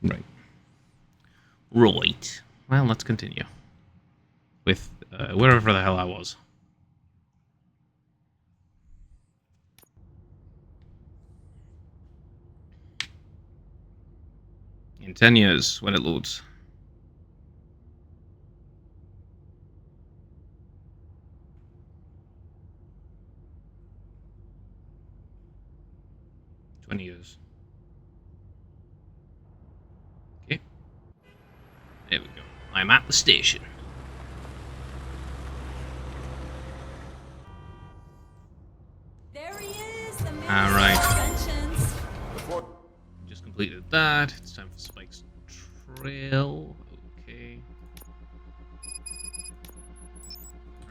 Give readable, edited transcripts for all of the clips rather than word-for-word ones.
Right. Right. Well, let's continue with wherever the hell I was. In 10 years, when it loads. Years. Okay. There we go. I'm at the station. There he is, the Alright. Before... Just completed that. It's time for Spike's trail. Okay.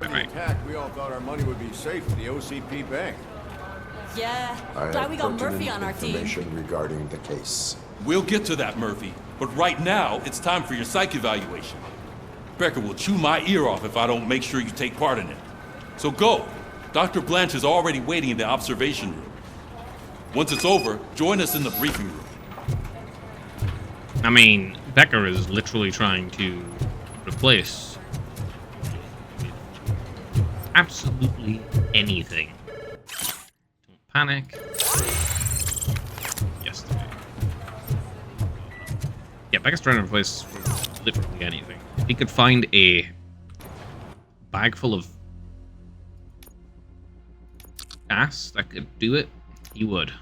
Right. Attack, we all thought our money would be safe at the OCP bank. Yeah, I glad we got have Murphy on our team. information regarding the case. We'll get to that, Murphy. But right now, it's time for your psych evaluation. Becker will chew my ear off if I don't make sure you take part in it. So go. Dr. Blanche is already waiting in the observation room. Once it's over, join us in the briefing room. I mean, Becker is literally trying to replace absolutely anything. Don't panic. Yesterday. Yeah, Becker's trying to replace literally anything. If he could find a bag full of gas that could do it, he would.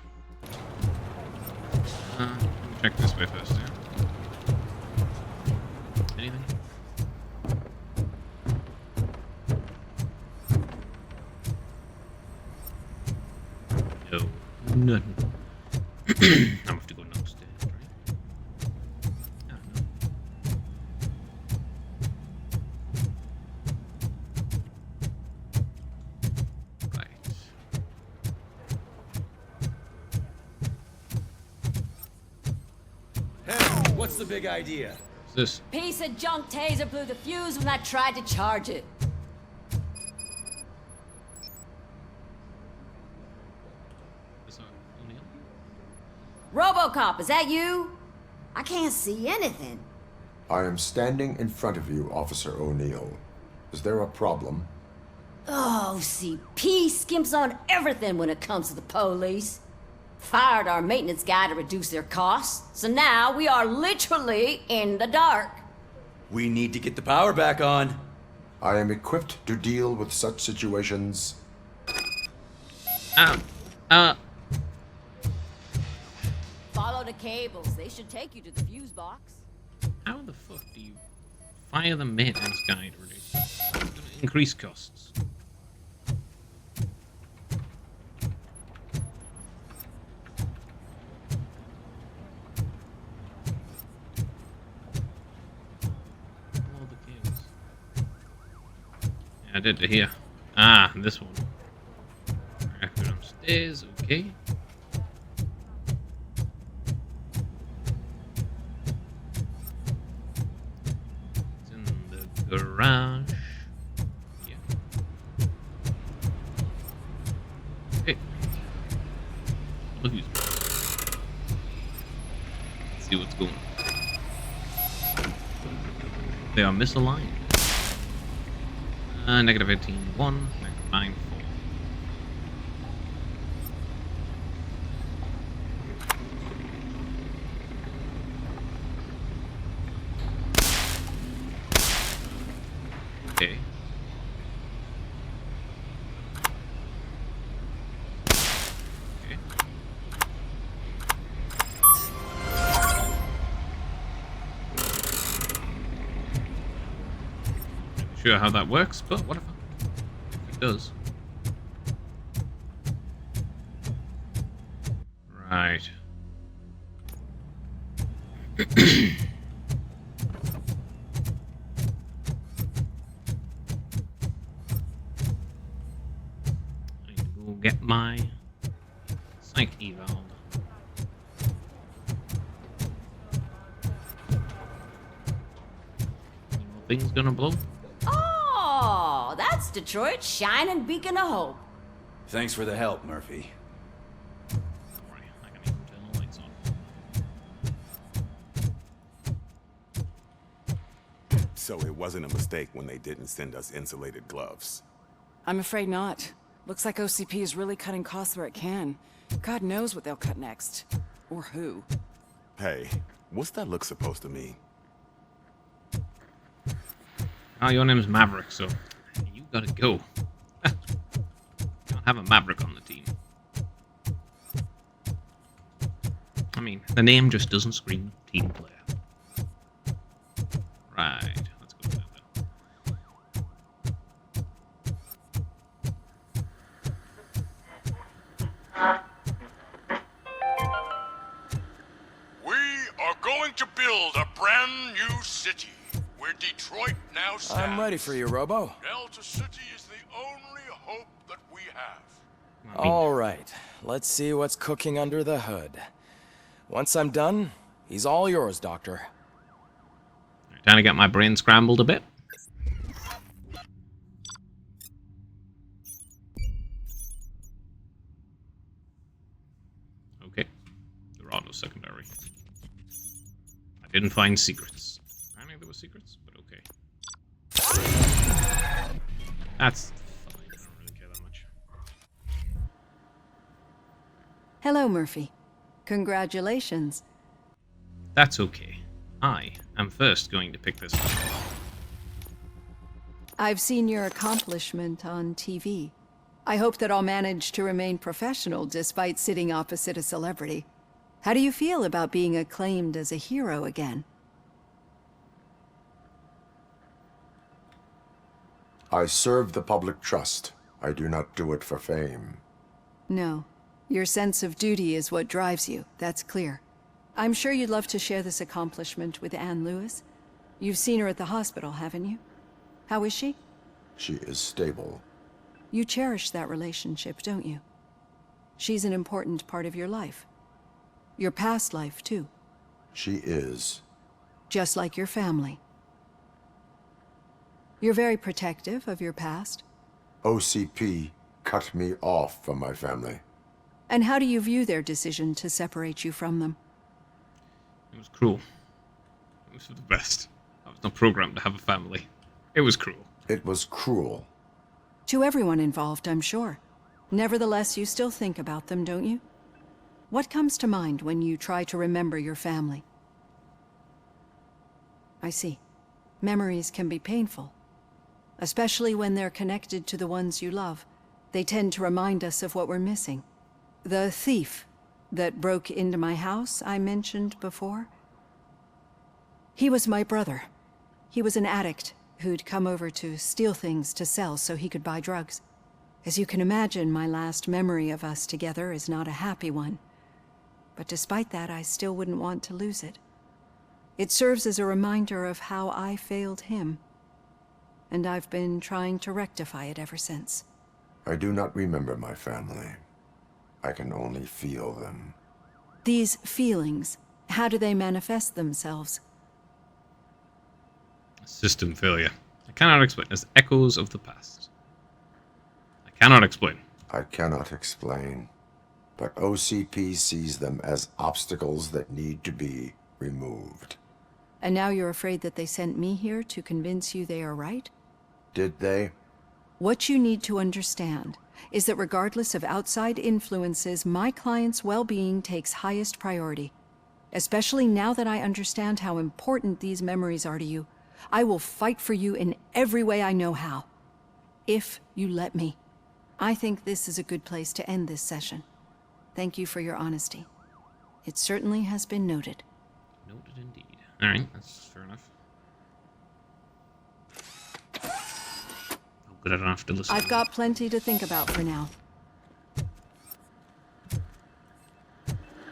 Let me check this way first. Yeah. Anything? No. Nothing. I'm gonna have to go upstairs, right? Oh, no. Right. Hey, what's the big idea? What's this? Piece of junk taser blew the fuse when I tried to charge it. This O'Neill? Robocop, is that you? I can't see anything. I am standing in front of you, Officer O'Neill. Is there a problem? Oh, CP skimps on everything when it comes to the police. Fired our maintenance guy to reduce their costs, so now we are literally in the dark. We need to get the power back on. I am equipped to deal with such situations. Follow the cables. They should take you to the fuse box. How the fuck do you fire the maintenance guide reduce? It's gonna increase costs. Follow the cables. Yeah, I did to here. Ah, this one. Alright, go downstairs, okay. Garage. Yeah. Hey. Look who's. Let's see what's going on. They are misaligned. Negative 18, 1, negative 9, 4. Okay. Okay. Not sure how that works, but whatever. It does. Right. Get my psych eval. Any more things gonna blow? Oh, that's Detroit's shining beacon of hope. Thanks for the help, Murphy. Don't worry, I can even turn the lights on. So it wasn't a mistake when they didn't send us insulated gloves. I'm afraid not. Looks like OCP is really cutting costs where it can. God knows what they'll cut next. Or who. Hey, what's that look supposed to mean? Oh, your name's Maverick, so you gotta go. Can't have a Maverick on the team. I mean, the name just doesn't scream team player. Right, let's go with that then. We are going to build a brand new city where Detroit now stands. I'm ready for you, Robo. Delta City is the only hope that we have. All right, let's see what's cooking under the hood. Once I'm done, he's all yours, Doctor. Trying to get my brain scrambled a bit. Okay. There are no secondary. I didn't find secrets. I knew there were secrets, but okay. That's fine. I don't really care that much. Hello, Murphy. Congratulations. That's okay. I am first going to pick this up. I've seen your accomplishment on TV. I hope that I'll manage to remain professional despite sitting opposite a celebrity. How do you feel about being acclaimed as a hero again? I serve the public trust. I do not do it for fame. No. Your sense of duty is what drives you, that's clear. I'm sure you'd love to share this accomplishment with Anne Lewis. You've seen her at the hospital, haven't you? How is she? She is stable. You cherish that relationship, don't you? She's an important part of your life. Your past life, too. She is. Just like your family. You're very protective of your past. OCP cut me off from my family. And how do you view their decision to separate you from them? It was cruel. It was for the best. I was not programmed to have a family. It was cruel. It was cruel. To everyone involved, I'm sure. Nevertheless, you still think about them, don't you? What comes to mind when you try to remember your family? I see. Memories can be painful. Especially when they're connected to the ones you love. They tend to remind us of what we're missing. The thief that broke into my house I mentioned before? He was my brother. He was an addict who'd come over to steal things to sell so he could buy drugs. As you can imagine, my last memory of us together is not a happy one. But despite that, I still wouldn't want to lose it. It serves as a reminder of how I failed him. And I've been trying to rectify it ever since. I do not remember my family. I can only feel them. These feelings, how do they manifest themselves? System failure. I cannot explain. As echoes of the past. I cannot explain. I cannot explain. But OCP sees them as obstacles that need to be removed. And now you're afraid that they sent me here to convince you they are right? Did they? What you need to understand is that regardless of outside influences, my client's well-being takes highest priority. Especially now that I understand how important these memories are to you, I will fight for you in every way I know how. If you let me. I think this is a good place to end this session. Thank you for your honesty. It certainly has been noted. Noted indeed. Alright, that's fair enough. Oh, good, I don't have to listen. I've got plenty to think about for now.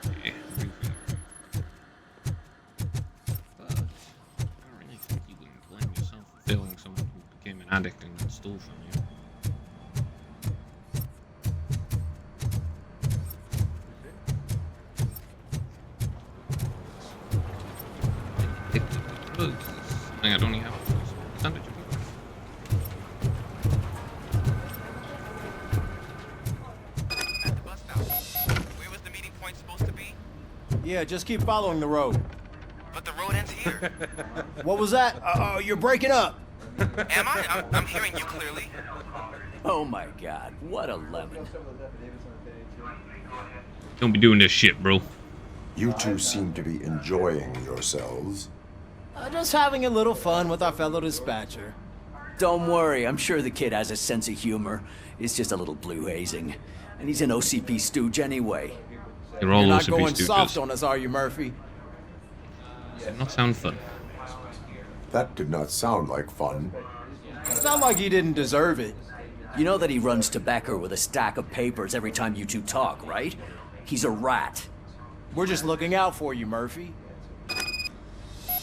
Okay, but I don't really think you can blame yourself for failing someone who became an addict and stole from you. I think I don't even have a percentage of people. At the bus stop. Where was the meeting point supposed to be? Yeah, just keep following the road. But the road ends here. here. What was that? You're breaking up. Am I? I'm hearing you clearly. Oh my god, what a lemon. Don't be doing this shit, bro. You two seem to be enjoying yourselves. Just having a little fun with our fellow dispatcher. Don't worry, I'm sure the kid has a sense of humor. It's just a little blue hazing. And he's an OCP stooge anyway. You're all You're not OCP going stooges. soft on us, are you, Murphy? Does not sound fun. That did not sound like fun. It's not like he didn't deserve it. You know that he runs to Becker with a stack of papers every time you two talk, right? He's a rat. We're just looking out for you, Murphy.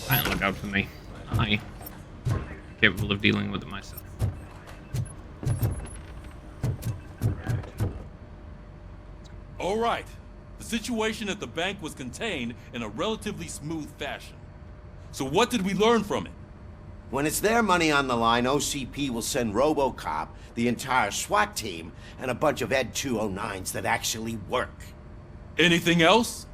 I don't look out for me. I'm capable of dealing with it myself. All right. The situation at the bank was contained in a relatively smooth fashion. So what did we learn from it? When it's their money on the line, OCP will send Robocop, the entire SWAT team, and a bunch of Ed 209s that actually work. Anything else?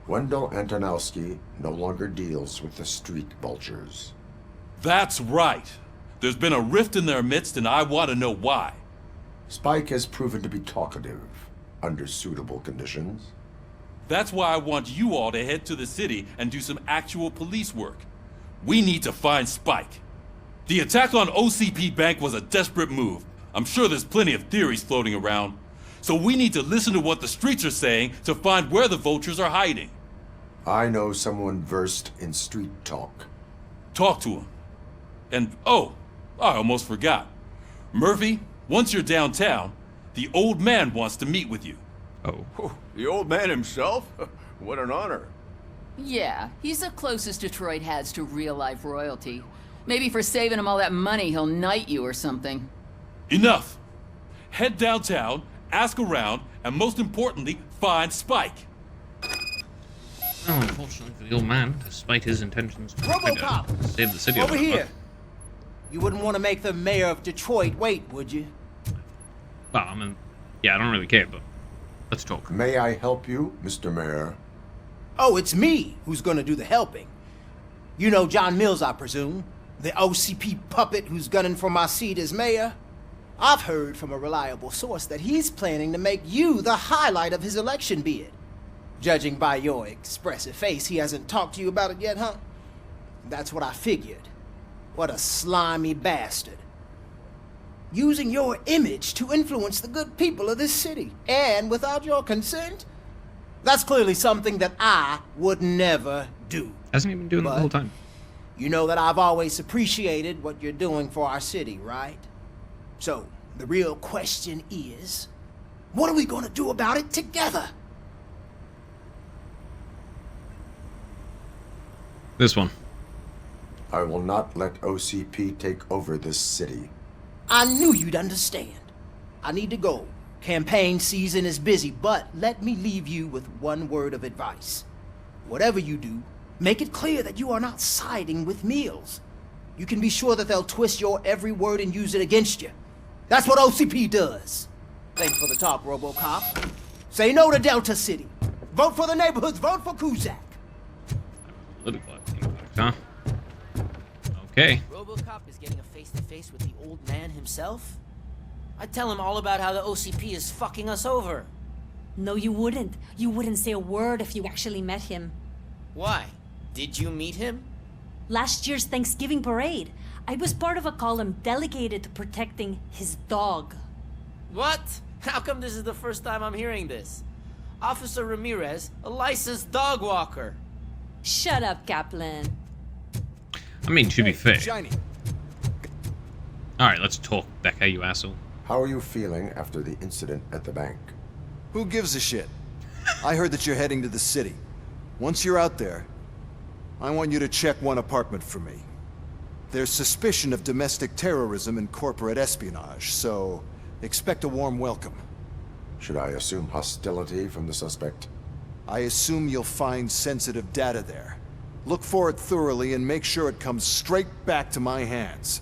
Wendell Antonowski no longer deals with the street vultures. That's right. There's been a rift in their midst, and I want to know why. Spike has proven to be talkative under suitable conditions. That's why I want you all to head to the city and do some actual police work. We need to find Spike. The attack on OCP Bank was a desperate move. I'm sure there's plenty of theories floating around. So we need to listen to what the streets are saying to find where the vultures are hiding. I know someone versed in street talk. Talk to him. And, oh, I almost forgot. Murphy, once you're downtown, the old man wants to meet with you. Oh. The old man himself? What an honor. Yeah, he's the closest Detroit has to real-life royalty. Maybe for saving him all that money, he'll knight you or something. Enough! Head downtown, ask around, and most importantly, find Spike. Oh, unfortunately for the old man, despite his intentions to Robocop! save the city Over of here! You wouldn't want to make the mayor of Detroit wait, would you? Well, I mean, yeah, I don't really care, but let's talk. May I help you, Mr. Mayor? Oh, it's me who's gonna do the helping. You know John Mills, I presume? The OCP puppet who's gunning for my seat as mayor? I've heard from a reliable source that he's planning to make you the highlight of his election bid. Judging by your expressive face, he hasn't talked to you about it yet, huh? That's what I figured. What a slimy bastard. Using your image to influence the good people of this city, and without your consent? That's clearly something that I would never do. Hasn't he been doing that the whole time? You know that I've always appreciated what you're doing for our city, right? So, the real question is, what are we gonna do about it together? This one. I will not let OCP take over this city. I knew you'd understand. I need to go. Campaign season is busy, but let me leave you with one word of advice. Whatever you do, make it clear that you are not siding with Mills. You can be sure that they'll twist your every word and use it against you. That's what OCP does. Thanks for the talk, Robocop. Say no to Delta City. Vote for the neighborhoods. Vote for Kuzak. Political, it seems like, huh? Okay. Robocop is getting a face-to-face with the old man himself? I'd tell him all about how the OCP is fucking us over. No, you wouldn't. You wouldn't say a word if you actually met him. Why? Did you meet him? Last year's Thanksgiving parade, I was part of a column delegated to protecting his dog. What? How come this is the first time I'm hearing this? Officer Ramirez, a licensed dog walker. Shut up, Kaplan. I mean, to be fair. Shiny. Alright, let's talk, Becca, you asshole. How are you feeling after the incident at the bank? Who gives a shit? I heard that you're heading to the city. Once you're out there, I want you to check one apartment for me. There's suspicion of domestic terrorism and corporate espionage, so expect a warm welcome. Should I assume hostility from the suspect? I assume you'll find sensitive data there. Look for it thoroughly and make sure it comes straight back to my hands.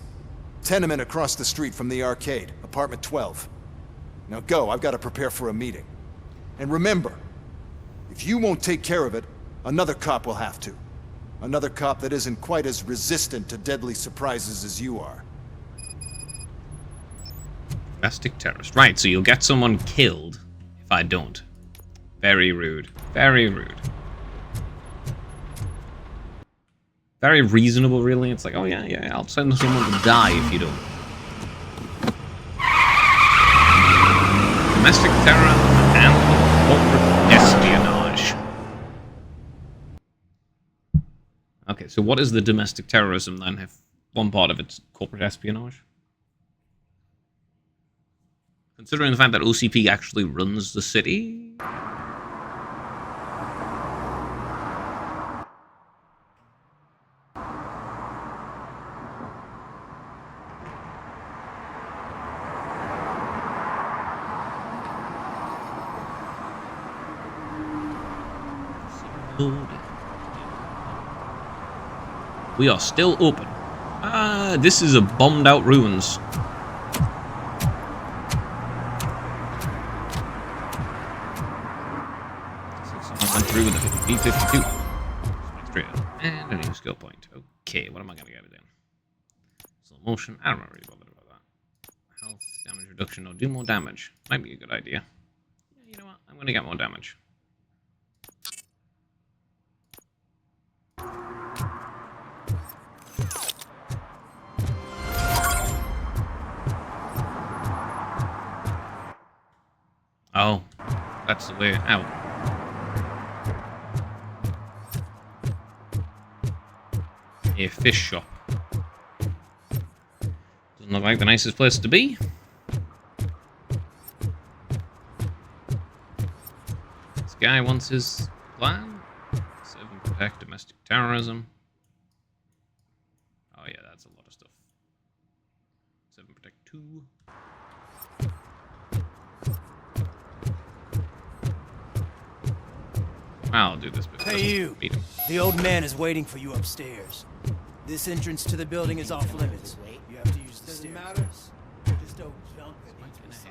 Tenement across the street from the arcade, apartment 12. Now go, I've got to prepare for a meeting. And remember, if you won't take care of it, another cop will have to. Another cop that isn't quite as resistant to deadly surprises as you are. Domestic terrorist. Right, so you'll get someone killed if I don't. Very rude. Very rude. Very reasonable, really. It's like, oh yeah, I'll send someone to die if you don't. Domestic terrorism and corporate espionage. Okay, so what is the domestic terrorism then, if one part of it's corporate espionage? Considering the fact that OCP actually runs the city? We are still open. This is a bombed out ruins. Someone went through with a B-52. Straight up. And a new skill point. Okay, what am I going to get it in? Slow motion. I don't really bother about that. Health, damage reduction, or do more damage. Might be a good idea. Yeah, you know what? I'm going to get more damage. Oh, that's the way out. A fish shop. Doesn't look like the nicest place to be. This guy wants his plan. Serve and protect domestic terrorism. Oh yeah, that's a lot of stuff. Serve and protect 2. I'll do this before. Hey you! The old man is waiting for you upstairs. This entrance to the building is off limits. You have to use the stairs. Doesn't matter. Just don't jump it. This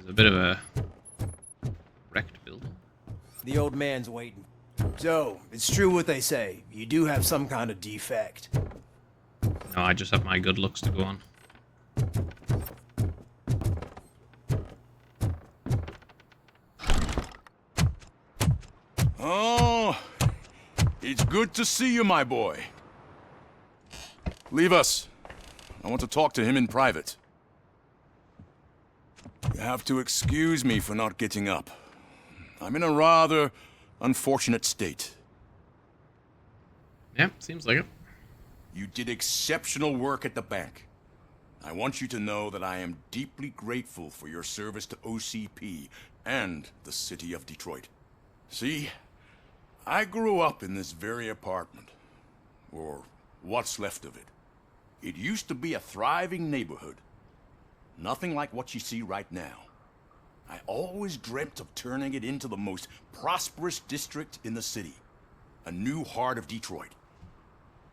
is a bit of a wrecked building. The old man's waiting. So, it's true what they say. You do have some kind of defect. No, I just have my good looks to go on. Oh, it's good to see you, my boy. Leave us. I want to talk to him in private. You have to excuse me for not getting up. I'm in a rather unfortunate state. Yeah, seems like it. You did exceptional work at the bank. I want you to know that I am deeply grateful for your service to OCP and the city of Detroit. See, I grew up in this very apartment, or what's left of it. It used to be a thriving neighborhood. Nothing like what you see right now. I always dreamt of turning it into the most prosperous district in the city. A new heart of Detroit.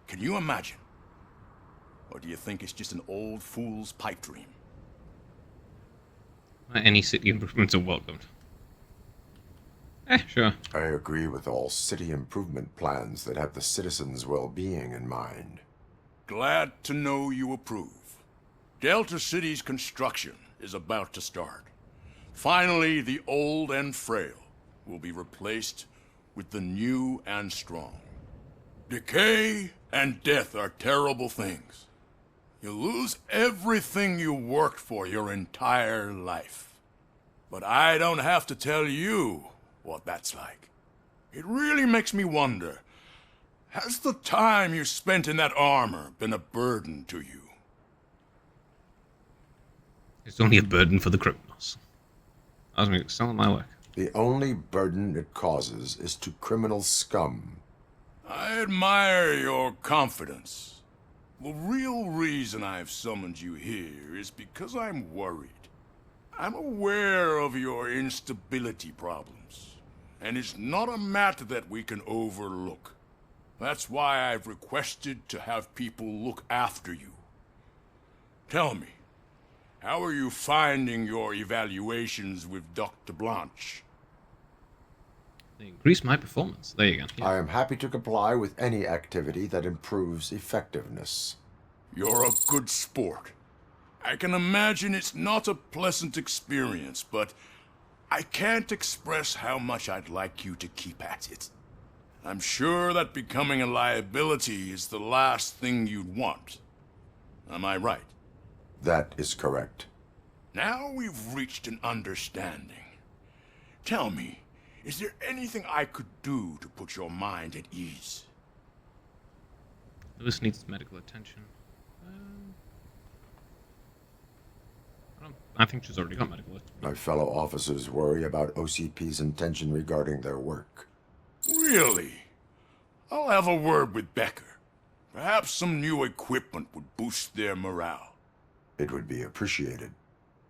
Can you imagine? Or do you think it's just an old fool's pipe dream? Any city improvements are welcomed. Sure. I agree with all city improvement plans that have the citizens' well-being in mind. Glad to know you approve. Delta City's construction is about to start. Finally, the old and frail will be replaced with the new and strong. Decay and death are terrible things. You lose everything you worked for your entire life. But I don't have to tell you what that's like. It really makes me wonder, has the time you spent in that armor been a burden to you? It's only a burden for the criminals. I was selling my work. The only burden it causes is to criminal scum. I admire your confidence. The real reason I've summoned you here is because I'm worried. I'm aware of your instability problems, and it's not a matter that we can overlook. That's why I've requested to have people look after you. Tell me, how are you finding your evaluations with Dr. Blanche? They increase my performance. There you go. Yeah. I am happy to comply with any activity that improves effectiveness. You're a good sport. I can imagine it's not a pleasant experience, but I can't express how much I'd like you to keep at it. I'm sure that becoming a liability is the last thing you'd want. Am I right? That is correct. Now we've reached an understanding. Tell me, is there anything I could do to put your mind at ease? Lewis needs medical attention. I think she's already got medical attention. My fellow officers worry about OCP's intention regarding their work. Really? I'll have a word with Becker. Perhaps some new equipment would boost their morale. It would be appreciated.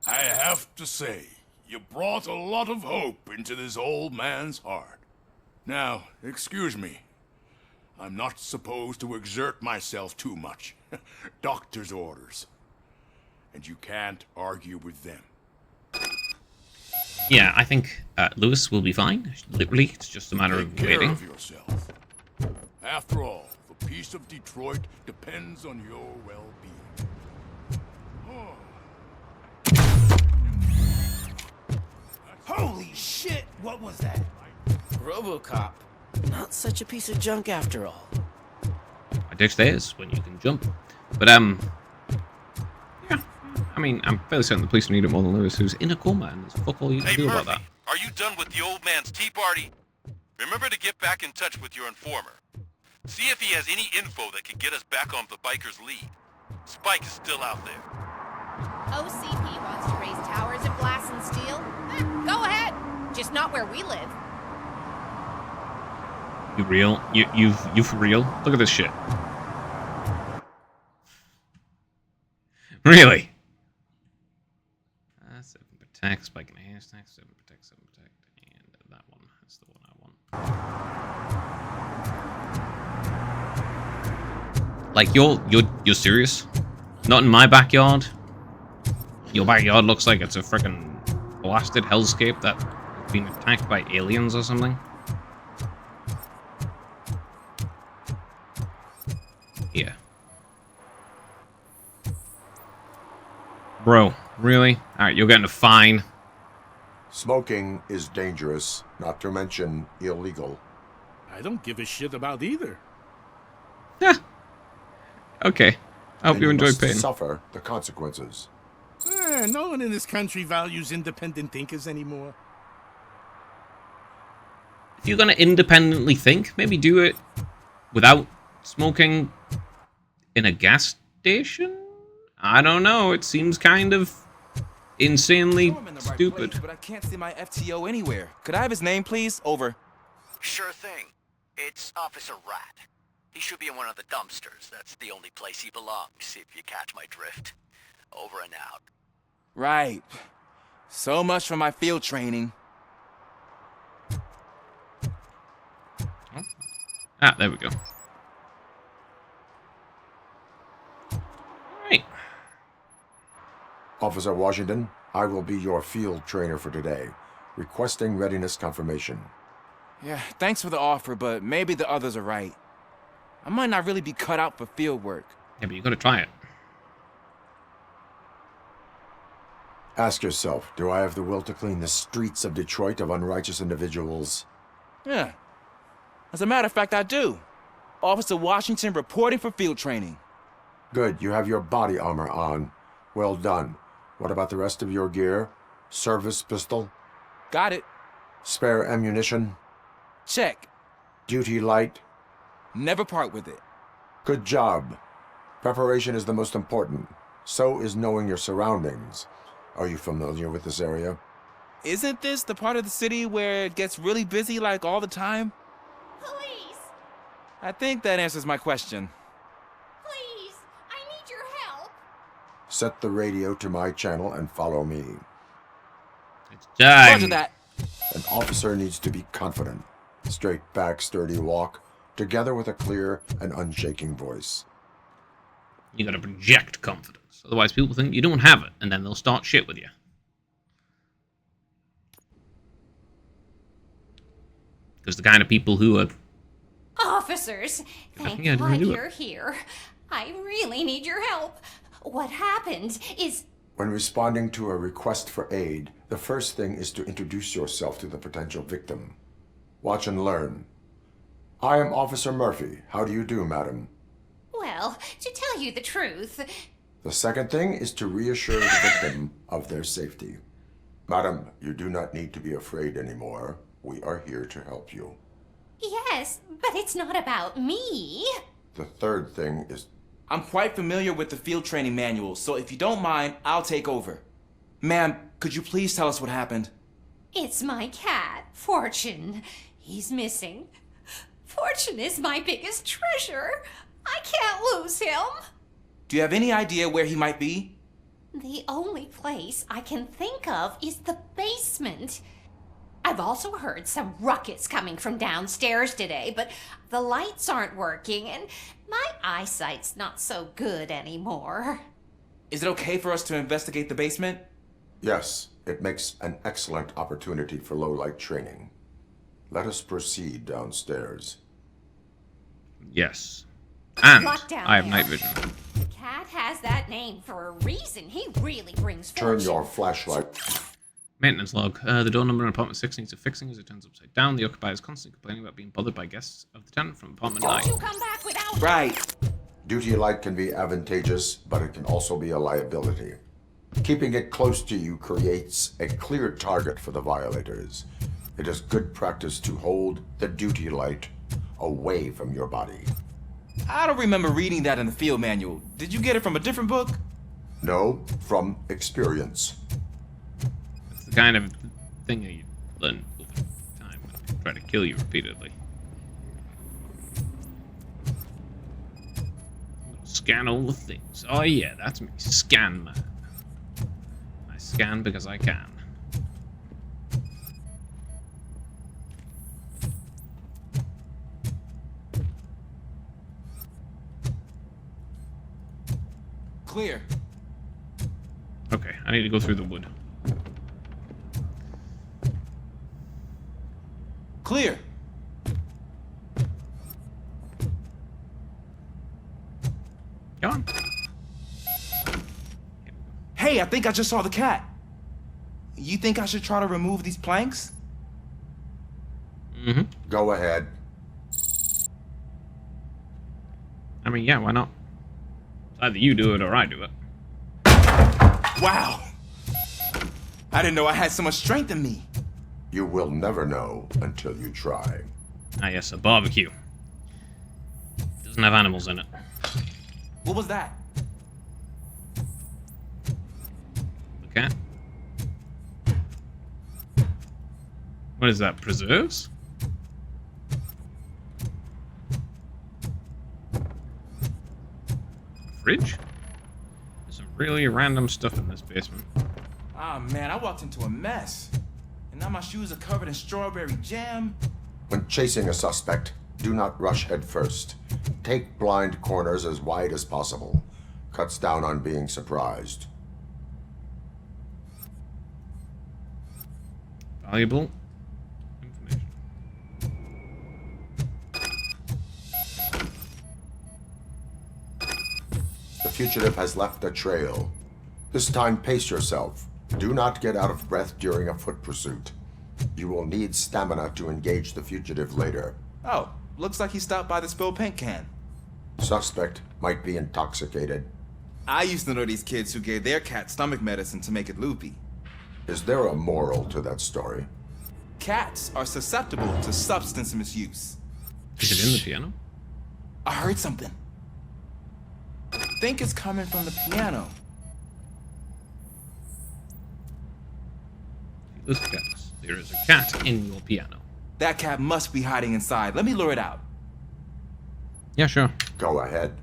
I have to say, you brought a lot of hope into this old man's heart. Now, excuse me. I'm not supposed to exert myself too much. Doctor's orders. And you can't argue with them. Yeah, I think Lewis will be fine. Literally, it's just a matter of Take care waiting. of yourself. After all, the peace of Detroit depends on your well-being. Holy shit! What was that? Robocop. Not such a piece of junk after all. I dig stairs when you can jump. But, yeah. I mean, I'm fairly certain the police need it more than Lewis, who's in a coma, and there's fuck all you can do about that. Are you done with the old man's tea party? Remember to get back in touch with your informer. See if he has any info that can get us back on the biker's lead. Spike is still out there. OCP wants to raise towers and glass and steel? Go ahead. Just not where we live. You real? You for real? Look at this shit. Really? 7 protect, spike in the hair stack, 7 protect, and that one. That's the one I want. Like you're serious? Not in my backyard? Your backyard looks like it's a freaking blasted hellscape that's been attacked by aliens or something. Yeah. Bro, really? Alright, you're getting a fine. Smoking is dangerous, not to mention illegal. I don't give a shit about either. Yeah. Okay. I hope you enjoy must pain. Suffer the consequences. No one in this country values independent thinkers anymore. If you're gonna independently think, maybe do it without smoking in a gas station? I don't know, it seems kind of insanely stupid. Place, but I can't see my FTO anywhere. Could I have his name, please? Over. Sure thing. It's Officer Rat. He should be in one of the dumpsters. That's the only place he belongs, if you catch my drift. Over and out. Right. So much for my field training. Ah, there we go. Alright. Officer Washington, I will be your field trainer for today. Requesting readiness confirmation. Yeah, thanks for the offer, but maybe the others are right. I might not really be cut out for field work. Yeah, but you gotta try it. Ask yourself, do I have the will to clean the streets of Detroit of unrighteous individuals? Yeah. As a matter of fact, I do. Officer Washington reporting for field training. Good, you have your body armor on. Well done. What about the rest of your gear? Service pistol? Got it. Spare ammunition? Check. Duty light? Never part with it. Good job. Preparation is the most important. So is knowing your surroundings. Are you familiar with this area? Isn't this the part of the city where it gets really busy like all the time? Police! I think that answers my question. Please! I need your help! Set the radio to my channel and follow me. It's time. Roger that. An officer needs to be confident. Straight back, sturdy walk. together with a clear and unshaking voice. You gotta project confidence. Otherwise, people think you don't have it, and then they'll start shit with you. Because the kind of people who are... Officers, thank Yeah, God do it. you're here. I really need your help. What happened is... When responding to a request for aid, the first thing is to introduce yourself to the potential victim. Watch and learn. I am Officer Murphy. How do you do, madam? Well, to tell you the truth... The second thing is to reassure the victim of their safety. Madam, you do not need to be afraid anymore. We are here to help you. Yes, but it's not about me. The third thing is... I'm quite familiar with the field training manual, so if you don't mind, I'll take over. Ma'am, could you please tell us what happened? It's my cat, Fortune. He's missing. Fortune is my biggest treasure. I can't lose him. Do you have any idea where he might be? The only place I can think of is the basement. I've also heard some ruckus coming from downstairs today, but the lights aren't working and my eyesight's not so good anymore. Is it okay for us to investigate the basement? Yes, it makes an excellent opportunity for low-light training. Let us proceed downstairs. Yes. And Lock down I have there. night vision. The cat has that name for a reason. He really brings Turn fortune. your flashlight. Maintenance log. The door number in apartment 6 needs a fixing as it turns upside down. The occupier is constantly complaining about being bothered by guests of the tenant from apartment 9. Don't you come back without... Right. Duty light can be advantageous, but it can also be a liability. Keeping it close to you creates a clear target for the violators. It is good practice to hold the duty light away from your body. I don't remember reading that in the field manual. Did you get it from a different book? No, from experience. It's the kind of thing that you learn over time when they try to kill you repeatedly. Scan all the things. Oh yeah, that's me. Scan man. I scan because I can. Clear. Okay, I need to go through the wood. Clear. Go on. Hey, I think I just saw the cat. You think I should try to remove these planks? Mm-hmm. Go ahead. I mean, yeah, why not? Either you do it or I do it. Wow. I didn't know I had so much strength in me. You will never know until you try. Ah, yes, a barbecue. Doesn't have animals in it. What was that? Okay. What is that? Preserves? Fridge? There's some really random stuff in this basement. Ah, man, I walked into a mess. And now my shoes are covered in strawberry jam. When chasing a suspect, do not rush head first. Take blind corners as wide as possible. Cuts down on being surprised. Valuable information. The fugitive has left a trail. This time, pace yourself. Do not get out of breath during a foot pursuit. You will need stamina to engage the fugitive later. Oh, looks like he stopped by the spilled paint can. Suspect might be intoxicated. I used to know these kids who gave their cat stomach medicine to make it loopy. Is there a moral to that story? Cats are susceptible to substance misuse. Is it in the piano? I heard something. I think it's coming from the piano. This cats. There is a cat in your piano. That cat must be hiding inside. Let me lure it out. Yeah, sure. Go ahead.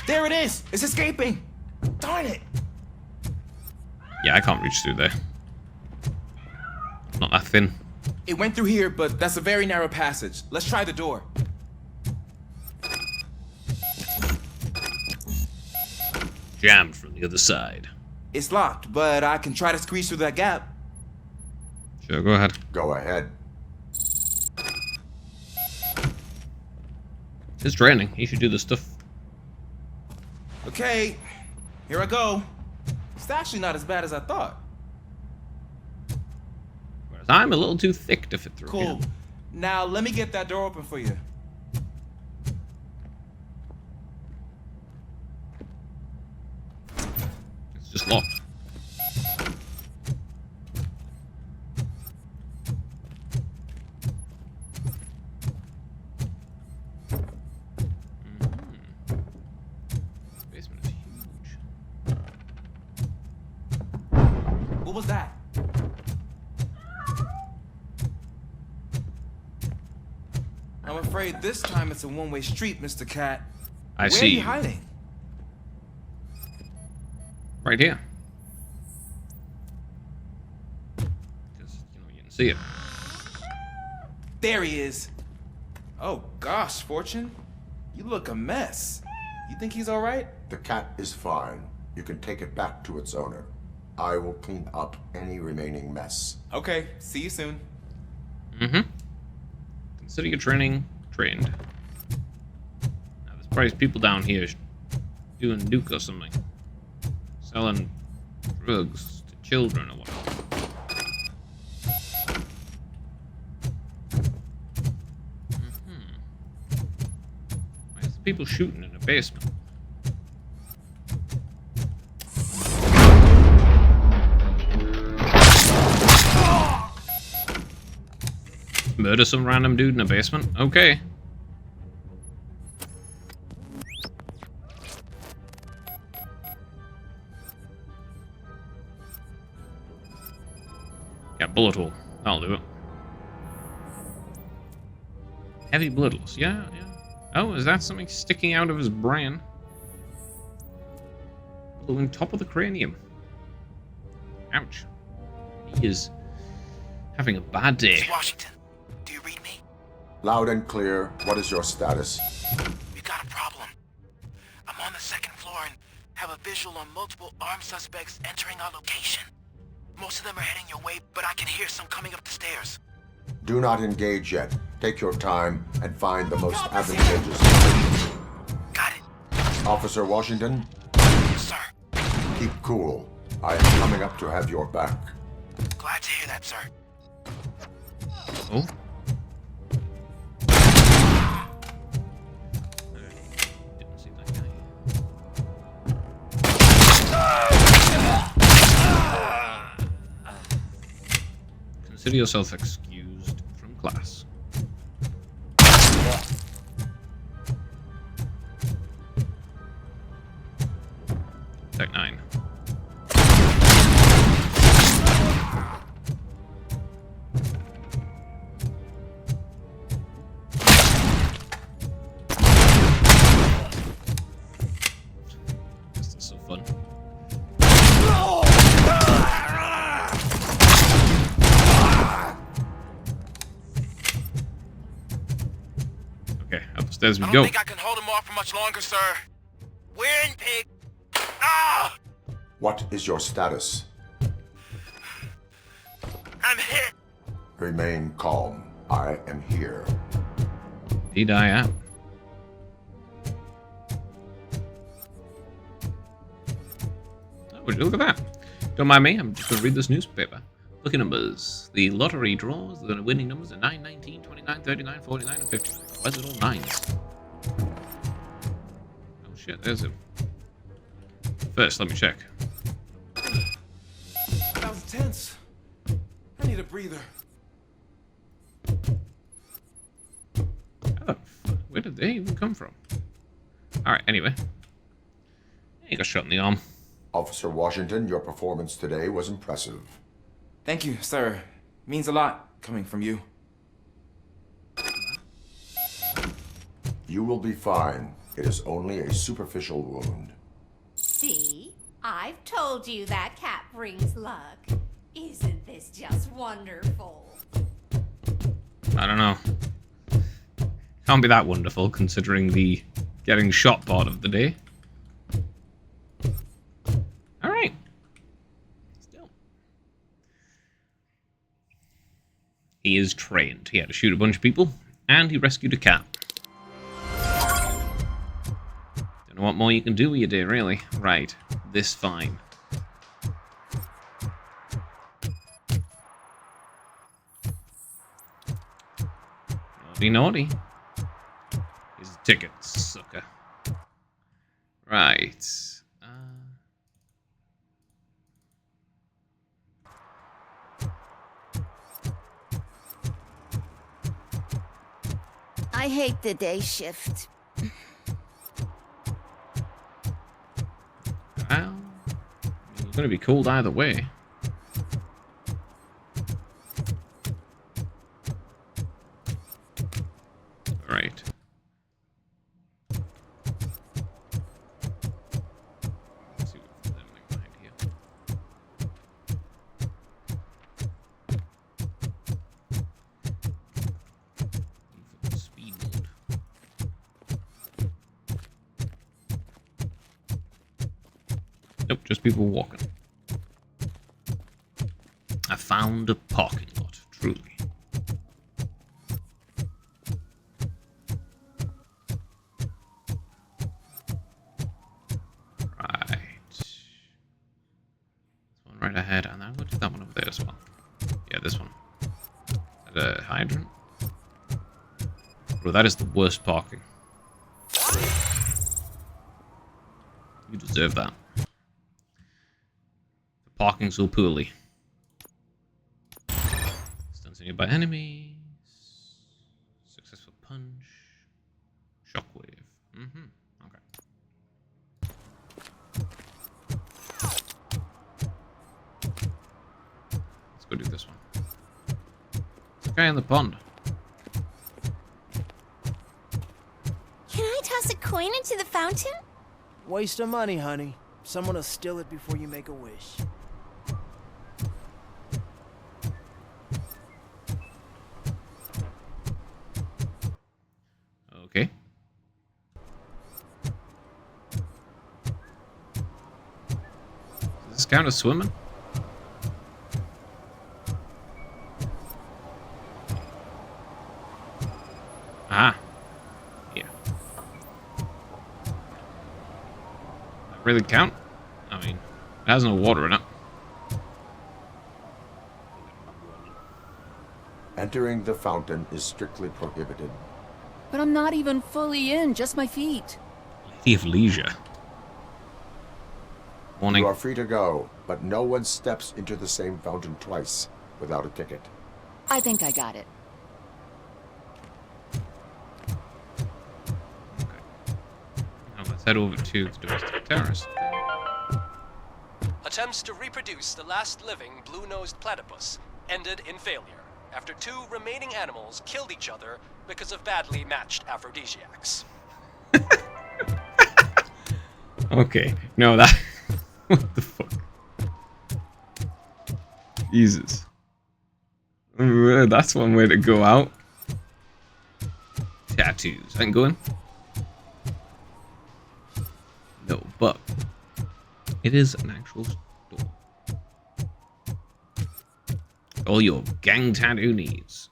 There it is! It's escaping! Darn it! Yeah, I can't reach through there. not that thin. It went through here, but that's a very narrow passage. Let's try the door. Jammed from the other side. It's locked, but I can try to squeeze through that gap. Sure, go ahead. Go ahead. It's training. He should do this stuff. Okay, here I go. It's actually not as bad as I thought. Whereas I'm a little too thick to fit through. Cool. Here. Now let me get that door open for you. It's just locked. Basement is huge. What was that? I'm afraid this time it's a one-way street, Mr. Cat. I Where see. are you hiding? Right here. Because, you can see it. There he is. Oh gosh, Fortune. You look a mess. You think he's alright? The cat is fine. You can take it back to its owner. I will clean up any remaining mess. Okay, see you soon. Mm-hmm. Consider your training trained. Now, there's probably people down here doing Duke or something. Selling drugs to children or whatever. Why is the people shooting in a basement? Murder some random dude in a basement? Okay. Yeah, bullet hole. That'll do it. Heavy blood loss. Yeah, yeah. Oh, is that something sticking out of his brain? On top of the cranium. Ouch. He is having a bad day. Washington, do you read me? Loud and clear. What is your status? We've got a problem. I'm on the second floor and have a visual on multiple armed suspects entering our location. Most of them are heading your way, but I can hear some coming up the stairs. Do not engage yet. Take your time and find the most advantageous position. Got it. Officer Washington? Sir. Keep cool. I am coming up to have your back. Glad to hear that, sir. Oh. Didn't see that guy. Consider yourself excused from class. Tech 9. This is so fun. Okay, up the stairs we I go. don't think I can hold him off for much longer, sir. We're in, pig. Ah! What is your status? I'm hit. Remain calm. I am here. Indeed I am. Oh, would you look at that? Don't mind me, I'm just going to read this newspaper. Look at numbers. The lottery draws, the winning numbers are 9, 19, 29, 39, 49, and 59. Why is it all nines? Oh shit, there's him. First, let me check. That was tense. I need a breather. Oh, where did they even come from? Alright, anyway. He got shot in the arm. Officer Washington, your performance today was impressive. Thank you, sir. Means a lot coming from you. You will be fine. It is only a superficial wound. See? I've told you that cat brings luck. Isn't this just wonderful? I don't know. Can't be that wonderful considering the getting shot part of the day. Alright. Still. He is trained. He had to shoot a bunch of people, and he rescued a cat. Don't know what more you can do with your day, really. Right. This fine. Naughty, naughty. Here's a ticket, sucker. Right. I hate the day shift. Well, it's going to be cold either way. Right. Let's see if there's anything behind here. Speed mode. Nope, just people walking. I found a parking lot, truly. Right. This one right ahead, and I'll go to that one over there as well. Yeah, this one. Is that a hydrant? Bro, that is the worst parking. You deserve that. The parking so poorly. Stuns nearby enemies. Successful punch. Shockwave. Okay. Let's go do this one. It's a guy in the pond. Can I toss a coin into the fountain? Waste of money, honey. Someone will steal it before you make a wish. Okay. Does this count as swimming? Ah. Yeah. That really count? I mean, it has no water in it. Entering the fountain is strictly prohibited. But I'm not even fully in, just my feet. Lady of Leisure. Warning. You are free to go, but no one steps into the same fountain twice without a ticket. I think I got it. Now let's head over to the domestic terrorist. Attempts to reproduce the last living blue-nosed platypus ended in failure after 2 remaining animals killed each other because of badly matched aphrodisiacs. Okay. No, that... What the fuck? Jesus. That's one way to go out. Tattoos. I can go in? No, but... It is an actual store. All your gang tattoo needs.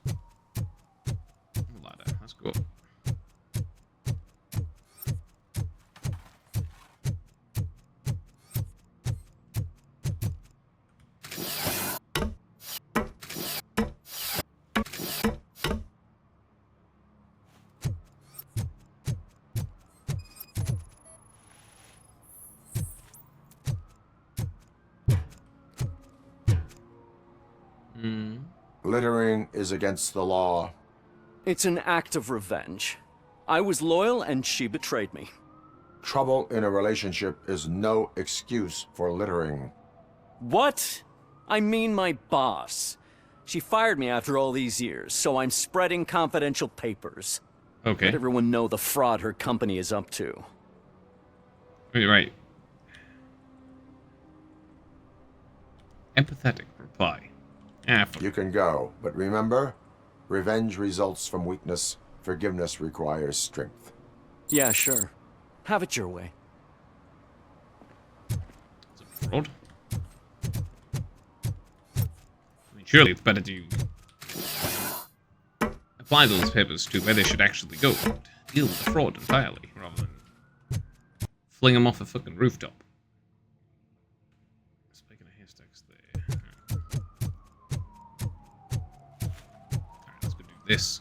Ladder. Let's go up. Littering is against the law. It's an act of revenge. I was loyal and she betrayed me. Trouble in a relationship is no excuse for littering. What? I mean my boss. She fired me after all these years, so I'm spreading confidential papers. Okay. Let everyone know the fraud her company is up to. Wait, right. empathetic reply. Ah, fuck. You can go, but remember, revenge results from weakness. Forgiveness requires strength. Yeah, sure. Have it your way. It's a fraud. I mean, surely it's better to apply those papers to where they should actually go and deal with the fraud entirely, rather than fling them off a fucking rooftop. Speaking of haystacks there. Alright, let's go do this.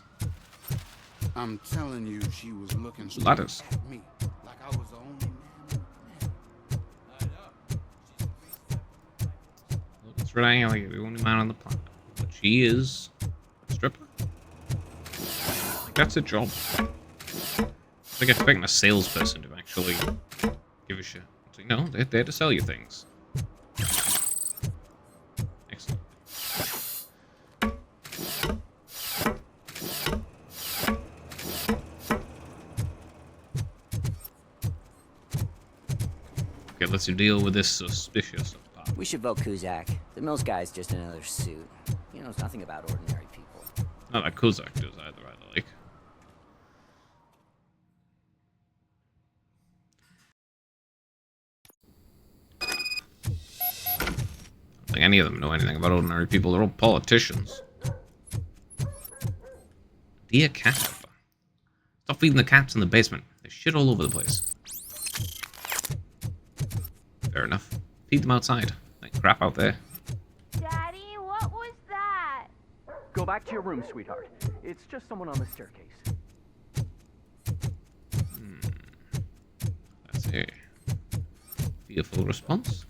I'm telling you, she was looking straight Ladders. at me, like I was the only man. Look, it's relying like the only man on the planet. But she is a stripper? Like, that's a job. It's like expecting a salesperson to actually give a shit. It's like, no, they're there to sell you things. Excellent. Okay, let's deal with this suspicious part. We should vote Kuzak. The Mills guy's just another suit. He knows nothing about ordinary people. Not like Kozak does either, I like. I don't think any of them know anything about ordinary people. They're all politicians. Dear cat helper. Stop feeding the cats in the basement. There's shit all over the place. Fair enough. Feed them outside. Like crap out there. Daddy, what was that? Go back to your room, sweetheart. It's just someone on the staircase. That's a fearful response.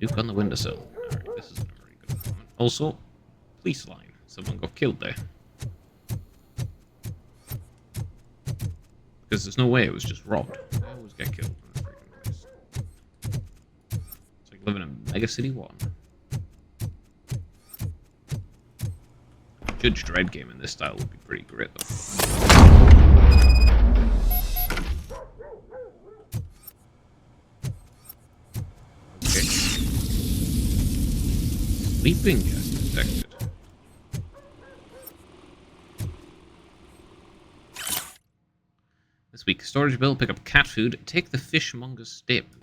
Nuke on the windowsill. Alright, this isn't a very good moment. Also, police line. Someone got killed there. Because there's no way it was just robbed. They always get killed in this freaking place. It's like living in Mega City 1. Judge Dredd game in this style would be pretty great though. Okay. Sleeping gas detected. This week, storage bill, pick up cat food, take the fishmonger's statement.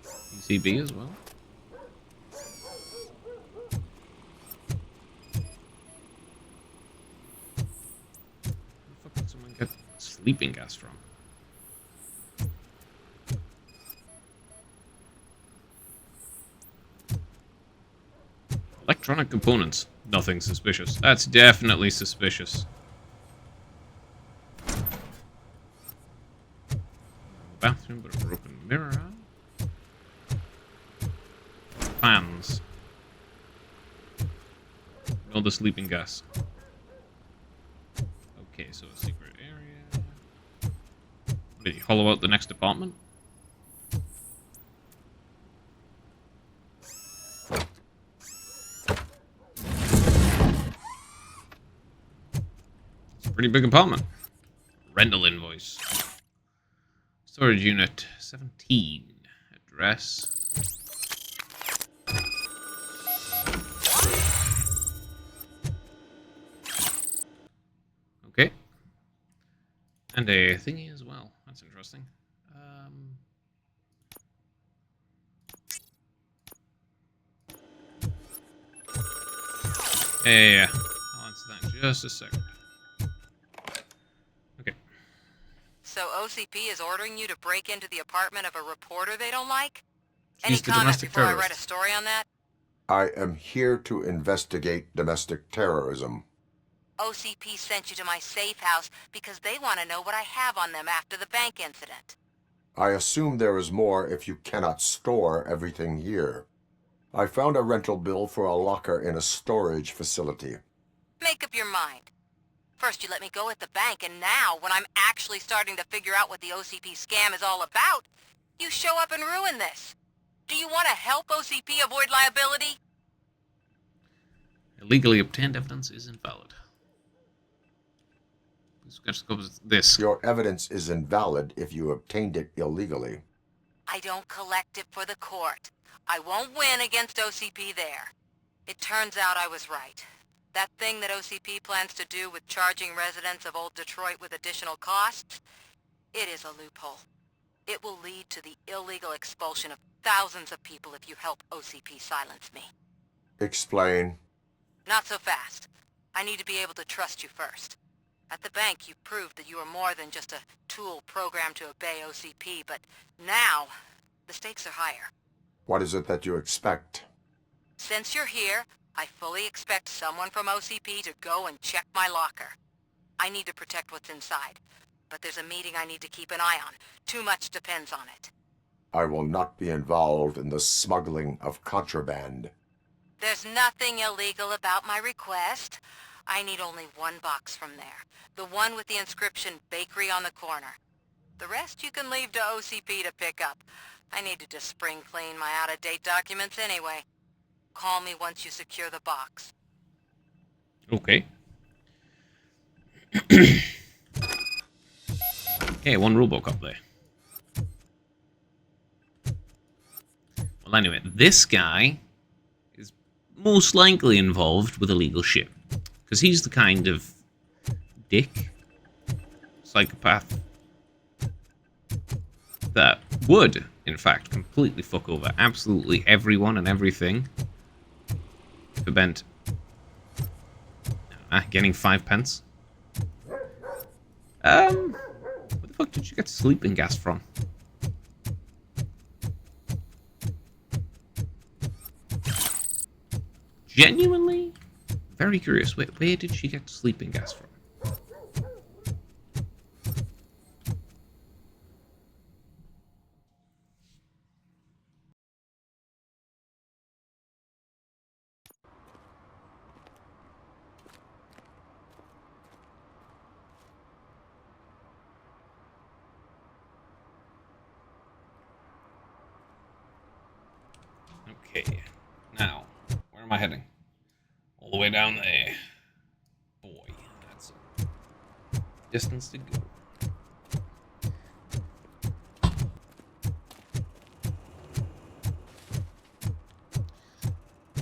PCB as well. Where the fuck did someone get sleeping gas from? Electronic components. Nothing suspicious. That's definitely suspicious. Bathroom, but a broken mirror. Fans. No, the sleeping gas. Okay, so a secret area. Did he hollow out the next apartment? Pretty big apartment. Rental invoice. Storage unit 17. Address. Okay. And a thingy as well. That's interesting. Yeah. I'll answer that in just a second. So OCP is ordering you to break into the apartment of a reporter they don't like? He's Any the comments domestic before I terrorist. write a story on that? I am here to investigate domestic terrorism. OCP sent you to my safe house because they want to know what I have on them after the bank incident. I assume there is more if you cannot store everything here. I found a rental bill for a locker in a storage facility. Make up your mind. First you let me go at the bank, and now, when I'm actually starting to figure out what the OCP scam is all about, you show up and ruin this. Do you want to help OCP avoid liability? Illegally obtained evidence is invalid. Let's go with this. Your evidence is invalid if you obtained it illegally. I don't collect it for the court. I won't win against OCP there. It turns out I was right. That thing that OCP plans to do with charging residents of Old Detroit with additional costs, it is a loophole. It will lead to the illegal expulsion of thousands of people if you help OCP silence me. Explain. Not so fast. I need to be able to trust you first. At the bank, you proved that you are more than just a tool programmed to obey OCP, but now, the stakes are higher. What is it that you expect? Since you're here, I fully expect someone from OCP to go and check my locker. I need to protect what's inside, but there's a meeting I need to keep an eye on. Too much depends on it. I will not be involved in the smuggling of contraband. There's nothing illegal about my request. I need only one box from there. The one with the inscription Bakery on the corner. The rest you can leave to OCP to pick up. I needed to spring clean my out-of-date documents anyway. Call me once you secure the box. Okay. Okay, one Robocop there. Well, anyway, this guy is most likely involved with illegal shit. Because he's the kind of dick, psychopath, that would, in fact, completely fuck over absolutely everyone and everything for bent getting 5 pence. Where the fuck did you get sleeping gas from? Genuinely very curious. Where did she get sleeping gas from? Okay, now, where am I heading? All the way down there. Boy, that's a distance to go.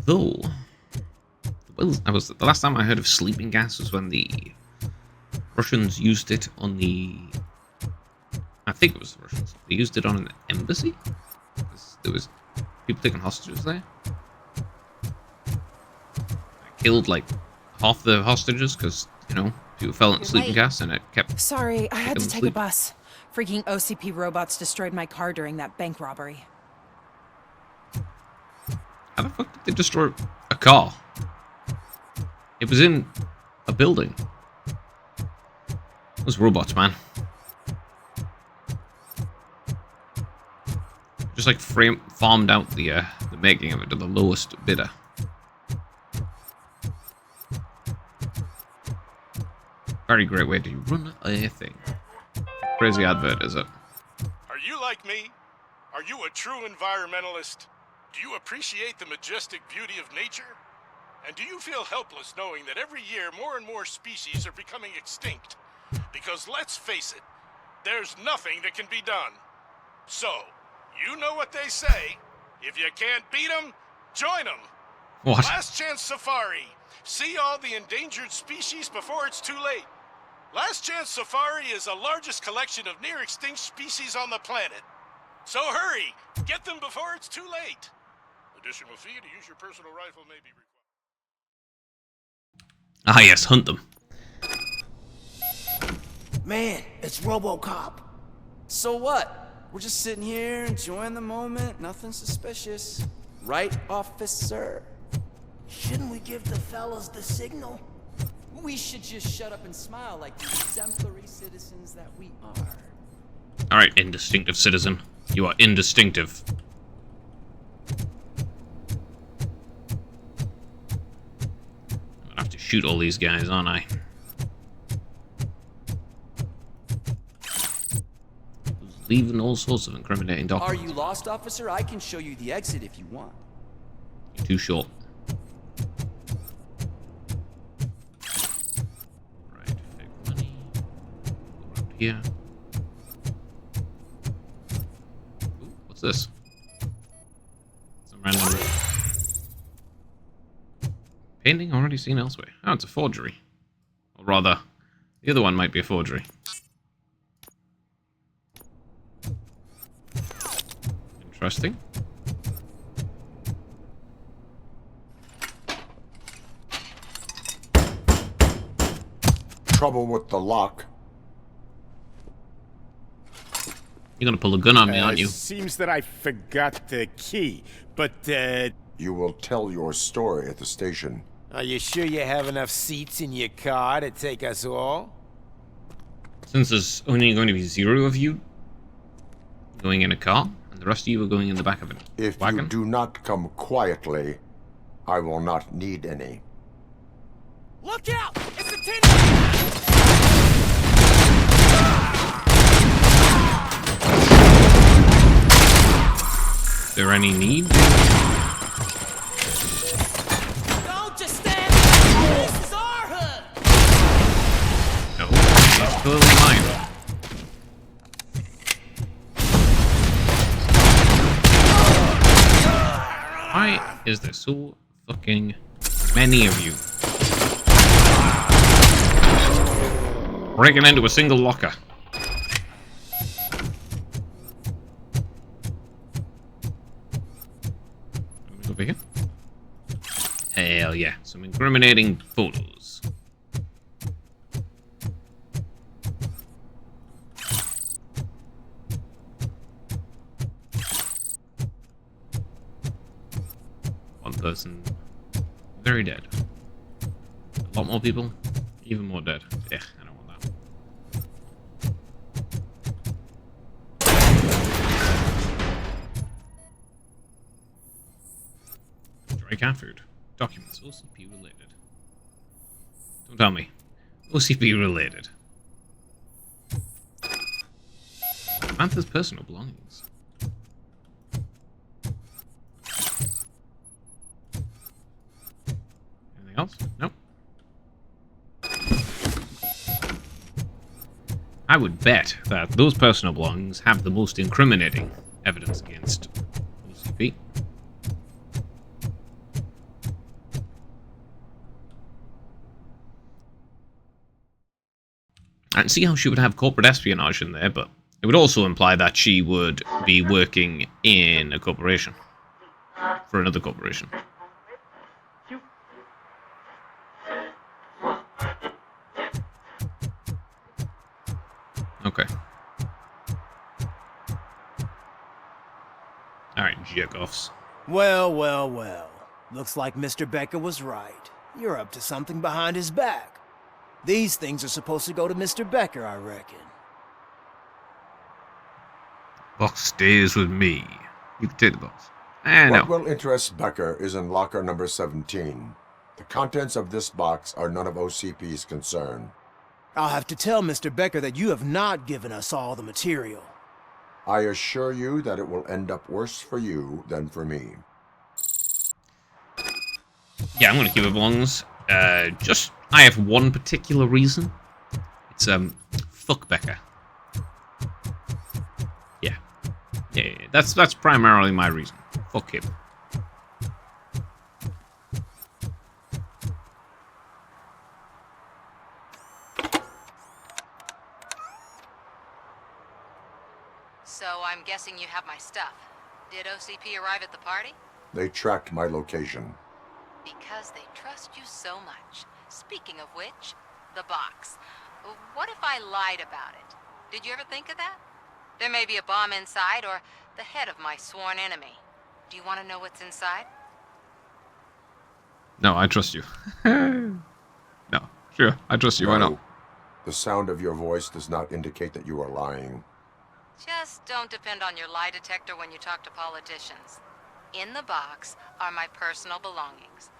Though, well, the last time I heard of sleeping gas was when the Russians used it on the... I think it was the Russians. They used it on an embassy? There was people taking hostages there. I killed like half the hostages because, you know, people fell into sleeping gas and it kept... Sorry, I had to take a sleep. bus. Freaking OCP robots destroyed my car during that bank robbery. How the fuck did they destroy a car? It was in a building. Those robots, man. Just like farmed out the making of it to the lowest bidder. Very great way to run a thing. Crazy advert, is it? Are you like me? Are you a true environmentalist? Do you appreciate the majestic beauty of nature? And do you feel helpless knowing that every year more and more species are becoming extinct? Because let's face it, there's nothing that can be done. So, you know what they say. If you can't beat them, join them. What? Last Chance Safari. See all the endangered species before it's too late. Last Chance Safari is the largest collection of near-extinct species on the planet. So hurry, get them before it's too late. Additional fee to use your personal rifle may be required. Ah yes, hunt them. Man, it's Robocop. So what? We're just sitting here enjoying the moment, nothing suspicious. Right, officer? Shouldn't we give the fellas the signal? We should just shut up and smile like the exemplary citizens that we are. Alright, indistinctive citizen. You are indistinctive. I have to shoot all these guys, aren't I? Leaving all sorts of incriminating documents. Are you lost, officer? I can show you the exit if you want. You're too short. Right, fake money. Go around here. Ooh, what's this? Some random painting already seen elsewhere. Oh, it's a forgery. Or rather, the other one might be a forgery. Interesting. Trouble with the lock. You're gonna pull a gun on me, aren't you? Seems that I forgot the key, but, You will tell your story at the station. Are you sure you have enough seats in your car to take us all? Since there's only going to be 0 of you going in a car, and the rest of you are going in the back of a If wagon. you do not come quietly, I will not need any. Look out! It's a tin! Is there any need? Don't just stand there! This is our hood! No, it's clearly mine. Why is there so fucking many of you? Breaking into a single locker. Over here. Hell yeah, some incriminating photos. One person, very dead. A lot more people, even more dead. Yeah, I don't want that. Dry cat food. Documents. OCP related. Don't tell me. OCP related. Samantha's personal belongings. Anything else? Nope. I would bet that those personal belongings have the most incriminating evidence against OCP. I can see how she would have corporate espionage in there, but it would also imply that she would be working in a corporation. For another corporation. Okay. Alright, jerk-offs. Well, well, well. Looks like Mr. Becker was right. You're up to something behind his back. These things are supposed to go to Mr. Becker, I reckon. Box stays with me. You can take the box. No. What will interest Becker is in locker number 17. The contents of this box are none of OCP's concern. I'll have to tell Mr. Becker that you have not given us all the material. I assure you that it will end up worse for you than for me. Yeah, I'm gonna keep it belongs. I have one particular reason. It's, fuck Becker. Yeah. Yeah, that's primarily my reason. Fuck him. So I'm guessing you have my stuff. Did OCP arrive at the party? They tracked my location. Because they trust you so much. Speaking of which, the box. What if I lied about it? Did you ever think of that? There may be a bomb inside or the head of my sworn enemy. Do you want to know what's inside? No, I trust you. No, sure, I trust you. Why not? The sound of your voice does not indicate that you are lying. Just don't depend on your lie detector when you talk to politicians. In the box are my personal belongings.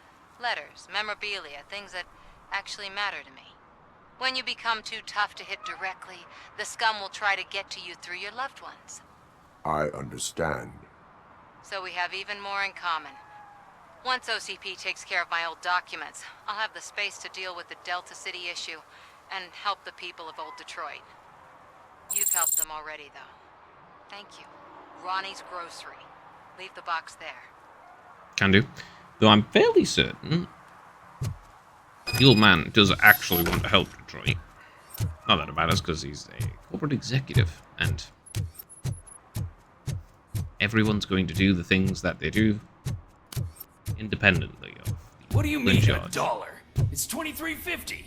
Letters, memorabilia, things that actually matter to me. When you become too tough to hit directly, the scum will try to get to you through your loved ones. I understand. So we have even more in common. Once OCP takes care of my old documents, I'll have the space to deal with the Delta City issue and help the people of Old Detroit. You've helped them already, though. Thank you. Ronnie's grocery. Leave the box there. Can do. Though I'm fairly certain the old man does actually want to help Detroit. Not that it matters, because he's a corporate executive, and everyone's going to do the things that they do independently of. What do you mean $1? $1? It's $23.50.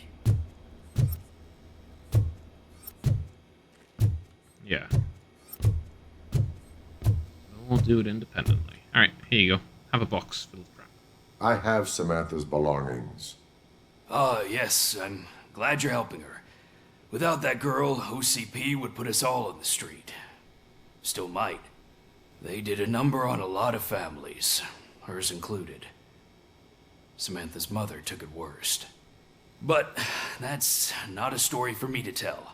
Yeah. We'll do it independently. Alright, here you go. Have a box filled with crap. I have Samantha's belongings. Ah, yes, I'm glad you're helping her. Without that girl, OCP would put us all on the street. Still might. They did a number on a lot of families, hers included. Samantha's mother took it worst. But that's not a story for me to tell.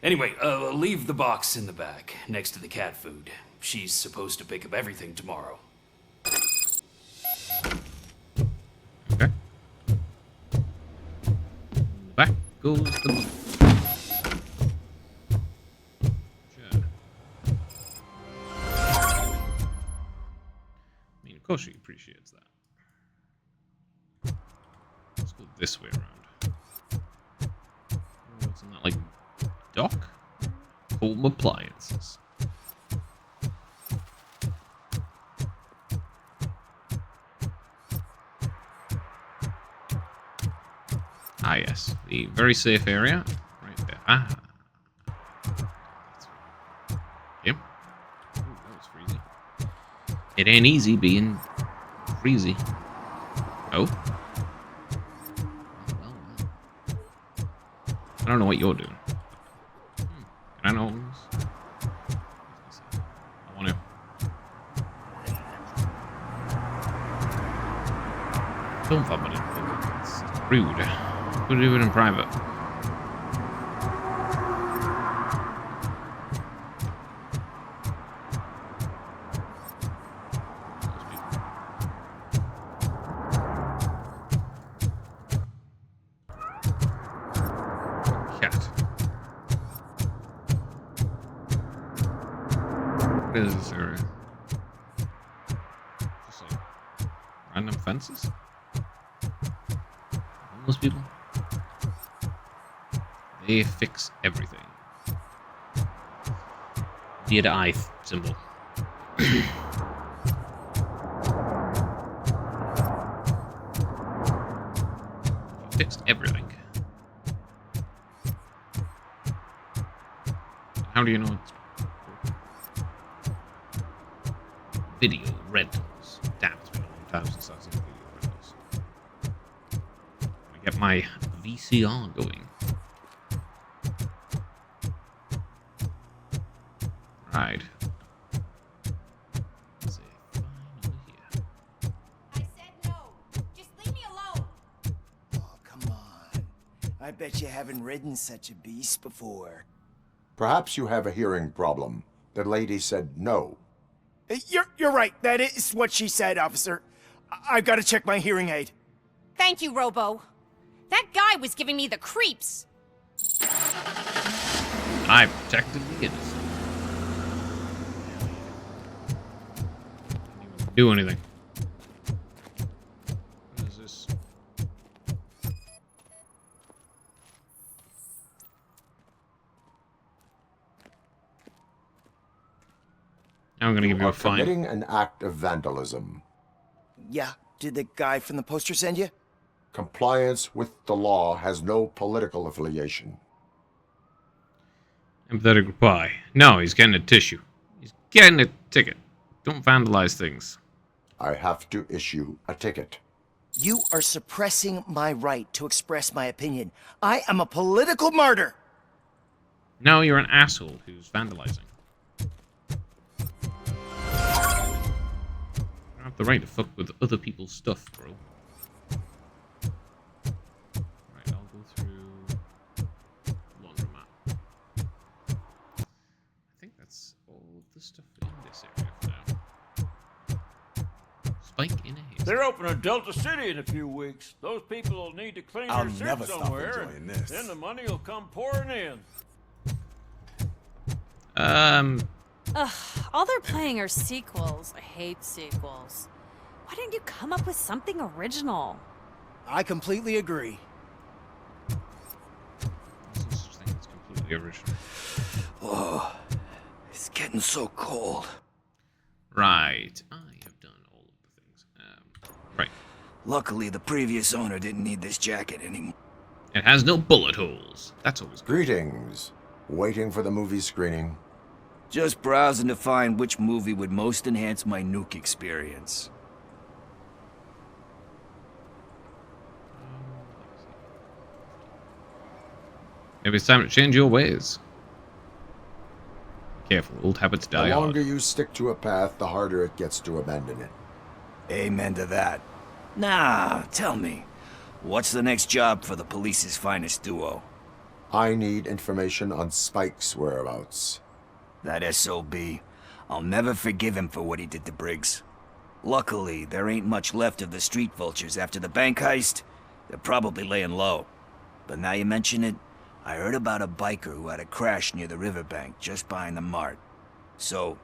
Anyway, leave the box in the back, next to the cat food. She's supposed to pick up everything tomorrow. Okay. Back goes the... I mean, of course she appreciates that. Let's go this way around. What's in that, like, dock? Home appliances. Ah, yes. The very safe area. Right there. Ah. Yep. Ooh, that was freezy. It ain't easy being freezy. Oh. Well. I don't know what you're doing. Can I know this? I want to. Don't fuck with it. It's rude. We'll do it in private. Cat. What is this area? Just like random fences? Homeless people? They fix everything. The eye symbol. Fixed everything. How do you know it's video rentals? Damn, it's been a long time since I've seen video rentals. I get my VCR going. Right. Let's see. Fine over here. I said no. Just leave me alone. Oh, come on. I bet you haven't ridden such a beast before. Perhaps you have a hearing problem. The lady said no. You're right. That is what she said, officer. I've got to check my hearing aid. Thank you, Robo. That guy was giving me the creeps. I protected the innocent. Do anything. What is this? Now I'm gonna give you a fine. Committing an act of vandalism. Yeah, did the guy from the poster send you? Compliance with the law has no political affiliation. Empathetic reply. No, he's getting a tissue. He's getting a ticket. Don't vandalize things. I have to issue a ticket. You are suppressing my right to express my opinion. I am a political martyr. No, you're an asshole who's vandalizing. You don't have the right to fuck with other people's stuff, bro. Right, I'll go through laundromat. I think that's all the stuff in this area for now. Spike in a haze. They're opening Delta City in a few weeks. Those people will need to clean I'll their never shit stop somewhere. enjoying this. Then the money will come pouring in. Ugh, All they're playing are sequels. I hate sequels. Why didn't you come up with something original? I completely agree. It's completely original. Oh, it's getting so cold. Right. I have done all of the things. Right. Luckily, the previous owner didn't need this jacket anymore. It has no bullet holes. That's always good. Greetings. Waiting for the movie screening. Just browsing to find which movie would most enhance my nuke experience. Maybe it's time to change your ways. Careful, old habits die The hard. longer you stick to a path, the harder it gets to abandon it. Amen to that. Nah, tell me, what's the next job for the police's finest duo? I need information on Spike's whereabouts. That SOB. I'll never forgive him for what he did to Briggs. Luckily, there ain't much left of the street vultures after the bank heist. They're probably laying low. But now you mention it, I heard about a biker who had a crash near the riverbank just behind the mart. So,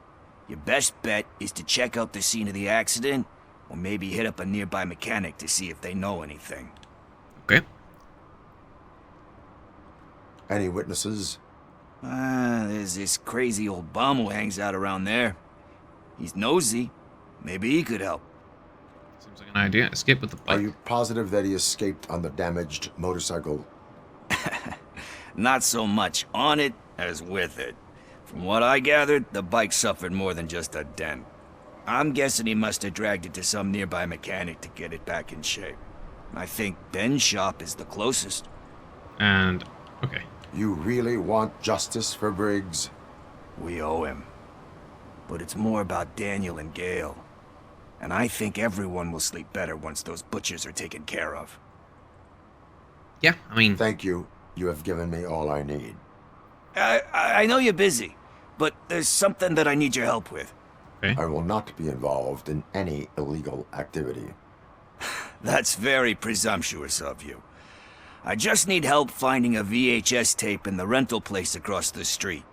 your best bet is to check out the scene of the accident, or maybe hit up a nearby mechanic to see if they know anything. Okay. Any witnesses? There's this crazy old bum who hangs out around there. He's nosy. Maybe he could help. Seems like an idea. Escape with the bike. Are you positive that he escaped on the damaged motorcycle? Not so much on it as with it. From what I gathered, the bike suffered more than just a dent. I'm guessing he must have dragged it to some nearby mechanic to get it back in shape. I think Ben's shop is the closest. And, okay. You really want justice for Briggs? We owe him. But it's more about Daniel and Gale. And I think everyone will sleep better once those butchers are taken care of. Yeah, I mean... Thank you. You have given me all I need. I know you're busy, but there's something that I need your help with. Okay. I will not be involved in any illegal activity. That's very presumptuous of you. I just need help finding a VHS tape in the rental place across the street.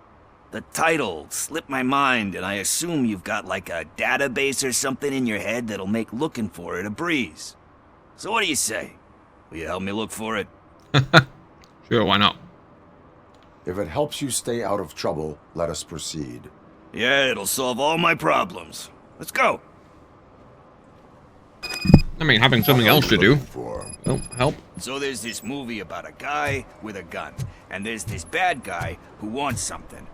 The title slipped my mind, and I assume you've got like a database or something in your head that'll make looking for it a breeze. So what do you say? Will you help me look for it? Sure, why not? If it helps you stay out of trouble, let us proceed. Yeah, it'll solve all my problems. Let's go. I mean, having something else to do. Oh, help. So there's this movie about a guy with a gun, and there's this bad guy who wants something.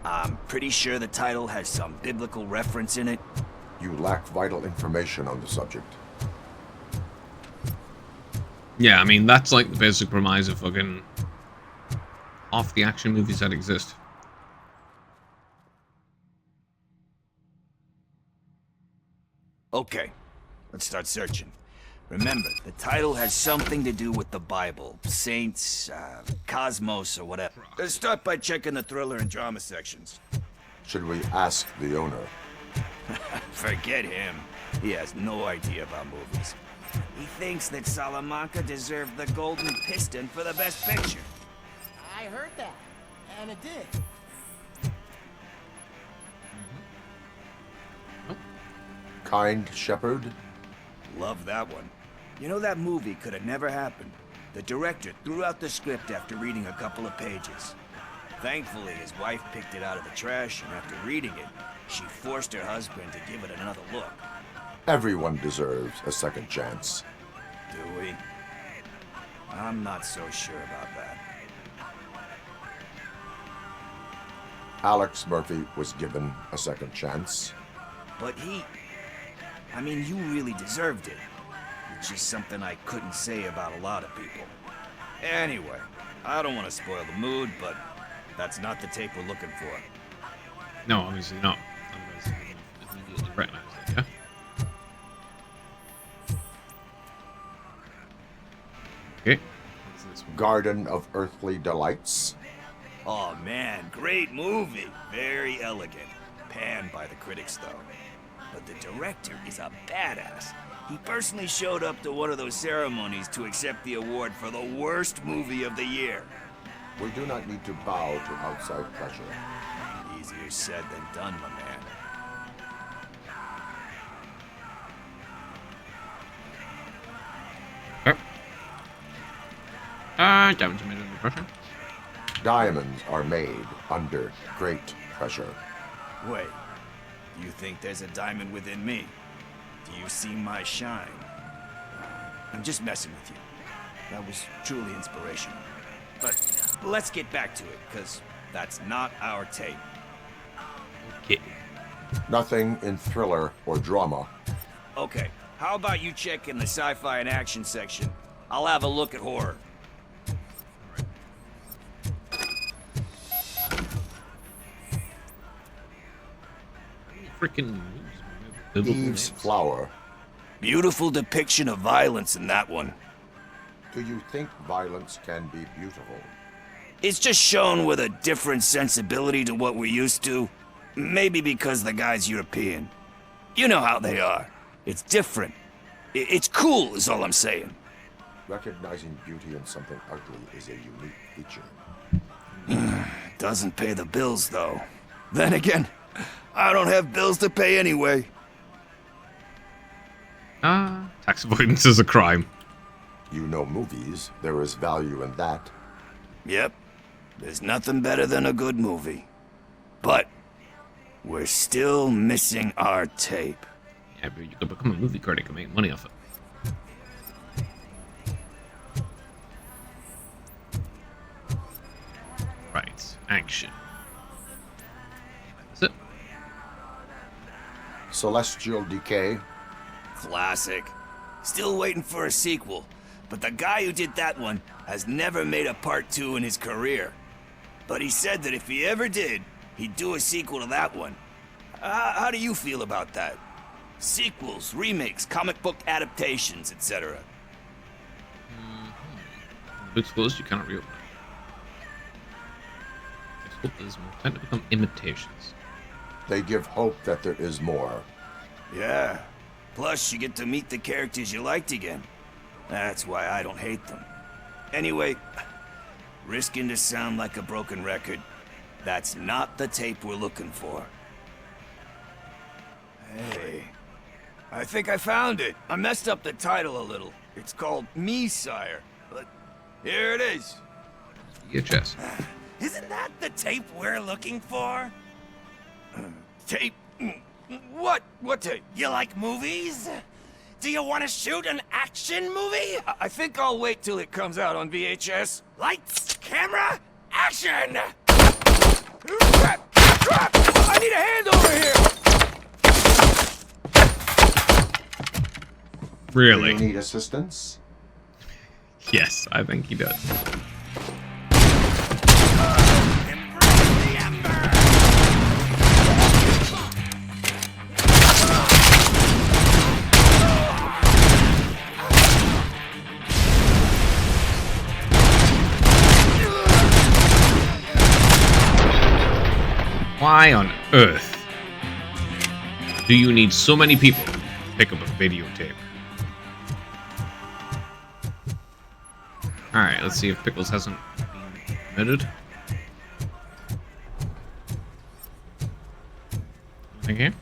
I'm pretty sure the title has some biblical reference in it. You lack vital information on the subject. Yeah, I mean, that's like the basic premise of fucking off the action movies that exist. Okay, let's start searching. Remember, the title has something to do with the Bible, saints, cosmos, or whatever. Let's start by checking the thriller and drama sections. Should we ask the owner? Forget him. He has no idea about movies. He thinks that Salamanca deserved the Golden Piston for the best picture. I heard that, and it did. Kind Shepherd? Love that one. You know, that movie could have never happened. The director threw out the script after reading a couple of pages. Thankfully, his wife picked it out of the trash, and after reading it, she forced her husband to give it another look. Everyone deserves a second chance. Do we? I'm not so sure about that. Alex Murphy was given a second chance. But I mean, you really deserved it. Which is something I couldn't say about a lot of people. Anyway, I don't want to spoil the mood, but that's not the tape we're looking for. No, obviously not. Otherwise, I immediately recognize it, yeah? Okay. What's this one? Garden of Earthly Delights. Oh man, great movie. Very elegant. Panned by the critics, though. But the director is a badass. He personally showed up to one of those ceremonies to accept the award for the worst movie of the year. We do not need to bow to outside pressure. Easier said than done, my man. Diamonds are made under pressure. Diamonds are made under great pressure. Wait, you think there's a diamond within me? Do you see my shine? I'm just messing with you. That was truly inspirational. But let's get back to it, because that's not our tape. Okay. Nothing in thriller or drama. Okay, how about you check in the sci-fi and action section? I'll have a look at horror. Freaking Eve's Flower. Beautiful depiction of violence in that one. Do you think violence can be beautiful? It's just shown with a different sensibility to what we're used to. Maybe because the guy's European. You know how they are. It's different. It's cool, is all I'm saying. Recognizing beauty in something ugly is a unique feature. Doesn't pay the bills, though. Then again, I don't have bills to pay anyway. Tax avoidance is a crime. You know movies. There is value in that. Yep. There's nothing better than a good movie. But we're still missing our tape. Yeah, but you could become a movie critic and make money off it. Right, action. That's it. Celestial Decay. Classic. Still waiting for a sequel. But the guy who did that one has never made a part 2 in his career. But he said that if he ever did, he'd do a sequel to that one. How do you feel about that? Sequels, remakes, comic book adaptations, etc. Books closed, you cannot reopen. Explosives will tend to become imitations. They give hope that there is more. Yeah. Plus, you get to meet the characters you liked again. That's why I don't hate them. Anyway, risking to sound like a broken record, that's not the tape we're looking for. Hey, I think I found it. I messed up the title a little. It's called Me, Sire. But here it is. VHS. Isn't that the tape we're looking for? Tape? What? What tape? You like movies? Do you want to shoot an action movie? I think I'll wait till it comes out on VHS. Lights, camera, action! Crap! Crap! I need a hand over here! Really? Do you need assistance? Yes, I think he does. Why on earth do you need so many people to pick up a videotape? Alright, let's see if Pickles hasn't been committed. Okay.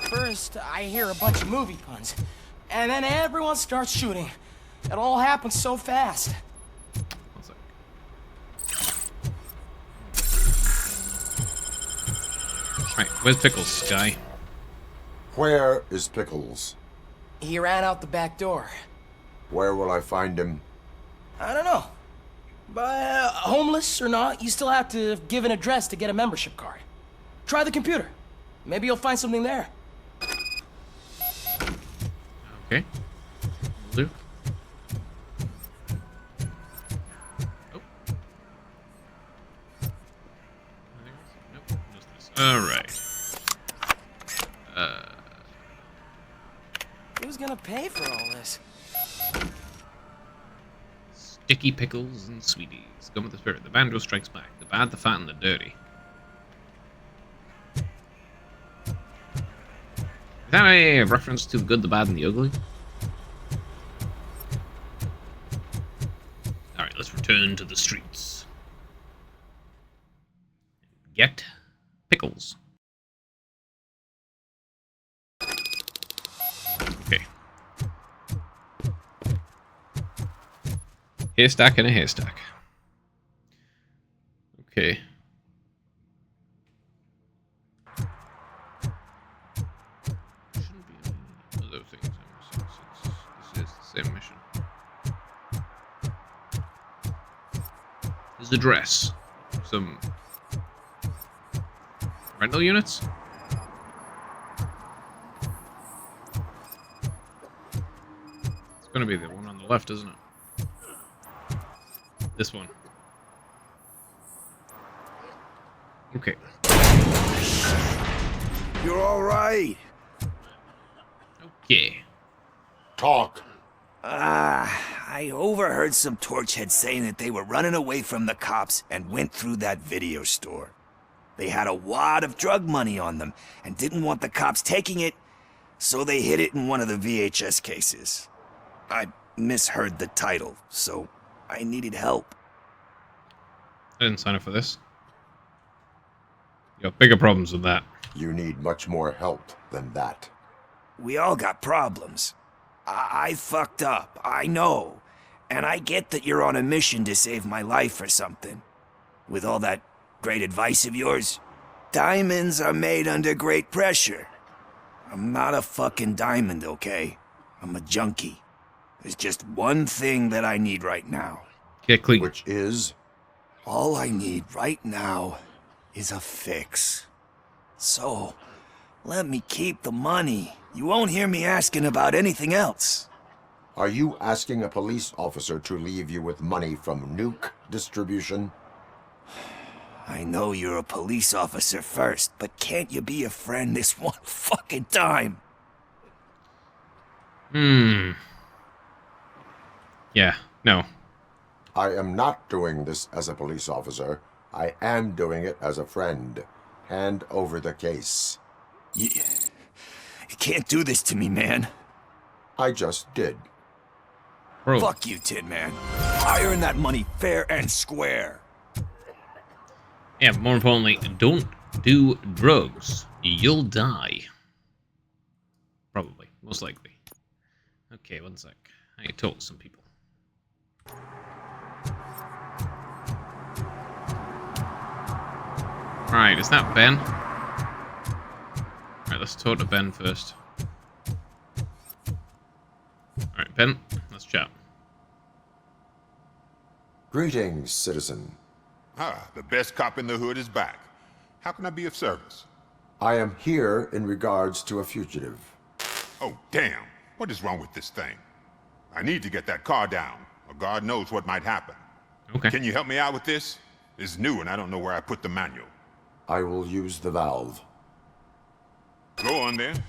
First, I hear a bunch of movie puns, and then everyone starts shooting. It all happens so fast. Alright, where's Pickles, guy? Where is Pickles? He ran out the back door. Where will I find him? I don't know. But homeless or not, you still have to give an address to get a membership card. Try the computer. Maybe you'll find something there. Okay. Will do. Oh. Nope, just this. Alright. Who's gonna pay for all this? Sticky pickles and sweeties. Come with the spirit. The banjo strikes back. The bad, the fat, and the dirty. Is that a reference to the good, the bad, and the ugly? Alright, let's return to the streets. Get pickles. Okay. Haystack in a haystack. Okay. Shouldn't be any other things I'm missing since this is the same mission. Here's the dress. Some rental units? It's gonna be the one on the left, isn't it? This one. Okay. You're all right. Okay. Talk. I overheard some torchheads saying that they were running away from the cops and went through that video store. They had a wad of drug money on them and didn't want the cops taking it, so they hid it in one of the VHS cases. I misheard the title, so I needed help. I didn't sign up for this. You got bigger problems than that. You need much more help than that. We all got problems. I fucked up, I know. And I get that you're on a mission to save my life or something. With all that great advice of yours, diamonds are made under great pressure. I'm not a fucking diamond, okay? I'm a junkie. There's just one thing that I need right now. Get clean. Which is? All I need right now is a fix. So, let me keep the money. You won't hear me asking about anything else. Are you asking a police officer to leave you with money from nuke distribution? I know you're a police officer first, but can't you be a friend this one fucking time? Yeah, no. I am not doing this as a police officer. I am doing it as a friend. Hand over the case. You can't do this to me, man. I just did. Bro. Fuck you, Tin Man. I earned that money fair and square. Yeah, but more importantly, don't do drugs. You'll die. Probably. Most likely. Okay, one sec. I need to talk to some people. Right, is that Ben? Alright, let's talk to Ben first. Alright, Ben, let's chat. Greetings, citizen. Ah, the best cop in the hood is back. How can I be of service? I am here in regards to a fugitive. Oh, damn. What is wrong with this thing? I need to get that car down, or God knows what might happen. Okay. Can you help me out with this? It's new and I don't know where I put the manual. I will use the valve. Go on then.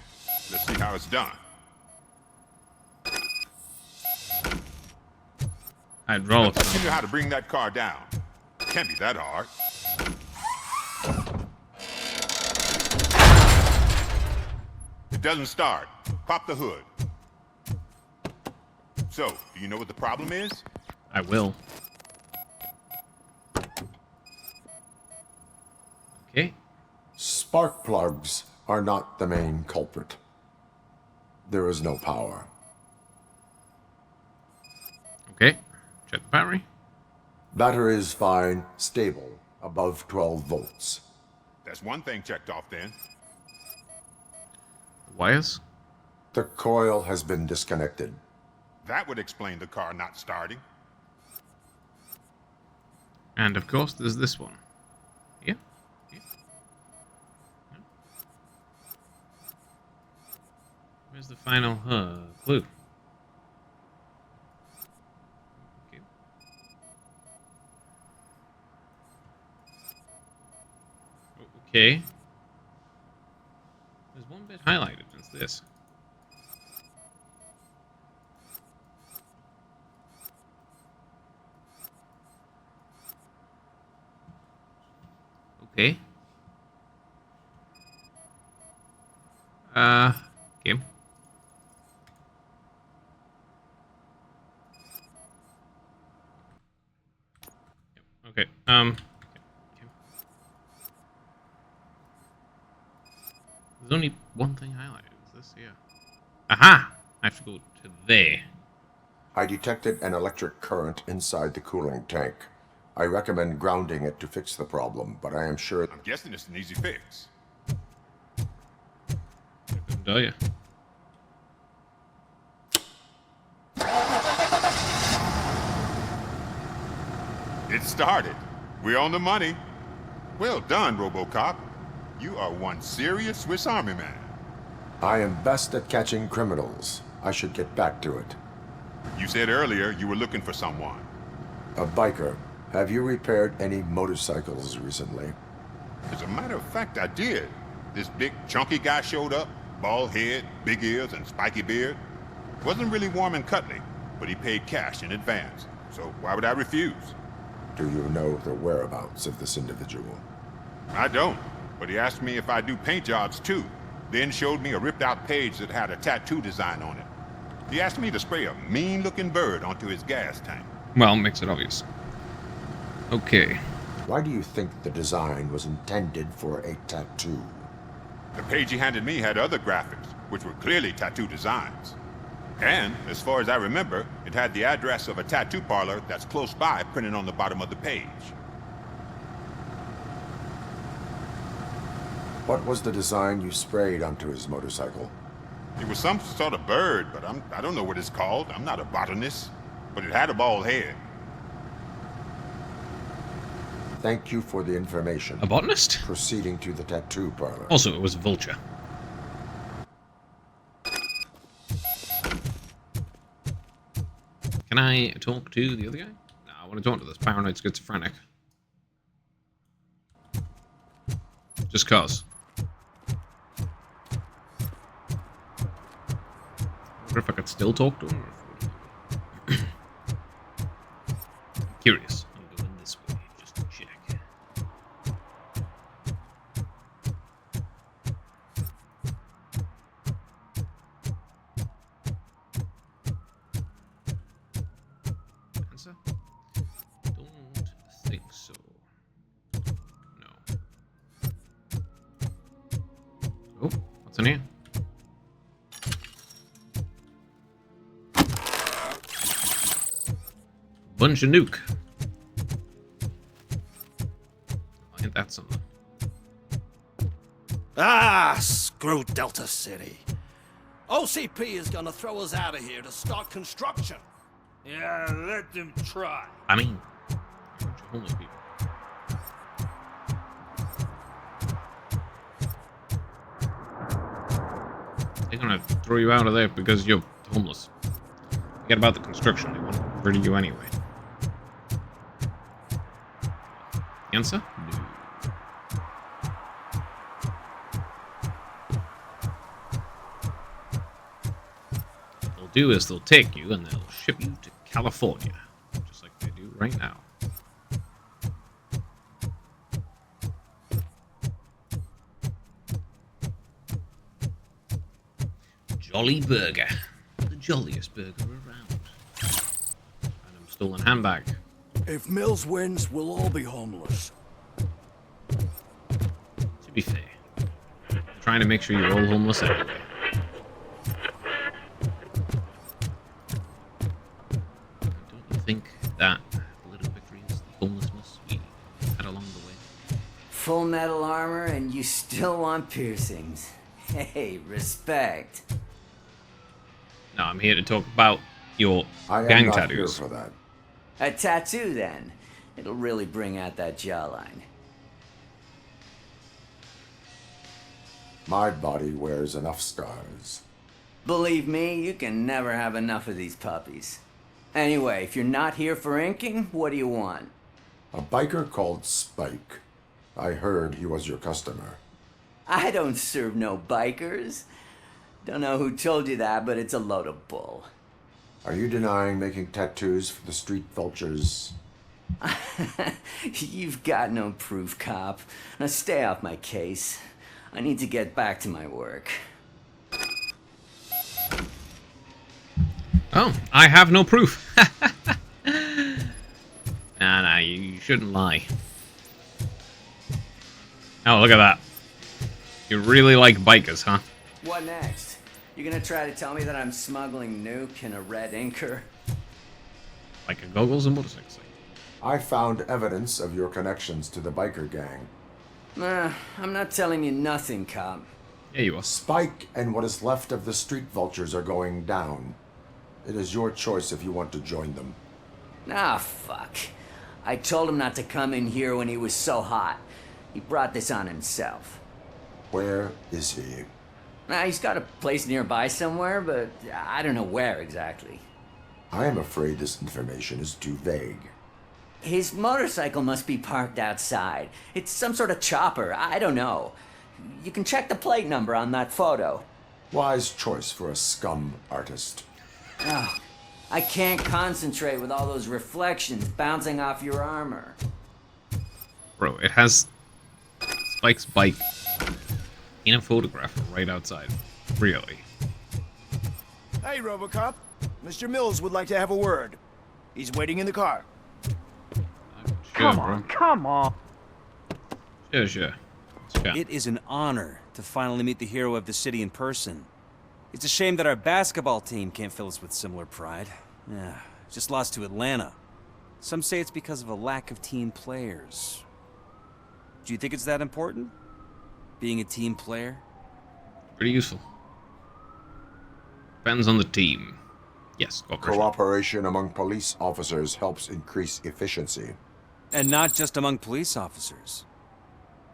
Let's see how it's done. Hydraulics. I you know how to bring that car down. Can't be that hard. It doesn't start. Pop the hood. So, do you know what the problem is? I will. Okay. Spark plugs are not the main culprit. There is no power. Okay. Check the battery. Battery is fine, stable, above 12 volts. That's one thing checked off then. The wires? The coil has been disconnected. That would explain the car not starting. And of course, there's this one. Yeah. Where's the final clue? Okay. There's one bit highlighted. It's this. Okay. Game. Okay. There's only one thing highlighted. Is this here? Aha! I have to go to there. I detected an electric current inside the cooling tank. I recommend grounding it to fix the problem, but I am sure... I'm guessing it's an easy fix. Do you? It started. We're on the money. Well done, Robocop. You are one serious Swiss Army man. I am best at catching criminals. I should get back to it. You said earlier you were looking for someone. A biker. Have you repaired any motorcycles recently? As a matter of fact, I did. This big, chunky guy showed up. Bald head, big ears, and spiky beard. Wasn't really warm and cuddly, but he paid cash in advance. So why would I refuse? Do you know the whereabouts of this individual? I don't, but he asked me if I do paint jobs too. Then showed me a ripped-out page that had a tattoo design on it. He asked me to spray a mean-looking bird onto his gas tank. Well, makes it obvious. Okay. Why do you think the design was intended for a tattoo? The page he handed me had other graphics, which were clearly tattoo designs. And, as far as I remember, it had the address of a tattoo parlor that's close by printed on the bottom of the page. What was the design you sprayed onto his motorcycle? It was some sort of bird, but I don't know what it's called. I'm not a botanist. But it had a bald head. Thank you for the information. A botanist? Proceeding to the tattoo parlor. Also, it was a vulture. Can I talk to the other guy? No, I want to talk to this paranoid schizophrenic. Just cause. I wonder if I could still talk to him. Curious. I'm going this way just to check. Answer? Don't think so. No. Oh, what's in here? Bunch of nuke. Ain't that something? Ah, screw Delta City. OCP is gonna throw us out of here to start construction. Yeah, let them try. I mean, homeless people. They're gonna throw you out of there because you're homeless. Forget about the construction. They won't murder you anyway. Answer? No. What they'll do is they'll take you and they'll ship you to California, just like they do right now. Jolly Burger. The jolliest burger around. And a stolen handbag. If Mills wins, we'll all be homeless. To be fair, I'm trying to make sure you're all homeless anyway. Don't you think that a little victory is the homelessness we had along the way? Full metal armor and you still want piercings. Hey, respect. No, I'm here to talk about your I gang am not tattoos. here for that. A tattoo, then. It'll really bring out that jawline. My body wears enough scars. Believe me, you can never have enough of these puppies. Anyway, if you're not here for inking, what do you want? A biker called Spike. I heard he was your customer. I don't serve no bikers. Don't know who told you that, but it's a load of bull. Are you denying making tattoos for the street vultures? You've got no proof, cop. Now stay off my case. I need to get back to my work. Oh, I have no proof. Nah, you shouldn't lie. Oh, look at that. You really like bikers, huh? What next? You gonna try to tell me that I'm smuggling nuke in a red inker? Like a goggles and motorcycles. I found evidence of your connections to the biker gang. I'm not telling you nothing, cop. Yeah, you are. Spike and what is left of the street vultures are going down. It is your choice if you want to join them. Ah, fuck. I told him not to come in here when he was so hot. He brought this on himself. Where is he? He's got a place nearby somewhere, but I don't know where exactly. I am afraid this information is too vague. His motorcycle must be parked outside. It's some sort of chopper. I don't know. You can check the plate number on that photo. Wise choice for a scum artist. Oh, I can't concentrate with all those reflections bouncing off your armor. Bro, it has Spike's bike in a photograph right outside. Really? Hey, Robocop. Mr. Mills would like to have a word. He's waiting in the car. Come on, come on. Sure. It is an honor to finally meet the hero of the city in person. It's a shame that our basketball team can't fill us with similar pride. Yeah, just lost to Atlanta. Some say it's because of a lack of team players. Do you think it's that important? Being a team player? Pretty useful. Depends on the team. Yes, cooperation among police officers helps increase efficiency. And not just among police officers.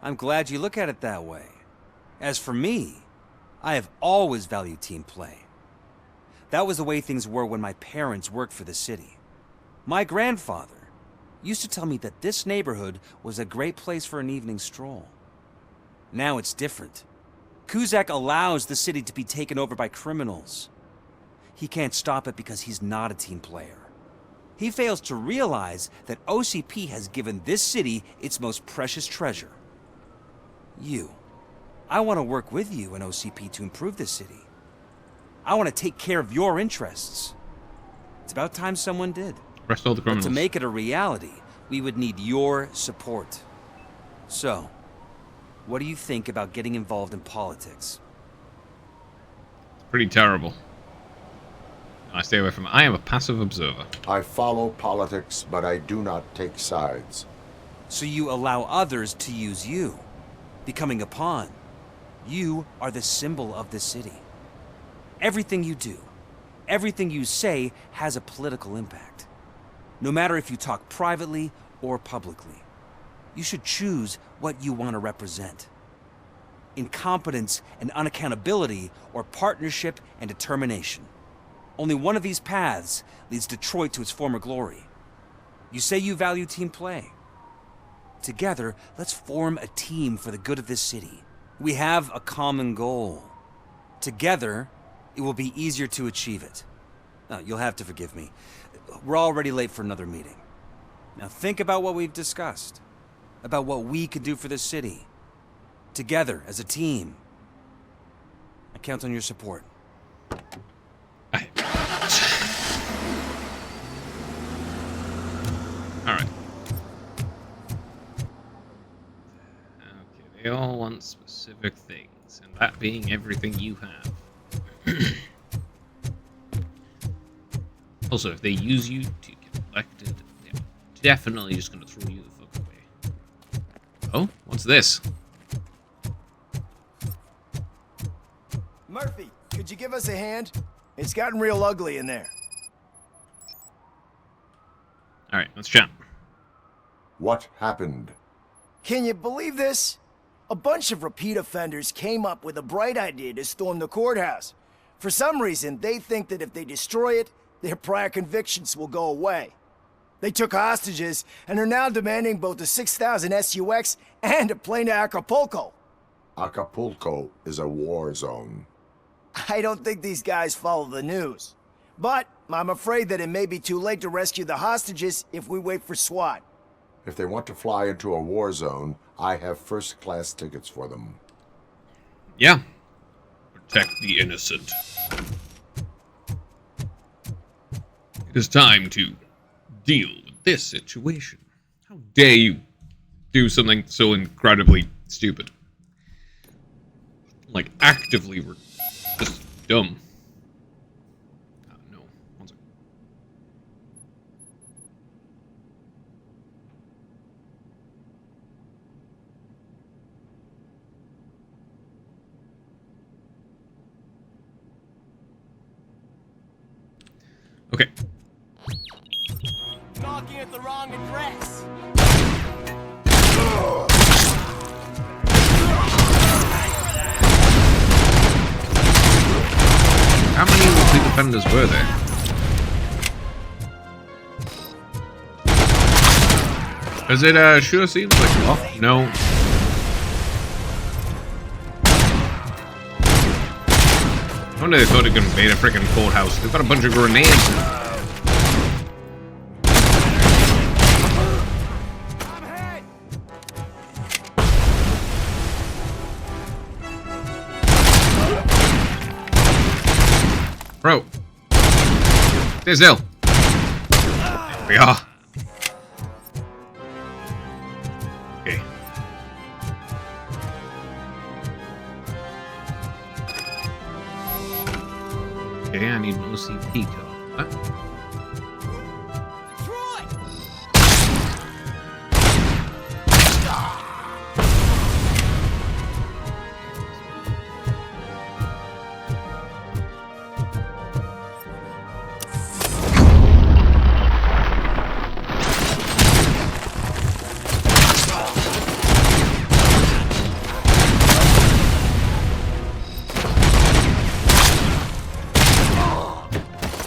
I'm glad you look at it that way. As for me, I have always valued team play. That was the way things were when my parents worked for the city. My grandfather used to tell me that this neighborhood was a great place for an evening stroll. Now it's different. Kuzak allows the city to be taken over by criminals. He can't stop it because he's not a team player. He fails to realize that OCP has given this city its most precious treasure. You. I want to work with you and OCP to improve this city. I want to take care of your interests. It's about time someone did. Arrest all the criminals. But to make it a reality, we would need your support. So, what do you think about getting involved in politics? It's pretty terrible. I stay away from it. I am a passive observer. I follow politics, but I do not take sides. So you allow others to use you, becoming a pawn. You are the symbol of the city. Everything you do, everything you say has a political impact. No matter if you talk privately or publicly. You should choose what you want to represent. Incompetence and unaccountability, or partnership and determination. Only one of these paths leads Detroit to its former glory. You say you value team play. Together, let's form a team for the good of this city. We have a common goal. Together, it will be easier to achieve it. Now, you'll have to forgive me. We're already late for another meeting. Now think about what we've discussed. About what we could do for this city. Together, as a team. I count on your support. Alright. Okay, they all want specific things, and that being everything you have. Also, if they use you to get elected, they're definitely just gonna throw you the fuck away. Oh, what's this? Murphy, could you give us a hand? It's gotten real ugly in there. Alright, let's chat. What happened? Can you believe this? A bunch of repeat offenders came up with a bright idea to storm the courthouse. For some reason, they think that if they destroy it, their prior convictions will go away. They took hostages and are now demanding both a 6,000 SUX and a plane to Acapulco. Acapulco is a war zone. I don't think these guys follow the news. But I'm afraid that it may be too late to rescue the hostages if we wait for SWAT. If they want to fly into a war zone, I have first-class tickets for them. Yeah. Protect the innocent. It is time to deal with this situation. How dare you do something so incredibly stupid? Like, actively, we're just dumb. No, one second. Okay. Knocking at the wrong address. How many repeat offenders were there? Because it sure seems like a lot. No. I wonder they thought it could invade a freaking courthouse. They've got a bunch of grenades. Bro. Stay still. There we are. Okay. Okay, I need an OCP code. What?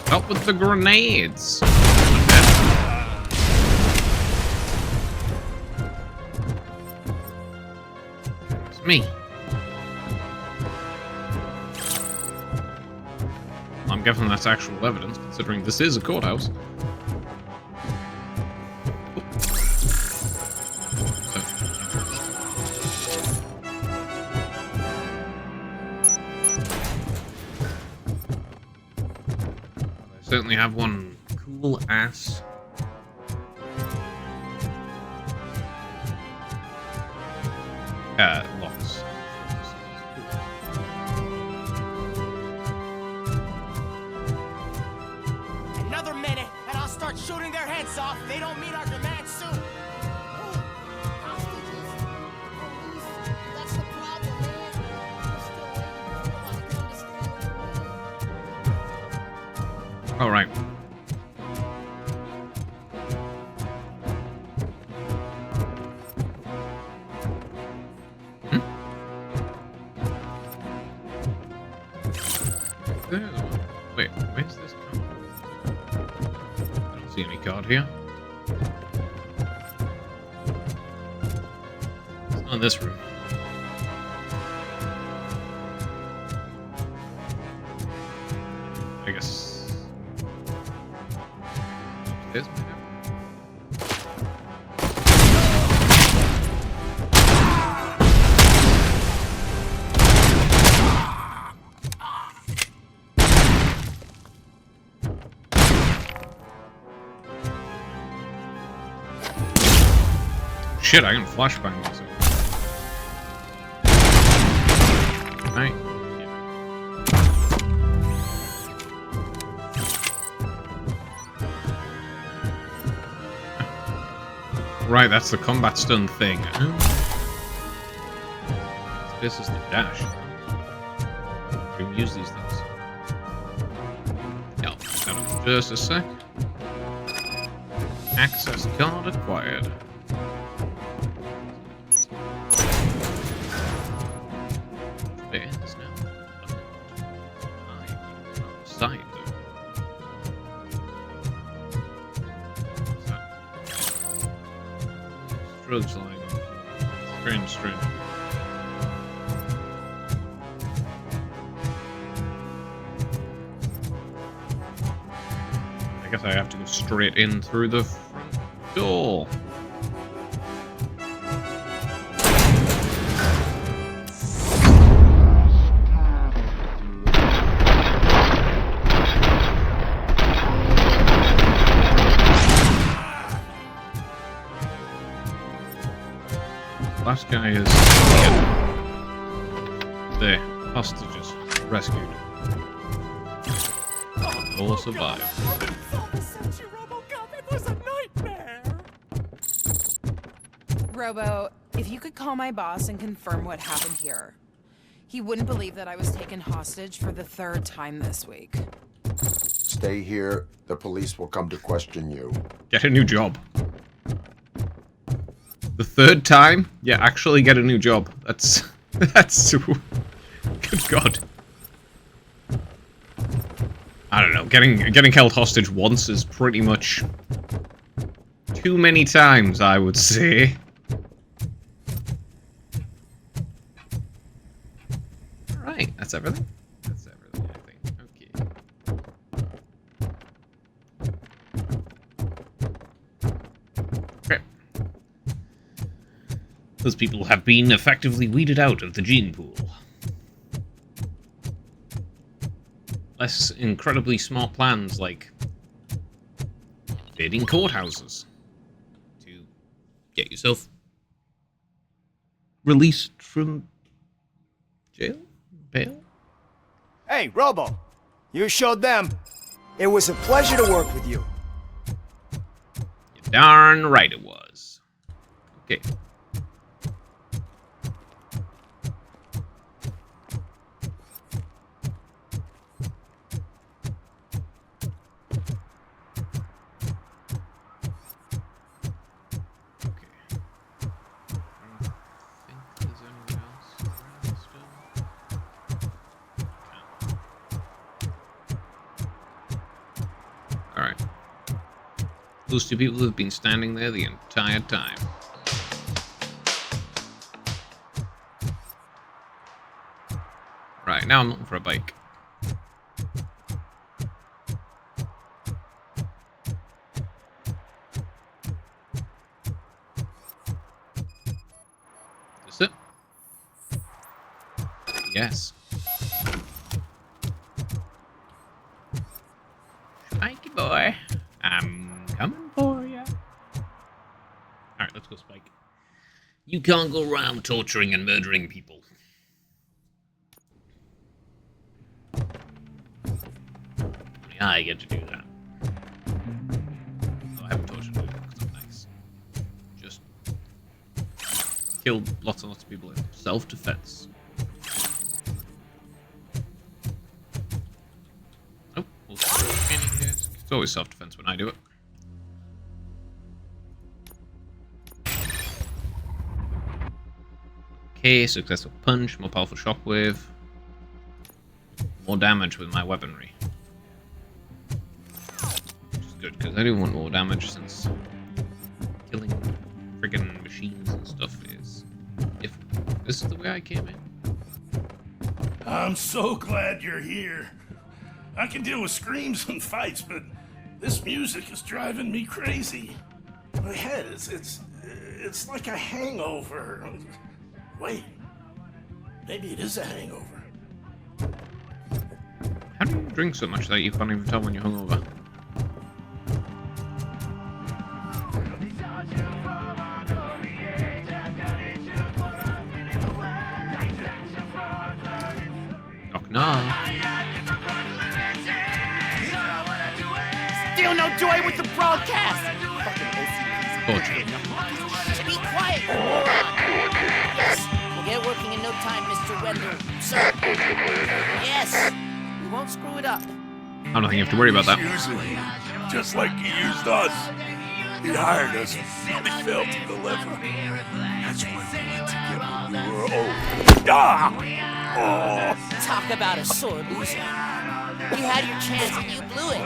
Help with the grenades. It's me. I'm guessing that's actual evidence, considering this is a courthouse. Certainly have one cool ass. Locks. Another minute, and I'll start shooting their heads off if they don't meet our demands soon. All right. Wait, where's this card? I don't see any card here. It's not in this room. I guess. Upstairs, maybe? Shit, I can flashbang myself. Right. Right, that's the combat stun thing. This is the dash. We can use these things. Yeah, just a sec. Access card acquired. There it is now. Side though. What's that? Drugs line. Strange. I guess I have to go straight in through the front door. Last guy is there. Hostages rescued. All survived. Robocop, it was a nightmare. Robo, if you could call my boss and confirm what happened here. He wouldn't believe that I was taken hostage for the 3rd time this week. stay here, the police will come to question you. Get a new job. The third time? Yeah, actually get a new job. That's so... Good God. I don't know. Getting held hostage once is pretty much too many times, I would say. Alright, that's everything. That's everything, I think. Okay. Those people have been effectively weeded out of the gene pool. Less incredibly smart plans like invading courthouses to get yourself released from jail? Bail? Hey, Robo. You showed them. It was a pleasure to work with you. You're darn right it was. Okay. Alright. Those two people have been standing there the entire time. Right, now I'm looking for a bike. Is it? Yes. Spiky boy, I'm coming for you. Alright, let's go, Spike. You can't go around torturing and murdering people. Only I get to do that. So I haven't tortured people because I'm nice. Just killed lots and lots of people in self-defense. Oh, it's always self-defense when I do it. Okay, successful punch, more powerful shockwave. More damage with my weaponry. Which is good, because I do want more damage since killing friggin' machines and stuff is difficult. This is the way I came in. I'm so glad you're here. I can deal with screams and fights, but this music is driving me crazy. My head it's like a hangover. Wait, maybe it is a hangover. How do you drink so much that you can't even tell when you're hungover? Knock knock. Still no joy with the broadcast! Fucking Fortunate. Be quiet, you moron! Yes, we'll get working in no time, Mr. Wendell. Sir. Yes, we won't screw it up. I don't think you have to worry about that. Usually, just like he used us. He hired us, and he failed to deliver. That's why we went to get what we were owed. Ah! Oh. Talk about a sore loser. You had your chance and you blew it.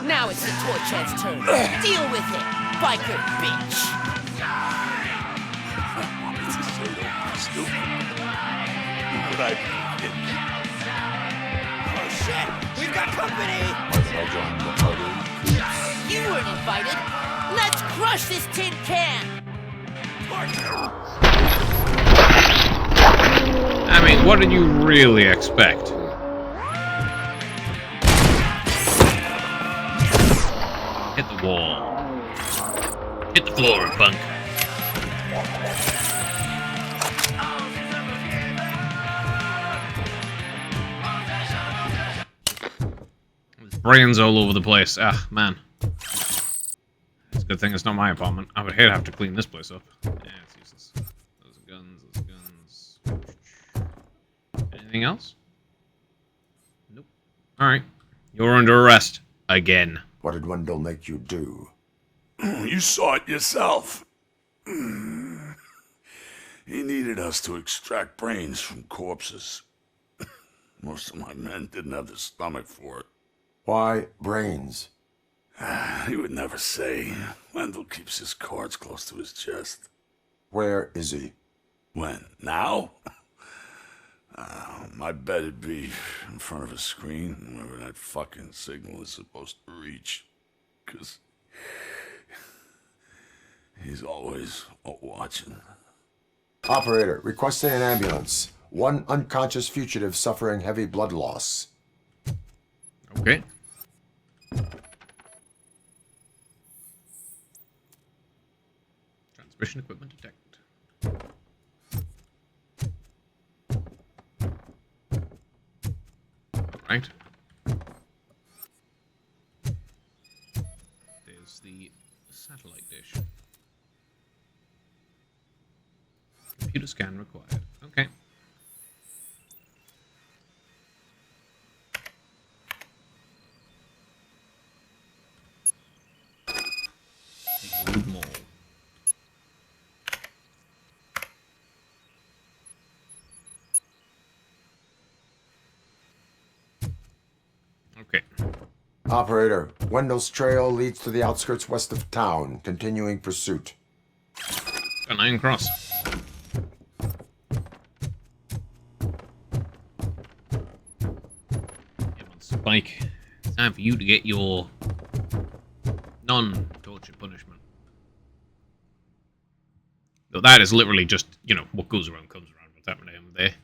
Now it's the toy chance turn. Deal with it, biker bitch. Stupid. But I did. Oh shit! We've got company! You weren't invited. Let's crush this tin can. I mean, what did you really expect? Hit the wall. Hit the floor, punk. There's brains all over the place. Ah, man. It's a good thing it's not my apartment. I would hate to have to clean this place up. Yeah, it's useless. Those are guns, those are guns. Anything else? Nope. Alright. You're under arrest. Again. What did Wendell make you do? You saw it yourself. He needed us to extract brains from corpses. Most of my men didn't have the stomach for it. Why brains? He would never say. Wendell keeps his cards close to his chest. Where is he? When? Now? I bet it'd be in front of a screen, wherever that fucking signal is supposed to reach. 'Cause he's always watching. Operator, requesting an ambulance. One unconscious fugitive suffering heavy blood loss. Okay. Transmission equipment detected. Right. There's the satellite dish. Computer scan required. Okay. The old mall. Okay. Operator, Wendell's trail leads to the outskirts west of town. Continuing pursuit. An iron cross. Spike, it's time for you to get your non-torture punishment. Though that is literally just, you know, what goes around comes around. What's happening to him there?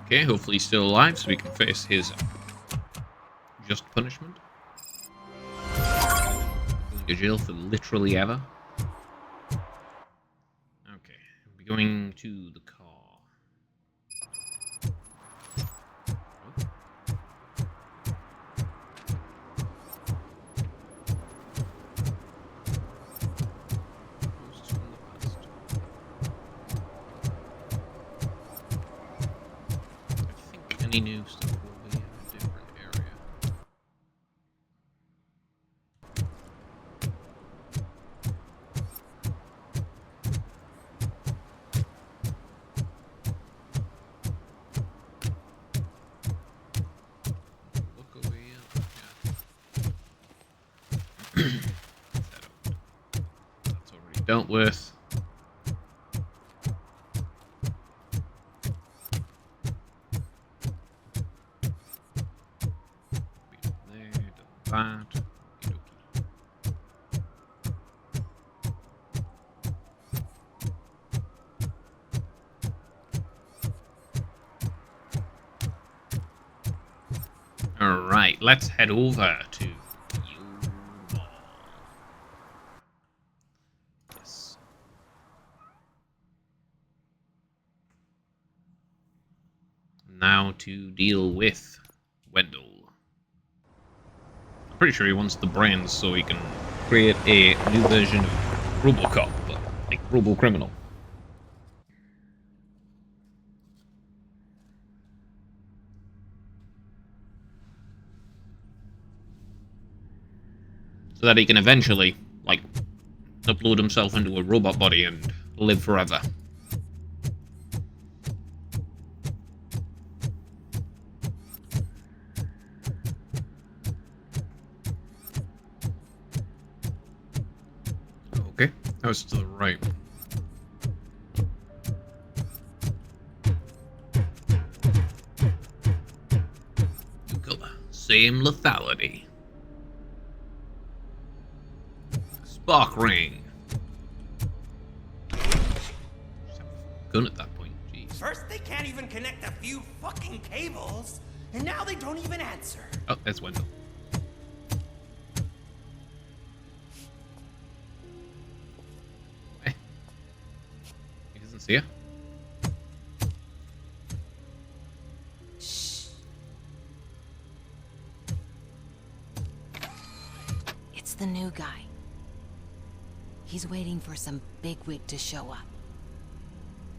Okay, hopefully he's still alive so we can face his just punishment. Going to jail for literally ever. Okay, we'll be going to the car. Any new stuff will be in a different area. Look over here. Yeah. That's already dealt with. That. Alright, let's head over to Mall. Yes. Now to deal with Wendell. I'm pretty sure he wants the brains so he can create a new version of Robocop, but like Robo-Criminal. So that he can eventually, like, upload himself into a robot body and live forever. Okay, that was to the right. You got the same lethality. Spark ring. Just have a gun at that point, jeez. First they can't even connect a few fucking cables, and now they don't even answer. Oh, that's Wendell. He doesn't see her. That's the new guy. He's waiting for some bigwig to show up.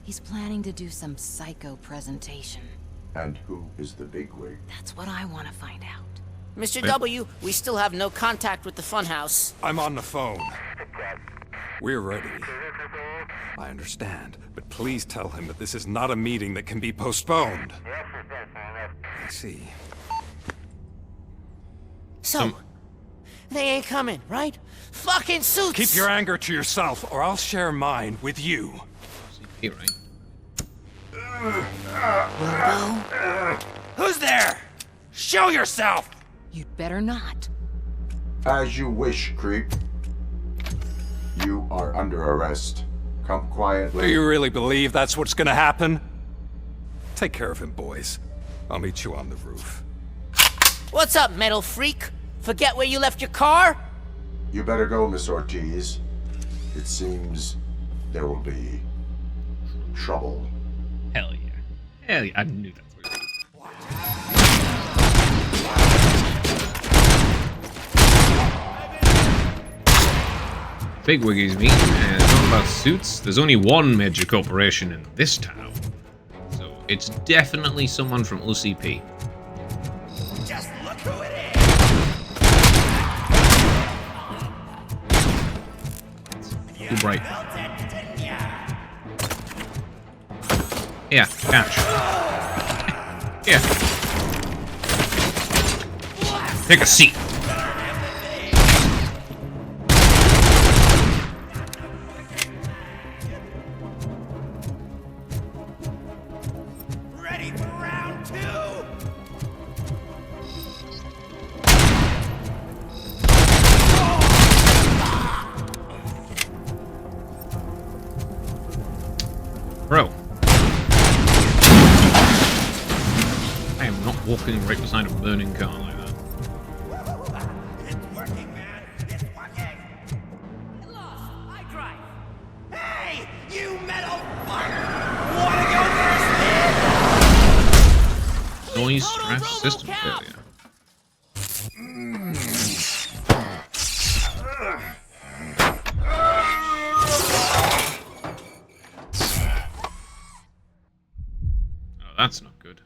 He's planning to do some psycho presentation. And who is the bigwig? That's what I want to find out. Mr. W, we still have no contact with the funhouse. I'm on the phone. We're ready. I understand, but please tell him that this is not a meeting that can be postponed. I see. So, they ain't coming, right? Fucking suits! Keep your anger to yourself, or I'll share mine with you. You're right. Who's there? Show yourself! You'd better not. As you wish, creep. You are under arrest. Come quietly. Do you really believe that's what's gonna happen? Take care of him, boys. I'll meet you on the roof. What's up, metal freak? Forget where you left your car? You better go, Miss Ortiz. It seems there will be trouble. Hell yeah. Hell yeah. I knew that. Bigwiggies mean, and talking about suits, there's only one major corporation in this town. So it's definitely someone from OCP. Just look who it is! Too bright. Yeah, catch. Yeah. Take a seat. Ready for round 2? Bro. I am not walking right beside a burning car like that. It's working, man! It's working! Get lost! I drive! Hey! You metal fuck! Wanna go first, man? Noise stress system failure. Oh, that's not good.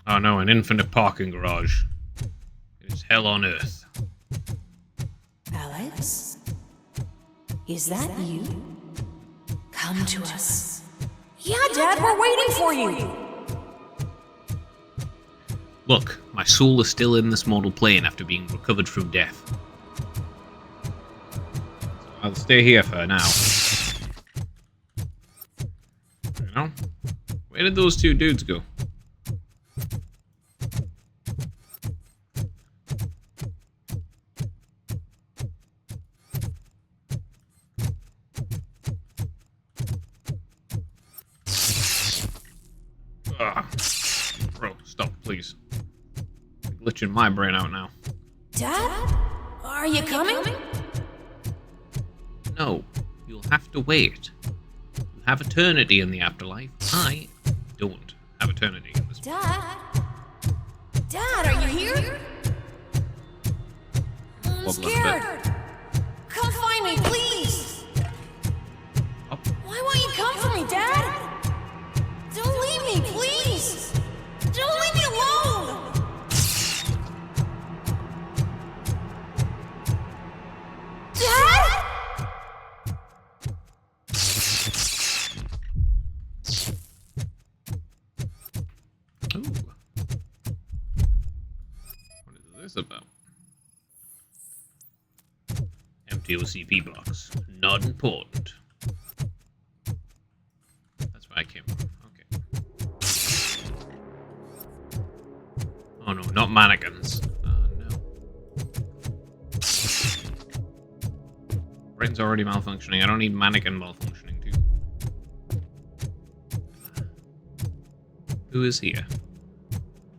Oh no, an infinite parking garage. It is hell on earth. Alex? Is that you? Come to us. Yeah, Dad, we're waiting for you. Look, my soul is still in this mortal plane after being recovered from death. So I'll stay here for now. You know? Where did those two dudes go? Bro, stop, please. You're glitching my brain out now. Dad? Are you coming? No, you'll have to wait. You have eternity in the afterlife. I don't have eternity in this. Dad? Dad, are you here? I'm Wobble a scared. bit. Come find me, please. Why won't you come for me, Dad? Don't leave me, please. Don't leave me alone. Dad? Ooh. What is this about? Empty OCP blocks. Not important. That's where I came from. Okay. Oh no, not mannequins. No. Brain's already malfunctioning. I don't need mannequin malfunctioning too. Who is here?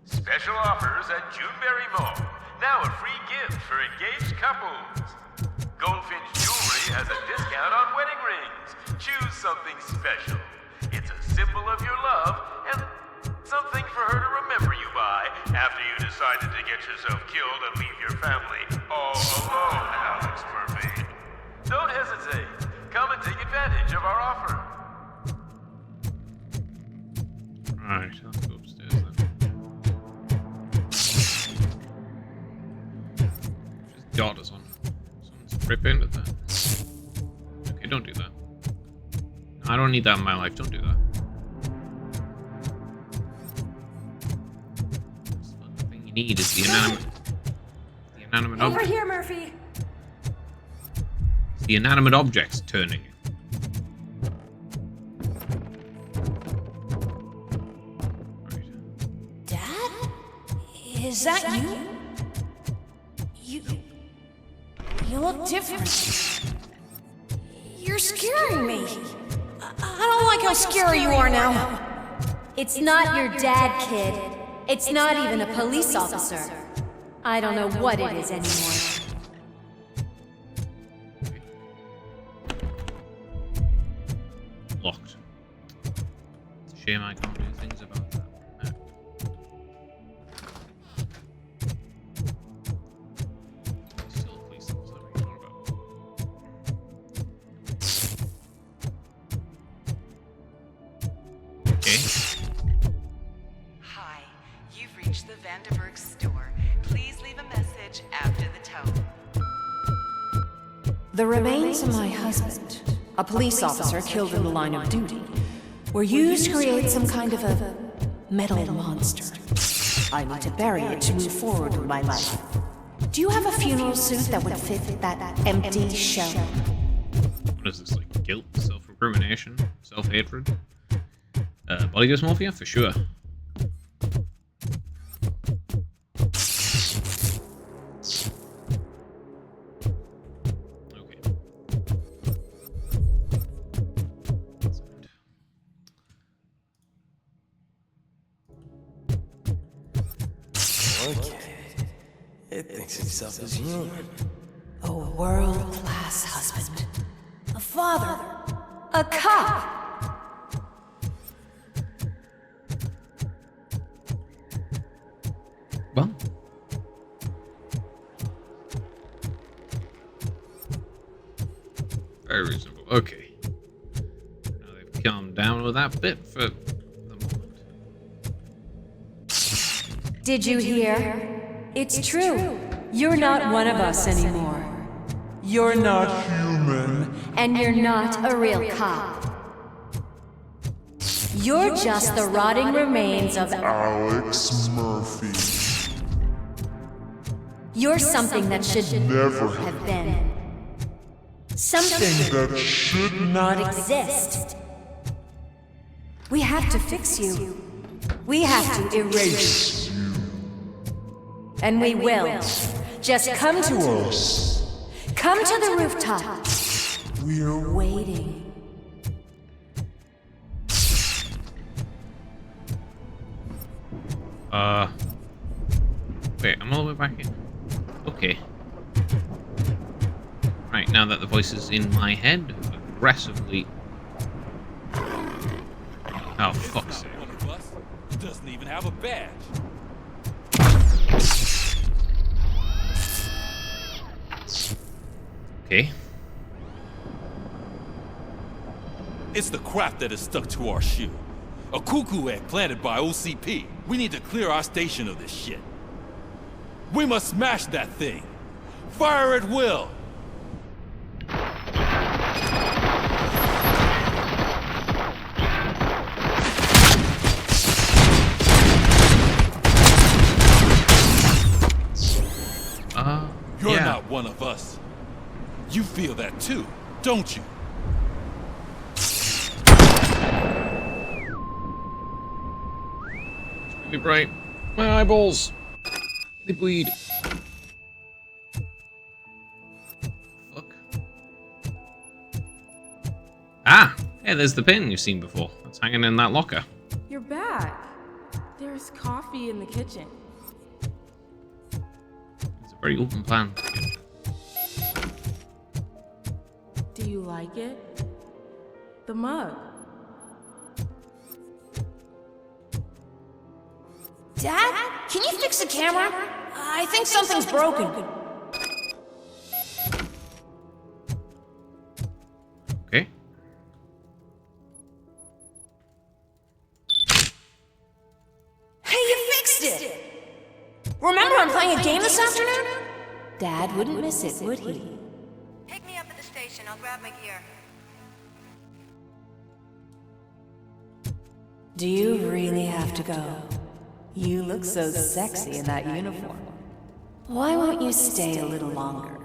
Special offers at Juneberry Mall. Now a free gift for engaged couples. Goldfinch Jewelry has a discount on wedding rings. Choose something special. It's a symbol of your love and something for her to remember you by after you decided to get yourself killed and leave your family all alone, Alex Murphy. Don't hesitate. Come and take advantage of our offer. Alright, let's go upstairs then. Just daughters on. Someone's ripping at that. Okay, don't do that. No, I don't need that in my life. Don't do that. The thing you need is the inanimate Over object. here, Murphy. It's the inanimate objects turning. Dad? Is that you? You look different. You're scaring me. I don't like how scary you are now. It's not your dad, kid. It's not even a police officer. I don't know what it is anymore. Locked. It's a shame I can't do things about that. Still police officer, what are you talking about? Okay. Hi, you've reached the Vanderberg store. Please leave a message after the tone. The remains of my husband, a police officer killed in the line of duty, were used to create some kind of a metal monster. I need to bury it to move forward with my life. Do you have a funeral suit that would fit that empty shell? What is this, like guilt, self-recrimination, self-hatred? Body dysmorphia? For sure. Okay. It thinks itself as human. A world-class husband. A father. A cop. Well. Very reasonable. Okay. Now they've calmed down with that bit for the moment. Did you hear? It's true. You're not one of us anymore. You're not human. And you're not a real cop. You're just the rotting remains of Alex Murphy. You're something that should Never have been. Something that should not exist. We have to fix you. We have to erase you. And we will. Just come to us. Come to the rooftop. We're waiting. Wait, I'm all the way back in. Okay. Right, now that the voice is in my head, aggressively. Oh, fuck's sake. One of us doesn't even have a badge. Okay. It's the crap that is stuck to our shoe. A cuckoo egg planted by OCP. We need to clear our station of this shit. We must smash that thing. Fire at will. You're not one of us. You feel that too, don't you? Really bright. My eyeballs. They bleed. Fuck. Ah! Hey, there's the pin you've seen before. It's hanging in that locker. You're back. There's coffee in the kitchen. It's a very open plan. Do you like it? The mug. Dad? Can you fix the camera? I think something's broken. Okay. Hey, you fixed it! Remember I'm playing a game this afternoon? Dad wouldn't miss it, would he? Pick me up at the station. I'll grab my gear. Do you really have to go? You look so sexy in that uniform. Why won't you stay a little longer?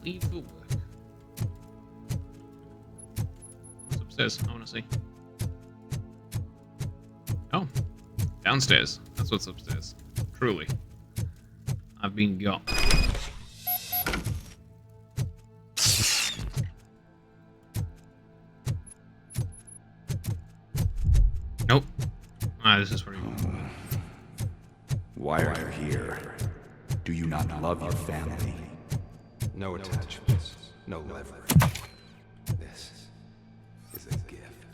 Leave for work. What's upstairs? I want to see. Oh, downstairs. That's what's upstairs. Truly. I've been got. Nope. Ah, this is where you go. Why are you here? Do you not love your family? No attachments, no leverage. This is a gift.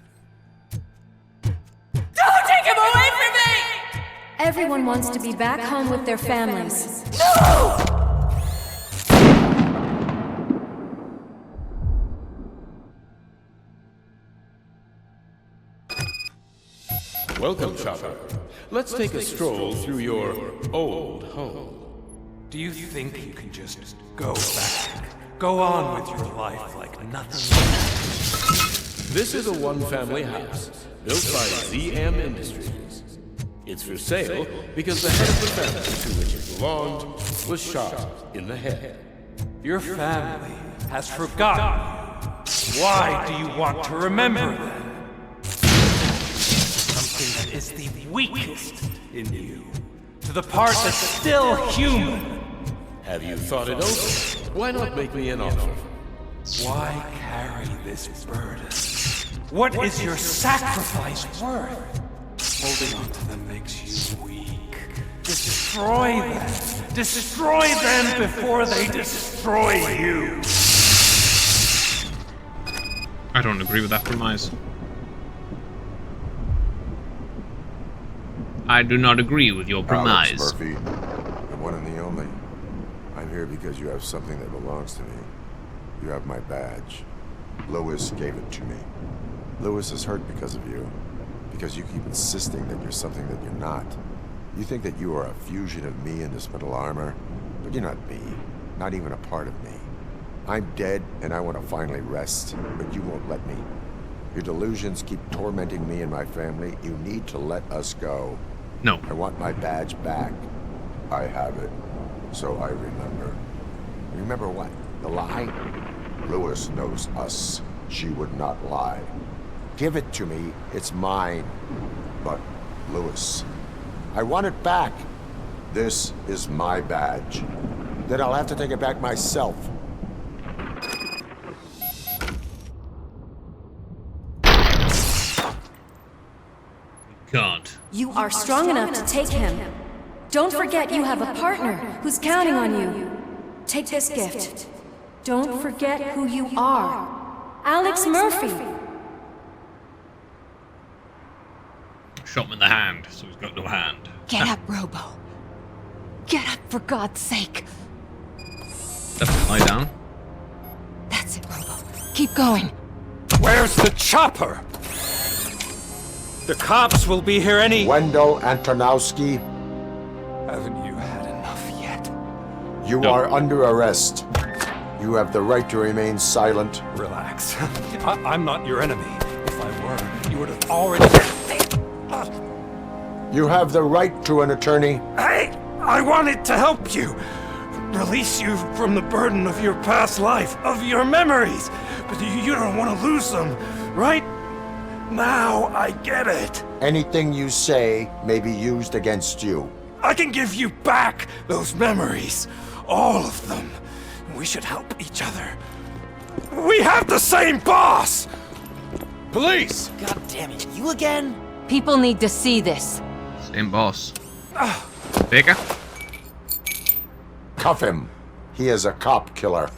Don't take him away from me! Everyone wants to be back home with their families. No! Welcome, Chopper. Let's take a stroll through your old home. Do you think you can just go back? Go on with your life like nothing? This is a one-family house built by ZM Industries. It's for sale because the head of the family to which it belonged was shot in the head. Your family has forgotten you. Why do you want to remember them? Something that is the weakest in you, to the part that's still human. Have you thought it over? Why not make me an offer? Why carry this burden? What is your sacrifice worth? Holding on to them makes you weak. Destroy them! Destroy them before they destroy you! I don't agree with that premise. I do not agree with your premise. Alex Murphy, the one and the only. I'm here because you have something that belongs to me. You have my badge. Lewis gave it to me. Lewis is hurt because of you. Because you keep insisting that you're something that you're not. You think that you are a fusion of me in this metal armor, but you're not me. Not even a part of me. I'm dead, and I want to finally rest, but you won't let me. Your delusions keep tormenting me and my family. You need to let us go. No. I want my badge back. I have it, so I remember. Remember what? The lie? Lewis knows us. She would not lie. Give it to me. It's mine. But, Lewis, I want it back. This is my badge. Then I'll have to take it back myself. Can't. You are strong enough to take him. Don't forget you have a partner who's counting on you. Take this gift. Don't forget who you are. Alex Murphy. Shot him in the hand, so he's got no hand. Get up, Robo. Get up, for God's sake. Lie down. That's it, Robo. Keep going. Where's the chopper? The cops will be here any... Wendell Antonowski. Haven't you had enough yet? You are under arrest. You have the right to remain silent. Relax. I'm not your enemy. If I were, you would have already... You have the right to an attorney. Hey! I wanted to help you. Release you from the burden of your past life, of your memories. But you don't want to lose them, right? Now I get it. Anything you say may be used against you. I can give you back those memories. All of them. We should help each other. We have the same boss! Police! God damn it, you again? People need to see this. Same boss. Baker? Cuff him. He is a cop killer.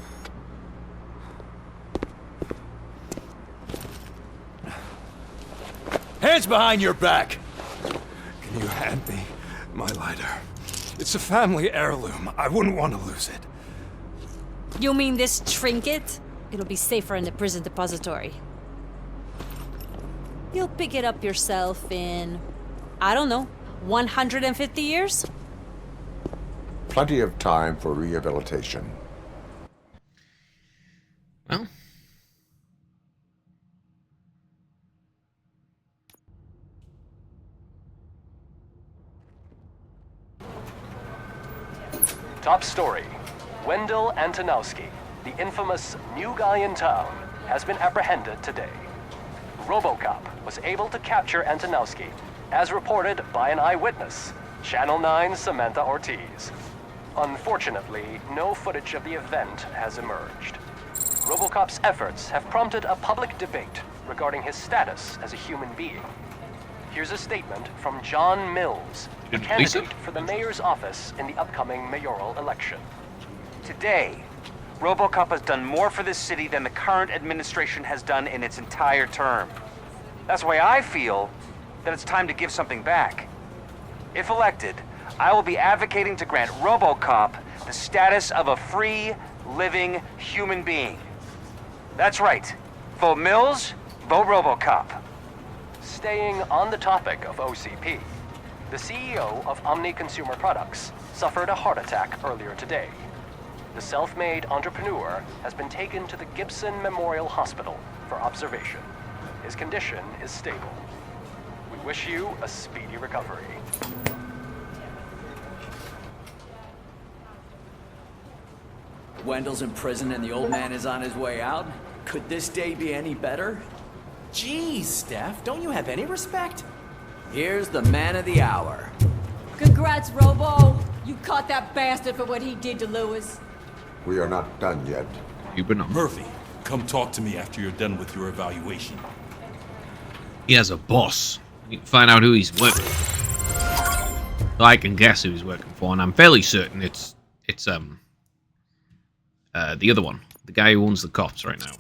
Hey! Hands behind your back! Can you hand me my lighter? It's a family heirloom. I wouldn't want to lose it. You mean this trinket? It'll be safer in the prison depository. You'll pick it up yourself in, I don't know, 150 years? Plenty of time for rehabilitation. Well. Top story. Wendell Antonowski, the infamous new guy in town, has been apprehended today. Robocop was able to capture Antonowski, as reported by an eyewitness, Channel 9's Samantha Ortiz. Unfortunately, no footage of the event has emerged. Robocop's efforts have prompted a public debate regarding his status as a human being. Here's a statement from John Mills, a candidate for the mayor's office in the upcoming mayoral election. Today, Robocop has done more for this city than the current administration has done in its entire term. That's why I feel that it's time to give something back. If elected, I will be advocating to grant Robocop the status of a free, living human being. That's right. Vote Mills, vote Robocop. Staying on the topic of OCP, the CEO of Omni Consumer Products suffered a heart attack earlier today. The self-made entrepreneur has been taken to the Gibson Memorial Hospital for observation. His condition is stable. We wish you a speedy recovery. Wendell's in prison and the old man is on his way out. Could this day be any better? Geez, Steph, don't you have any respect? Here's the man of the hour. Congrats, Robo. You caught that bastard for what he did to Lewis. We are not done yet. You've been on. Murphy, come talk to me after you're done with your evaluation. He has a boss. You can find out who he's working for. I can guess who he's working for, and I'm fairly certain it's the other one, the guy who owns the cops right now.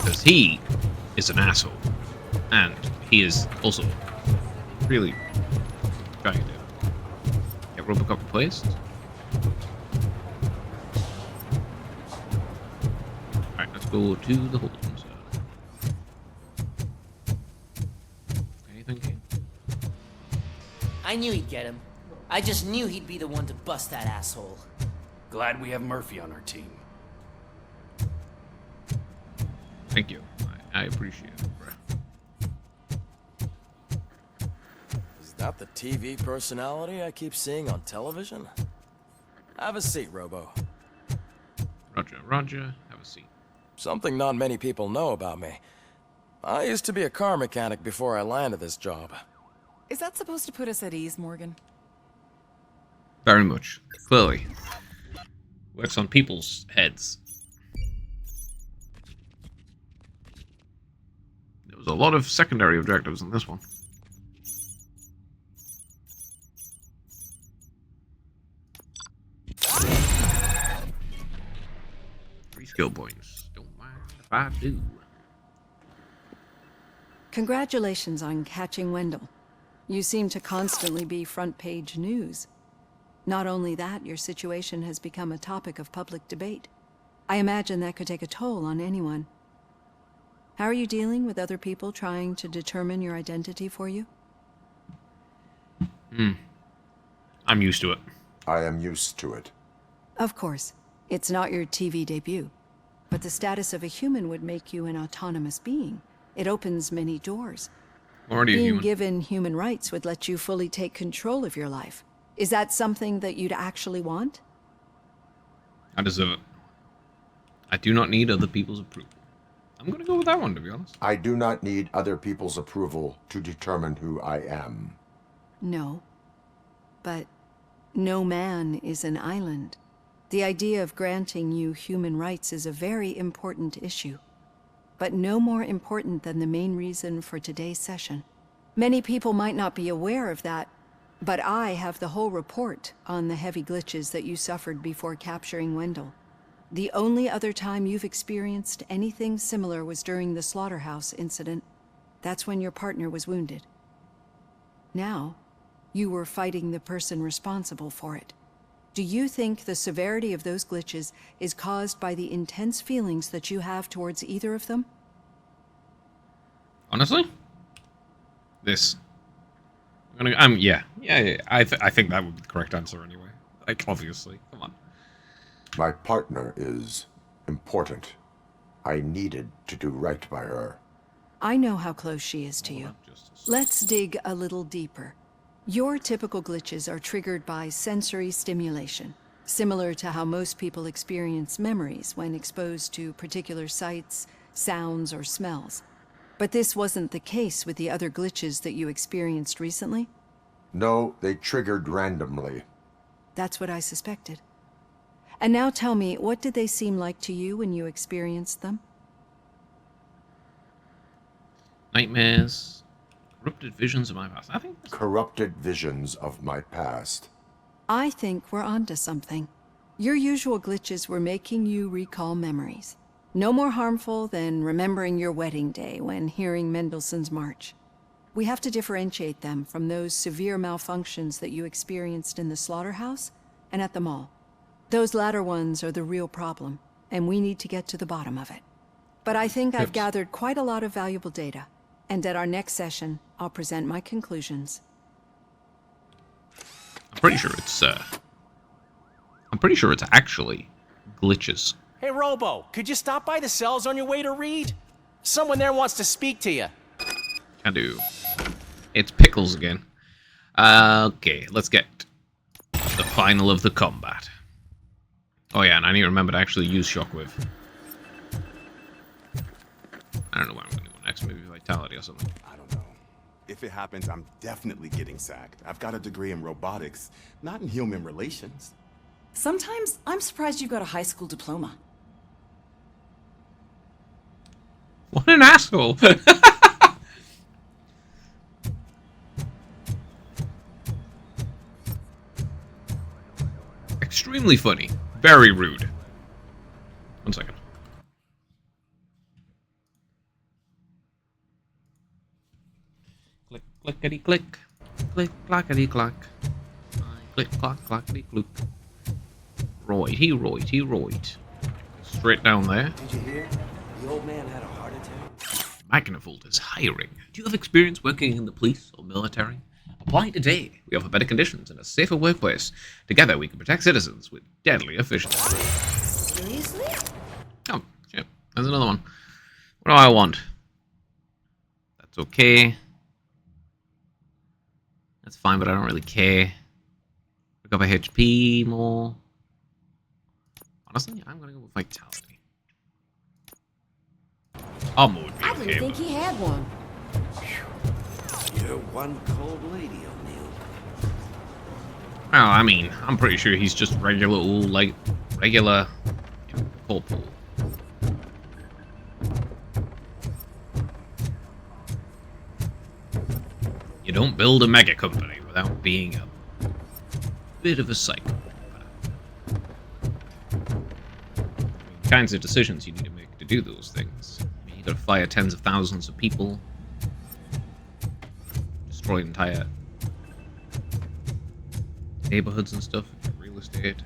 Because he is an asshole, and he is also really trying to get Robocop replaced. Alright, let's go to the holding cell. Anything here? I knew he'd get him. I just knew he'd be the one to bust that asshole. Glad we have Murphy on our team. Thank you. I appreciate it, bro. Is that the TV personality I keep seeing on television? Have a seat, Robo. Roger, Roger. Have a seat. Something not many people know about me. I used to be a car mechanic before I landed this job. Is that supposed to put us at ease, Morgan? Very much. Clearly. Works on people's heads. There was a lot of secondary objectives in this one. 3 skill points. Don't mind if I do. Congratulations on catching Wendell. You seem to constantly be front-page news. Not only that, your situation has become a topic of public debate. I imagine that could take a toll on anyone. How are you dealing with other people trying to determine your identity for you? I'm used to it. I am used to it. Of course. It's not your TV debut. But the status of a human would make you an autonomous being. It opens many doors. Already a Being human. given human rights would let you fully take control of your life. Is that something that you'd actually want? I deserve it. I do not need other people's approval. I'm gonna go with that one, to be honest. I do not need other people's approval to determine who I am. No. But no man is an island. The idea of granting you human rights is a very important issue. But no more important than the main reason for today's session. Many people might not be aware of that, but I have the whole report on the heavy glitches that you suffered before capturing Wendell. The only other time you've experienced anything similar was during the slaughterhouse incident. That's when your partner was wounded. Now, you were fighting the person responsible for it. Do you think the severity of those glitches is caused by the intense feelings that you have towards either of them? Honestly? This. Yeah. I think that would be the correct answer anyway. Like, obviously. Come on. My partner is important. I needed to do right by her. I know how close she is to you. Let's dig a little deeper. Your typical glitches are triggered by sensory stimulation, similar to how most people experience memories when exposed to particular sights, sounds, or smells. But this wasn't the case with the other glitches that you experienced recently? No, they triggered randomly. That's what I suspected. And now tell me, what did they seem like to you when you experienced them? Nightmares. Corrupted visions of my past. I think corrupted visions of my past. I think we're onto something. Your usual glitches were making you recall memories. No more harmful than remembering your wedding day when hearing Mendelssohn's March. We have to differentiate them from those severe malfunctions that you experienced in the slaughterhouse and at the mall. Those latter ones are the real problem, and we need to get to the bottom of it. But I think I've gathered quite a lot of valuable data, and at our next session, I'll present my conclusions. I'm pretty sure it's actually glitches. Hey, Robo, could you stop by the cells on your way to Reed? Someone there wants to speak to you. Can do. It's Pickles again. Okay, let's get the final of the combat. Oh yeah, and I need to remember to actually use Shockwave. I don't know what I'm going to do next, maybe Vitality or something. I don't know. If it happens, I'm definitely getting sacked. I've got a degree in robotics, not in human relations. Sometimes I'm surprised you've got a high school diploma. What an asshole! Extremely funny. Very rude. 1 second. Click, clickety click. Click, clackety clack. Click, clack, clackety click. Right. Straight down there. Did you hear? The old man had a heart attack. Magnavolt is hiring. Do you have experience working in the police or military? Apply today. We offer better conditions and a safer workplace. Together, we can protect citizens with deadly efficiency. Seriously? Oh, shit. There's another one. What do I want? That's okay. That's fine, but I don't really care. Recover HP more. Honestly, I'm gonna go with Vitality. Armor would be I okay. didn't think he had one. You're one cold lady, O'Neill. Well, I mean, I'm pretty sure he's just regular, corporal. You don't build a mega company without being a bit of a psychopath. The kinds of decisions you need to make to do those things. I mean, you gotta fire tens of thousands of people, destroy entire neighborhoods and stuff, real estate,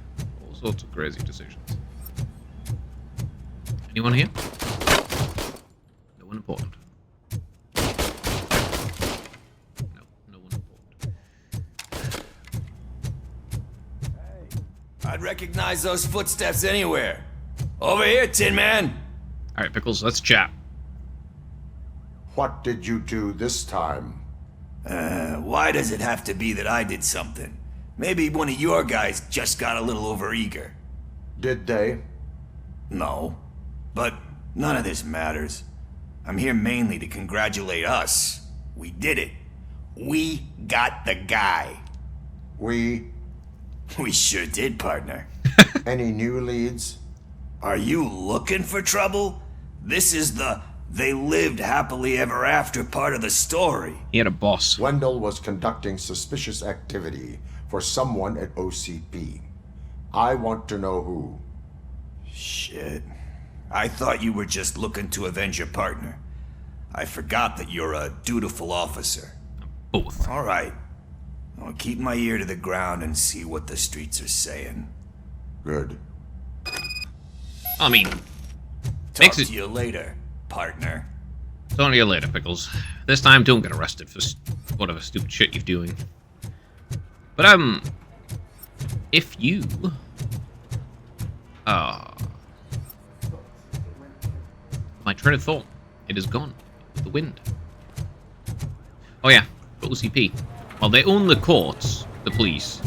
all sorts of crazy decisions. Anyone here? No one important. No one important. I'd recognize those footsteps anywhere. Over here, Tin Man. Alright, Pickles, let's chat. What did you do this time? Why does it have to be that I did something? Maybe one of your guys just got a little overeager. Did they? No. But none of this matters. I'm here mainly to congratulate us. We did it. We got the guy. We sure did, partner. Any new leads? Are you looking for trouble? This is the they lived happily ever after part of the story. He had a boss. Wendell was conducting suspicious activity for someone at OCP. I want to know who. Shh. Shit. I thought you were just looking to avenge your partner. I forgot that you're a dutiful officer. Both. All right. I'll keep my ear to the ground and see what the streets are saying. Good. I mean, Talk to you later, partner. Talk to you later, Pickles. This time, don't get arrested for whatever stupid shit you're doing. But, if you... my train of thought, it is gone with the wind. Oh yeah, for OCP. Well, they own the courts, the police,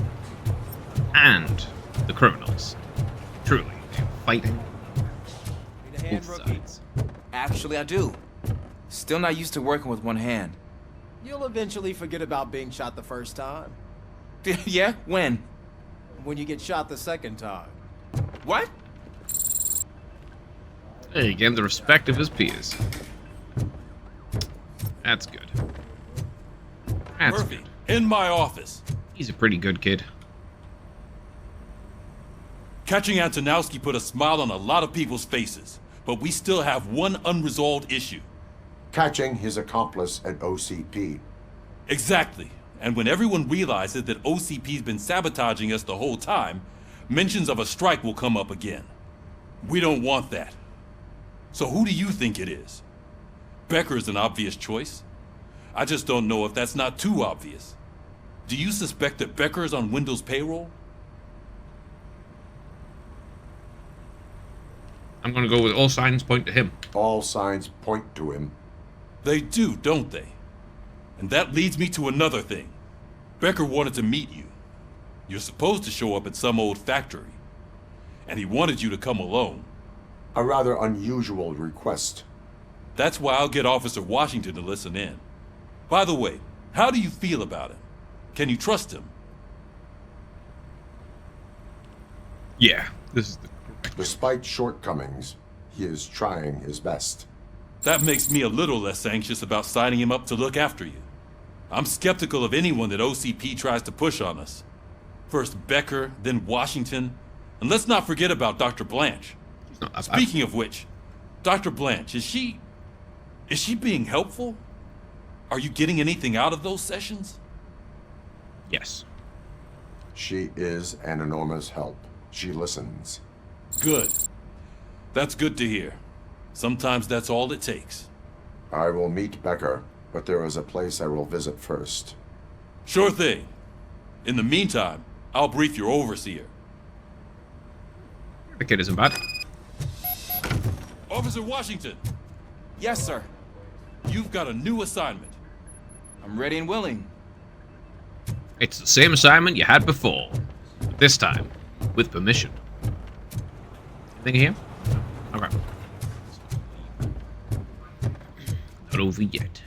and the criminals. Truly, they're fighting both sides. Actually, I do. Still not used to working with one hand. You'll eventually forget about being shot the first time. Yeah? When? When you get shot the second time. What? Hey, he gained the respect of his peers. That's good. That's Murphy, in my office. He's a pretty good kid. Catching Antonowski put a smile on a lot of people's faces, but we still have one unresolved issue. Catching his accomplice at OCP. Exactly. And when everyone realizes that OCP's been sabotaging us the whole time, mentions of a strike will come up again. We don't want that. So who do you think it is? Becker's an obvious choice. I just don't know if that's not too obvious. Do you suspect that Becker is on Wendell's payroll? I'm gonna go with all signs point to him. All signs point to him. They do, don't they? And that leads me to another thing. Becker wanted to meet you. You're supposed to show up at some old factory. And he wanted you to come alone. A rather unusual request. That's why I'll get Officer Washington to listen in. By the way, how do you feel about him? Can you trust him? Yeah, this is the... Despite shortcomings, he is trying his best. That makes me a little less anxious about signing him up to look after you. I'm skeptical of anyone that OCP tries to push on us. First Becker, then Washington, and let's not forget about Dr. Blanche. Speaking of which, Dr. Blanche, is she being helpful? Are you getting anything out of those sessions? Yes. She is an enormous help. She listens. Good. That's good to hear. Sometimes that's all it takes. I will meet Becker, but there is a place I will visit first. Sure thing. In the meantime, I'll brief your overseer. The kid isn't bad. Officer Washington! Yes, sir. You've got a new assignment. I'm ready and willing. It's the same assignment you had before, but this time with permission. Anything here? Okay. Not over yet.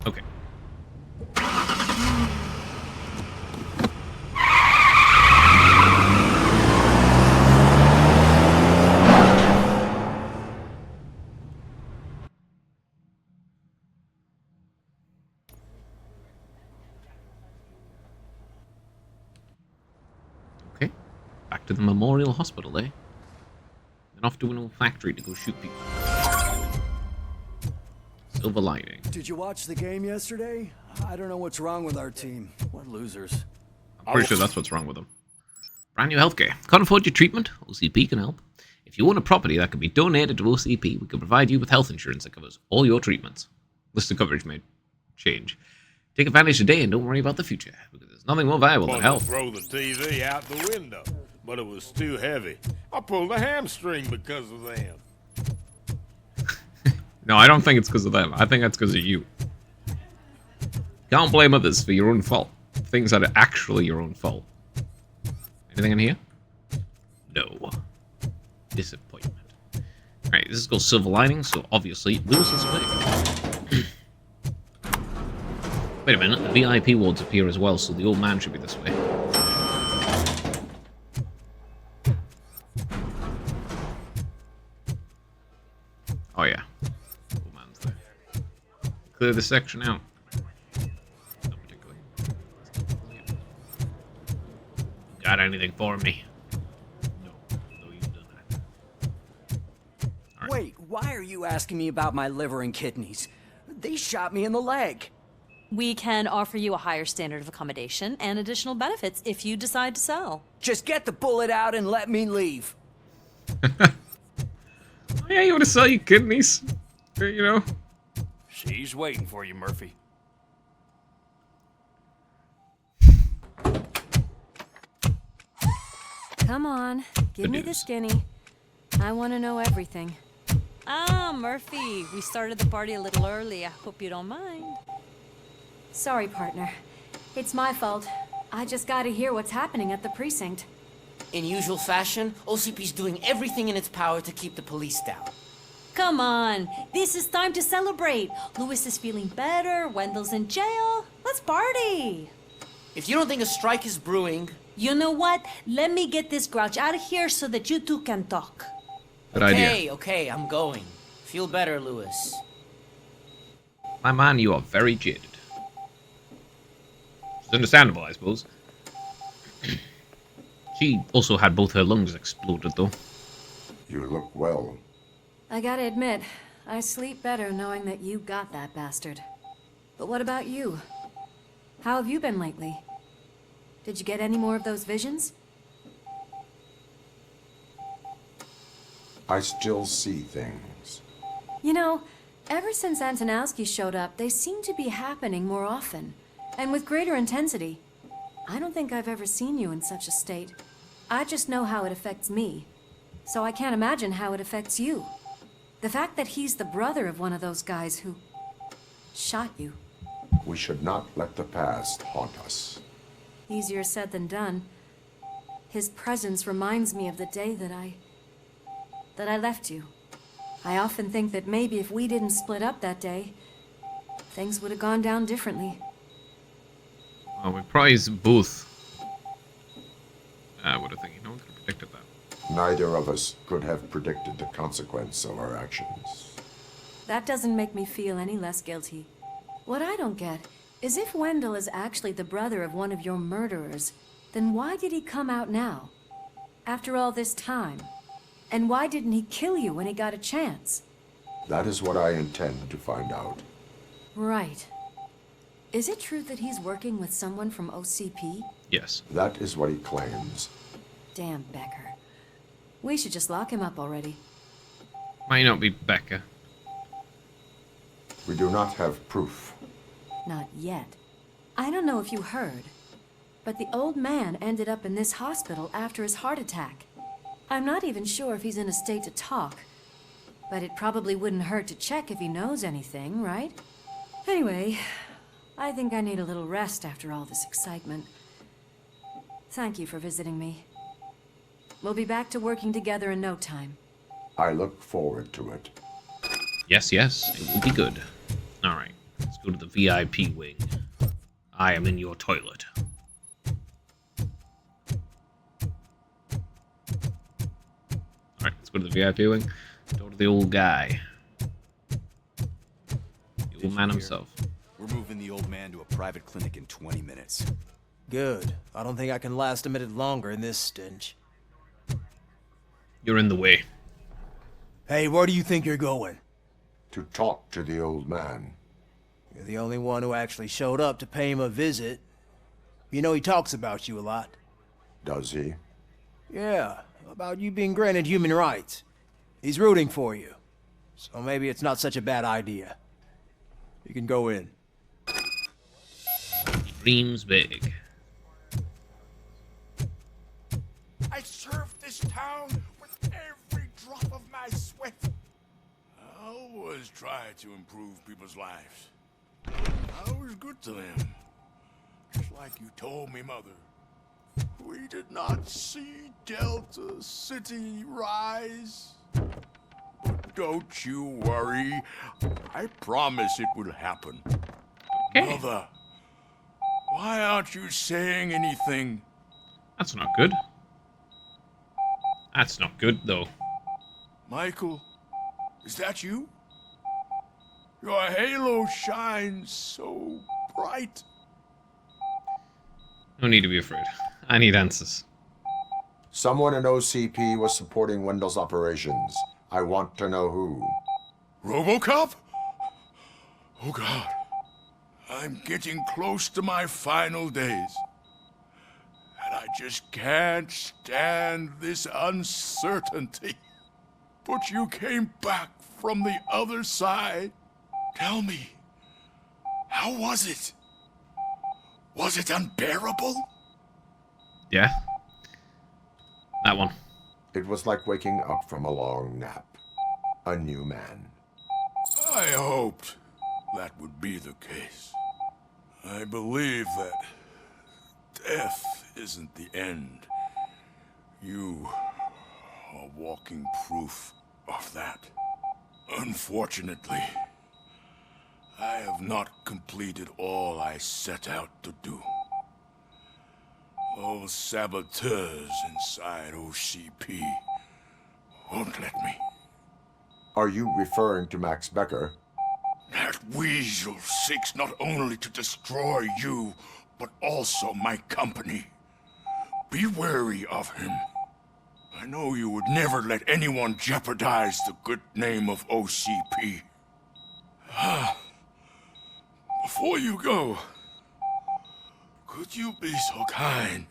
Okay. Okay. Back to the Memorial Hospital, eh? And off to an old factory to go shoot people. Silver lining. Did you watch the game yesterday? I don't know what's wrong with our team. What losers. I'm pretty sure that's what's wrong with them. Brand new healthcare. Can't afford your treatment? OCP can help. If you own a property that can be donated to OCP, we can provide you with health insurance that covers all your treatments. List of coverage may change. Take advantage today and don't worry about the future, because there's nothing more valuable than health. Throw the TV out the window, but it was too heavy. I pulled a hamstring because of them. No, I don't think it's because of them. I think that's because of you. Can't blame others for your own fault. Things that are actually your own fault. Anything in here? No. Disappointment. Alright, this is called Silver Lining, so obviously Lewis is away. Wait a minute, the VIP wards appear as well, so the old man should be this way. are you? Oh, man's there. Clear the section out. Not particularly. Got anything for me? No. No, you've done that. Wait, why are you asking me about my liver and kidneys? They shot me in the leg. We can offer you a higher standard of accommodation and additional benefits if you decide to sell. Just get the bullet out and let me leave. Oh, yeah, you want to sell your kidneys? You know? She's waiting for you, Murphy. Come on, give me the skinny. I want to know everything. Ah, Murphy, we started the party a little early. I hope you don't mind. Sorry, partner. It's my fault. I just gotta hear what's happening at the precinct. In usual fashion, OCP's doing everything in its power to keep the police down. Come on, this is time to celebrate. Louis is feeling better, Wendell's in jail. Let's party. If you don't think a strike is brewing... You know what? Let me get this grouch out of here so that you two can talk. Good idea. Okay, I'm going. Feel better, Louis. My man, you are very jaded. It's understandable, I suppose. She also had both her lungs exploded, though. You look well. I gotta admit, I sleep better knowing that you got that bastard. But what about you? How have you been lately? Did you get any more of those visions? I still see things. You know, ever since Antonowski showed up, they seem to be happening more often, and with greater intensity. I don't think I've ever seen you in such a state. I just know how it affects me, so I can't imagine how it affects you. The fact that he's the brother of one of those guys who shot you. We should not let the past haunt us. Easier said than done. His presence reminds me of the day that I left you. I often think that maybe if we didn't split up that day, things would have gone down differently. Well, we prize both. I would have think no one could have predicted that. Neither of us could have predicted the consequence of our actions. That doesn't make me feel any less guilty. What I don't get is if Wendell is actually the brother of one of your murderers, then why did he come out now? After all this time? And why didn't he kill you when he got a chance? That is what I intend to find out. Right. Is it true that he's working with someone from OCP? Yes. That is what he claims. Damn Becker. We should just lock him up already. Might not be Becca. We do not have proof. Not yet. I don't know if you heard, but the old man ended up in this hospital after his heart attack. I'm not even sure if he's in a state to talk, but it probably wouldn't hurt to check if he knows anything, right? Anyway, I think I need a little rest after all this excitement. Thank you for visiting me. We'll be back to working together in no time. I look forward to it. Yes, it will be good. Alright, let's go to the VIP wing. I am in your toilet. Alright, let's go to the VIP wing. Go to the old guy. The old man himself. We're moving the old man to a private clinic in 20 minutes. Good. I don't think I can last a minute longer in this stench. You're in the way. Hey, where do you think you're going? To talk to the old man. You're the only one who actually showed up to pay him a visit. You know he talks about you a lot. Does he? Yeah, about you being granted human rights. He's rooting for you. So maybe it's not such a bad idea. You can go in. Dreams big. I served this town with every drop of my sweat. I always try to improve people's lives. I was good to them. Just like you told me, Mother. We did not see Delta City rise. But don't you worry. I promise it will happen. Okay. Mother, why aren't you saying anything? That's not good. That's not good, though. Michael, is that you? Your halo shines so bright. No need to be afraid. I need answers. Someone in OCP was supporting Wendell's operations. I want to know who. Robocop? Oh God. I'm getting close to my final days. And I just can't stand this uncertainty. But you came back from the other side. Tell me, how was it? Was it unbearable? Yeah. That one. It was like waking up from a long nap. A new man. I hoped that would be the case. I believe that death isn't the end. You are walking proof of that. Unfortunately, I have not completed all I set out to do. Those saboteurs inside OCP won't let me. Are you referring to Max Becker? That weasel seeks not only to destroy you, but also my company. Be wary of him. I know you would never let anyone jeopardize the good name of OCP. Before you go, could you be so kind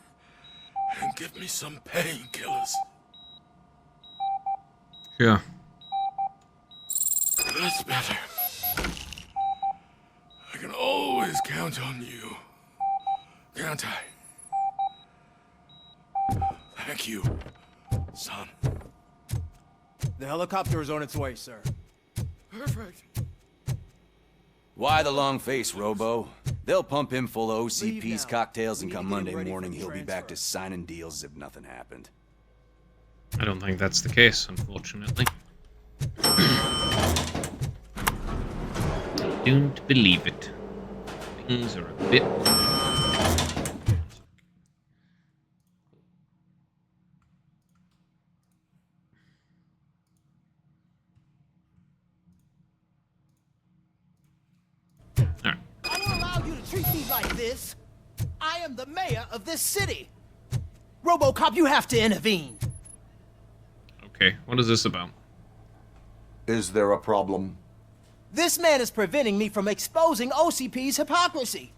and give me some painkillers? Yeah. That's better. I can always count on you, can't I? Thank you, son. The helicopter is on its way, sir. Perfect. Why the long face, Robo? They'll pump him full of OCP's cocktails, and come Monday morning he'll be back to signing deals as if nothing happened. I don't think that's the case, unfortunately. Don't believe it. Things are a bit... I don't allow you to treat me like this. I am the mayor of this city. Robocop, you have to intervene. Okay, what is this about? Is there a problem? This man is preventing me from exposing OCP's hypocrisy.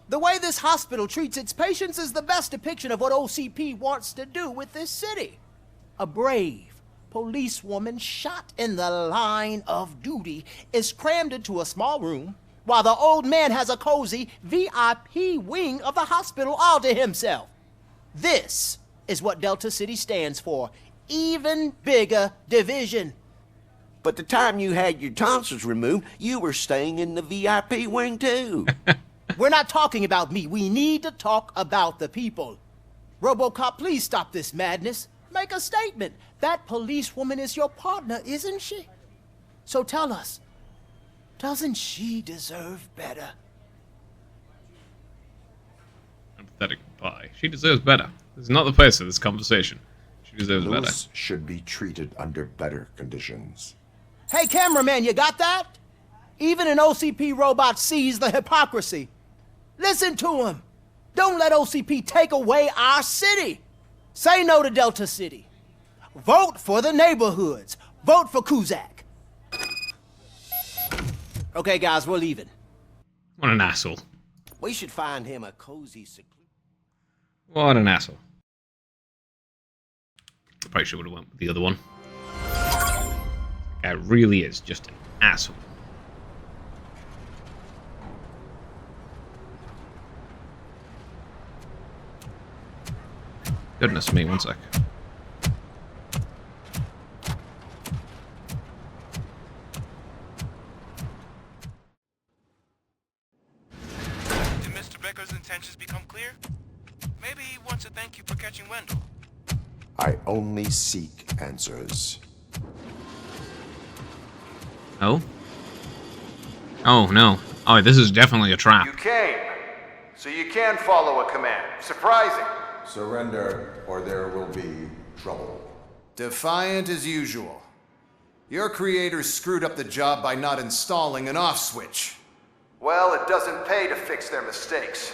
The way this hospital treats its patients is the best depiction of what OCP wants to do with this city. A brave policewoman shot in the line of duty is crammed into a small room, while the old man has a cozy VIP wing of the hospital all to himself. This is what Delta City stands for. Even bigger division. But the time you had your tonsils removed, you were staying in the VIP wing too. We're not talking about me. We need to talk about the people. Robocop, please stop this madness. Make a statement. That policewoman is your partner, isn't she? So tell us, doesn't she deserve better? I'm pathetic pie. She deserves better. This is not the place for this conversation. She deserves better. Lewis should be treated under better conditions. Hey, cameraman, you got that? Even an OCP robot sees the hypocrisy. Listen to him. Don't let OCP take away our city. Say no to Delta City. Vote for the neighborhoods. Vote for Kuzak. Okay, guys, we're leaving. What an asshole. We should find him a cozy seclusion. What an asshole. I probably should have went with the other one. That guy really is just an asshole. Goodness me, one sec. Did Mr. Becker's intentions become clear? Maybe he wants to thank you for catching Wendell. I only seek answers. Oh? Oh, no. Oh, this is definitely a trap. You came, so you can follow a command. Surprising. Surrender, or there will be trouble. Defiant as usual. Your creators screwed up the job by not installing an off switch. Well, it doesn't pay to fix their mistakes.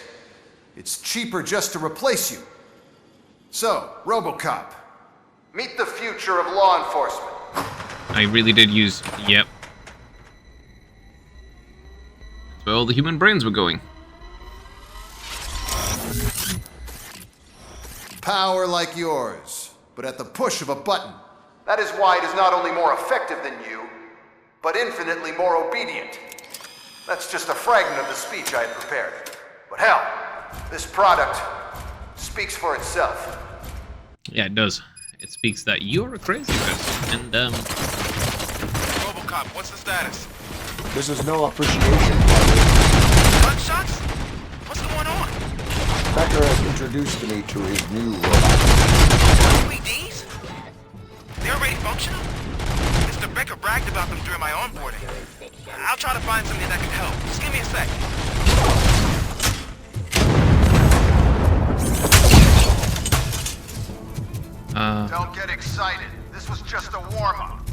It's cheaper just to replace you. So, Robocop, meet the future of law enforcement. I really did use... Yep. That's where all the human brains were going. Power like yours, but at the push of a button. That is why it is not only more effective than you, but infinitely more obedient. That's just a fragment of the speech I had prepared. But hell, this product speaks for itself. Yeah, it does. It speaks that you're a crazy person, and Robocop, what's the status? This is no appreciation. Gunshots? What's going on? Becker has introduced me to his new robot. LEDs? They're already functional? Mr. Becker bragged about them during my onboarding. I'll try to find something that can help. Just give me a sec. Don't get excited. This was just a warm-up.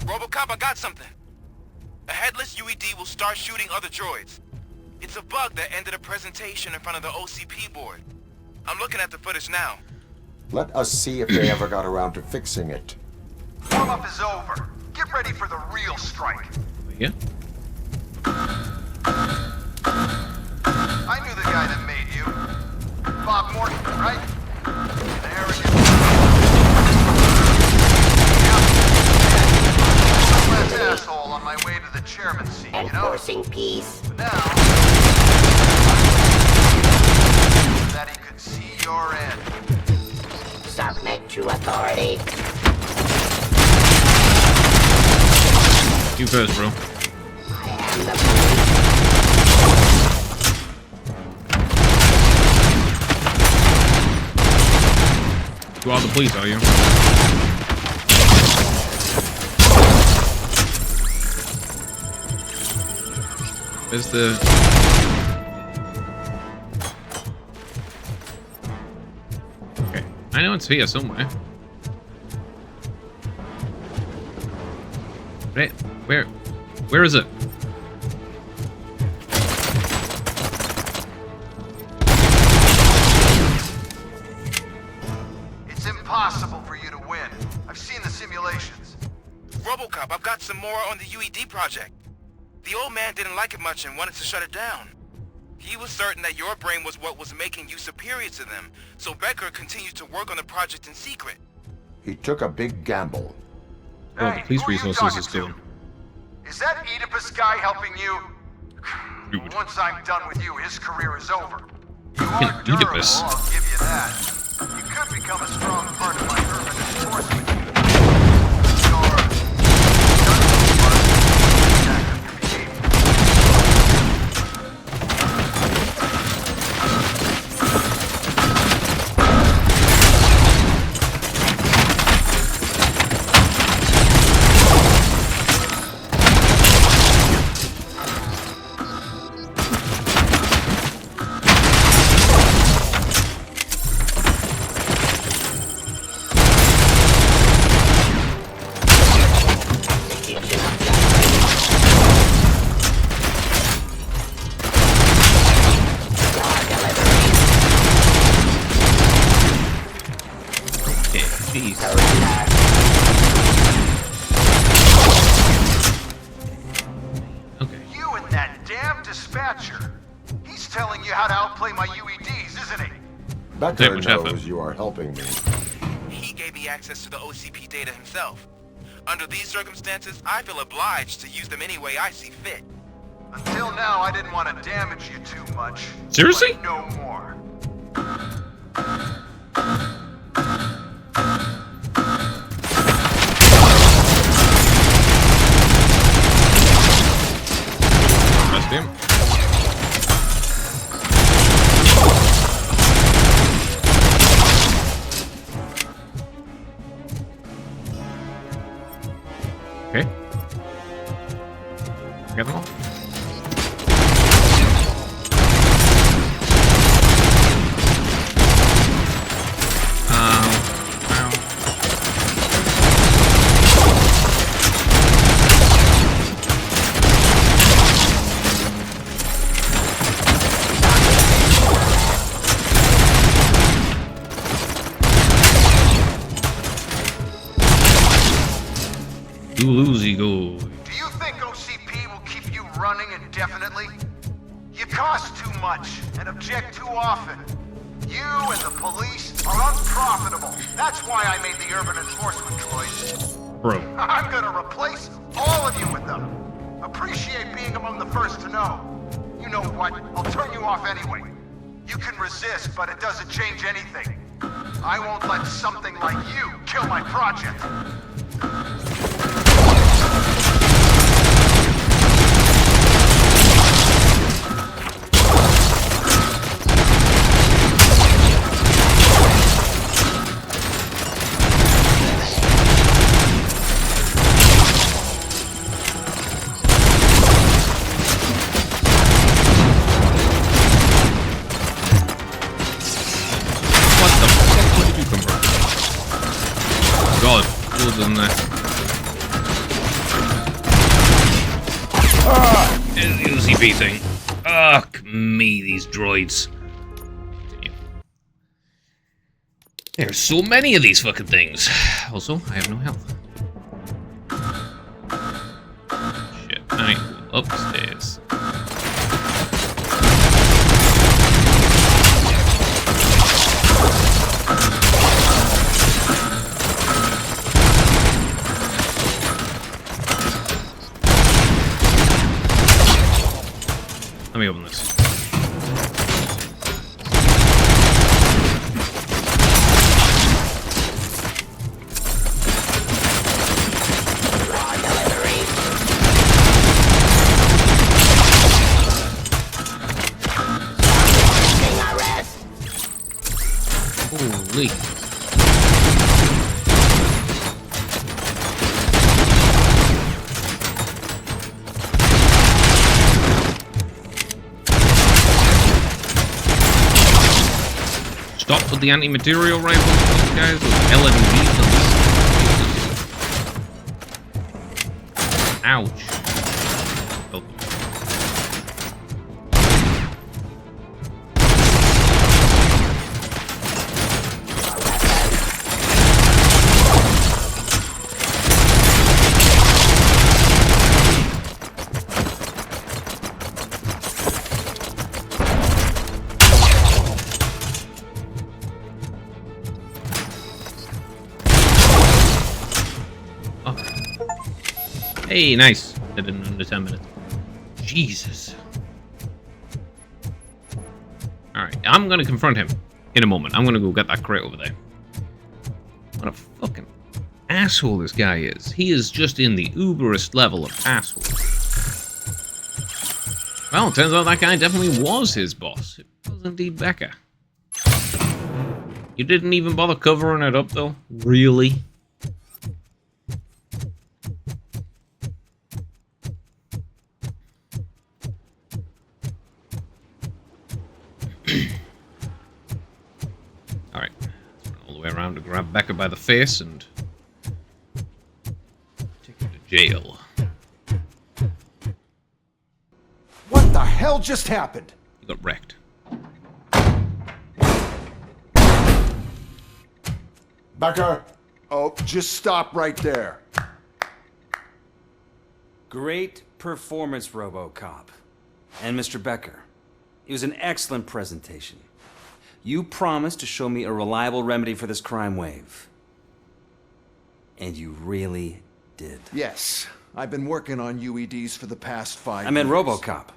Robocop, I got something. A headless UED will start shooting other droids. It's a bug that ended a presentation in front of the OCP board. I'm looking at the footage now. Let us see if they ever got around to fixing it. Warm-up is over. Get ready for the real strike. Yeah. I knew the guy that made you. Bob Morton, right? An arrogant... last asshole on my way to the chairman's seat, you know? Enforcing peace. But now... that he could see your end. Submit to authority. You first, bro. You are the police, are you? Where's the... Okay, I know it's here somewhere. Right, where is it? It's impossible for you to win. I've seen the simulations. Robocop, I've got some more on the UED project. The old man didn't like it much and wanted to shut it down. He was certain that your brain was what was making you superior to them, so Becker continued to work on the project in secret. He took a big gamble. Oh, the police resources is doing. Is that Oedipus guy helping you? Once I'm done with you, his career is over. You are durable, Oedipus. I'll give you that. You could become a strong part of my urban enforcement unit. Okay. You and that damn dispatcher. He's telling you how to outplay my UEDs, isn't he? Becker knows you are helping me. He gave me access to the OCP data himself. Under these circumstances, I feel obliged to use them any way I see fit. Until now, I didn't want to damage you too much. Seriously? But no more. Trust him. Okay. Get them all. Uzi go. Do you think OCP will keep you running indefinitely? You cost too much and object too often. You and the police are unprofitable. That's why I made the urban enforcement droids. Bro. I'm gonna replace all of you with them. Appreciate being among the first to know. You know what? I'll turn you off anyway. You can resist, but it doesn't change anything. I won't let something like you kill my project. Than that. It's the UCP thing. Fuck me, these droids. There's so many of these fucking things. Also, I have no health. Shit, I need to go upstairs. Let me open this. Holy. Stop with the anti-material rifles, guys, with LMGs on this. Ouch. Oh. Hey, nice. Did it in under 10 minutes. Jesus. Alright, I'm gonna confront him in a moment. I'm gonna go get that crate over there. What a fucking asshole this guy is. He is just in the uberest level of asshole. Well, it turns out that guy definitely was his boss. It was indeed Becca. You didn't even bother covering it up, though? Really? Alright, let's run all the way around to grab Becca by the face and take her to jail. What the hell just happened? You got wrecked. Becca! Oh, just stop right there. Great performance, Robocop. And Mr. Becker. It was an excellent presentation. You promised to show me a reliable remedy for this crime wave. And you really did. Yes, I've been working on UEDs for the past 5 years. I meant Robocop.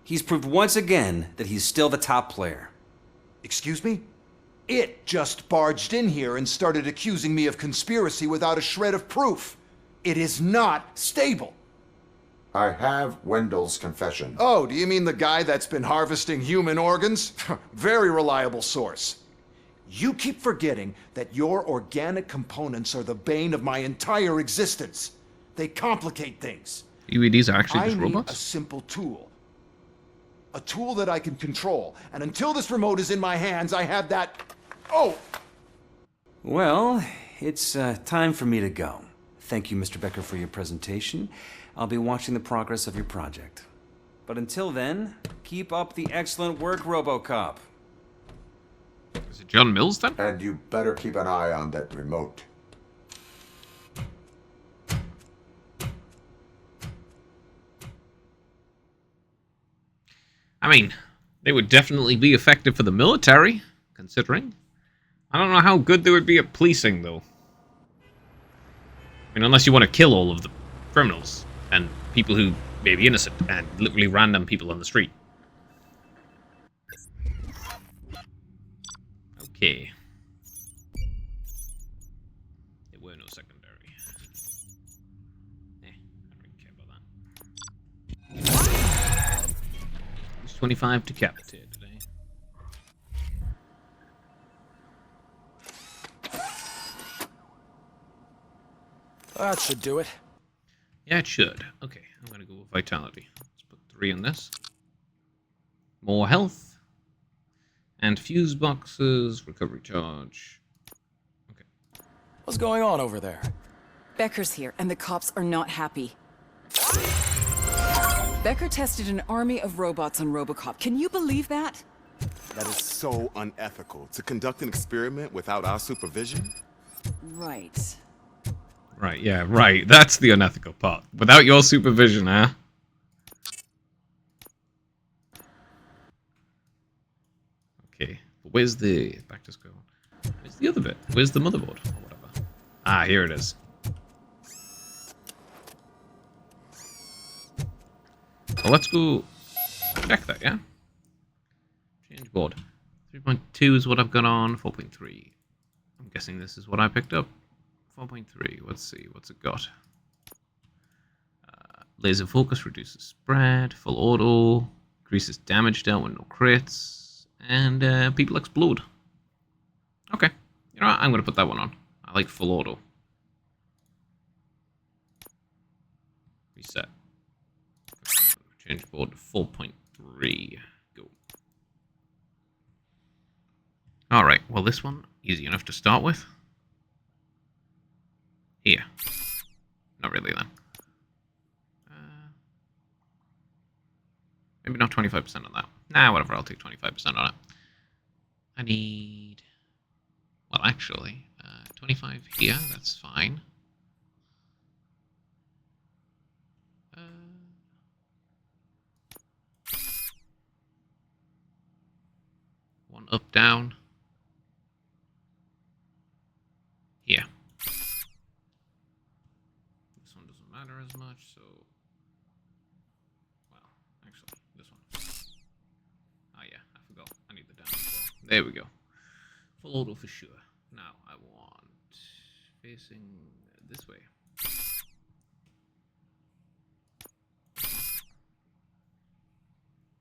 He's proved once again that he's still the top player. Excuse me? It just barged in here and started accusing me of conspiracy without a shred of proof. It is not stable. I have Wendell's confession. Oh, do you mean the guy that's been harvesting human organs? Very reliable source. You keep forgetting that your organic components are the bane of my entire existence. They complicate things. UEDs are actually just I need robots? a simple tool. A tool that I can control. And until this remote is in my hands, I have that... Oh! Well, it's time for me to go. Thank you, Mr. Becker, for your presentation. I'll be watching the progress of your project. But until then, keep up the excellent work, Robocop. Is it John Mills, then? And you better keep an eye on that remote. I mean, they would definitely be effective for the military, considering. I don't know how good they would be at policing, though. I mean, unless you want to kill all of the criminals and people who may be innocent and literally random people on the street. Okay. There were no secondary. I don't really care about that. It's 25 decapitated today. That should do it. Yeah, it should. Okay, I'm gonna go with vitality. Let's put 3 in this. More health. And fuse boxes, recovery charge. Okay. What's going on over there? Becker's here, and the cops are not happy. Becker tested an army of robots on Robocop. Can you believe that? That is so unethical. To conduct an experiment without our supervision? Right. Right, yeah, right. That's the unethical part. Without your supervision, huh? Okay, but where's the... back to square one. Where's the other bit? Where's the motherboard? Or whatever. Ah, here it is. So let's go check that, yeah? Change board. 3.2 is what I've got on. 4.3. I'm guessing this is what I picked up. 4.3. Let's see. What's it got? Laser focus reduces spread. Full auto. Increases damage dealt with no crits. And people explode. Okay. You know what? I'm going to put that one on. I like full auto. Reset. Change board to 4.3. Go. Alright. Well, this one, easy enough to start with. Here. Not really, then. Maybe not 25% on that. Nah, whatever, I'll take 25% on it. I need... well, actually, 25 here, that's fine. One up, down. Here. This one doesn't matter as much, so... well, actually, this one. Oh yeah, I forgot. I need the down as well. There we go. Full auto for sure. Now, I want... facing this way.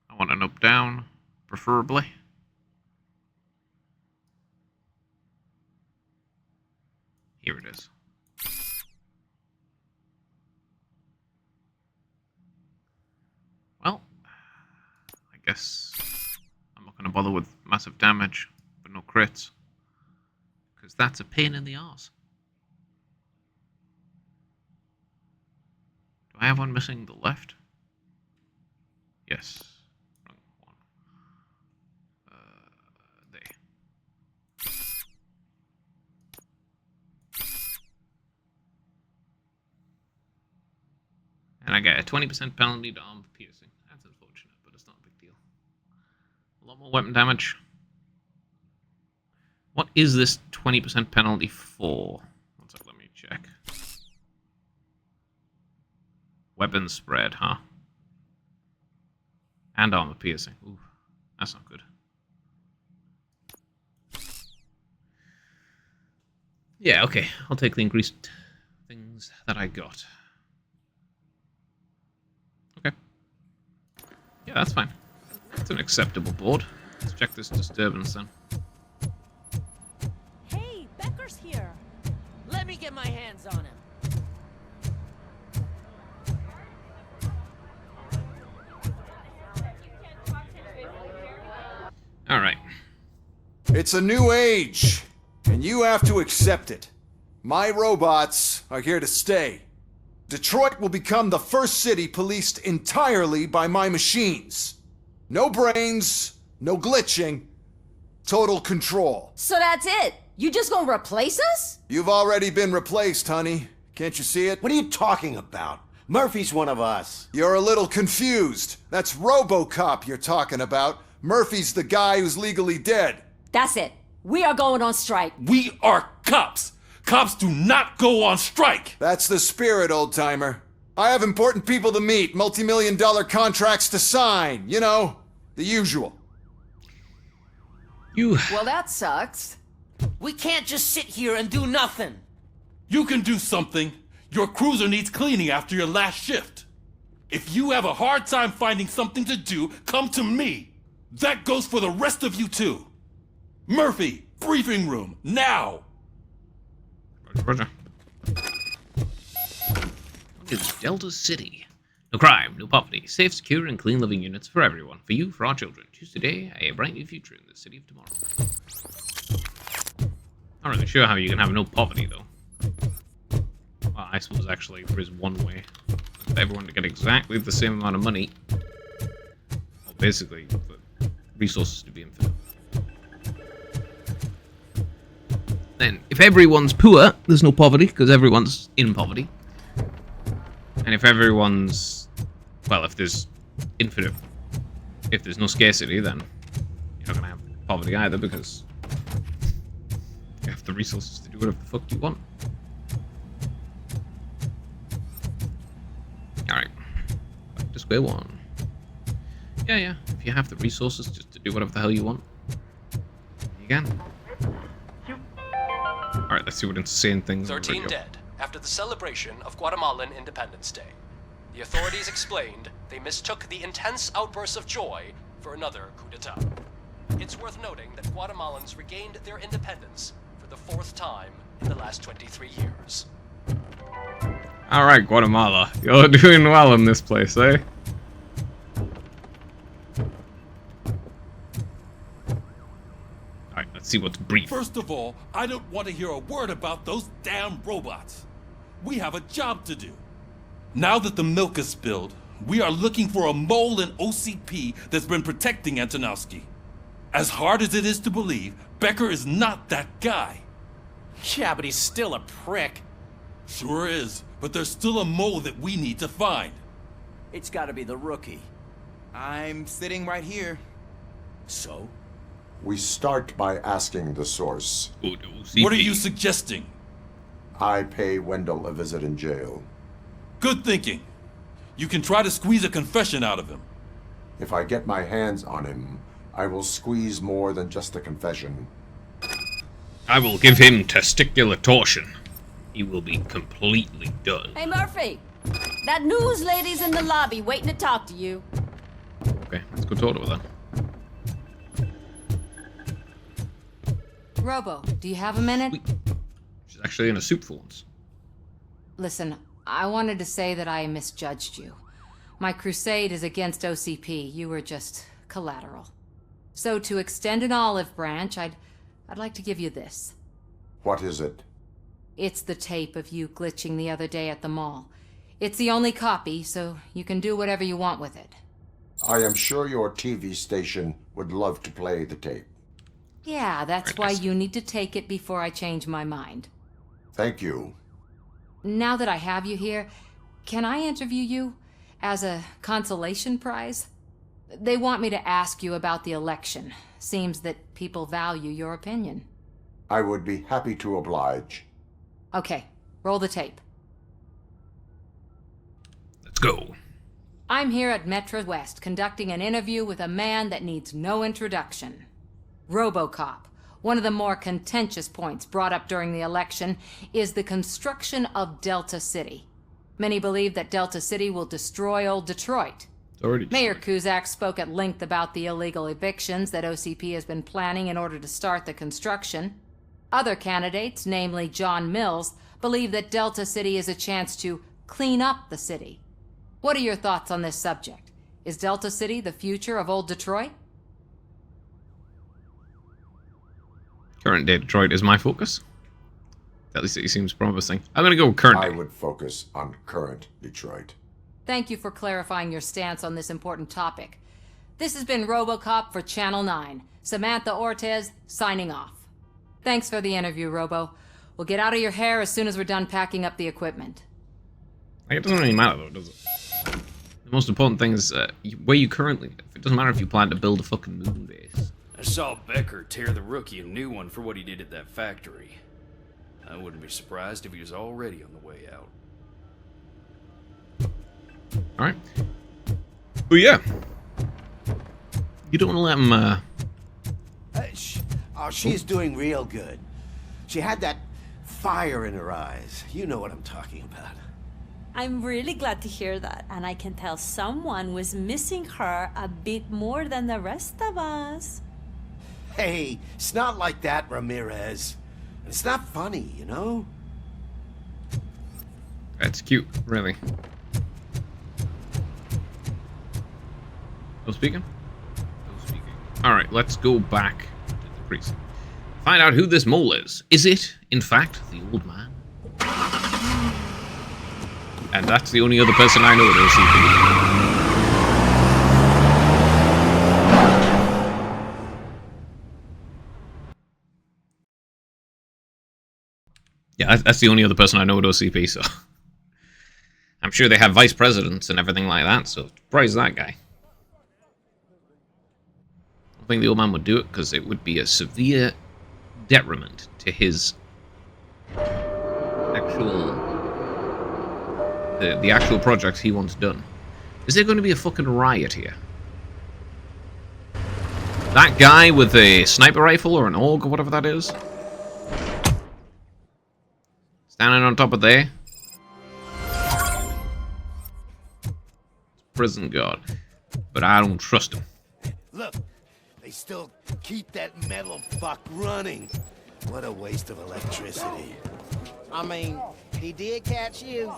I want an up-down, preferably. Here it is. Well, I guess I'm not going to bother with massive damage, but no crits. Because that's a pain in the arse. Do I have one missing the left? Yes. Wrong one. There. And I get a 20% penalty to arm piercing. That's unfortunate, but it's not a big deal. A lot more weapon damage. What is this 20% penalty for? One sec, let me check. Weapon spread, huh? And armor piercing. Ooh, that's not good. Yeah, okay. I'll take the increased things that I got. Okay. Yeah, that's fine. It's an acceptable board. Let's check this disturbance then. Hey, Becker's here. Let me get my hands on him. All right. It's a new age, and you have to accept it. My robots are here to stay. Detroit will become the first city policed entirely by my machines. No brains, no glitching, total control. So that's it? You just gonna replace us? You've already been replaced, honey. Can't you see it? What are you talking about? Murphy's one of us. You're a little confused. That's Robocop you're talking about. Murphy's the guy who's legally dead. That's it. We are going on strike. We are cops. Cops do not go on strike. That's the spirit, old-timer. I have important people to meet, multi-million-dollar contracts to sign. You know, the usual. Well, that sucks. We can't just sit here and do nothing. You can do something. Your cruiser needs cleaning after your last shift. If you have a hard time finding something to do, come to me. That goes for the rest of you too. Murphy, briefing room, now! Roger. It's Delta City. No crime, no poverty. Safe, secure, and clean living units for everyone. For you, for our children. Choose today, a bright new future in the city of tomorrow. Not really sure how you can have no poverty, though. Well, I suppose actually there is one way for everyone to get exactly the same amount of money. Well, basically, for resources to be infinite. Then, if everyone's poor, there's no poverty, because everyone's in poverty. And if everyone's... Well, if there's infinite... If there's no scarcity, then you're not going to have poverty either, because you have the resources to do whatever the fuck you want. Alright. Back to square one. Yeah. If you have the resources just to do whatever the hell you want, you can. Alright, let's see what insane things... 13 dead after the celebration of Guatemalan Independence Day. The authorities explained they mistook the intense outbursts of joy for another coup d'etat. It's worth noting that Guatemalans regained their independence for the 4th time in the last 23 years. Alright, Guatemala. You're doing well in this place, eh? Alright, let's see what's brief. First of all, I don't want to hear a word about those damn robots. We have a job to do. Now that the milk is spilled, we are looking for a mole in OCP that's been protecting Antonowski. As hard as it is to believe, Becker is not that guy. Yeah, but he's still a prick. Sure is, but there's still a mole that we need to find. It's gotta be the rookie. I'm sitting right here. So? We start by asking the source. What are you suggesting? I pay Wendell a visit in jail. Good thinking. You can try to squeeze a confession out of him. If I get my hands on him, I will squeeze more than just a confession. I will give him testicular torsion. He will be completely done. Hey, Murphy! That news lady's in the lobby waiting to talk to you. Okay, let's go talk to her then. Robo, do you have a minute? She's actually in a suit for once. Listen, I wanted to say that I misjudged you. My crusade is against OCP. You were just collateral. So to extend an olive branch, I'd like to give you this. What is it? It's the tape of you glitching the other day at the mall. It's the only copy, so you can do whatever you want with it. I am sure your TV station would love to play the tape. Yeah, that's why you need to take it before I change my mind. Thank you. Now that I have you here, can I interview you as a consolation prize? They want me to ask you about the election. Seems that people value your opinion. I would be happy to oblige. Okay, roll the tape. Let's go. I'm here at Metro West conducting an interview with a man that needs no introduction. Robocop. One of the more contentious points brought up during the election is the construction of Delta City. Many believe that Delta City will destroy old Detroit. Mayor Cusack spoke at length about the illegal evictions that OCP has been planning in order to start the construction. Other candidates, namely John Mills, believe that Delta City is a chance to clean up the city. What are your thoughts on this subject? Is Delta City the future of old Detroit? Current day Detroit is my focus. At least it seems promising. I'm gonna go with current day. I would focus on current Detroit. Thank you for clarifying your stance on this important topic. This has been Robocop for Channel 9. Samantha Ortez, signing off. Thanks for the interview, Robo. We'll get out of your hair as soon as we're done packing up the equipment. Like, it doesn't really matter though, does it? The most important thing is where you currently live. It doesn't matter if you plan to build a fucking moon base. I saw Becker tear the rookie a new one for what he did at that factory. I wouldn't be surprised if he was already on the way out. Alright. But yeah. You don't want to let him, Oh, she's doing real good. She had that fire in her eyes. You know what I'm talking about. I'm really glad to hear that, and I can tell someone was missing her a bit more than the rest of us. Hey, it's not like that, Ramirez. It's not funny, you know? That's cute, really. No speaking? No speaking. Alright, let's go back to the precinct. Find out who this mole is. Is it, in fact, the old man? And that's the only other person I know at OCP. Yeah, that's the only other person I know at OCP, so... I'm sure they have vice presidents and everything like that, so surprise that guy. I don't think the old man would do it, because it would be a severe detriment to his actual... The actual projects he wants done. Is there going to be a fucking riot here? That guy with a sniper rifle or an AUG or whatever that is? Standing on top of there? Prison guard. But I don't trust him. Look, they still keep that metal fuck running. What a waste of electricity. I mean, he did catch you.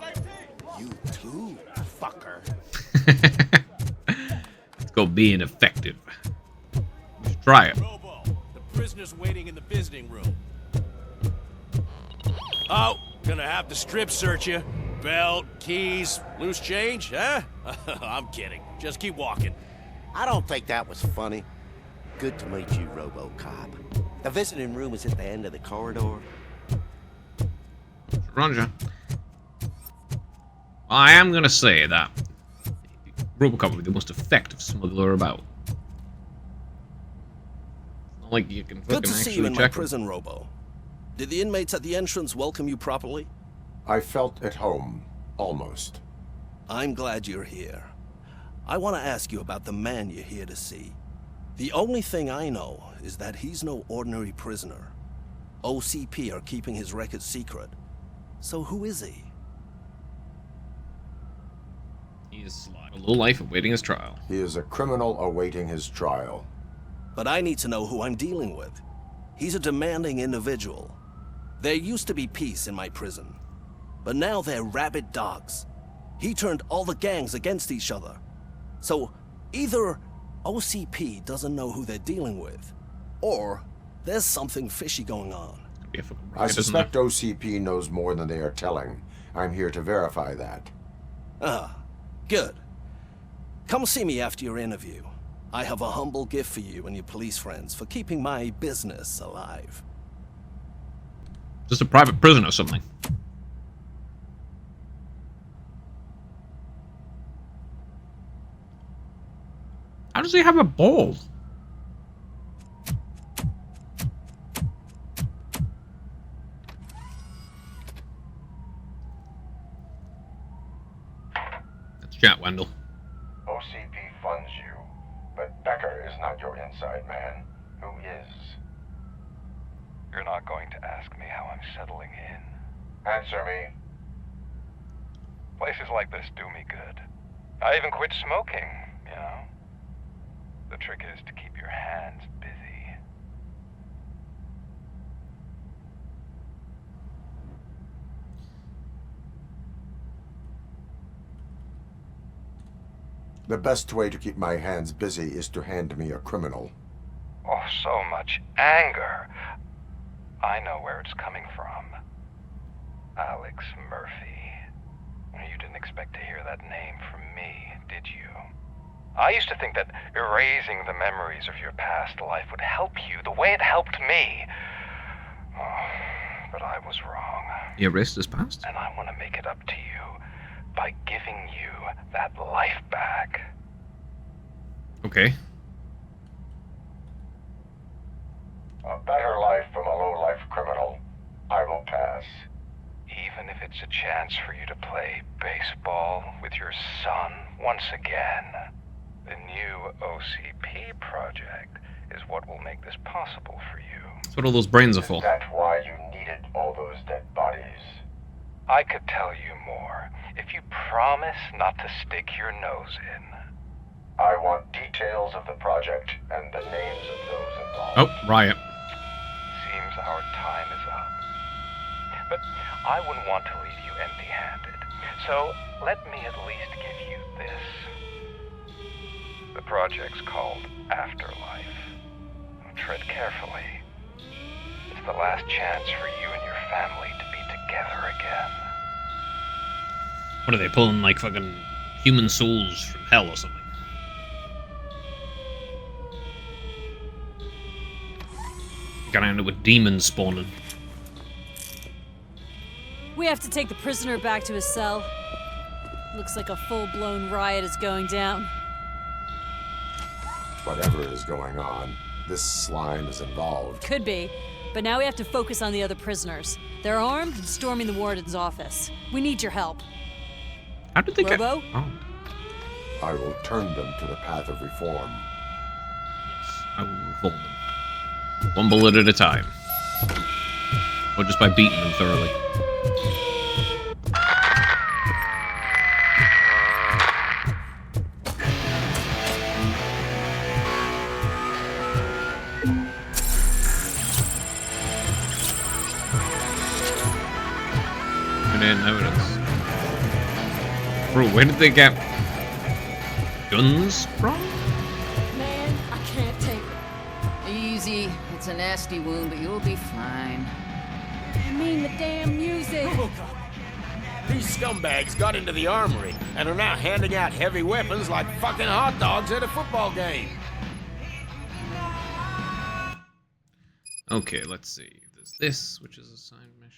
You too, fucker. It's called being effective. Let's try it. Robo, the prisoner's waiting in the visiting room. Oh, gonna have to strip search you. Belt, keys, loose change, huh? I'm kidding. Just keep walking. I don't think that was funny. Good to meet you, Robocop. The visiting room is at the end of the corridor. Roger. Well, I am gonna say that Robocop would be the most effective smuggler about. Not like you can fucking Good to see you in my check prison, Robo. Did the inmates at the entrance welcome you properly? I felt at home, almost. I'm glad you're here. I want to ask you about the man you're here to see. The only thing I know is that he's no ordinary prisoner. OCP are keeping his record secret. So who is he? He is a low life awaiting his trial. He is a criminal awaiting his trial. But I need to know who I'm dealing with. He's a demanding individual. There used to be peace in my prison, but now they're rabid dogs. He turned all the gangs against each other. So either OCP doesn't know who they're dealing with, or there's something fishy going on. I suspect OCP knows more than they are telling. I'm here to verify that. Ah, good. Come see me after your interview. I have a humble gift for you and your police friends for keeping my business alive. Just a private prison or something. How does he have a ball? Let's chat, Wendell. OCP funds you, but Becker is not your inside man. Who is? You're not going to ask me how I'm settling in. Answer me. Places like this do me good. I even quit smoking, you know. The trick is to keep your hands busy. The best way to keep my hands busy is to hand me a criminal. Oh, so much anger. I know where it's coming from. Alex Murphy. You didn't expect to hear that name from me, did you? I used to think that erasing the memories of your past life would help you the way it helped me. Oh, but I was wrong. He erased his past? And I want to make it up to you by giving you that life back. Okay. A better life from a low-life criminal. I will pass. Even if it's a chance for you to play baseball with your son once again. The new OCP project is what will make this possible for you. That's what all those brains are for. Is that why you needed all those dead bodies? I could tell you more if you promise not to stick your nose in. I want details of the project and the names of those involved. Oh, riot. Seems our time is up. But I wouldn't want to leave you empty-handed. So let me at least give you this. The project's called Afterlife. Tread carefully. It's the last chance for you and your family to be together again. What are they pulling, like fucking human souls from hell or something? Gonna end up with demons spawning. We have to take the prisoner back to his cell. Looks like a full-blown riot is going down. Whatever is going on, this slime is involved. Could be, but now we have to focus on the other prisoners. They're armed and storming the warden's office. We need your help. How did they get Robo? armed? I will turn them to the path of reform. I will reform them. One bullet at a time. Or just by beating them thoroughly. Evidence. Bro, where did they get guns from? Man, I can't take it. Easy. It's a nasty wound, but you'll be fine. I mean the damn music. These scumbags got into the armory and are now handing out heavy weapons like fucking hot dogs at a football game. Okay, let's see. There's this, which is a side mission.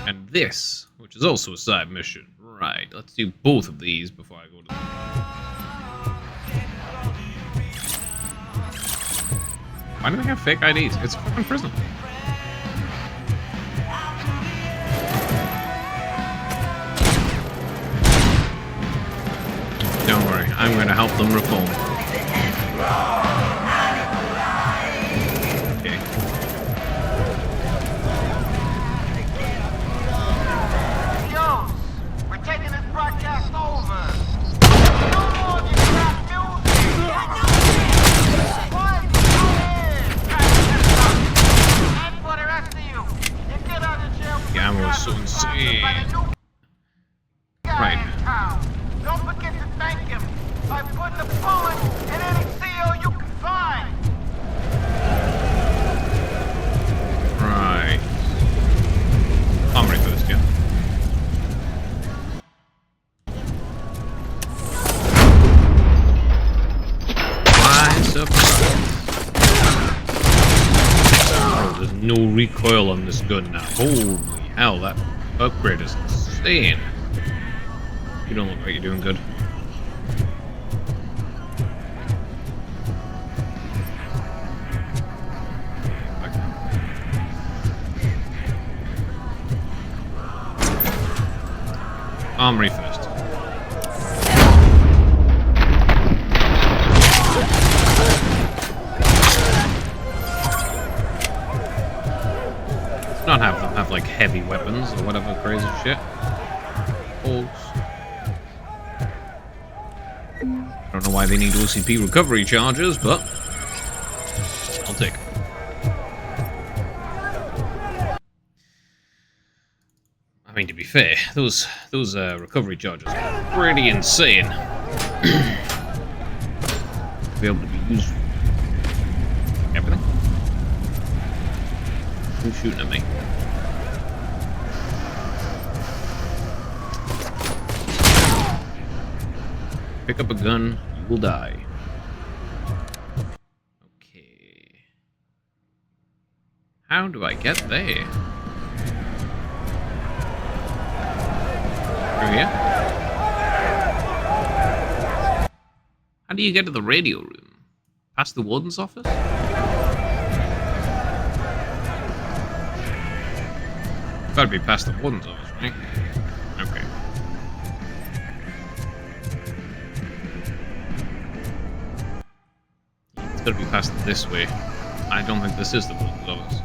And this, which is also a side mission. Right, let's do both of these before I go to Why do they have fake IDs? It's a fucking prison. Don't worry, I'm going to help them reform. Okay. Yo, we're taking this broadcast over. No more of your crap music. What? And for the rest of you, you get out of jail. Gamma was so insane. Right. Don't forget to thank him by putting a bullet in any CO you can find. Right. I'm ready for this, yeah. Why surprise? Oh, there's no recoil on this gun now. Holy hell, that upgrade is insane. You don't look like you're doing good. Armory first. Let's not have them have like heavy weapons or whatever crazy shit. I don't know why they need OCP recovery charges, but I'll take it. I mean, to be fair, those recovery charges are pretty insane. Be able to be used for everything. Who's shooting at me? Pick up a gun, you will die. Okay. How do I get there? Through here? How do you get to the radio room? Past the warden's office? Gotta be past the warden's office, right? Okay. It's gotta be past this way. I don't think this is the warden's office.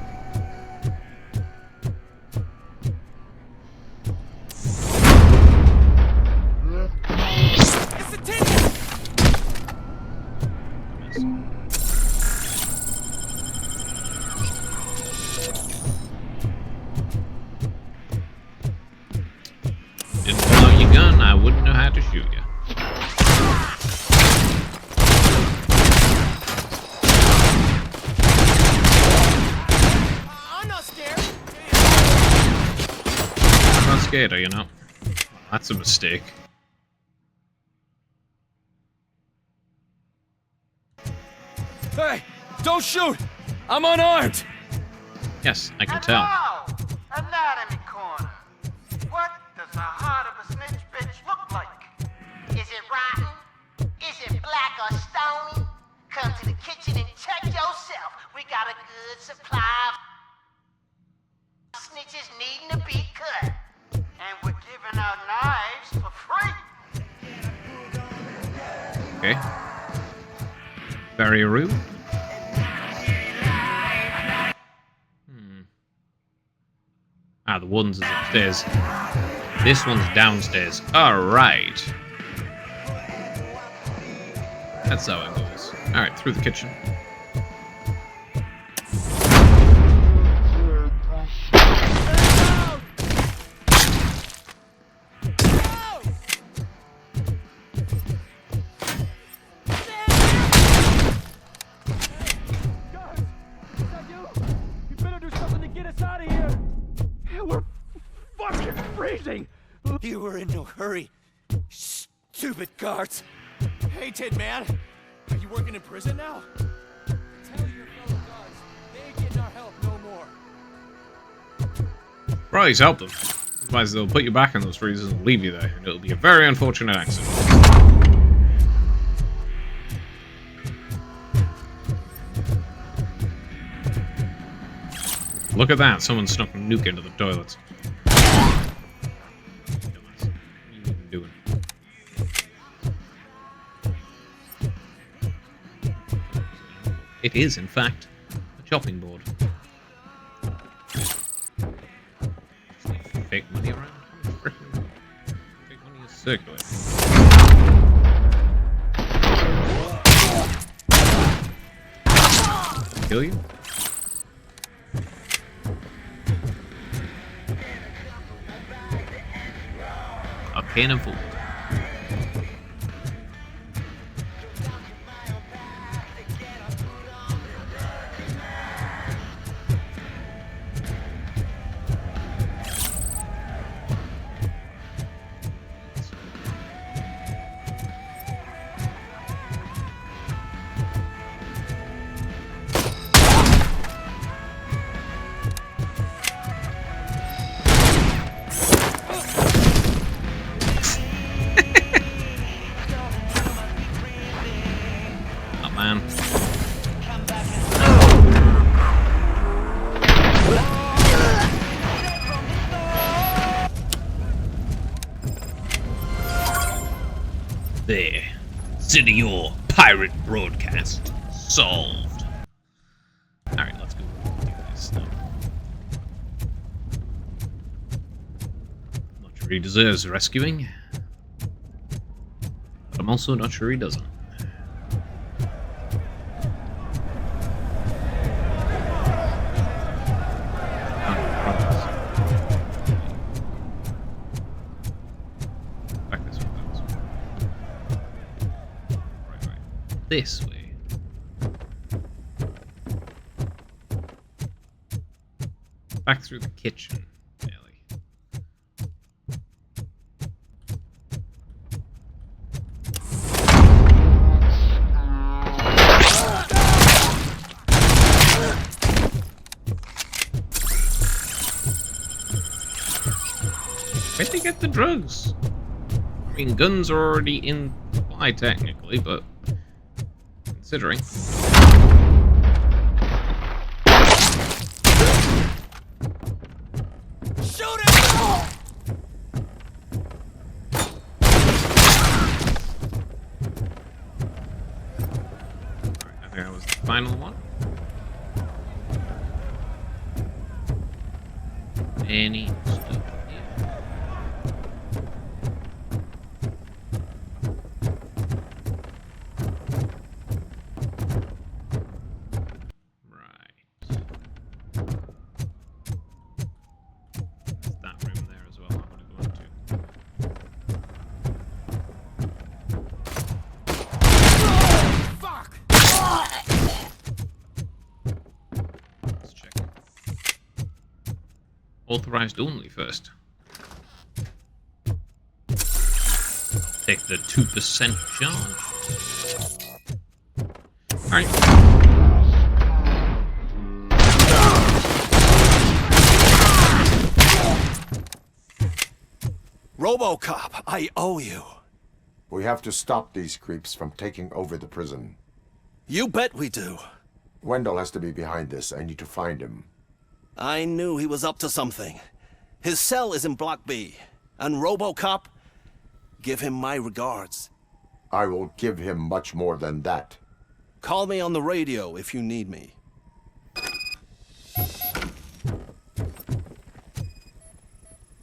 Didn't pull out your gun, I wouldn't know how to shoot you. I'm not scared. I'm not scared, are you not? That's a mistake. Hey, don't shoot! I'm unarmed! Yes, I can tell. Anatomy corner. What does the heart of a snitch bitch look like? Is it rotten? Is it black or stony? Come to the kitchen and check yourself. We got a good supply of snitches needing to be cut. And we're giving out knives for free. Okay. Very rude. Ah, the warden's is upstairs. This one's downstairs. Alright. That's how it goes. Alright, through the kitchen. You better do something to get us out of here! We're fucking freezing! You were in no hurry, stupid guards. Hey, Tin Man, are you working in prison now? Tell your fellow guards they ain't getting our help no more. Right, help them. Otherwise they'll put you back in those freezers and leave you there, and it'll be a very unfortunate accident. Look at that, someone snuck a nuke into the toilets. Dumbass. What are you even doing? It is, in fact, a chopping board. Fake money around? How much frickin' fake money is circulating? Kill you? Arcane of Vault. Man. There. Consider your pirate broadcast solved. Alright, let's go do this stuff. Not sure he deserves rescuing, but I'm also not sure he doesn't. This way. Back through the kitchen, Ellie. Where'd they get the drugs? I mean, guns are already in supply technically, but considering. Shoot it! Alright, I think that was the final one. Any stuff here? Right. There's that room there as well. I'm gonna go into. Fuck! Let's check. Authorized only first. Take the 2% charge. Alright. Robocop, I owe you. We have to stop these creeps from taking over the prison. You bet we do. Wendell has to be behind this. I need to find him. I knew he was up to something. His cell is in Block B. And Robocop, give him my regards. I will give him much more than that. Call me on the radio if you need me.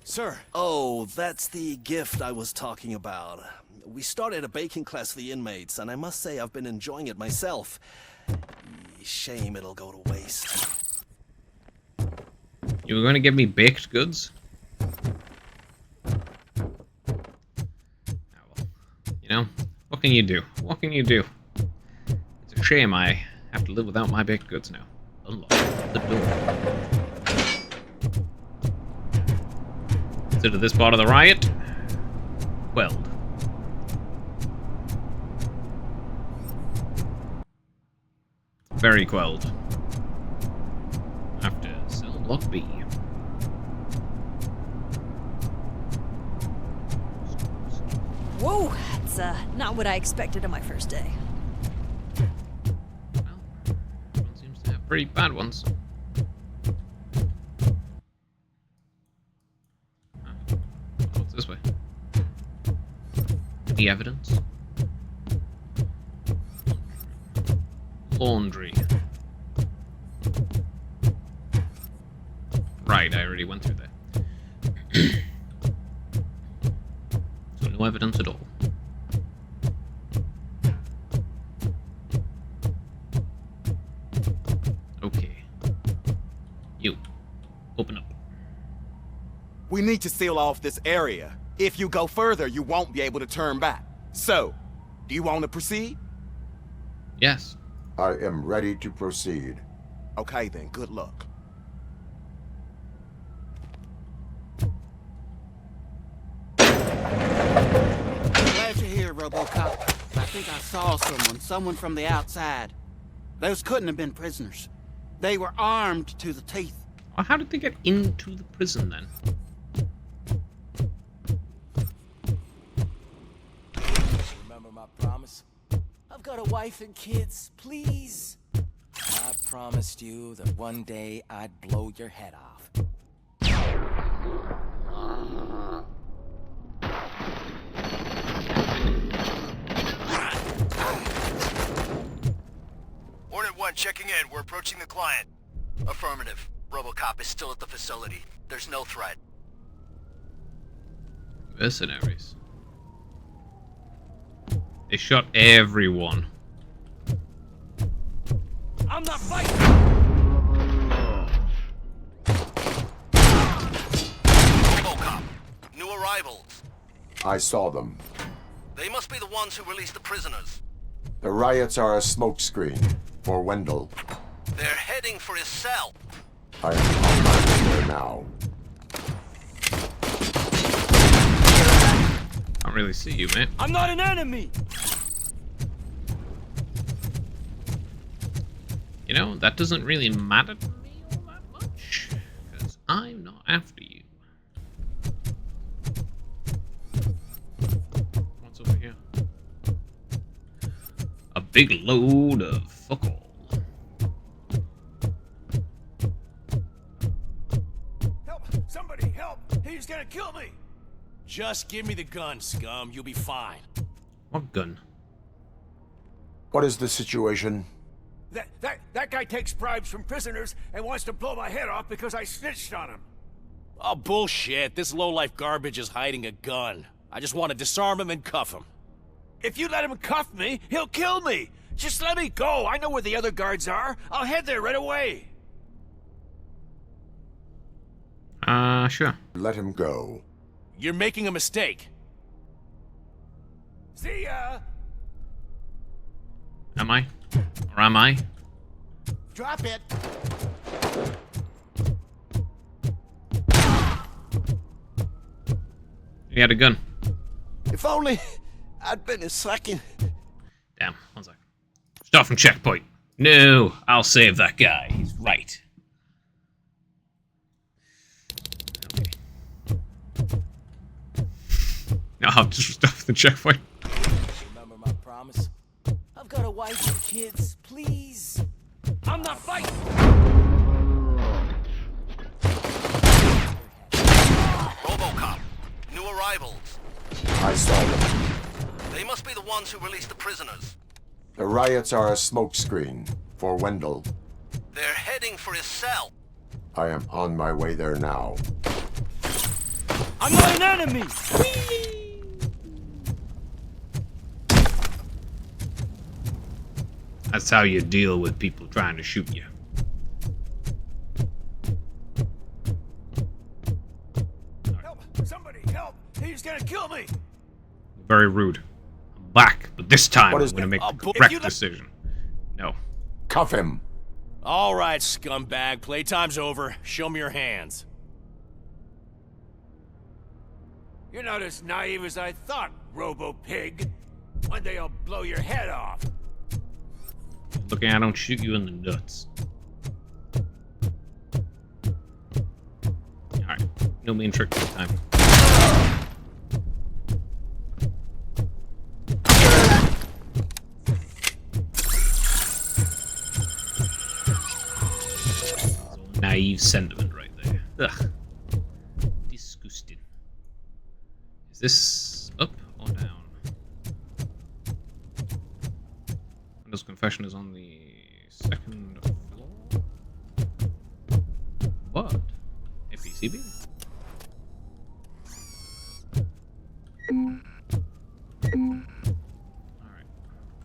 Sir. Oh, that's the gift I was talking about. We started a baking class for the inmates, and I must say I've been enjoying it myself. Shame it'll go to waste. You were going to give me baked goods? Oh, well. You know, what can you do? What can you do? It's a shame I have to live without my baked goods now. Unlock the door. Consider this part of the riot quelled. Very quelled. After cell block B. Whoa, that's not what I expected on my first day. Well, everyone seems to have pretty bad ones. What's this way? Any evidence? Laundry. Right, I already went through there. So no evidence at all. Okay. You. Open up. We need to seal off this area. If you go further, you won't be able to turn back. So, do you want to proceed? Yes. I am ready to proceed. Okay then, good luck. Glad you're here, Robocop. I think I saw someone from the outside. Those couldn't have been prisoners. They were armed to the teeth. Well, how did they get into the prison then? Remember my promise? I've got a wife and kids, please. I promised you that one day I'd blow your head off. Hornet 1 checking in. We're approaching the client. Affirmative. Robocop is still at the facility. There's no threat. Mercenaries. They shot everyone. I'm not fighting! Robocop. New arrivals. I saw them. They must be the ones who released the prisoners. The riots are a smokescreen for Wendell. They're heading for his cell. I am on my way now. I don't really see you, man. I'm not an enemy! You know, that doesn't really matter to me all that much, because I'm not after you. big load of fuck all. Help! Somebody help! He's gonna kill me! Just give me the gun, scum. You'll be fine. What gun? What is the situation? That guy takes bribes from prisoners and wants to blow my head off because I snitched on him. Oh, bullshit. This lowlife garbage is hiding a gun. I just want to disarm him and cuff him. If you let him cuff me, he'll kill me. Just let me go. I know where the other guards are. I'll head there right away. Sure. Let him go. You're making a mistake. See ya! Am I? Or am I? Drop it. He had a gun. If only I'd been a second. Damn, 1 sec. Start from checkpoint. No, I'll save that guy. He's right. No, I'll just start from the checkpoint. Remember my promise? I've got a wife and kids, please. I'm not fighting! Robocop. New arrivals. I saw them. They must be the ones who released the prisoners. The riots are a smokescreen for Wendell. They're heading for his cell. I am on my way there now. I'm not an enemy! That's how you deal with people trying to shoot you. Help! Somebody help! He's gonna kill me! Very rude. I'm back, but this time I'm What is going to that? make the correct decision. No. Cuff him. All right, scumbag. Playtime's over. Show me your hands. You're not as naive as I thought, Robo-Pig. One day I'll blow your head off. Looking, I don't shoot you in the nuts. Alright, no mean trick this time. Naive sentiment right there. Ugh. Disgusting. Is this up or down? Windows confession is on the 2nd floor. What? FECB? Alright, 1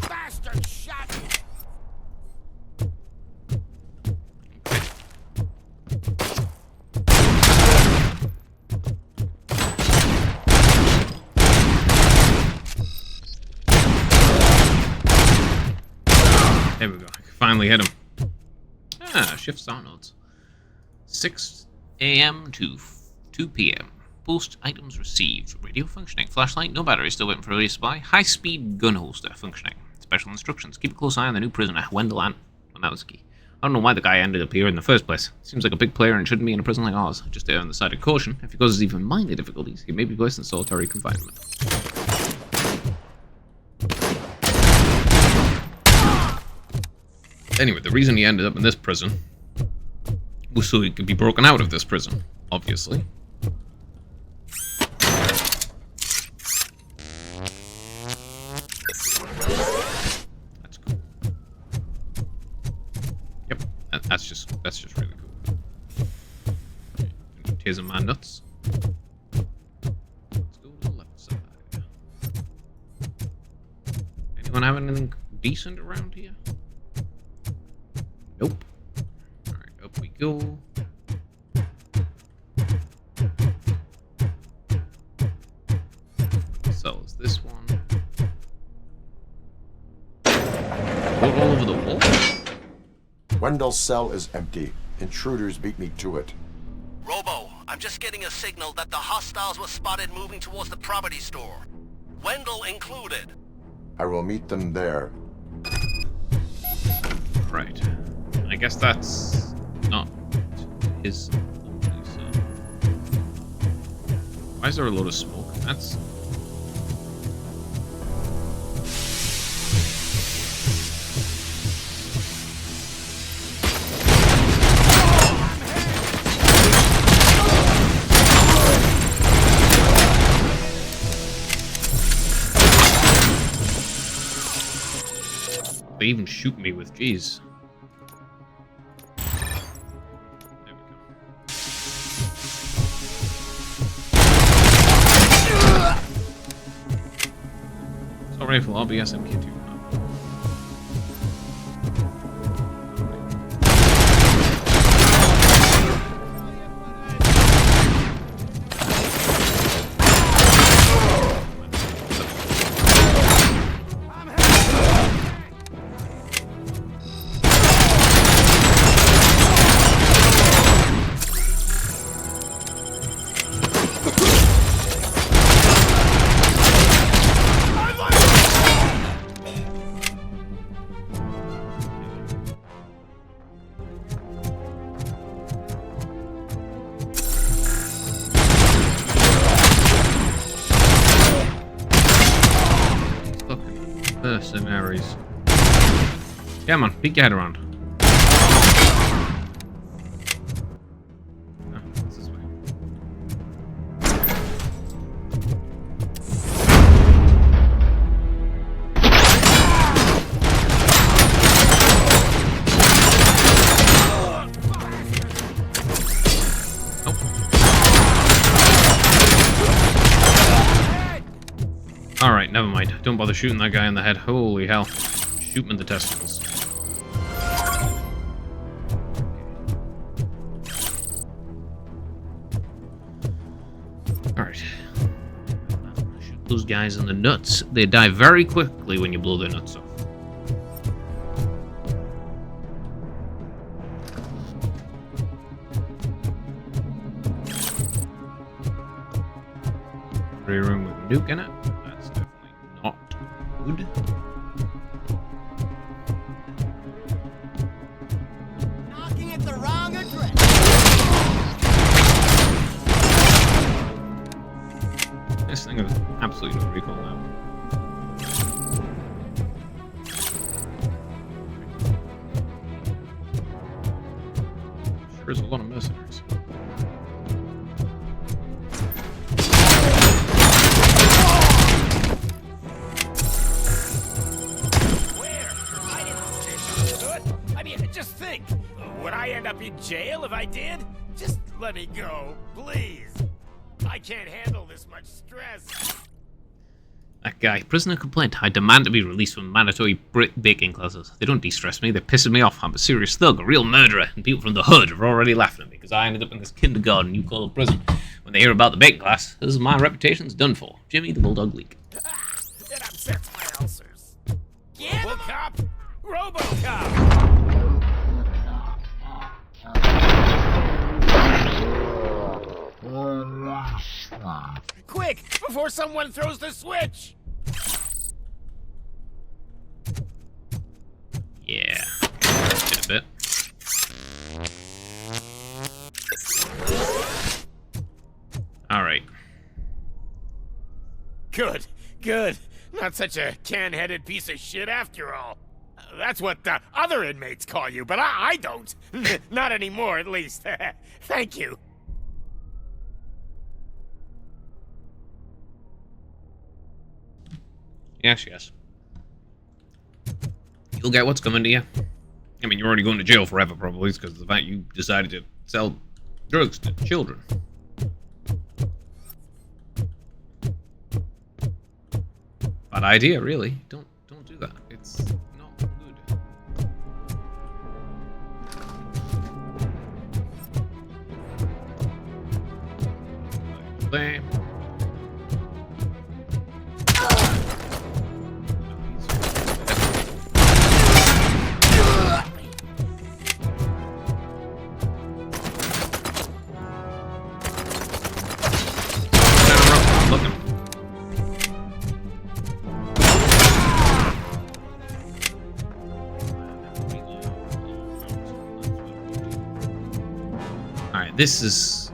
Bastard shot me! There we go. I finally hit him. Ah, shift start notes. 6 a.m. to 2 p.m. Post items received. Radio functioning. Flashlight. No battery. Still waiting for a resupply. High-speed gun holster functioning. Special instructions. Keep a close eye on the new prisoner, Wendell Ant. Well, that was key. I don't know why the guy ended up here in the first place. Seems like a big player and shouldn't be in a prison like ours. Just err on the side of caution. If he causes even minor difficulties, he may be placed in solitary confinement. Anyway, the reason he ended up in this prison was so he could be broken out of this prison, obviously. That's cool. Yep, that's just really cool. Here's my nuts. Let's go to the left side. Anyone have anything decent around here? Nope. Alright, up we go. So is this one. All over the wall? Wendell's cell is empty. Intruders beat me to it. Robo, I'm just getting a signal that the hostiles were spotted moving towards the property store. Wendell included. I will meet them there. Right. I guess that's not his. Why is there a load of smoke? That's. They even shoot me with G's. There we go. Assault rifle, RBS, MK2. Mercenaries. Come on, peek your head around. Oh, it's this way. Alright, never mind. Don't bother shooting that guy in the head. Holy hell. Shoot him in the testicles. Alright. Shoot those guys in the nuts. They die very quickly when you blow their nuts off. Free room with a nuke in it. That's definitely not good. Knocking at the wrong address. This thing has absolutely no recoil now. Sure is a lot of mercenaries. Just think, would I end up in jail if I did? Just let me go, please. I can't handle this much stress. That guy, prisoner complaint. I demand to be released from mandatory baking classes. They don't de-stress me, they're pissing me off. I'm a serious thug, a real murderer, and people from the hood are already laughing at me because I ended up in this kindergarten you call a prison. When they hear about the baking class, this is my reputation's done for. Jimmy the Bulldog Leak. It upsets my ulcers. Robocop! Robocop! Quick, before someone throws the switch! Yeah, get a bit. Alright. Good, good. Not such a can-headed piece of shit after all. That's what the other inmates call you, but I don't. Not anymore, at least. Thank you. Yes. You'll get what's coming to you. I mean, you're already going to jail forever, probably, because of the fact you decided to sell drugs to children. Bad idea, really. Don't do that. It's not good. There. This is...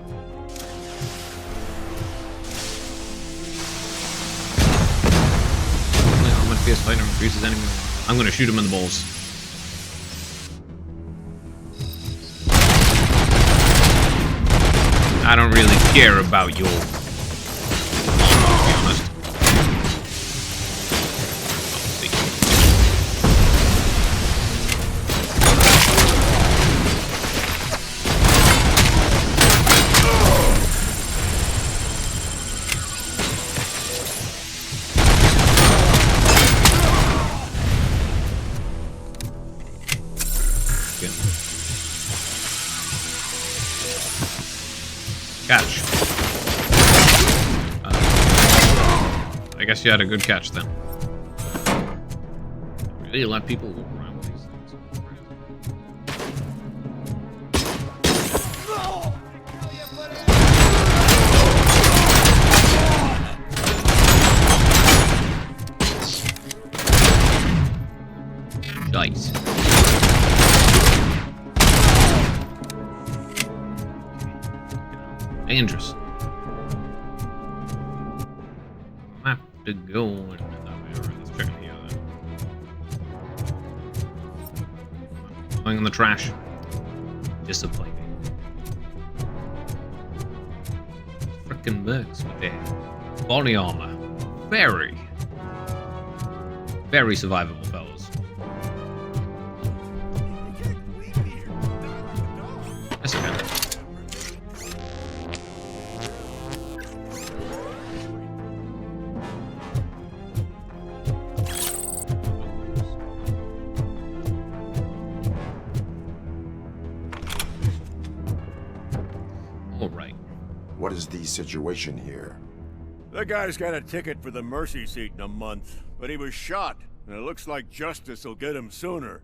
Armored fierce fighter increases enemy. I'm gonna shoot him in the balls. I don't really care about your... to be honest. Catch. I guess you had a good catch then. Really let people walk around with these things. Nice. Dangerous. I have to go in that way. Alright, let's check it here then. Going in the trash. Disappointing. Frickin' mercs with their body armor. Very survivable, fellas. That's okay. What is the situation here? The guy's got a ticket for the mercy seat in a month, but he was shot, and it looks like justice will get him sooner.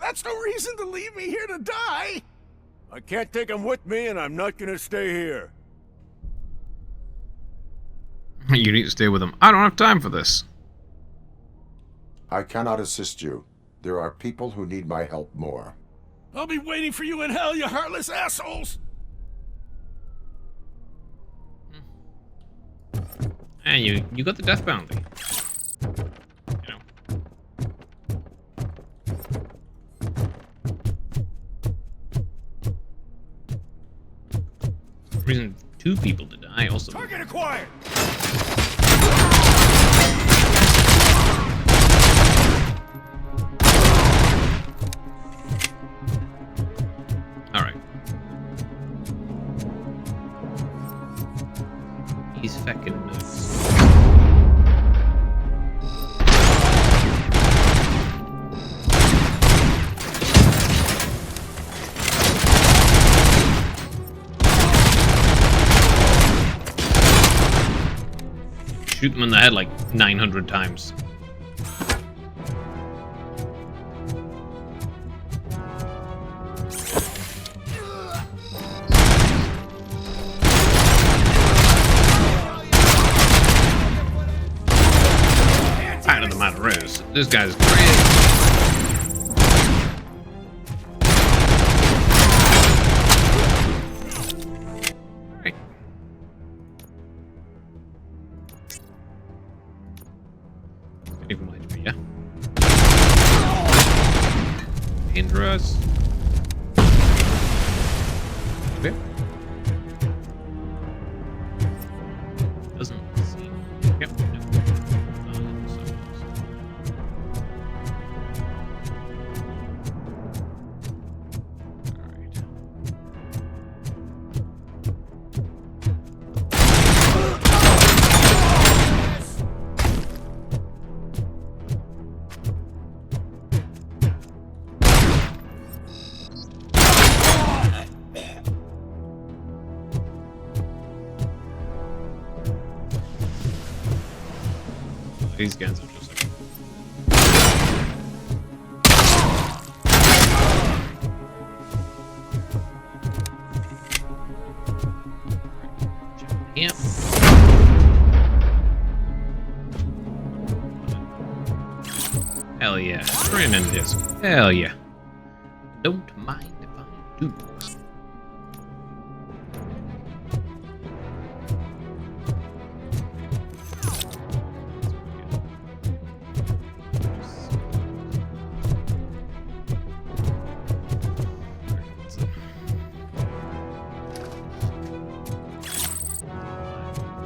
That's no reason to leave me here to die! I can't take him with me, and I'm not gonna stay here. You need to stay with him. I don't have time for this. I cannot assist you. There are people who need my help more. I'll be waiting for you in hell, you heartless assholes! And you got the death bounty. You know. Reason 2 people to die also. Target acquired! Alright. He's fucking nuts. Shoot them in the head like 900 times. Fact of the matter is, this guy's crazy. Dangerous. Okay. Doesn't seem. Yep. No. These guns are just like... Yep. Hell yeah. Screaming disc. Hell yeah. Don't mind if I do.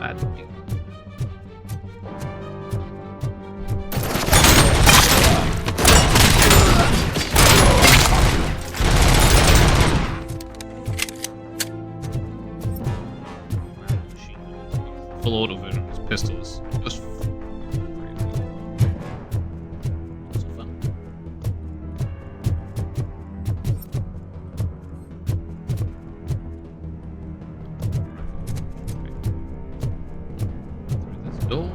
bad dude. Full auto version of his pistols. Just so fun. Through this door.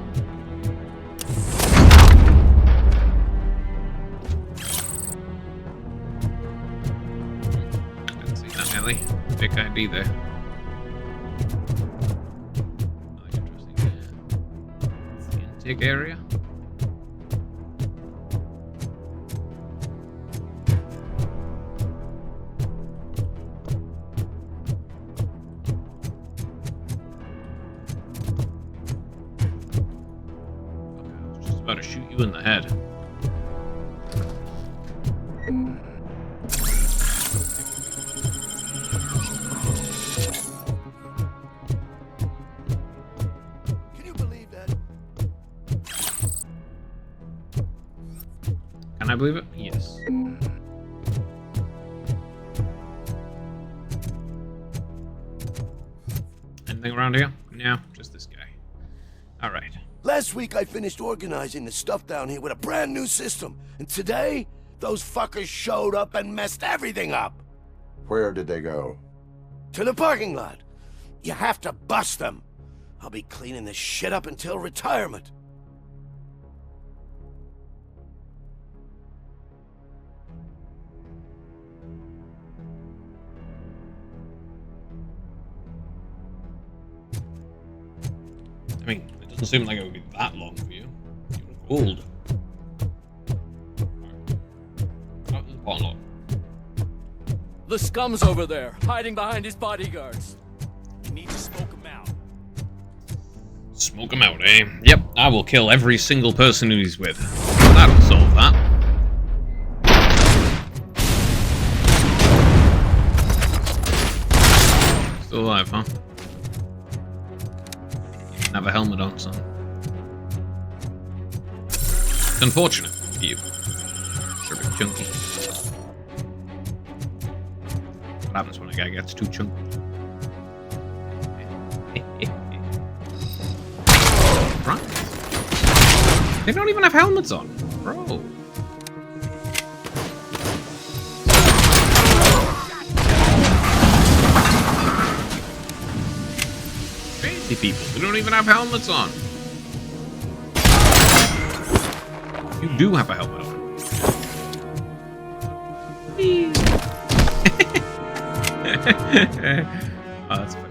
Didn't see that Ellie. Big ID there. Area. Okay, I was just about to shoot you in the head. Can I believe it? Yes. Anything around here? No, just this guy. Alright. Last week I finished organizing the stuff down here with a brand new system. And today, those fuckers showed up and messed everything up. Where did they go? To the parking lot. You have to bust them. I'll be cleaning this shit up until retirement. I mean, it doesn't seem like it would be that long for you. You're old. Oh, there's a pawn lock. The scum's over there, hiding behind his bodyguards. You need to smoke him out. Smoke him out, eh? Yep, I will kill every single person who he's with. That'll solve that. Still alive, huh? Have a helmet on, son. It's unfortunate for you. You're a bit chunky. What happens when a guy gets too chunky? Right. They don't even have helmets on, bro. Crazy people, they don't even have helmets on. You do have a helmet on. Oh, that's funny.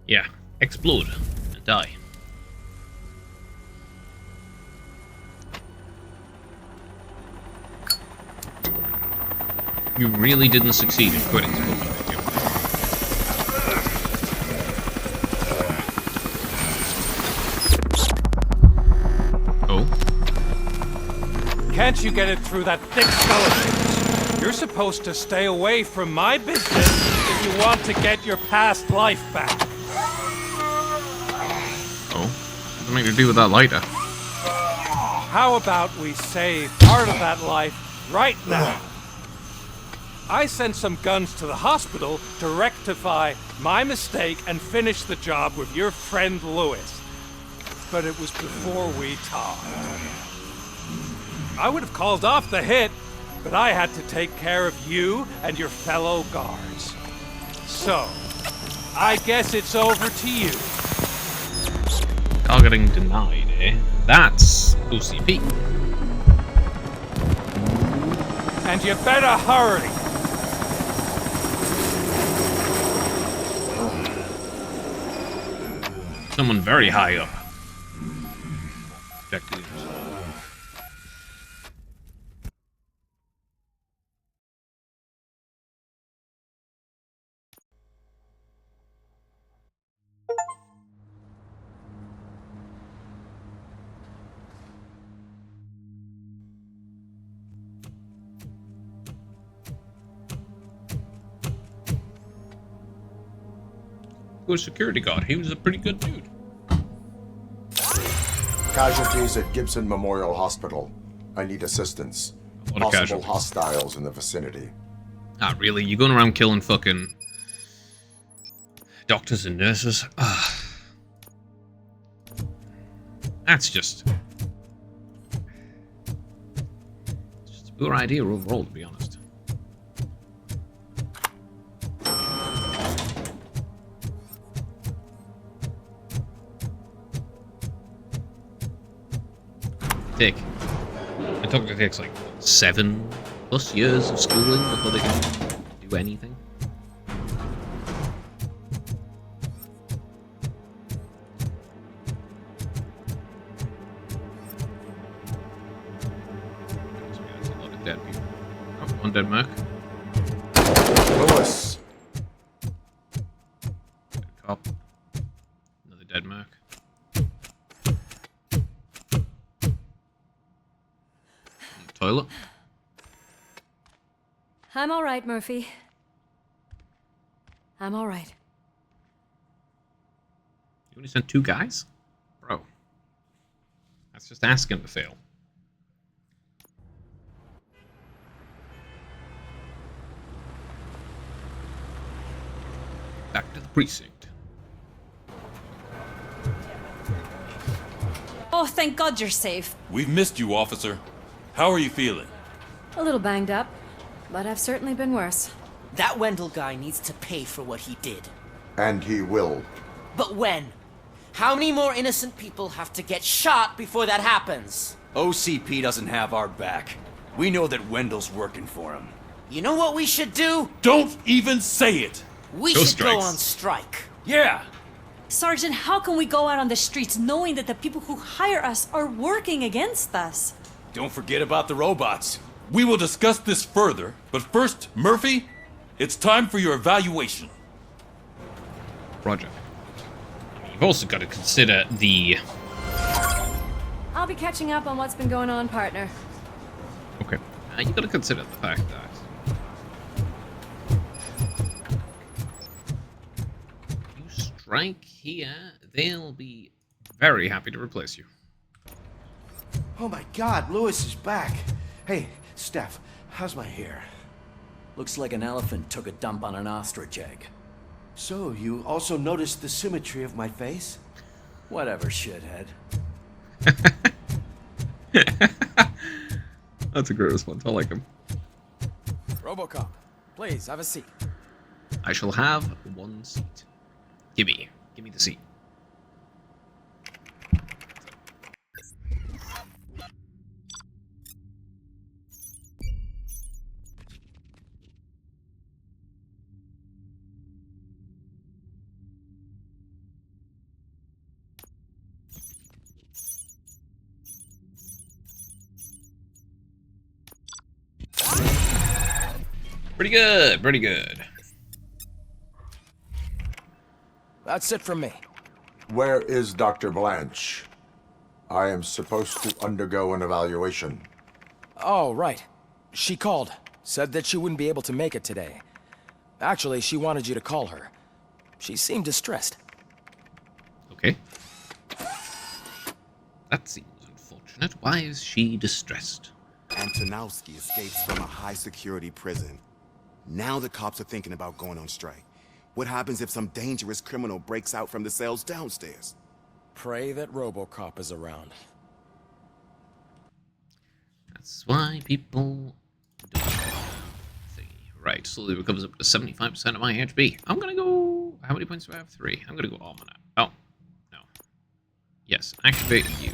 Yeah, explode and die. You really didn't succeed in quitting Spooky, did you? Oh? Can't you get it through that thick skeleton? You're supposed to stay away from my business if you want to get your past life back. Oh? Something to do with that lighter. How about we save part of that life right now? I sent some guns to the hospital to rectify my mistake and finish the job with your friend Lewis. But it was before we talked. I would have called off the hit, but I had to take care of you and your fellow guards. So, I guess it's over to you. Targeting denied, eh? That's OCP. And you better hurry. Someone very high up. Objectives. Was security guard. He was a pretty good dude. Casualties at Gibson Memorial Hospital. I need assistance. Possible hostiles in the vicinity. Ah, really? You going around killing fucking doctors and nurses? Ah, that's just a poor idea overall, to be honest. I think it takes like 7+ years of schooling before they can do anything. There's a lot of dead people. Oh, one dead merc. Lewis. Dead cop. Another dead merc. Toilet. I'm all right, Murphy. I'm all right. You only sent 2 guys? Bro. That's just asking to fail. Back to the precinct. Oh, thank God you're safe. We've missed you, officer. How are you feeling? A little banged up, but I've certainly been worse. That Wendell guy needs to pay for what he did. And he will. But when? How many more innocent people have to get shot before that happens? OCP doesn't have our back. We know that Wendell's working for him. You know what we should do? Don't even say it! We should go on strike. Yeah! Sergeant, how can we go out on the streets knowing that the people who hire us are working against us? Don't forget about the robots. We will discuss this further, but first, Murphy, it's time for your evaluation. Roger. You've also got to consider the... I'll be catching up on what's been going on, partner. Okay. You've got to consider the fact that... you strike here, they'll be very happy to replace you. Oh my God, Lewis is back. Hey, Steph, how's my hair? Looks like an elephant took a dump on an ostrich egg. So, you also noticed the symmetry of my face? Whatever, shithead. That's a great response. I like him. Robocop, please, have a seat. I shall have 1 seat. Give me the seat. Pretty good, pretty good. That's it from me. Where is Dr. Blanche? I am supposed to undergo an evaluation. Oh, right. She called. Said that she wouldn't be able to make it today. Actually, she wanted you to call her. She seemed distressed. Okay. That seems unfortunate. Why is she distressed? Antonowski escapes from a high-security prison. Now the cops are thinking about going on strike. What happens if some dangerous criminal breaks out from the cells downstairs? Pray that Robocop is around. That's why people do right, slowly recovers up to 75% of my HP. I'm gonna go... How many points do I have? 3. I'm gonna go Almanac. Oh, no. Yes, activate you.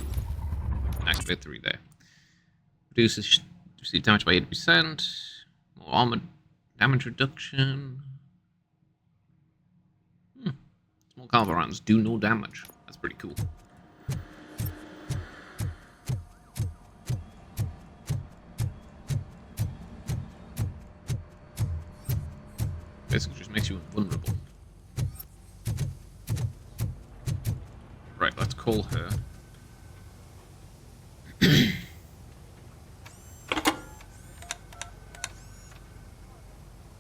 Activate 3 there. Reduces damage by 80%. More armor damage reduction. Small caliber rounds do no damage. That's pretty cool. Basically just makes you invulnerable. Right, let's call her.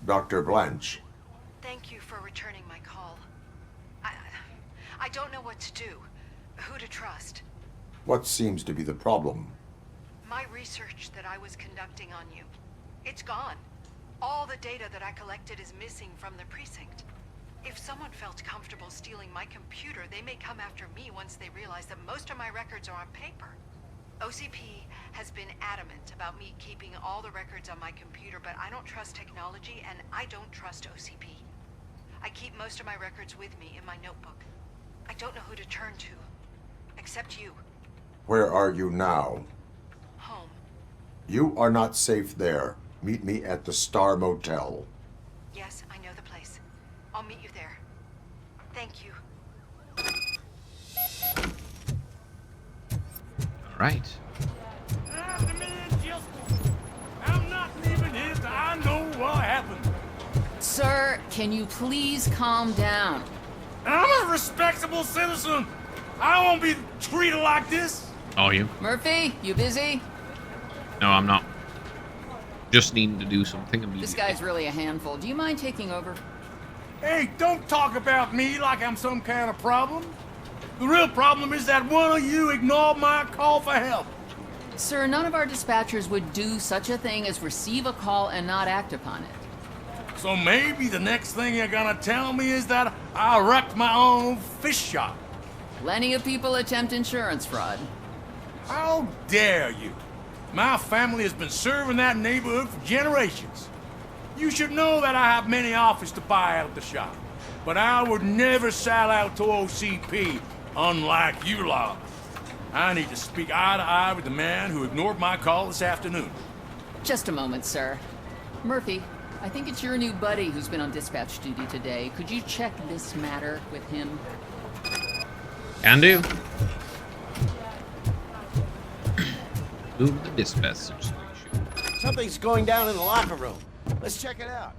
Dr. Blanche. Thank you for returning my call. I don't know what to do. Who to trust. What seems to be the problem? My research that I was conducting on you. It's gone. All the data that I collected is missing from the precinct. If someone felt comfortable stealing my computer, they may come after me once they realize that most of my records are on paper. OCP has been adamant about me keeping all the records on my computer, but I don't trust technology and I don't trust OCP. I keep most of my records with me in my notebook. I don't know who to turn to, except you. Where are you now? Home. You are not safe there. Meet me at the Star Motel. Yes, I know the place. I'll meet you there. Thank you. All right. I'm not leaving here till I know what happened. Sir, can you please calm down? I'm a respectable citizen. I won't be treated like this. Are you? Murphy, you busy? No, I'm not. Just needing to do something immediately. This guy's really a handful. Do you mind taking over? Hey, don't talk about me like I'm some kind of problem. The real problem is that one of you ignored my call for help. Sir, none of our dispatchers would do such a thing as receive a call and not act upon it. So maybe the next thing you're gonna tell me is that I wrecked my own fish shop. Plenty of people attempt insurance fraud. How dare you? My family has been serving that neighborhood for generations. You should know that I have many offers to buy out the shop. But I would never sell out to OCP, unlike you lot. I need to speak eye to eye with the man who ignored my call this afternoon. Just a moment, sir. Murphy, I think it's your new buddy who's been on dispatch duty today. Could you check this matter with him? Can do. Move the dispatch situation. Something's going down in the locker room. Let's check it out.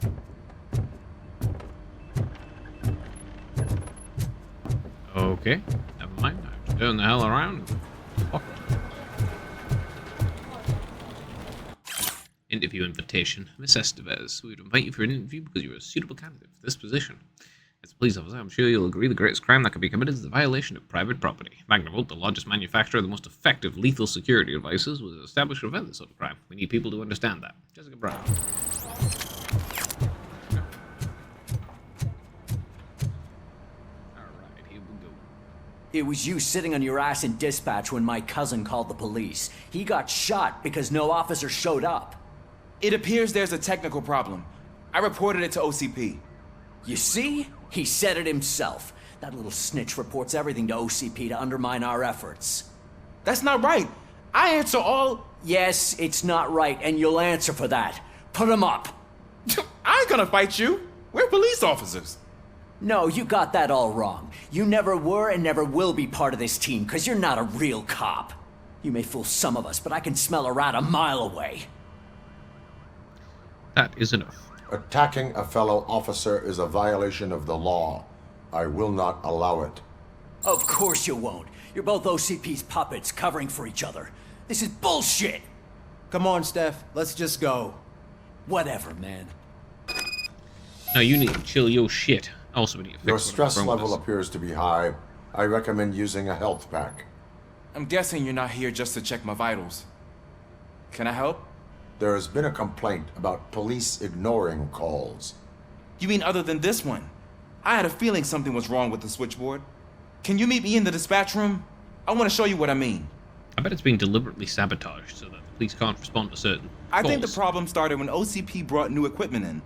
Okay, never mind. I'm just turn the hell around. Oh. Interview invitation. Miss Estevez, we would invite you for an interview because you're a suitable candidate for this position. As a police officer, I'm sure you'll agree the greatest crime that could be committed is the violation of private property. Magnavolt, the largest manufacturer of the most effective lethal security devices, was established to prevent this sort of crime. We need people to understand that. Jessica Brown. It was you sitting on your ass in dispatch when my cousin called the police. He got shot because no officer showed up. It appears there's a technical problem. I reported it to OCP. You see? He said it himself. That little snitch reports everything to OCP to undermine our efforts. That's not right. I answer all... Yes, it's not right, and you'll answer for that. Put him up. I ain't gonna fight you. We're police officers. No, you got that all wrong. You never were and never will be part of this team, because you're not a real cop. You may fool some of us, but I can smell a rat a mile away. That is enough. Attacking a fellow officer is a violation of the law. I will not allow it. Of course you won't. You're both OCP's puppets covering for each other. This is bullshit! Come on, Steph. Let's just go. Whatever, man. No, you need to chill your shit. Also, we need to fix Your stress level appears to be high. I recommend using a health pack. I'm guessing you're not here just to check my vitals. Can I help? There has been a complaint about police ignoring calls. You mean other than this one? I had a feeling something was wrong with the switchboard. Can you meet me in the dispatch room? I want to show you what I mean. I bet it's being deliberately sabotaged so that the police can't respond to certain I think the calls. problem started when OCP brought new equipment in.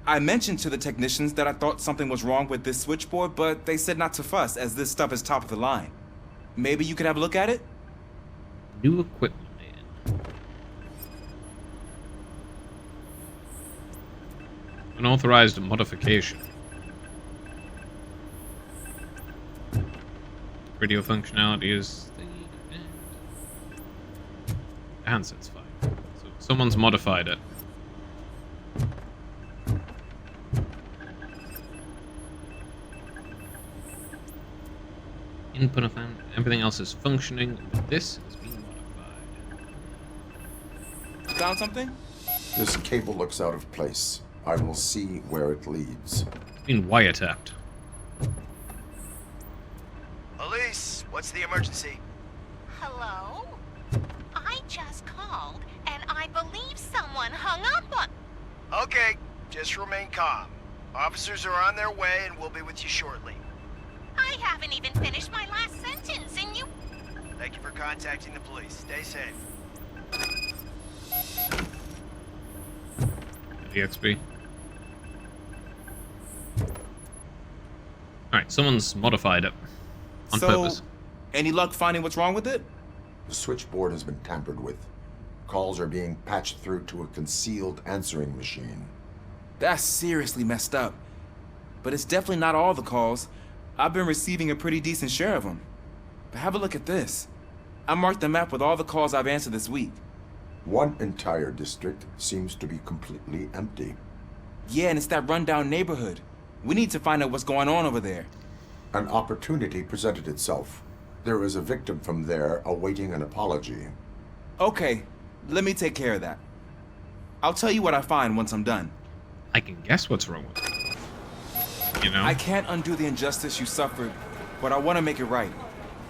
I mentioned to the technicians that I thought something was wrong with this switchboard, but they said not to fuss, as this stuff is top of the line. Maybe you could have a look at it? New equipment in. Unauthorized modification. Radio functionality is the handset's fine. So someone's modified it. Input of everything else is functioning, but this is being modified. Found something? This cable looks out of place. I will see where it leads. It's been wiretapped. Elise, what's the emergency? Hello? I just called, and I believe someone hung up on... Okay, just remain calm. Officers are on their way and we'll be with you shortly. I haven't even finished my last sentence, and you... Thank you for contacting the police. Stay safe. EXP. Alright, someone's modified it. On purpose. Any luck finding what's wrong with it? The switchboard has been tampered with. Calls are being patched through to a concealed answering machine. That's seriously messed up. But it's definitely not all the calls. I've been receiving a pretty decent share of them. But have a look at this. I marked the map with all the calls I've answered this week. One entire district seems to be completely empty. Yeah, and it's that rundown neighborhood. We need to find out what's going on over there. An opportunity presented itself. There is a victim from there awaiting an apology. Okay, let me take care of that. I'll tell you what I find once I'm done. I can guess what's wrong with it. You know? I can't undo the injustice you suffered, but I want to make it right.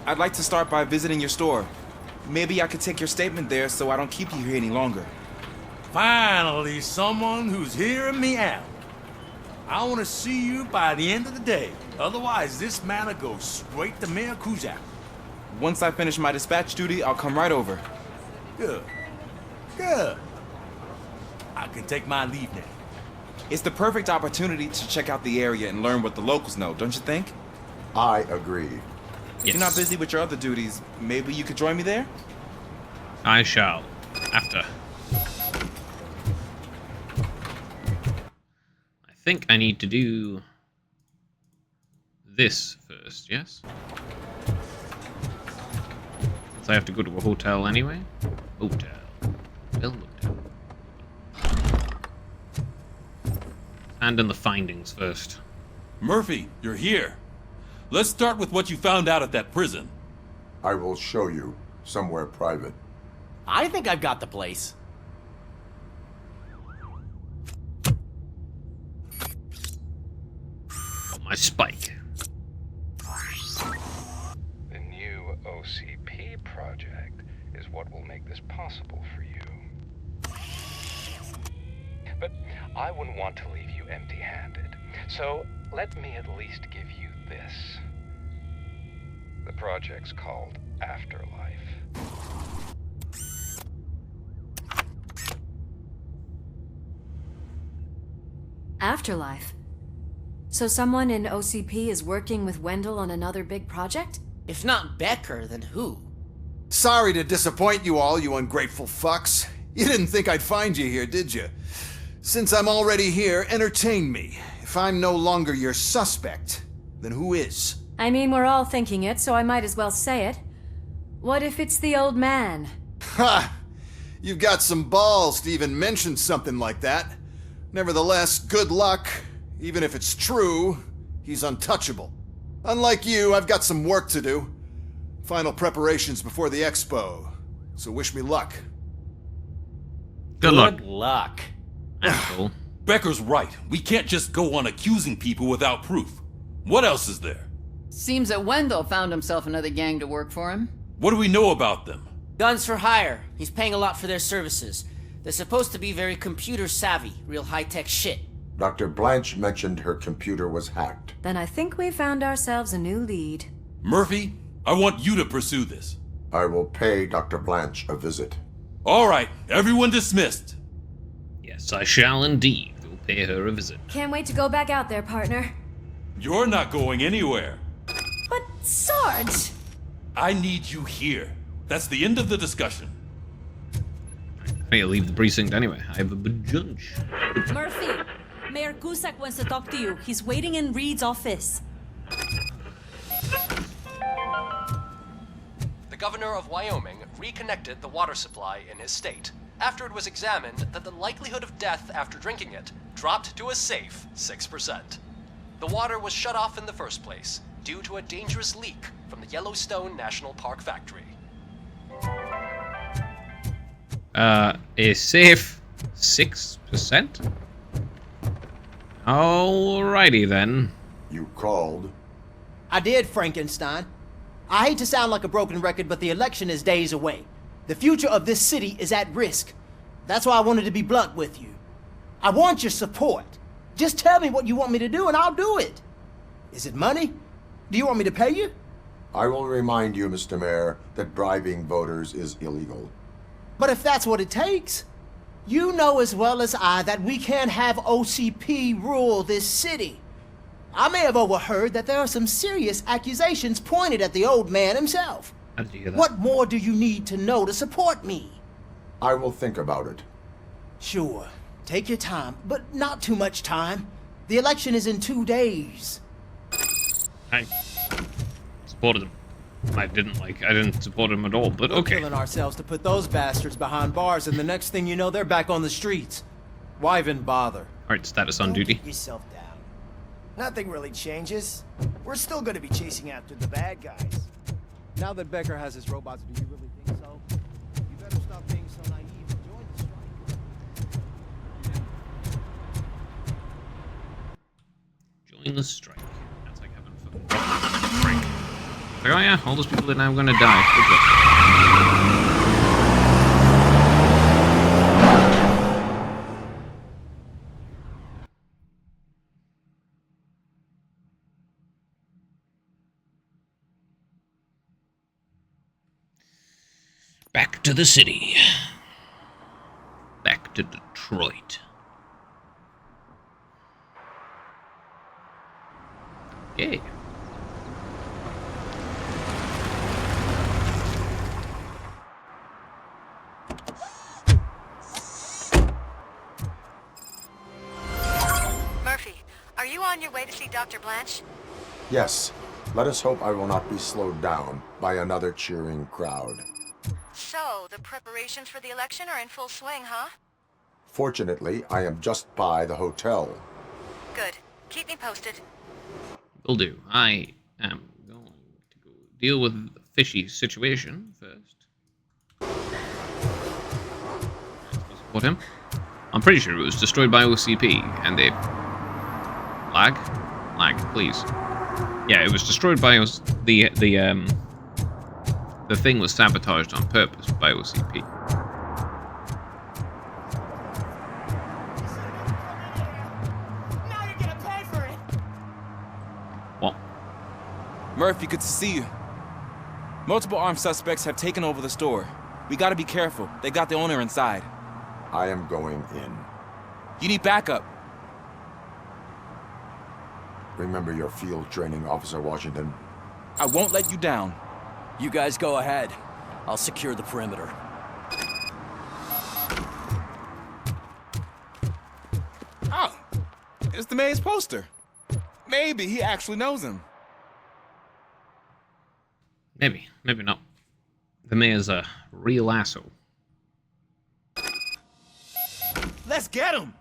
I'd like to start by visiting your store. Maybe I could take your statement there so I don't keep you here any longer. Finally, someone who's hearing me out. I want to see you by the end of the day. Otherwise, this matter goes straight to Mayor Kuzak. Once I finish my dispatch duty, I'll come right over. Good. Good. I can take my leave now. It's the perfect opportunity to check out the area and learn what the locals know, don't you think? I agree. If you're not busy with your other duties, maybe you could join me there? I shall. After. I think I need to do this first, yes? Since I have to go to a hotel anyway. Hotel. Motel. Hand in the findings first. Murphy, you're here. Let's start with what you found out at that prison. I will show you somewhere private. I think I've got the place. Oh, my spike. The new OCP project is what will make this possible for you. But I wouldn't want to leave you empty-handed. So let me at least give you this. The project's called Afterlife. Afterlife? So someone in OCP is working with Wendell on another big project? If not Becker, then who? Sorry to disappoint you all, you ungrateful fucks. You didn't think I'd find you here, did you? Since I'm already here, entertain me. If I'm no longer your suspect, then who is? I mean, we're all thinking it, so I might as well say it. What if it's the old man? Ha! You've got some balls to even mention something like that. Nevertheless, good luck. Even if it's true, he's untouchable. Unlike you, I've got some work to do. Final preparations before the expo. So wish me luck. Good luck. Good luck. Asshole. Becker's right. We can't just go on accusing people without proof. What else is there? Seems that Wendell found himself another gang to work for him. What do we know about them? Guns for hire. He's paying a lot for their services. They're supposed to be very computer savvy, real high-tech shit. Dr. Blanche mentioned her computer was hacked. Then I think we found ourselves a new lead. Murphy, I want you to pursue this. I will pay Dr. Blanche a visit. All right, everyone dismissed. Yes, I shall indeed go pay her a visit. Can't wait to go back out there, partner. You're not going anywhere. But, Sarge! I need you here. That's the end of the discussion. I need to leave the precinct anyway. I have a judge. Murphy, Mayor Cusack wants to talk to you. He's waiting in Reed's office. The governor of Wyoming reconnected the water supply in his state after it was examined that the likelihood of death after drinking it dropped to a safe 6%. The water was shut off in the first place due to a dangerous leak from the Yellowstone National Park factory. A safe 6%? Alrighty then. You called? I did, Frankenstein. I hate to sound like a broken record, but the election is days away. The future of this city is at risk. That's why I wanted to be blunt with you. I want your support. Just tell me what you want me to do and I'll do it. Is it money? Do you want me to pay you? I will remind you, Mr. Mayor, that bribing voters is illegal. But if that's what it takes, you know as well as I that we can't have OCP rule this city. I may have overheard that there are some serious accusations pointed at the old man himself. How did you hear that? What more do you need to know to support me? I will think about it. Sure. Take your time, but not too much time. The election is in 2 days. I supported him. I didn't support him at all, but okay. We're killing ourselves to put those bastards behind bars, and the next thing you know, they're back on the streets. Why even bother? Alright, status on duty. Keep yourself down. Nothing really changes. We're still gonna be chasing after the bad guys. Now that Becker has his robots, do you really think so? You better stop being so naive and join the strike. Join the strike. That's like having fucking rocket break. Like, oh yeah, all those people are now gonna die. Good luck. Back to the city. Back to Detroit. Okay. Murphy, are you on your way to see Dr. Blanche? Yes. Let us hope I will not be slowed down by another cheering crowd. So, the preparations for the election are in full swing, huh? Fortunately, I am just by the hotel. Good. Keep me posted. Will do. I am going to go deal with the fishy situation first. Support him. I'm pretty sure it was destroyed by OCP, and they... Lag, please. Yeah, it was destroyed by the thing was sabotaged on purpose by OCP. Now you're gonna pay for it. What? Murphy, good to see you. Multiple armed suspects have taken over the store. We gotta be careful. They got the owner inside. I am going in. You need backup. Remember your field training, Officer Washington. I won't let you down. You guys go ahead. I'll secure the perimeter. Oh, it's the mayor's poster. Maybe he actually knows him. Maybe not. The mayor's a real asshole. Let's get him!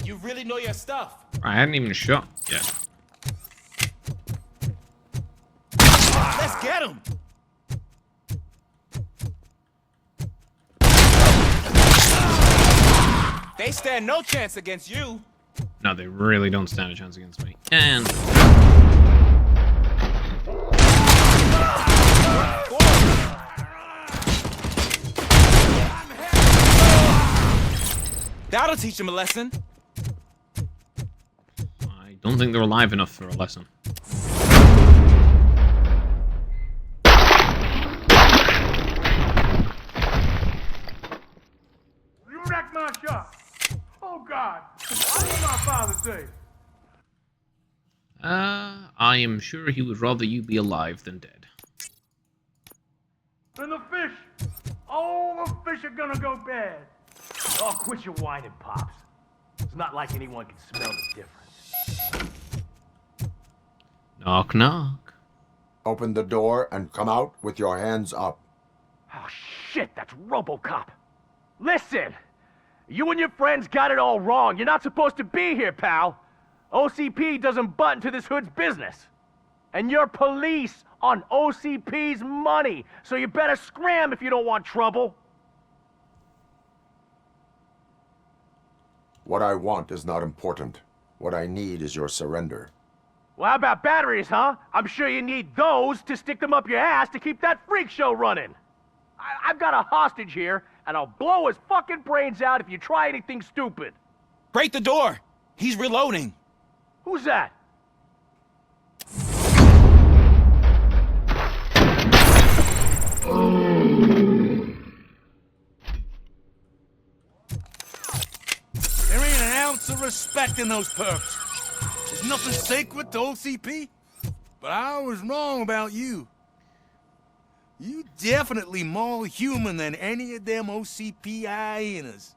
You really know your stuff. I hadn't even shot yet. Let's get him! They stand no chance against you. No, they really don't stand a chance against me. And... That'll teach him a lesson. I don't think they're alive enough for a lesson. You wrecked my shop. Oh, God. What did my father say? I am sure he would rather you be alive than dead. Then the fish. All the fish are gonna go bad. Oh, quit your whining, Pops. It's not like anyone can smell the difference. Knock, knock. Open the door and come out with your hands up. Oh, shit, that's Robocop. Listen, you and your friends got it all wrong. You're not supposed to be here, pal. OCP doesn't butt into this hood's business. And you're police on OCP's money, so you better scram if you don't want trouble. What I want is not important. What I need is your surrender. Well, how about batteries, huh? I'm sure you need those to stick them up your ass to keep that freak show running. I've got a hostage here, and I'll blow his fucking brains out if you try anything stupid. Break the door! He's reloading. Who's that? There ain't an ounce of respect in those perks. There's nothing sacred to OCP. But I was wrong about you. You definitely more human than any of them OCP hyenas.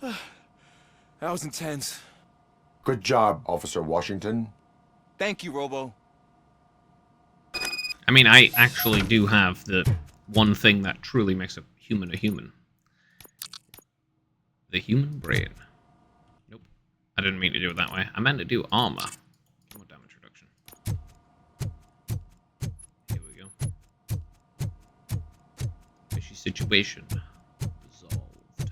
That was intense. Good job, Officer Washington. Thank you, Robo. I mean, I actually do have the one thing that truly makes a human. The human brain. Nope. I didn't mean to do it that way. I meant to do armor. More damage reduction. Here we go. Fishy situation. Resolved.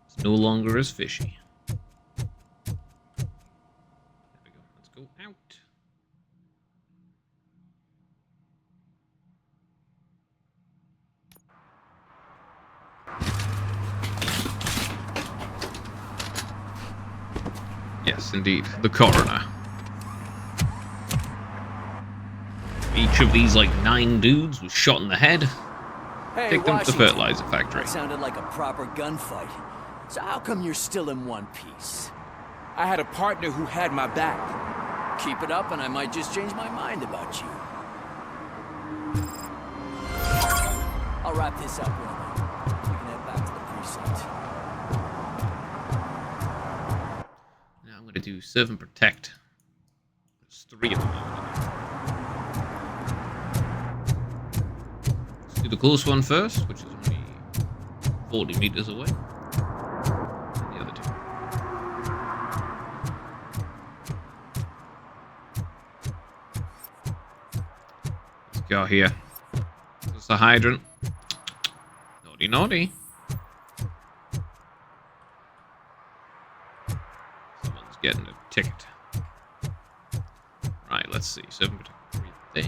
It's no longer as fishy. There we go. Let's go out. Yes, indeed. The coroner. Each of these, like, 9 dudes was shot in the head. Hey, Take them to the Washington. fertilizer factory. That sounded like a proper gunfight. So how come you're still in one piece? I had a partner who had my back. Keep it up and I might just change my mind about you. I'll wrap this up, Robo. You can head back to the precinct. Now I'm going to do serve and protect. There's 3 of them. Let's do the close one first, which is only 40 meters away. And the other 2. Let's go here. There's the hydrant. Naughty, naughty. Someone's getting a ticket. Right, let's see. 7 there.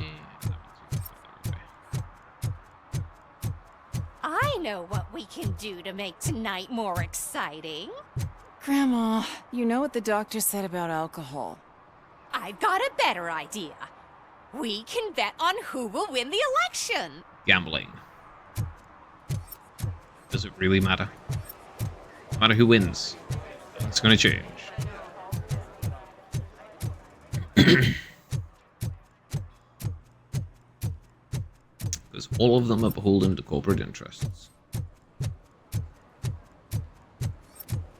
I know what we can do to make tonight more exciting. Grandma, you know what the doctor said about alcohol. I've got a better idea. We can bet on who will win the election. Gambling. Does it really matter? No matter who wins. It's going to change. Because all of them are beholden to corporate interests.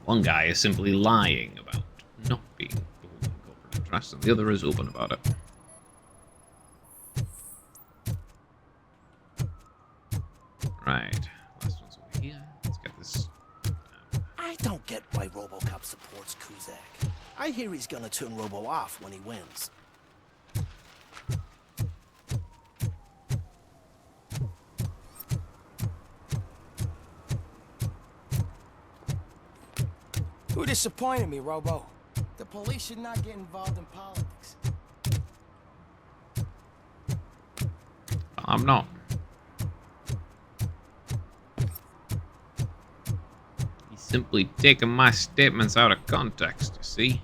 One guy is simply lying about not being beholden to corporate interests, and the other is open about it. Right. Last one's over here. Let's get this. I don't get why Robocop supports Kuzak. I hear he's gonna turn Robo off when he wins. Who disappointed me, Robo? The police should not get involved in politics. I'm not. Simply taking my statements out of context, you see?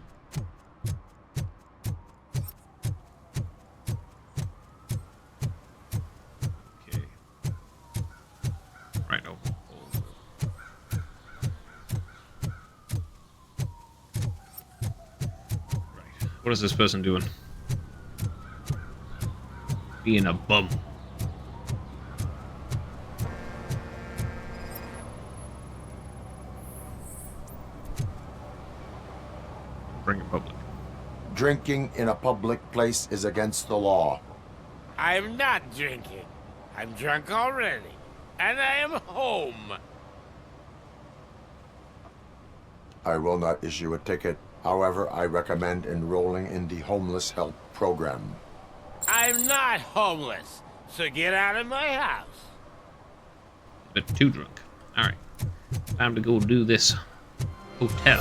Okay. Right, oh. Right. What is this person doing? Being a bum. Bring it public. Drinking in a public place is against the law. I'm not drinking. I'm drunk already. And I am home. I will not issue a ticket. However, I recommend enrolling in the homeless help program. I'm not homeless, so get out of my house. Bit too drunk. Alright. Time to go do this hotel.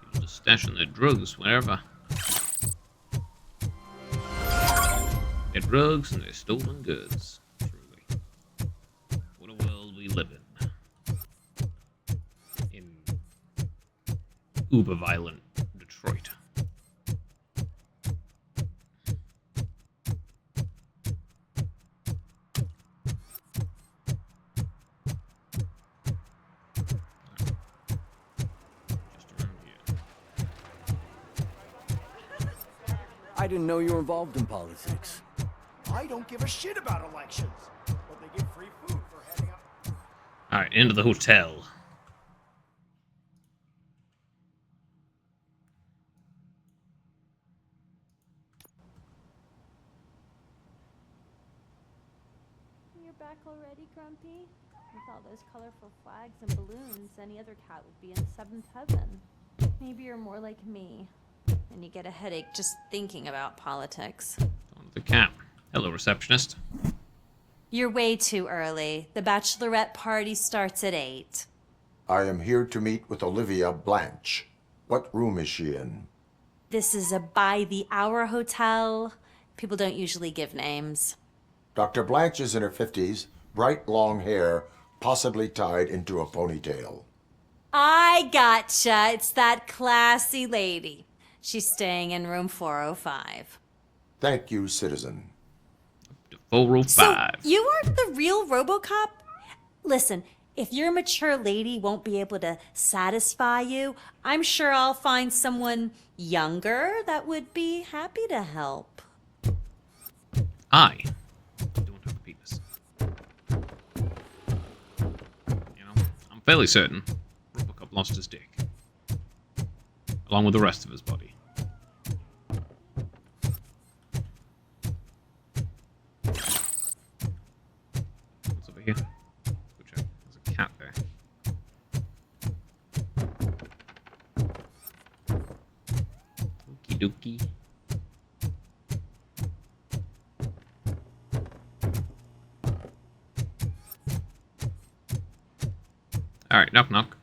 People just stashing their drugs wherever. Their drugs and their stolen goods. Truly. What a world we live in. Uber violent Detroit. I didn't know you were involved in politics. I don't give a shit about elections, but they give free food for heading up. Alright, into the hotel. You're back already, Grumpy? With all those colorful flags and balloons, any other cat would be in seventh heaven. Maybe you're more like me, and you get a headache just thinking about politics. The cat. Hello, receptionist. You're way too early. The bachelorette party starts at 8. I am here to meet with Olivia Blanche. What room is she in? This is a by-the-hour hotel. People don't usually give names. Dr. Blanche is in her 50s, bright long hair, possibly tied into a ponytail. I gotcha. It's that classy lady. She's staying in room 405. Thank you, citizen. 405. So, you aren't the real Robocop? Listen, if your mature lady won't be able to satisfy you, I'm sure I'll find someone younger that would be happy to help. I don't have a penis. You know, I'm fairly certain Robocop lost his dick. Along with the rest of his body. What's over here? Go check. There's a cat there. Okie dokie. Alright, knock knock.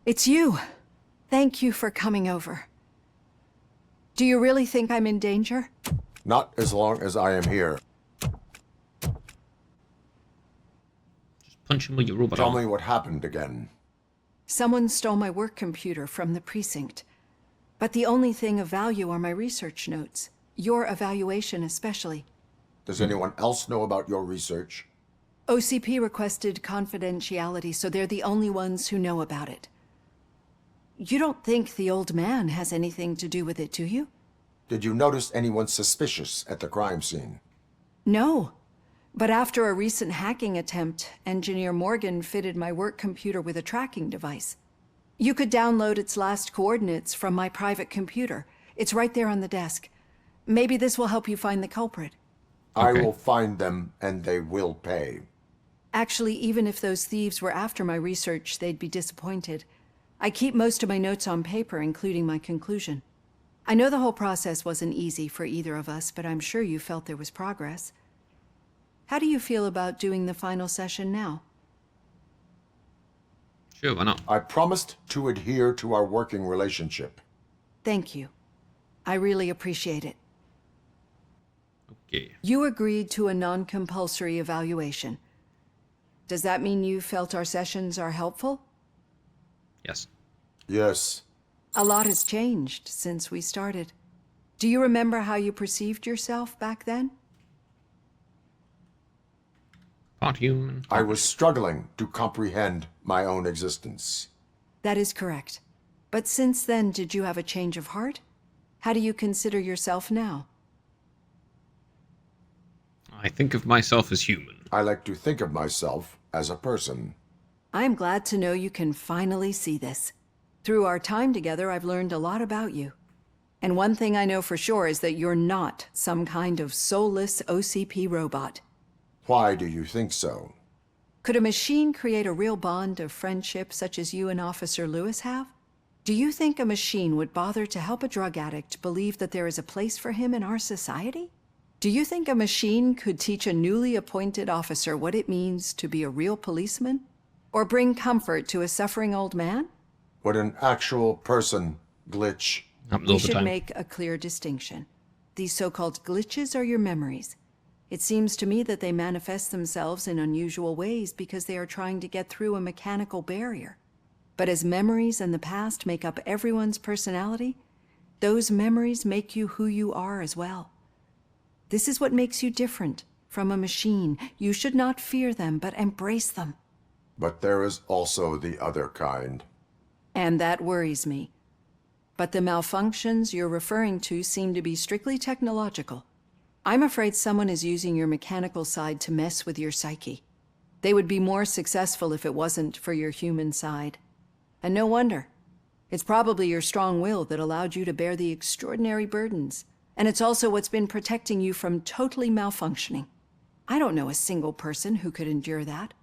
It's you. Thank you for coming over. Do you really think I'm in danger? Not as long as I am here. Punch him with your robot Tell arm. me what happened again. Someone stole my work computer from the precinct. But the only thing of value are my research notes. Your evaluation especially. Does anyone else know about your research? OCP requested confidentiality, so they're the only ones who know about it. You don't think the old man has anything to do with it, do you? Did you notice anyone suspicious at the crime scene? No. But after a recent hacking attempt, Engineer Morgan fitted my work computer with a tracking device. You could download its last coordinates from my private computer. It's right there on the desk. Maybe this will help you find the culprit. I will find them, and they will pay. Actually, even if those thieves were after my research, they'd be disappointed. I keep most of my notes on paper, including my conclusion. I know the whole process wasn't easy for either of us, but I'm sure you felt there was progress. How do you feel about doing the final session now? Sure, why not? I promised to adhere to our working relationship. Thank you. I really appreciate it. Okay. You agreed to a non-compulsory evaluation. Does that mean you felt our sessions are helpful? Yes. Yes. A lot has changed since we started. Do you remember how you perceived yourself back then? Part human. I was struggling to comprehend my own existence. That is correct. But since then, did you have a change of heart? How do you consider yourself now? I think of myself as human. I like to think of myself as a person. I am glad to know you can finally see this. Through our time together, I've learned a lot about you. And one thing I know for sure is that you're not some kind of soulless OCP robot. Why do you think so? Could a machine create a real bond of friendship such as you and Officer Lewis have? Do you think a machine would bother to help a drug addict believe that there is a place for him in our society? Do you think a machine could teach a newly appointed officer what it means to be a real policeman? Or bring comfort to a suffering old man? Would an actual person glitch? We should make a clear distinction. These so-called glitches are your memories. It seems to me that they manifest themselves in unusual ways because they are trying to get through a mechanical barrier. But as memories and the past make up everyone's personality, those memories make you who you are as well. This is what makes you different from a machine. You should not fear them, but embrace them. But there is also the other kind. And that worries me. But the malfunctions you're referring to seem to be strictly technological. I'm afraid someone is using your mechanical side to mess with your psyche. They would be more successful if it wasn't for your human side. And no wonder. It's probably your strong will that allowed you to bear the extraordinary burdens. And it's also what's been protecting you from totally malfunctioning. I don't know a single person who could endure that.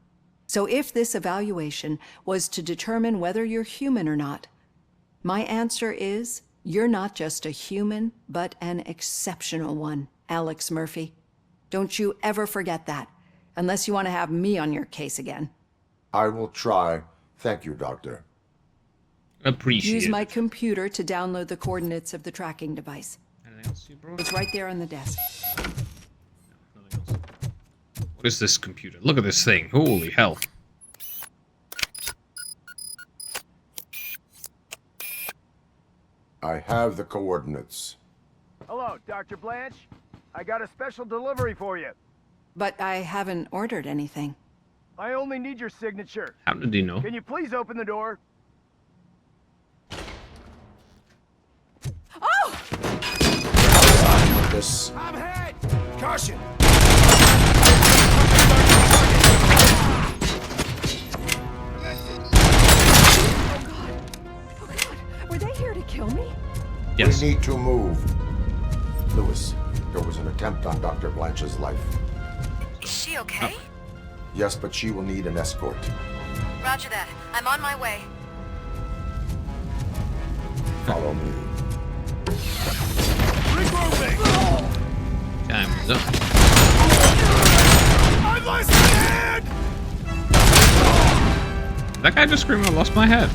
So if this evaluation was to determine whether you're human or not, my answer is, you're not just a human, but an exceptional one, Alex Murphy. Don't you ever forget that, unless you want to have me on your case again. I will try. Thank you, Doctor. Appreciate Use my it. computer to download the coordinates of the tracking device. Anything else you brought? It's right there on the desk. Nothing else. What is this computer? Look at this thing. Holy hell. I have the coordinates. Hello, Dr. Blanche. I got a special delivery for you. But I haven't ordered anything. I only need your signature. How did he know? Can you please open the door? Oh! This. I'm hit! Caution! Were they here to kill me? Yes. We need to move. Lewis, there was an attempt on Dr. Blanche's life. Is she okay? Yes, but she will need an escort. Roger that. I'm on my way. Follow me. Regrouping! Time is up. I lost my head! That guy just screamed, I lost my head.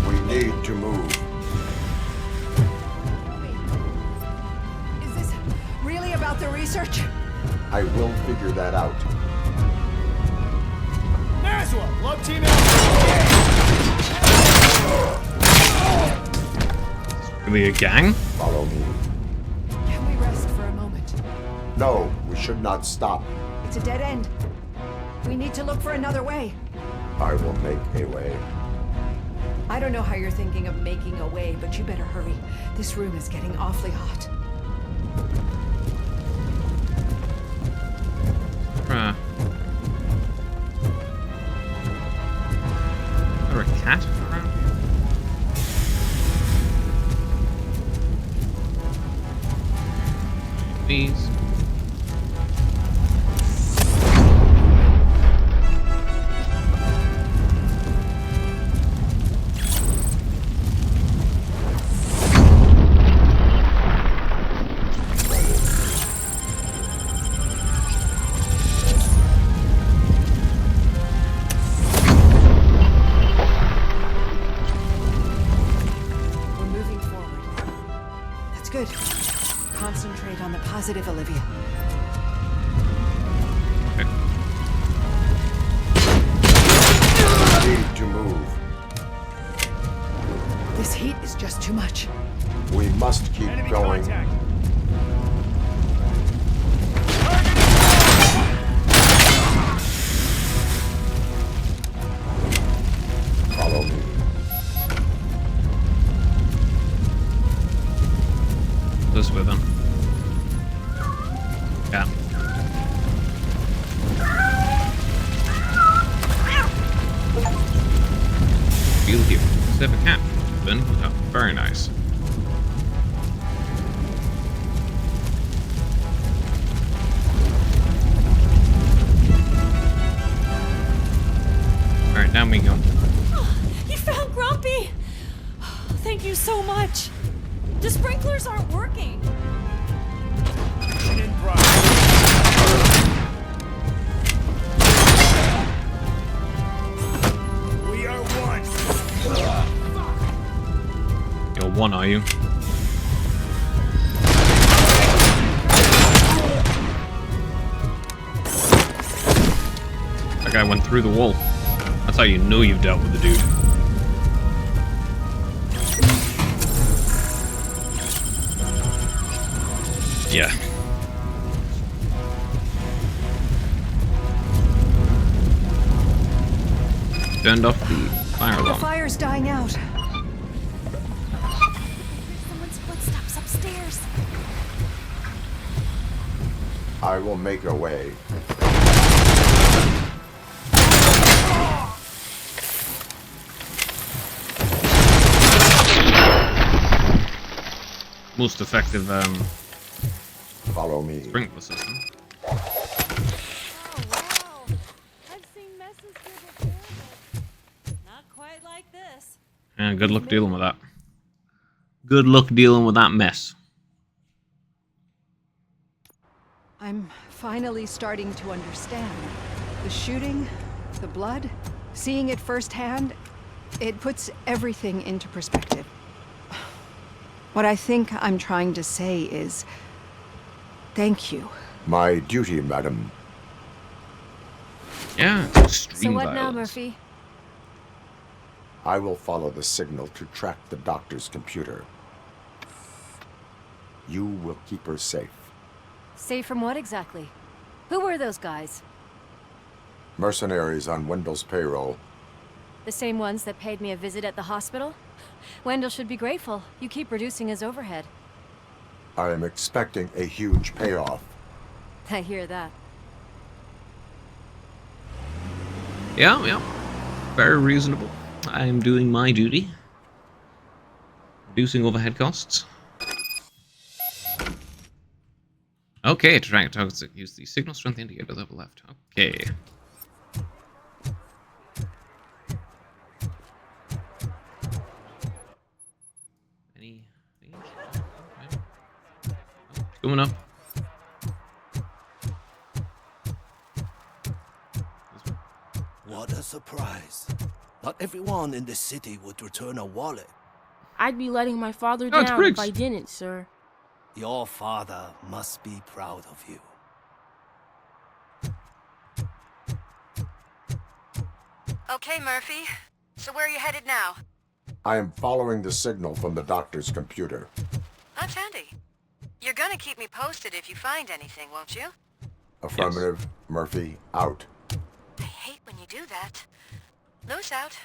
We need to move. Is this really about the research? I will figure that out. Naswell, love team Really a gang? Follow me. Can we rest for a moment? No, we should not stop. It's a dead end. We need to look for another way. I will make a way. I don't know how you're thinking of making a way, but you better hurry. This room is getting awfully hot. Is there a cat around here? Please. positive, Olivia. Okay. Need to move. This heat is just too much. We must keep going. Follow me. This with him. Yeah. Feel here. Step a cat. Then, oh, very nice. Alright, now we go. You found Grumpy! Thank you so much. The sprinklers aren't working. We are one. You're one, are you? That guy went through the wall. That's how you know you've dealt with the dude. Yeah. Turned off the fire The alarm. fire's dying out. Someone's footsteps upstairs. I will make a way. Most effective Follow me. sprinkler system. Oh, wow. I've seen messes here before, but not quite like this. And good luck dealing with that. Good luck dealing with that mess. I'm finally starting to understand. The shooting, the blood, seeing it firsthand, it puts everything into perspective. What I think I'm trying to say is, thank you. My duty, madam. Yeah, it's extreme So what now, violence. Murphy? I will follow the signal to track the doctor's computer. You will keep her safe. Safe from what exactly? Who were those guys? Mercenaries on Wendell's payroll. The same ones that paid me a visit at the hospital? Wendell should be grateful. You keep reducing his overhead. I am expecting a huge payoff. I hear that. Yeah, yeah. Very reasonable. I am doing my duty. Reducing overhead costs. Okay, to track targets that use the signal strength indicator level left. Okay. Any things? Okay. Oh, it's going up. What a surprise. Not everyone in the city would return a wallet. I'd be letting my father Oh, it's down Briggs. if I didn't, sir. Your father must be proud of you. Okay, Murphy. So where are you headed now? I am following the signal from the doctor's computer. That's handy. You're gonna keep me posted if you find anything, won't you? Affirmative. Murphy, out. I hate when you do that. Loose out.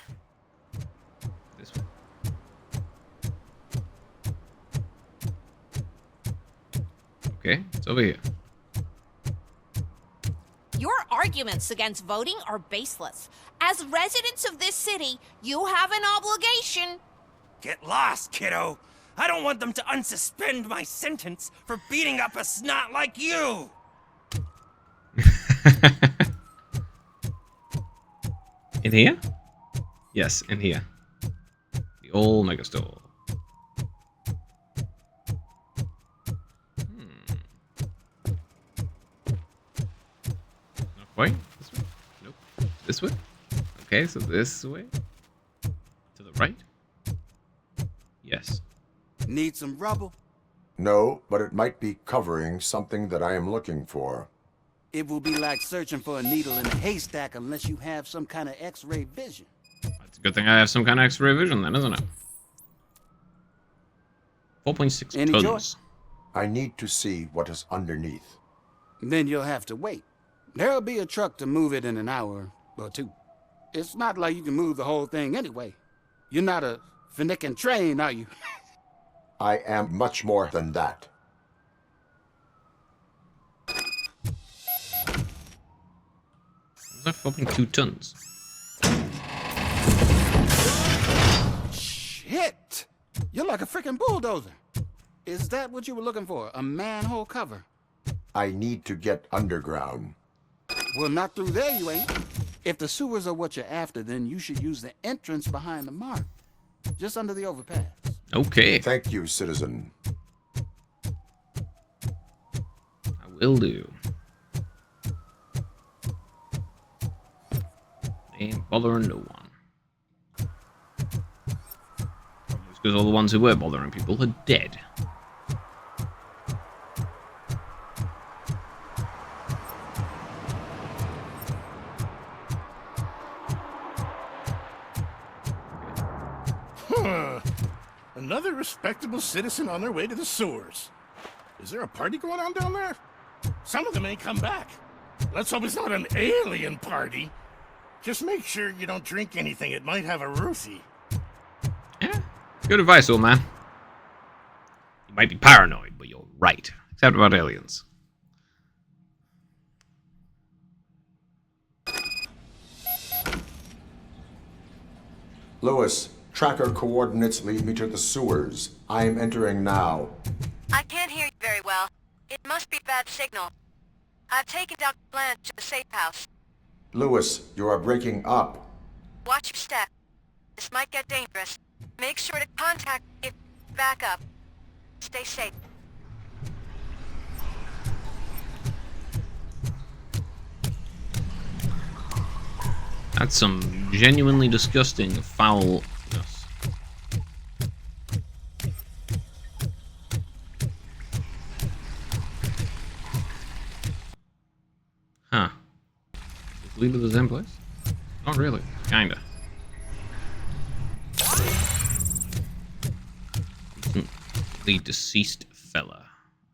This one. Okay, it's over here. Your arguments against voting are baseless. As residents of this city, you have an obligation. Get lost, kiddo. I don't want them to unsuspend my sentence for beating up a snot like you. In here? Yes, in here. The old mega store. Not quite. This way? Nope. This way? Okay, so this way? To the right? Yes. Need some rubble? No, but it might be covering something that I am looking for. It will be like searching for a needle in a haystack unless you have some kind of X-ray vision. It's a good thing I have some kind of X-ray vision then, isn't it? 4.6 tons. I need to see what is underneath. Then you'll have to wait. There'll be a truck to move it in an hour or two. It's not like you can move the whole thing anyway. You're not a finicking train, are you? I am much more than that. Is that 4.2 tons? Shit! You're like a freaking bulldozer. Is that what you were looking for? A manhole cover? I need to get underground. Well, not through there, you ain't. If the sewers are what you're after, then you should use the entrance behind the mark. Just under the overpass. Okay. Thank you, citizen. I will do. Ain't bothering no one. It's because all the ones who were bothering people are dead. Another respectable citizen on their way to the sewers. Is there a party going on down there? Some of them ain't come back. Let's hope it's not an alien party. Just make sure you don't drink anything. It might have a Ruthie. Yeah, good advice, old man. You might be paranoid, but you're right. Except about aliens. Lewis, tracker coordinates lead me to the sewers. I am entering now. I can't hear you very well. It must be a bad signal. I've taken Dr. Blanche to the safe house. Lewis, you are breaking up. Watch your step. This might get dangerous. Make sure to contact me if you back up. Stay safe. That's some genuinely disgusting foulness. Huh. Does it lead to the same place? Not really. Kinda. The deceased fella.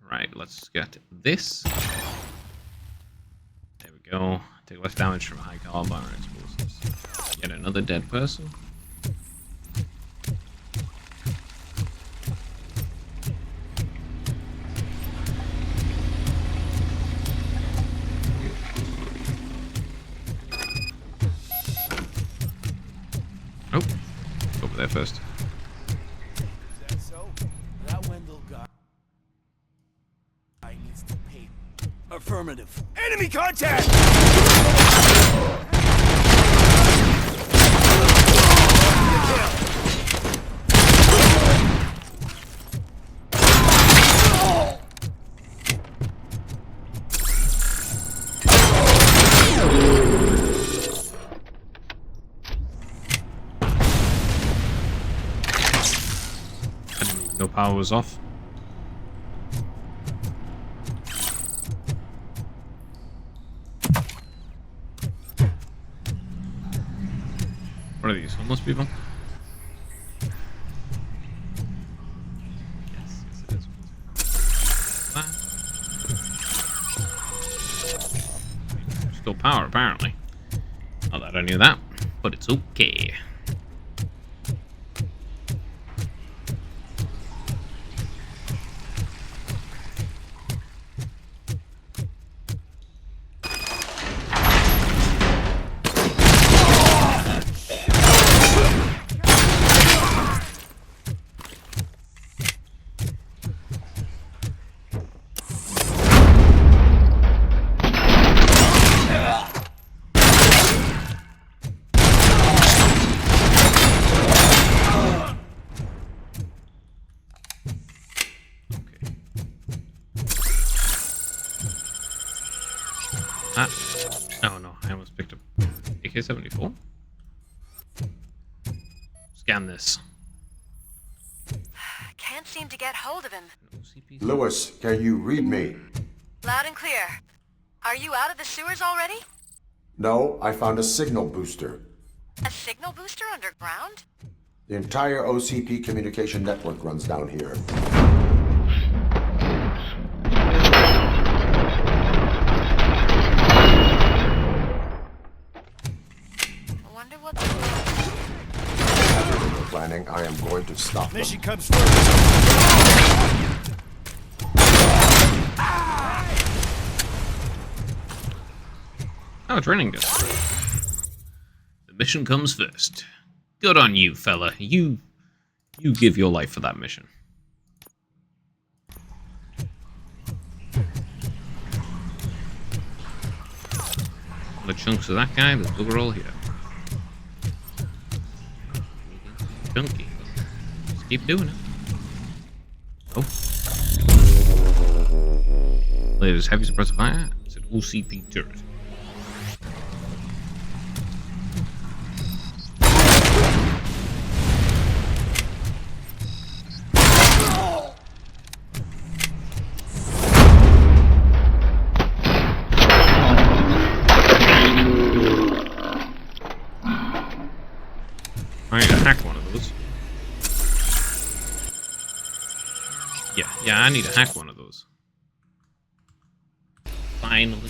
Right, let's get this. There we go. Take less damage from high caliber explosives. Yet another dead person. Oh, over there first. Is that so? That Wendell guy needs to pay. Affirmative. Enemy contact! No power was off. What are these, homeless people? Yes, it is. Still power, apparently. Not that I knew that, but it's okay. Ah. Oh no, I almost picked up AK-74. Scan this. Can't seem to get hold of him. Lewis, can you read me? Loud and clear. Are you out of the sewers already? No, I found a signal booster. A signal booster underground? The entire OCP communication network runs down here. I wonder what the... Planning, I am going to stop them. Mission comes first. Oh, it's raining good. The mission comes first. Good on you, fella. You give your life for that mission. All the chunks of that guy, there's booger all here. Chunky. Just keep doing it. Oh. Latest heavy suppressive fire. It's an OCP turret. I need to hack one of those. Yeah, I need to hack one of those. Finally.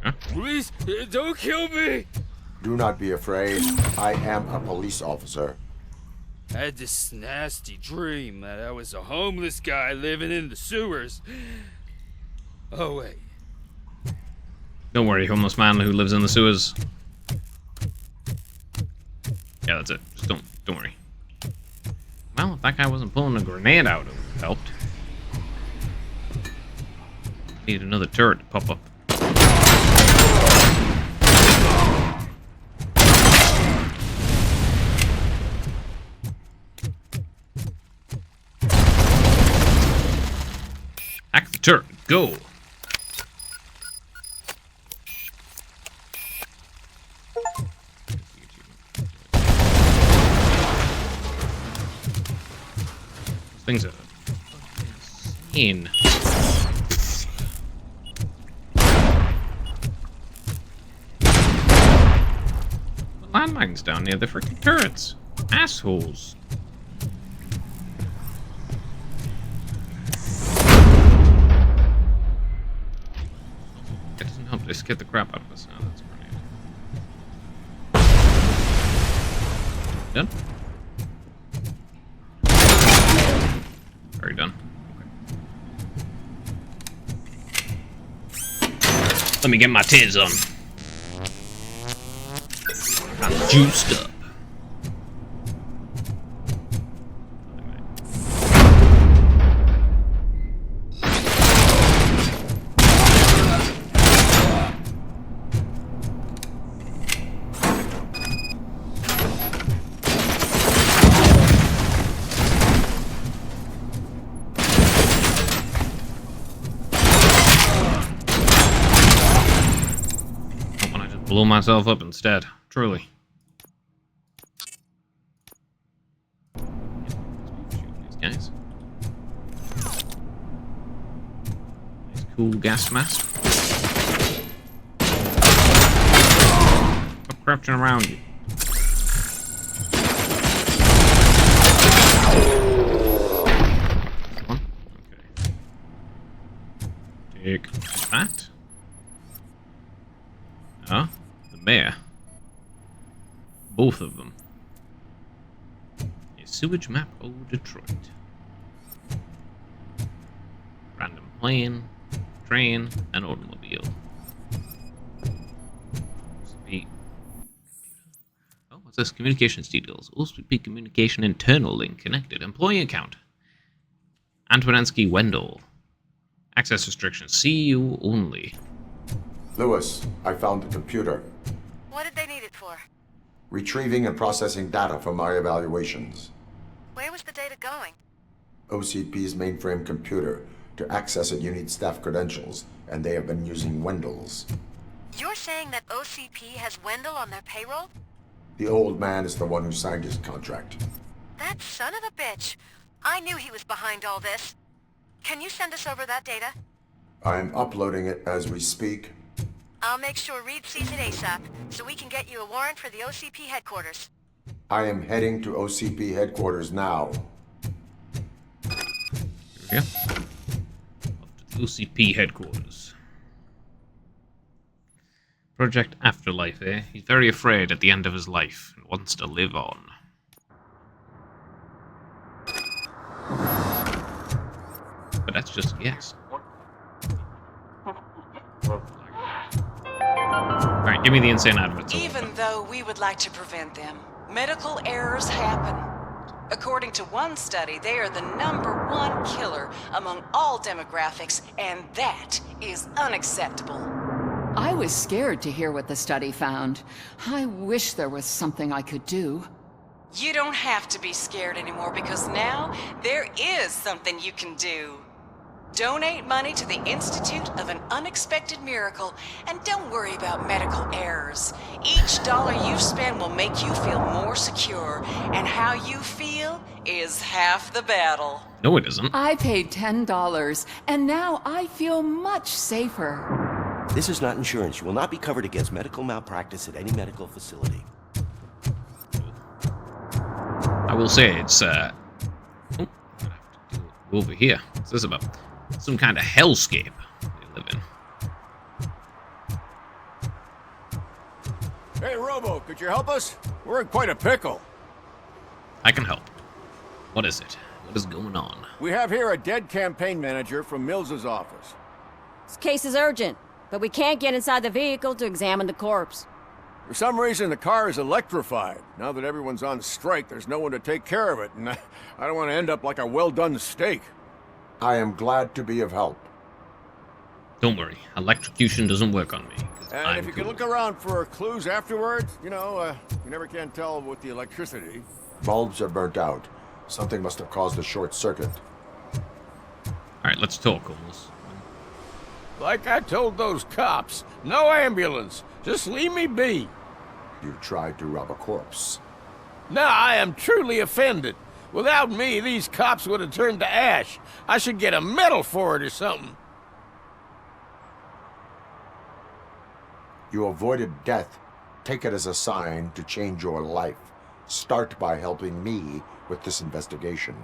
Huh? Please, don't kill me! Do not be afraid. I am a police officer. I had this nasty dream that I was a homeless guy living in the sewers. Oh, wait. Don't worry, homeless man who lives in the sewers. Yeah, that's it. Just don't worry. Well, if that guy wasn't pulling a grenade out, it would have helped. Need another turret to pop up. Hack the turret. Go. These things are insane. The landmines down near the freaking turrets. Assholes. That doesn't help. They scared the crap out of us. Now that's grenade. Done? Very done. Okay. Let me get my tits on. I'm juiced up. Blow myself up instead, truly. These guys. Nice cool gas mask. Stop crouching around you. One. Okay. Take that. Huh? The mayor. Both of them. A sewage map of Detroit. Random plane, train, and automobile. Oh, what's this? Communications details. OSP communication internal link connected. Employee account. Antonansky Wendell. Access restrictions. See you only. Lewis, I found the computer. What did they need it for? Retrieving and processing data from my evaluations. Where was the data going? OCP's mainframe computer. To access it, you need staff credentials, and they have been using Wendell's. You're saying that OCP has Wendell on their payroll? The old man is the one who signed his contract. That son of a bitch. I knew he was behind all this. Can you send us over that data? I'm uploading it as we speak. I'll make sure Reed sees it ASAP, so we can get you a warrant for the OCP headquarters. I am heading to OCP headquarters now. Here we go. Off to the OCP headquarters. Project Afterlife, eh? He's very afraid at the end of his life and wants to live on. But that's just a guess. Alright, give me the insane adverts. Even though we would like to prevent them, medical errors happen. According to one study, they are the #1 killer among all demographics, and that is unacceptable. I was scared to hear what the study found. I wish there was something I could do. You don't have to be scared anymore because now there is something you can do. Donate money to the Institute of an Unexpected Miracle, and don't worry about medical errors. Each dollar you spend will make you feel more secure, and how you feel is half the battle. No, it isn't. I paid $10, and now I feel much safer. This is not insurance. You will not be covered against medical malpractice at any medical facility. I will say it's, oh, I have to do over here. What's this about? Some kind of hellscape they live in. Hey, Robo, could you help us? We're in quite a pickle. I can help. What is it? What is going on? We have here a dead campaign manager from Mills's office. This case is urgent, but we can't get inside the vehicle to examine the corpse. For some reason, the car is electrified. Now that everyone's on strike, there's no one to take care of it, and I don't want to end up like a well-done steak. I am glad to be of help. Don't worry, electrocution doesn't work on me. And if you can look around for clues afterwards, you know, you never can tell with the electricity. Bulbs are burnt out. Something must have caused a short circuit. Alright, let's talk, Holmes. Like I told those cops, no ambulance. Just leave me be. You tried to rob a corpse. Now I am truly offended. Without me, these cops would have turned to ash. I should get a medal for it or something. You avoided death. Take it as a sign to change your life. Start by helping me with this investigation.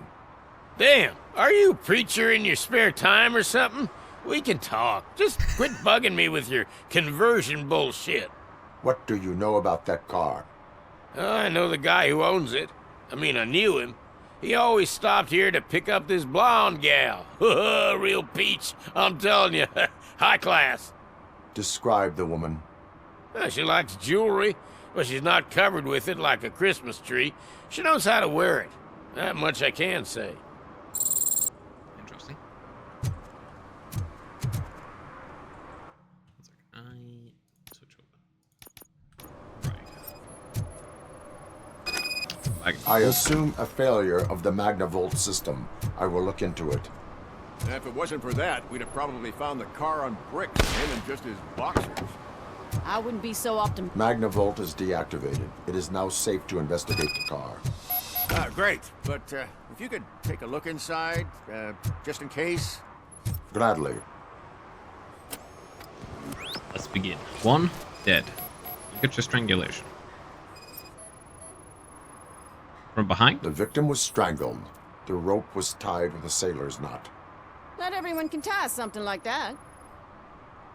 Damn, are you a preacher in your spare time or something? We can talk. Just quit bugging me with your conversion bullshit. What do you know about that car? I know the guy who owns it. I mean, I knew him. He always stopped here to pick up this blonde gal. Real peach, I'm telling you. High class. Describe the woman. She likes jewelry, but she's not covered with it like a Christmas tree. She knows how to wear it. That much I can say. Interesting. I assume a failure of the Magnavolt system. I will look into it. And if it wasn't for that, we'd have probably found the car on bricks, him and just his boxers. I wouldn't be so optimistic. Magnavolt is deactivated. It is now safe to investigate the car. Great, but if you could take a look inside, just in case. Gladly. Let's begin. 1 dead. Look at your strangulation. From behind? The victim was strangled. The rope was tied with a sailor's knot. Not everyone can tie something like that.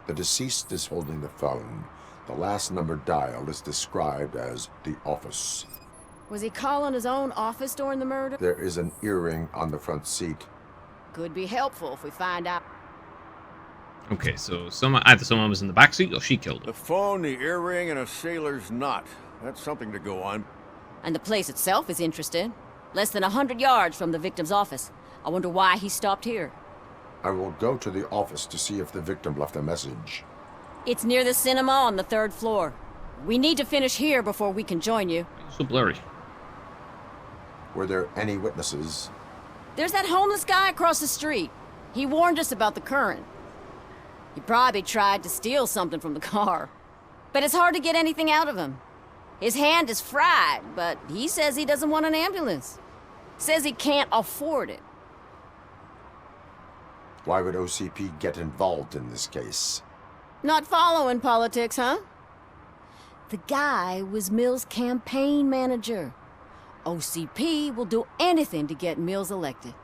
The deceased is holding the phone. The last number dialed is described as the office. Was he calling his own office during the murder? There is an earring on the front seat. Could be helpful if we find out. Okay, so either someone was in the backseat or she killed him. The phone, the earring, and a sailor's knot. That's something to go on. And the place itself is interesting. Less than 100 yards from the victim's office. I wonder why he stopped here. I will go to the office to see if the victim left a message. It's near the cinema on the 3rd floor. We need to finish here before we can join you. So blurry. Were there any witnesses? There's that homeless guy across the street. He warned us about the current. He probably tried to steal something from the car. But it's hard to get anything out of him. His hand is fried, but he says he doesn't want an ambulance. Says he can't afford it. Why would OCP get involved in this case? Not following politics, huh? The guy was Mills' campaign manager. OCP will do anything to get Mills elected.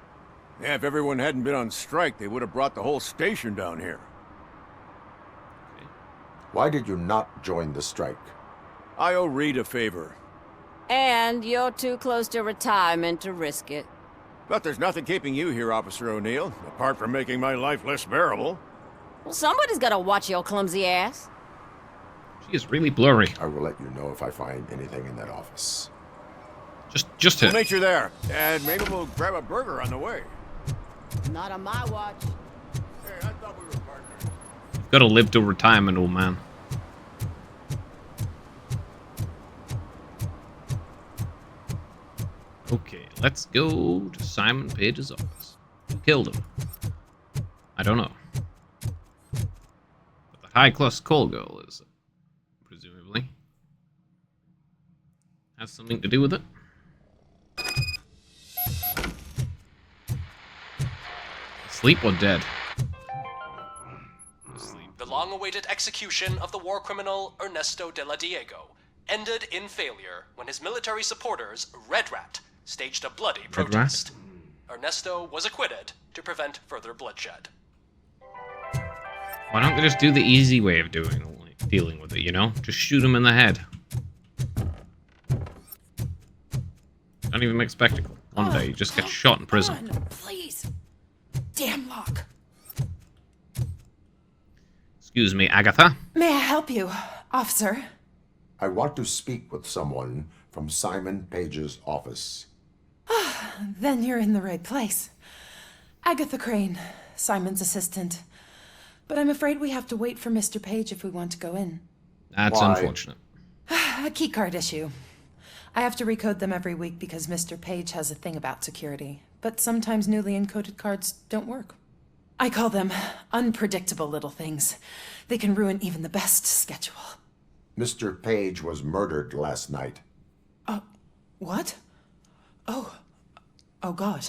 Yeah, if everyone hadn't been on strike, they would have brought the whole station down here. Why did you not join the strike? I owe Reed a favor. And you're too close to retirement to risk it. But there's nothing keeping you here, Officer O'Neill, apart from making my life less bearable. Well, somebody's gotta watch your clumsy ass. She is really blurry. I will let you know if I find anything in that office. Just We'll her. meet you there, and maybe we'll grab a burger on the way. Not on my watch. Hey, I thought we were partners. You've got to live till retirement, old man. Okay, let's go to Simon Page's office. Who killed him? I don't know. But the high-class call girl is, presumably, has something to do with it. Asleep or dead? The long-awaited execution of the war criminal Ernesto de la Diego ended in failure when his military supporters, Red Rat, staged a bloody protest. Ernesto was acquitted to prevent further bloodshed. Why don't they just do the easy way of dealing with it, you know? Just shoot him in the head. Don't even make spectacle. One day you just get shot in prison. Please. Damn lock. Excuse me, Agatha. May I help you, officer? I want to speak with someone from Simon Page's office. Then you're in the right place. Agatha Crane, Simon's assistant. But I'm afraid we have to wait for Mr. Page if we want to go in. That's unfortunate. A keycard issue. I have to recode them every week because Mr. Page has a thing about security. But sometimes newly encoded cards don't work. I call them unpredictable little things. They can ruin even the best schedule. Mr. Page was murdered last night. What? Oh God.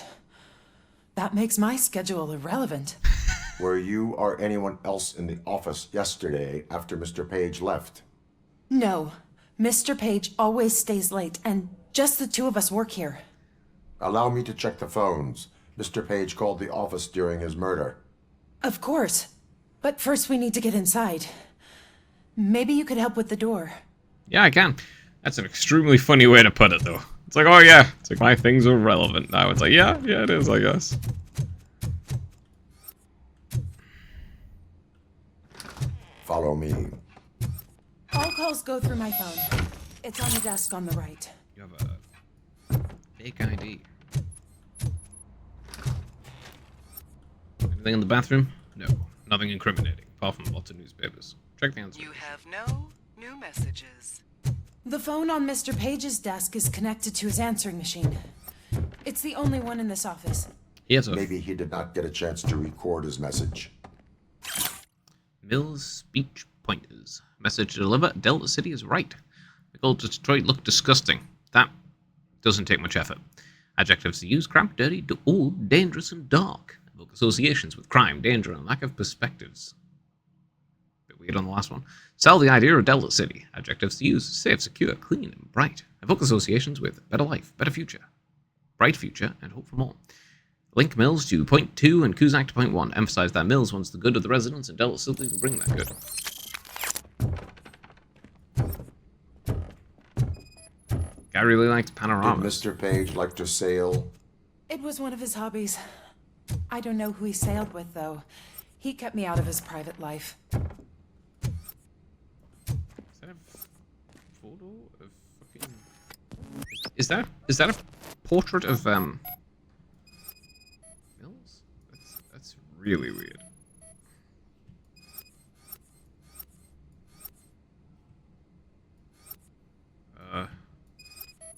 That makes my schedule irrelevant. Were you or anyone else in the office yesterday after Mr. Page left? No. Mr. Page always stays late, and just the two of us work here. Allow me to check the phones. Mr. Page called the office during his murder. Of course. But first we need to get inside. Maybe you could help with the door. Yeah, I can. That's an extremely funny way to put it, though. It's like, oh yeah, it's like my things are relevant now. It's like, yeah, it is, I guess. Follow me. All calls go through my phone. It's on the desk on the right. You have a fake ID. Anything in the bathroom? No. Nothing incriminating, apart from lots of newspapers. Check the answer. You have no new messages. The phone on Mr. Page's desk is connected to his answering machine. It's the only one in this office. Yes, Maybe he did not get a chance to record his message. Mills speech pointers. Message to deliver. Delta City is right. The gold to Detroit look disgusting. That doesn't take much effort. Adjectives to use: cramped, dirty, old, dangerous, and dark. Evoke associations with crime, danger, and lack of perspectives. Bit weird on the last one. Sell the idea of Delta City. Adjectives to use: safe, secure, clean, and bright. Evoke associations with better life, better future, bright future, and hope for more. Link Mills to point 2 and Kuzak to point 1. Emphasize that Mills wants the good of the residents, and Delta City will bring that good. Guy really likes panoramas. Did Mr. Page like to sail? It was one of his hobbies. I don't know who he sailed with, though. He kept me out of his private life. Is that a portrait of Mills? That's really weird.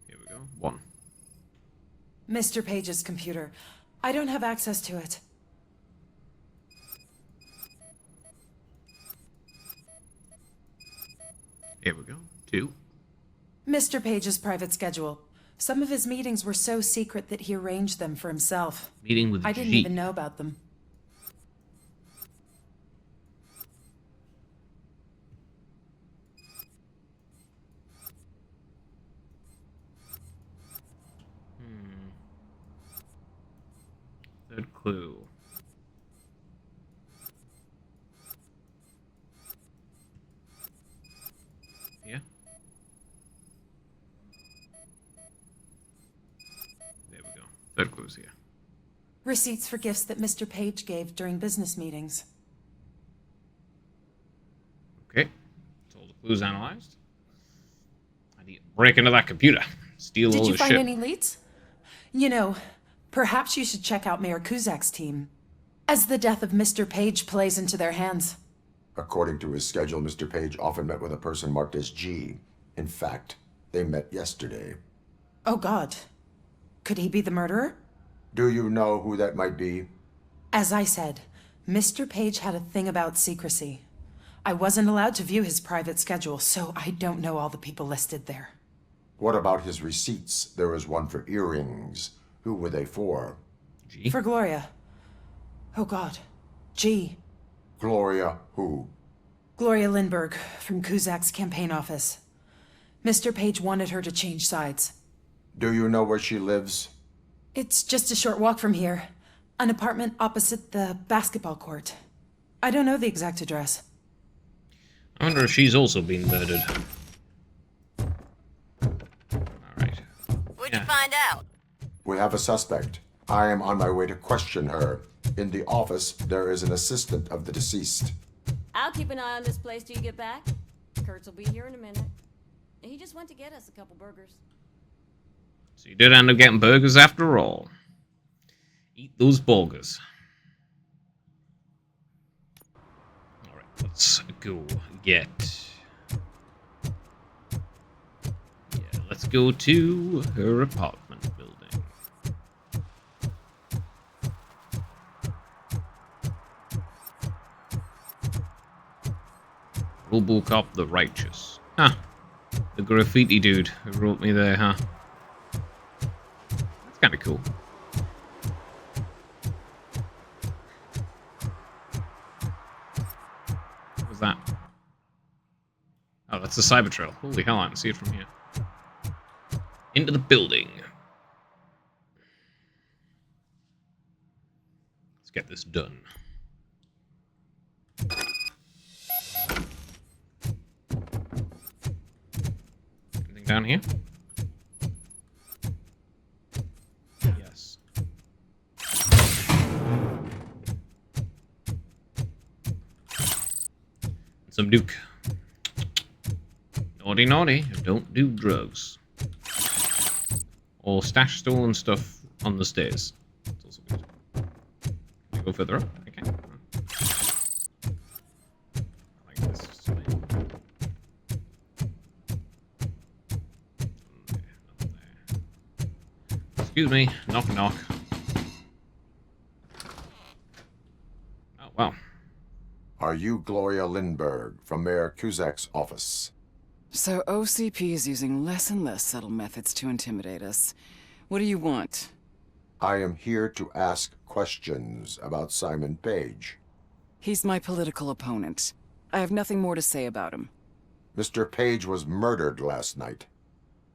Here we go. 1. Mr. Page's computer. I don't have access to it. Here we go. 2. Mr. Page's private schedule. Some of his meetings were so secret that he arranged them for himself. Meeting with I didn't G. even know about them. Third clue. Yeah. There we go. Third clue's here. Receipts for gifts that Mr. Page gave during business meetings. Okay. So all the clues analyzed. I need to break into that computer. Steal all Did you the find shit. any leads? You know, perhaps you should check out Mayor Kuzak's team, as the death of Mr. Page plays into their hands. According to his schedule, Mr. Page often met with a person marked as G. In fact, they met yesterday. Oh God. Could he be the murderer? Do you know who that might be? As I said, Mr. Page had a thing about secrecy. I wasn't allowed to view his private schedule, so I don't know all the people listed there. What about his receipts? There was one for earrings. Who were they for? G? For Gloria. Oh God. G. Gloria who? Gloria Lindbergh, from Kuzak's campaign office. Mr. Page wanted her to change sides. Do you know where she lives? It's just a short walk from here. An apartment opposite the basketball court. I don't know the exact address. I wonder if she's also been murdered. Alright. What'd you find out? We have a suspect. I am on my way to question her. In the office, there is an assistant of the deceased. I'll keep an eye on this place till you get back. Kurtz will be here in a minute. He just went to get us a couple burgers. So you did end up getting burgers after all. Eat those burgers. Alright, let's go get... Yeah, let's go to her apartment building. Robocop the Righteous. Huh. The graffiti dude who wrote me there, huh? That's kind of cool. What was that? Oh, that's the Cybertrail. Holy hell, I can see it from here. Into the building. Let's get this done. Anything down here? Yes. Some Duke. Naughty, naughty. Don't do drugs. Or stash stolen stuff on the stairs. That's also good. Can I go further up? Okay. I like this. Excuse me. Knock, knock. Oh, wow. Are you Gloria Lindbergh from Mayor Kuzak's office? So OCP is using less and less subtle methods to intimidate us. What do you want? I am here to ask questions about Simon Page. He's my political opponent. I have nothing more to say about him. Mr. Page was murdered last night.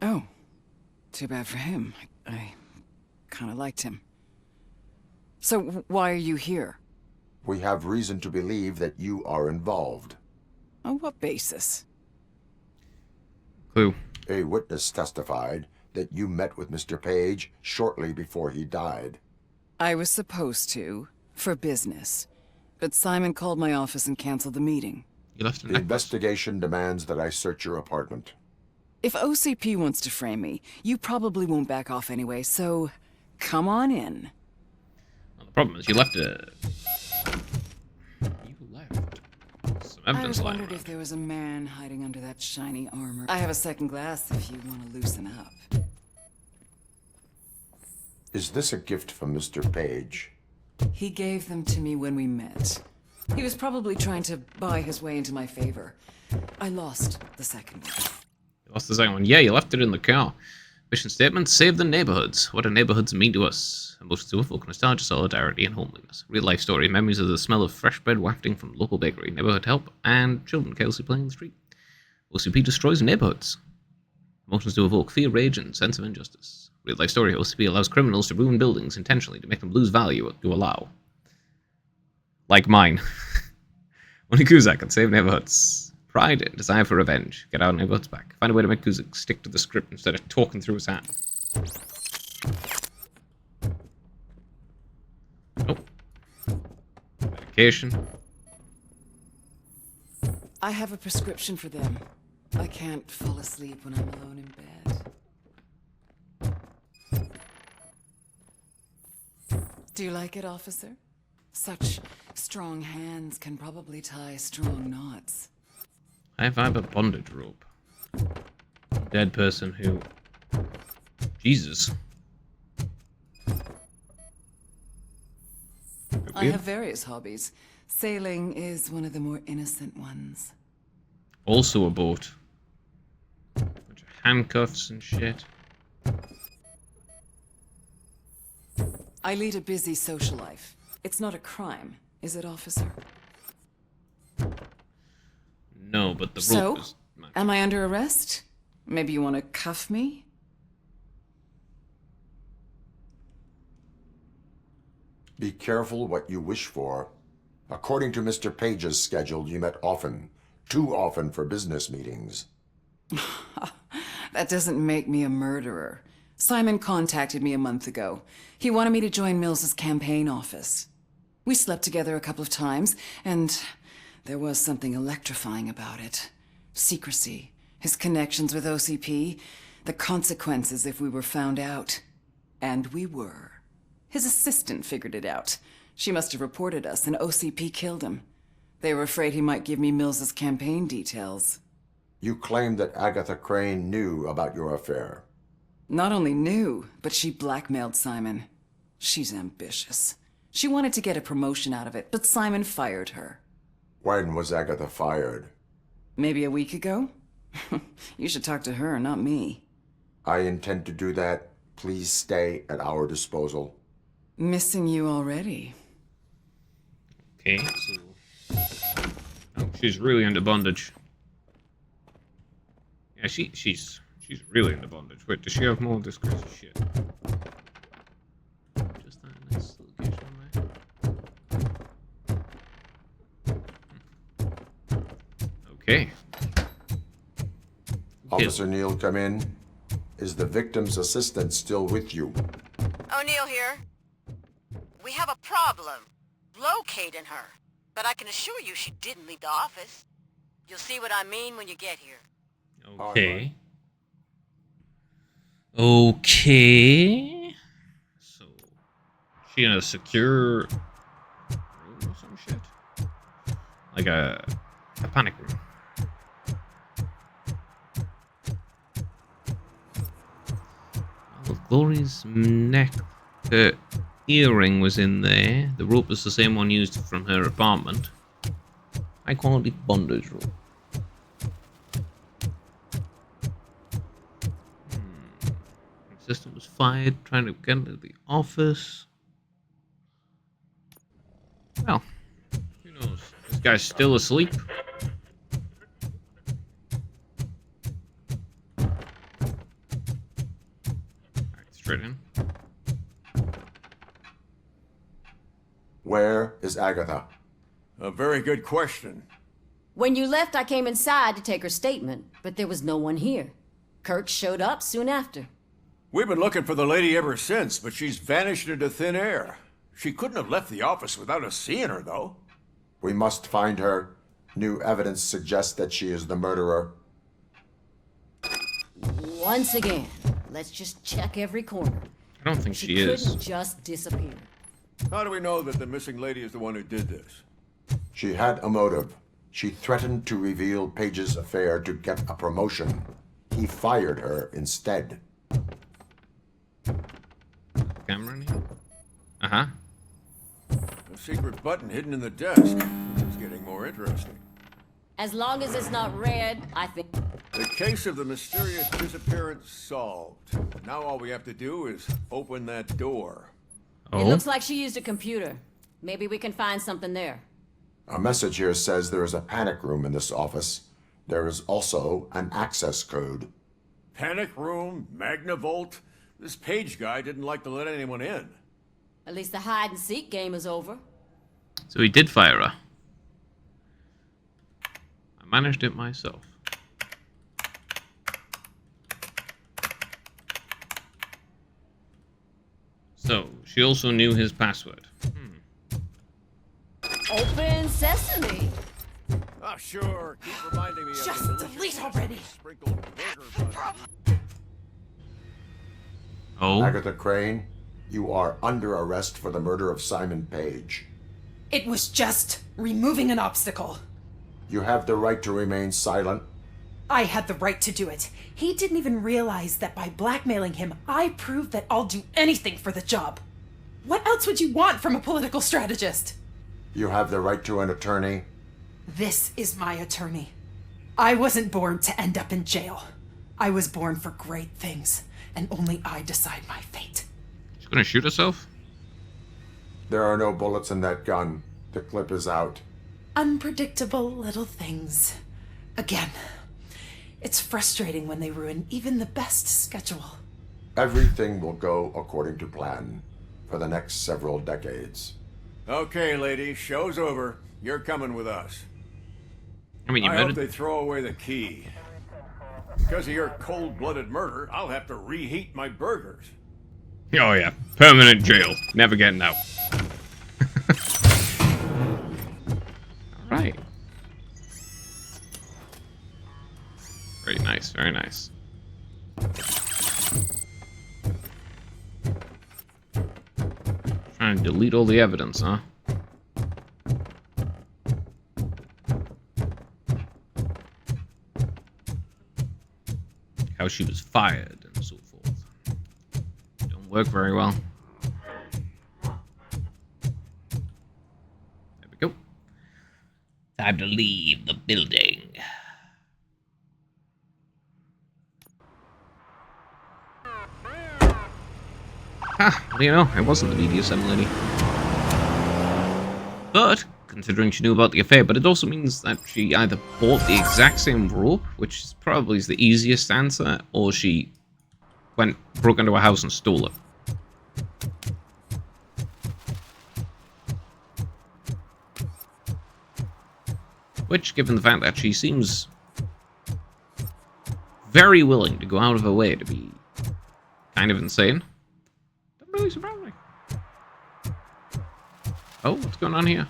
Oh. Too bad for him. I kind of liked him. So why are you here? We have reason to believe that you are involved. On what basis? Clue. A witness testified that you met with Mr. Page shortly before he died. I was supposed to, for business. But Simon called my office and canceled the meeting. You left The investigation demands that I search your apartment. If OCP wants to frame me, you probably won't back off anyway, so come on in. Well, the problem is you left a... You left some I evidence was lying wondered around. if there was a man hiding under that shiny armor. I have a second glass if you want to loosen up. Is this a gift from Mr. Page? He gave them to me when we met. He was probably trying to buy his way into my favor. I lost the second one. You lost the second one. Yeah, you left it in the car. Mission statement, save the neighborhoods. What do neighborhoods mean to us? Emotions to evoke nostalgia, solidarity, and homeliness. Real life story, memories of the smell of fresh bread wafting from local bakery, neighborhood help, and children carelessly playing in the street. OCP destroys neighborhoods. Emotions to evoke fear, rage, and sense of injustice. Real life story, OCP allows criminals to ruin buildings intentionally to make them lose value to allow. Like mine. Only Kuzak can save neighborhoods. Pride and desire for revenge. Get our neighborhoods back. Find a way to make Kuzak stick to the script instead of talking through his hat. Nope. Medication. I have a prescription for them. I can't fall asleep when I'm alone in bed. Do you like it, officer? Such strong hands can probably tie strong knots. I have a bondage rope. Dead person who... Jesus. I have various hobbies. Sailing is one of the more innocent ones. Also a boat. Bunch of handcuffs and shit. I lead a busy social life. It's not a crime, is it, officer? No, but the So, rope is... am I under arrest? Maybe you want to cuff me? Be careful what you wish for. According to Mr. Page's schedule, you met often. Too often for business meetings. That doesn't make me a murderer. Simon contacted me a month ago. He wanted me to join Mills's campaign office. We slept together a couple of times, and there was something electrifying about it. Secrecy, his connections with OCP, the consequences if we were found out. And we were. His assistant figured it out. She must have reported us, and OCP killed him. They were afraid he might give me Mills's campaign details. You claimed that Agatha Crane knew about your affair. Not only knew, but she blackmailed Simon. She's ambitious. She wanted to get a promotion out of it, but Simon fired her. When was Agatha fired? Maybe a week ago? You should talk to her, not me. I intend to do that. Please stay at our disposal. Missing you already. Okay, so... Oh, she's really into bondage. Yeah, she's really into bondage. Wait, does she have more of this crazy shit? Just that nice little gauge on there. Okay. Officer Neal, come in. Is the victim's assistant still with you? O'Neill here. We have a problem locating her, but I can assure you she didn't leave the office. You'll see what I mean when you get here. Okay. Okay. So, she in a secure room or some shit? Like a panic room. Well, Glory's neck, her earring was in there. The rope was the same one used from her apartment. High quality bondage rope. Assistant was fired, trying to get into the office. Well, who knows? This guy's still asleep. Alright, straight in. Where is Agatha? A very good question. When you left, I came inside to take her statement, but there was no one here. Kirk showed up soon after. We've been looking for the lady ever since, but she's vanished into thin air. She couldn't have left the office without us seeing her, though. We must find her. New evidence suggests that she is the murderer. Once again, let's just check every corner. I don't think she couldn't is. just disappear. How do we know that the missing lady is the one who did this? She had a motive. She threatened to reveal Page's affair to get a promotion. He fired her instead. Camera in here? Uh-huh. A secret button hidden in the desk. getting more interesting. As long as it's not red, I think. The case of the mysterious disappearance solved. Now all we have to do is open that door. It looks like she used a computer. Maybe we can find something there. A message here says there is a panic room in this office. There is also an access code. Panic room, Magnavolt. This Page guy didn't like to let anyone in. At least the hide and seek game is over. So he did fire her. I managed it myself. So, she also knew his password. Open sesame. Ah, sure. Keep reminding me of Just the delete already. sprinkled burger bun. Oh. Agatha Crane, you are under arrest for the murder of Simon Page. It was just removing an obstacle. You have the right to remain silent. I had the right to do it. He didn't even realize that by blackmailing him, I proved that I'll do anything for the job. What else would you want from a political strategist? You have the right to an attorney. This is my attorney. I wasn't born to end up in jail. I was born for great things, and only I decide my fate. She's gonna shoot herself? There are no bullets in that gun. The clip is out. Unpredictable little things. Again, it's frustrating when they ruin even the best schedule. Everything will go according to plan for the next several decades. Okay, lady, show's over. You're coming with us. I mean, you I hope murdered... they throw away the key. Because of your cold-blooded murder, I'll have to reheat my burgers. Oh yeah, permanent jail. Never getting out. Alright. Very nice, very nice. Trying to delete all the evidence, huh? How she was fired and so forth. Don't work very well. There we go. Time to leave the building. Ah, well, you know, it wasn't the BDSM lady. But, considering she knew about the affair, but it also means that she either bought the exact same rope, which is probably is the easiest answer, or she broke into a house and stole it. Which, given the fact that she seems very willing to go out of her way to be kind of insane, doesn't really surprise me. Oh, what's going on here?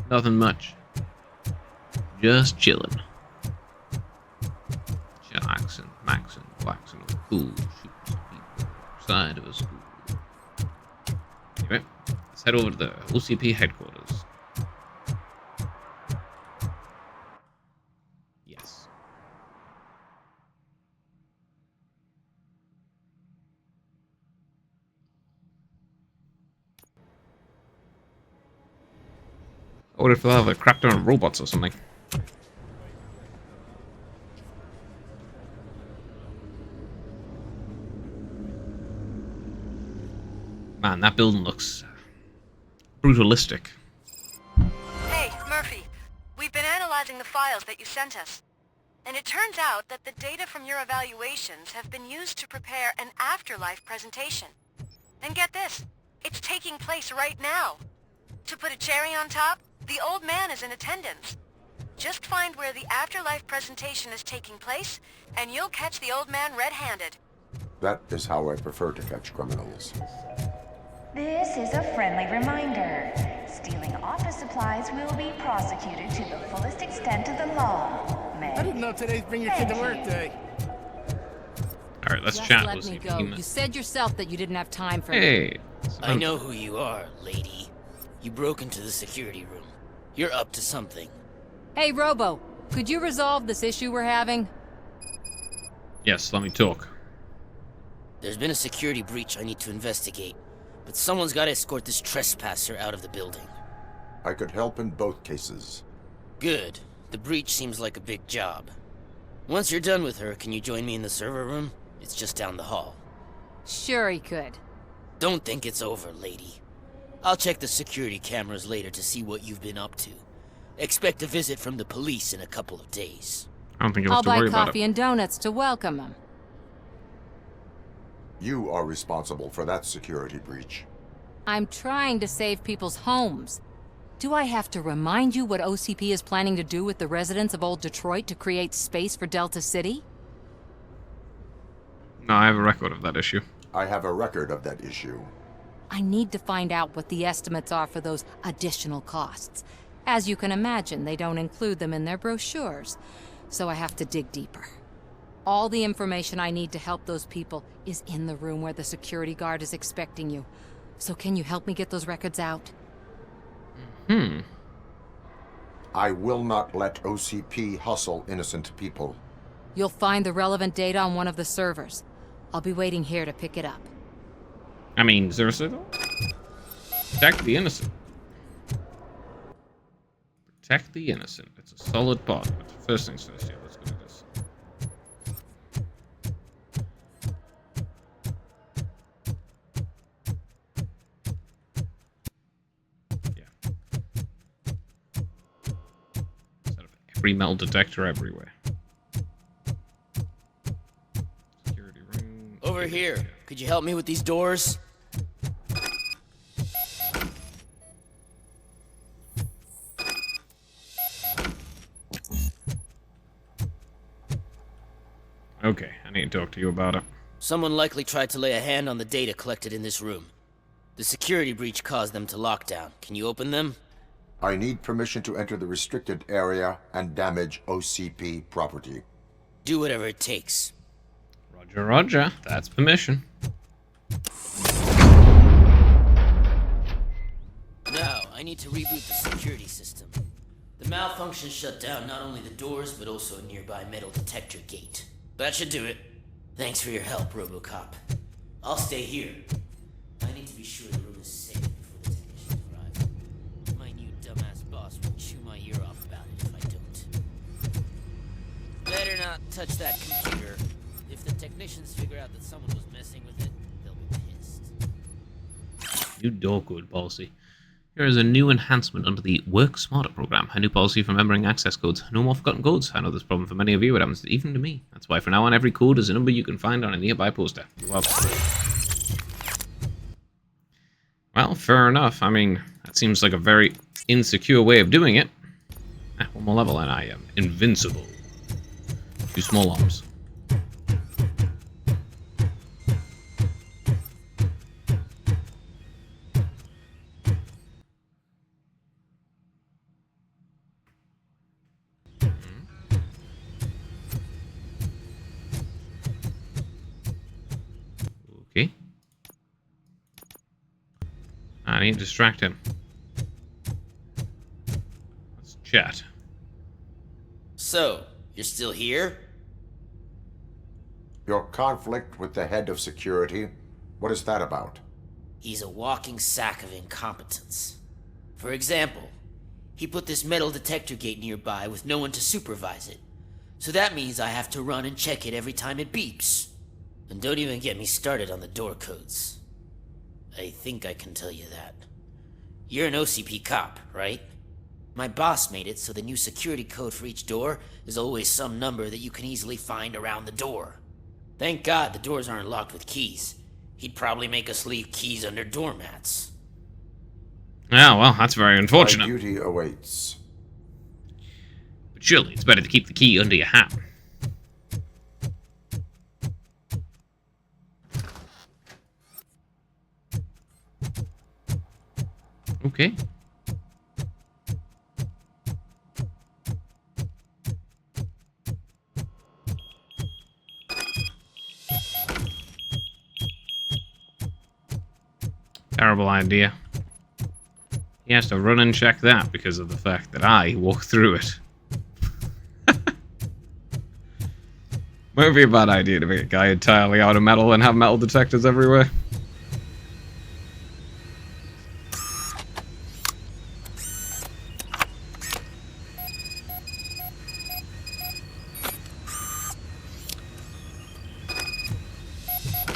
Nothing much. Just chilling. Chillaxing, maxing, waxing, cool, shooting some people outside of a school. Anyway, let's head over to the OCP headquarters. Yes. I wonder if they'll have a crap ton of robots or something. Man, that building looks brutalistic. Hey, Murphy. We've been analyzing the files that you sent us. And it turns out that the data from your evaluations have been used to prepare an afterlife presentation. And get this, it's taking place right now. To put a cherry on top, the old man is in attendance. Just find where the afterlife presentation is taking place, and you'll catch the old man red-handed. That is how I prefer to catch criminals. This is a friendly reminder. Stealing office supplies will be prosecuted to the fullest extent of the law. I didn't know today's Bring Your Kid to Work Day. Alright, let's Just chat. let me go. You said yourself that you didn't have time for Hey. I know who you are, lady. You broke into the security room. You're up to something. Hey, Robo, could you resolve this issue we're having? Yes, let me talk. There's been a security breach I need to investigate. but someone's got to escort this trespasser out of the building. I could help in both cases. Good. The breach seems like a big job. Once you're done with her, can you join me in the server room? It's just down the hall. Sure he could. Don't think it's over, lady. I'll check the security cameras later to see what you've been up to. Expect a visit from the police in a couple of days. I don't think you I'll have to worry buy about coffee it. and donuts to welcome him. You are responsible for that security breach. I'm trying to save people's homes. Do I have to remind you what OCP is planning to do with the residents of Old Detroit to create space for Delta City? No, I have a record of that issue. I have a record of that issue. I need to find out what the estimates are for those additional costs. As you can imagine, they don't include them in their brochures, so I have to dig deeper. All the information I need to help those people is in the room where the security guard is expecting you. So can you help me get those records out? I will not let OCP hustle innocent people. You'll find the relevant data on one of the servers. I'll be waiting here to pick it up. I mean, seriously though? Protect the innocent. Protect the innocent. It's a solid part. But first things first, yeah, let's go do this. Yeah. Set up every metal detector everywhere. Security room. Over here. Could you help me with these doors? Okay, I need to talk to you about it. Someone likely tried to lay a hand on the data collected in this room. The security breach caused them to lock down. Can you open them? I need permission to enter the restricted area and damage OCP property. Do whatever it takes. Roger, roger. That's permission. Now, I need to reboot the security system. The malfunction shut down not only the doors, but also a nearby metal detector gate. That should do it. Thanks for your help, Robocop. I'll stay here. I need to be sure the room is safe before the technicians arrive. My new dumbass boss will chew my ear off about it if I don't. Better not touch that computer. If the technicians figure out that someone was messing with it, they'll be pissed. New door code policy. Here is a new enhancement under the Work Smarter program. A new policy for remembering access codes. No more forgotten codes. I know this problem for many of you. It happens even to me. That's why from now on, every code is a number you can find on a nearby poster. You're welcome. Well, fair enough. I mean, that seems like a very insecure way of doing it. One more level and I am invincible. 2 small arms. Okay. I need to distract him. Let's chat. So, you're still here? Your conflict with the head of security, what is that about? He's a walking sack of incompetence. For example, he put this metal detector gate nearby with no one to supervise it. So that means I have to run and check it every time it beeps. And don't even get me started on the door codes. I think I can tell you that. You're an OCP cop, right? My boss made it so the new security code for each door is always some number that you can easily find around the door. Thank God the doors aren't locked with keys. He'd probably make us leave keys under doormats. Yeah, well, that's very unfortunate. My duty awaits. But surely it's better to keep the key under your hat. Okay. Terrible idea. He has to run and check that because of the fact that I walked through it. Might be a bad idea to make a guy entirely out of metal and have metal detectors everywhere.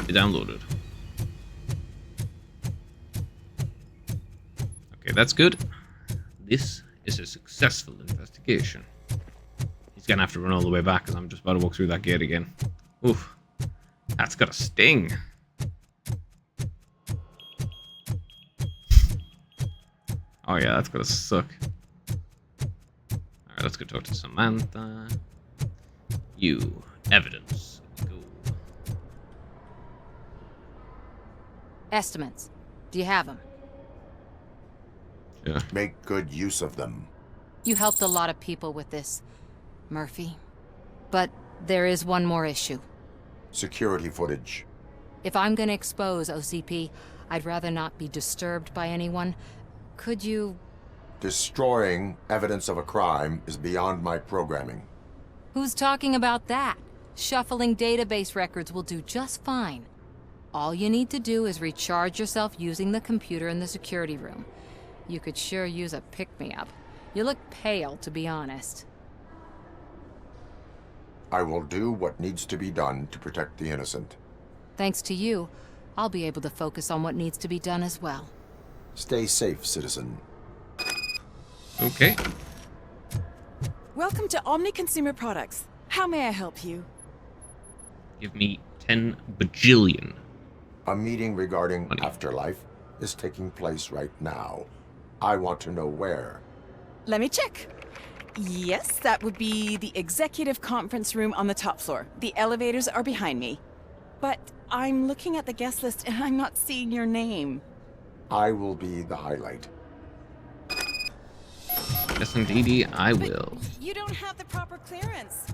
be downloaded. Okay, that's good. This is a successful investigation. He's gonna have to run all the way back because I'm just about to walk through that gate again. Oof. That's got a sting. Oh yeah, that's gonna suck. Alright, let's go talk to Samantha. You. Evidence. Go. Estimates. Do you have them? Yeah. Make good use of them. You helped a lot of people with this, Murphy. But there is one more issue. Security footage. If I'm gonna expose OCP, I'd rather not be disturbed by anyone. Could you... Destroying evidence of a crime is beyond my programming. Who's talking about that? Shuffling database records will do just fine. All you need to do is recharge yourself using the computer in the security room. You could sure use a pick-me-up. You look pale, to be honest. I will do what needs to be done to protect the innocent. Thanks to you, I'll be able to focus on what needs to be done as well. Stay safe, citizen. Okay. Welcome to Omni Consumer Products. How may I help you? Give me 10 bajillion. A meeting regarding afterlife is taking place right now. I want to know where. Let me check. Yes, that would be the executive conference room on the top floor. The elevators are behind me. But I'm looking at the guest list and I'm not seeing your name. I will be the highlight. Yes, indeedy, I will. You don't have the proper clearance.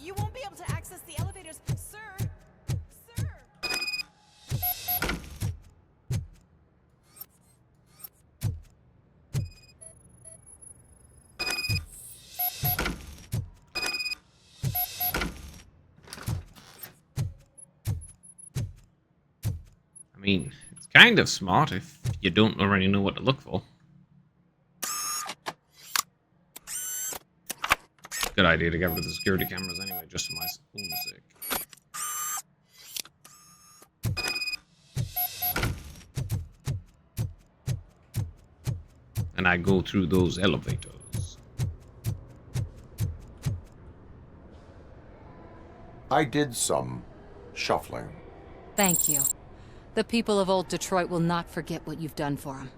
You won't be able to access the elevators, sir. Sir. I mean, it's kind of smart if you don't already know what to look for. Good idea to get rid of the security cameras anyway, just for my own sake. And I go through those elevators. I did some shuffling. Thank you. The people of old Detroit will not forget what you've done for them.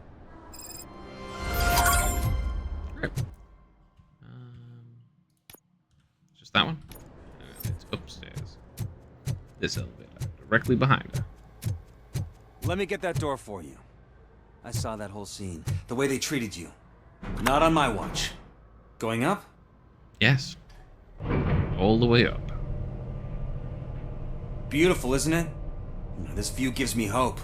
Just that one? It's upstairs. This elevator, directly behind her. Let me get that door for you. I saw that whole scene. The way they treated you. Not on my watch. Going up? Yes. All the way up. Beautiful, isn't it? This view gives me hope.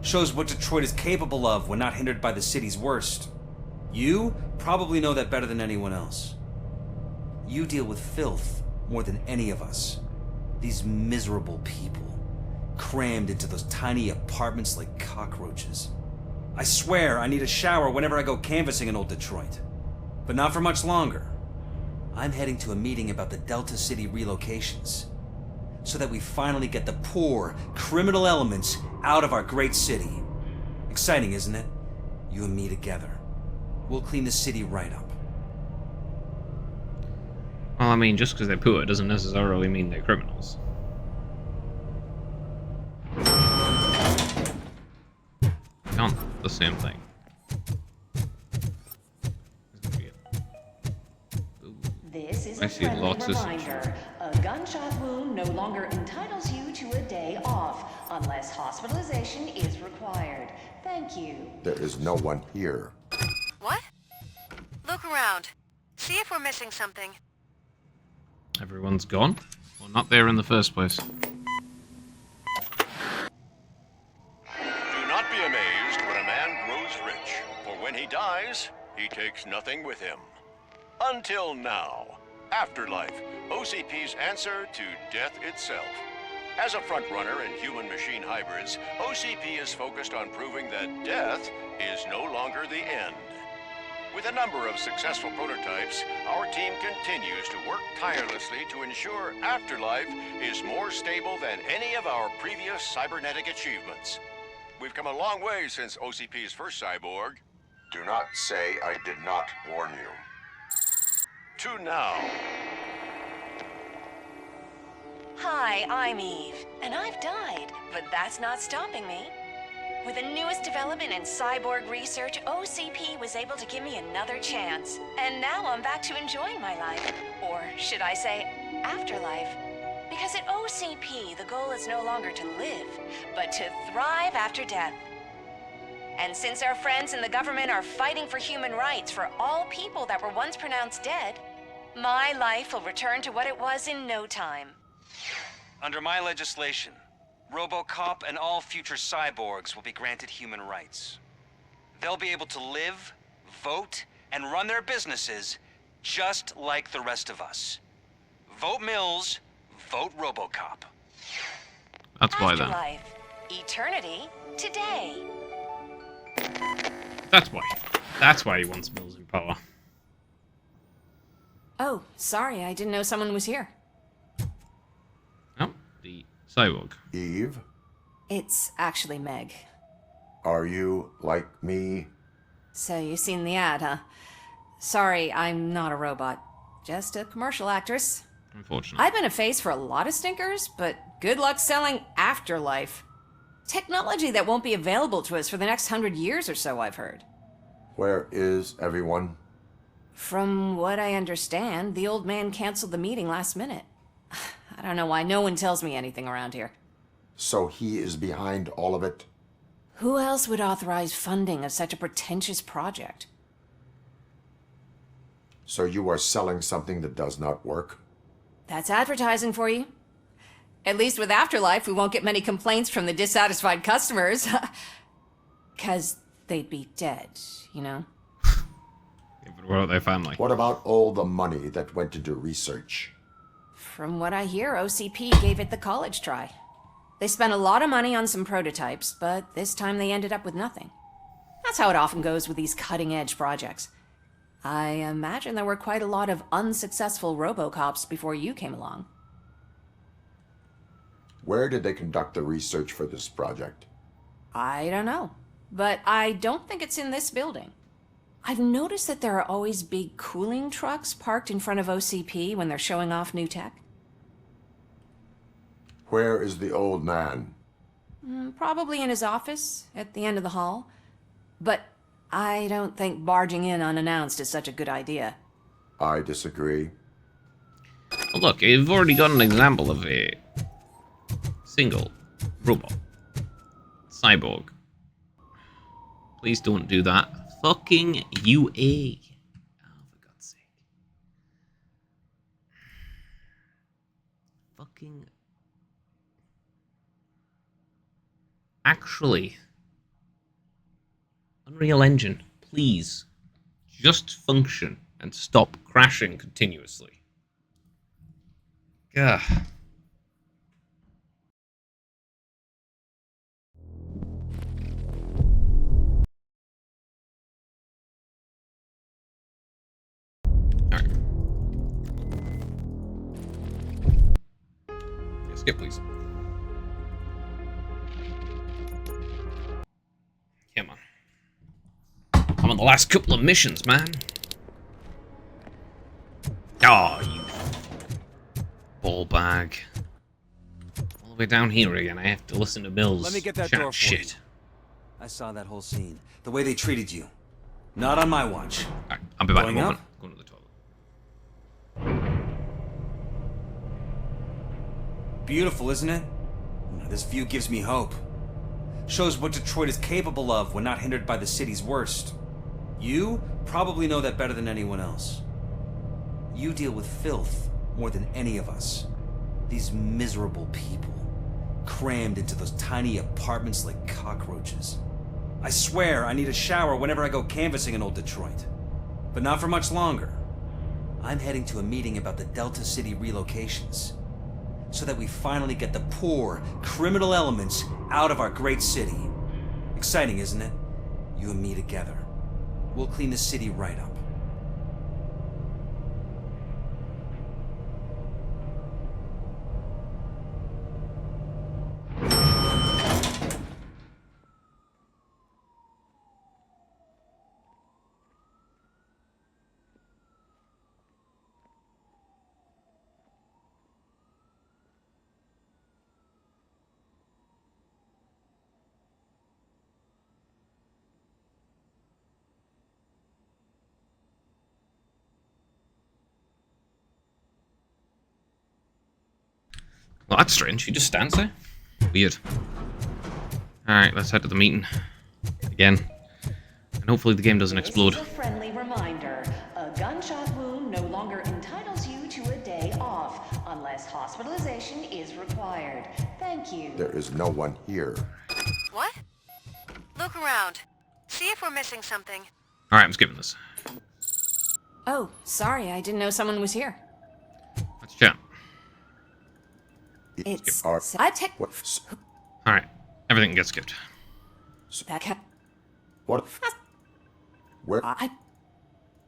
Shows what Detroit is capable of when not hindered by the city's worst. You probably know that better than anyone else. You deal with filth more than any of us. These miserable people, crammed into those tiny apartments like cockroaches. I swear I need a shower whenever I go canvassing in old Detroit. But not for much longer. I'm heading to a meeting about the Delta City relocations, so that we finally get the poor, criminal elements out of our great city. Exciting, isn't it? You and me together. We'll clean the city right up. Well, I mean, just because they're poor doesn't necessarily mean they're criminals. Not the same thing. This is I a see friendly lots of reminder. A gunshot wound no longer entitles you to a day off, unless hospitalization is required. Thank you. There is no one here. What? Look around. See if we're missing something. Everyone's gone? Well, not there in the first place. Do not be amazed when a man grows rich, for when he dies, he takes nothing with him. Until now. Afterlife, OCP's answer to death itself. As a frontrunner in human-machine hybrids, OCP is focused on proving that death is no longer the end. With a number of successful prototypes, our team continues to work tirelessly to ensure Afterlife is more stable than any of our previous cybernetic achievements. We've come a long way since OCP's first cyborg. Do not say I did not warn you. To now. Hi, I'm Eve, and I've died, but that's not stopping me. With the newest development in cyborg research, OCP was able to give me another chance. And now I'm back to enjoying my life. Or should I say, afterlife. Because at OCP, the goal is no longer to live, but to thrive after death. And since our friends in the government are fighting for human rights for all people that were once pronounced dead, my life will return to what it was in no time. Under my legislation, Robocop and all future cyborgs will be granted human rights. They'll be able to live, vote, and run their businesses just like the rest of us. Vote Mills, vote Robocop. That's why then. Afterlife. Eternity. Today. That's why. That's why he wants Mills in power. Oh, sorry, I didn't know someone was here. Oh, the cyborg. Eve? It's actually Meg. Are you like me? So you seen the ad, huh? Sorry, I'm not a robot. Just a commercial actress. Unfortunately. I've been a face for a lot of stinkers, but good luck selling Afterlife. Technology that won't be available to us for the next 100 years or so, I've heard. Where is everyone? From what I understand, the old man canceled the meeting last minute. I don't know why no one tells me anything around here. So he is behind all of it? Who else would authorize funding of such a pretentious project? So you are selling something that does not work? That's advertising for you. At least with Afterlife, we won't get many complaints from the dissatisfied customers. 'Cause they'd be dead, you know? Yeah, but what about their family? What about all the money that went into research? From what I hear, OCP gave it the college try. They spent a lot of money on some prototypes, but this time they ended up with nothing. That's how it often goes with these cutting-edge projects. I imagine there were quite a lot of unsuccessful Robocops before you came along. Where did they conduct the research for this project? I don't know, but I don't think it's in this building. I've noticed that there are always big cooling trucks parked in front of OCP when they're showing off new tech. Where is the old man? Probably in his office, at the end of the hall. But I don't think barging in unannounced is such a good idea. I disagree. Well, look, you've already got an example of a single robot. Cyborg. Please don't do that. Fucking UA. Oh, for God's sake. Fucking... Actually, Unreal Engine, please, just function and stop crashing continuously. Gah. Alright. Yeah, skip, please. Come on. I'm on the last couple of missions, man. Oh, you ball bag. All the way down here again. I have to listen to Mills. Let me get that chat door for shit. you. I saw that whole scene. The way they treated you. Not on my watch. Alright, I'll be back Going in a moment. up? Going to the toilet. Beautiful, isn't it? This view gives me hope. Shows what Detroit is capable of when not hindered by the city's worst. You probably know that better than anyone else. You deal with filth more than any of us. These miserable people, crammed into those tiny apartments like cockroaches. I swear I need a shower whenever I go canvassing in old Detroit. But not for much longer. I'm heading to a meeting about the Delta City relocations, so that we finally get the poor, criminal elements out of our great city. Exciting, isn't it? You and me together. we'll clean the city right up. Well, that's strange. He just stands there. Weird. Alright, let's head to the meeting. Again. And hopefully the game doesn't explode. This is a friendly reminder. A gunshot wound no longer entitles you to a day off, unless hospitalization is required. Thank you. There is no one here. What? Look around. See if we're missing something. Alright, I'm skipping this. Oh, sorry, I didn't know someone was here. Let's chat. It's I tech. Alright, everything gets skipped. What? Where?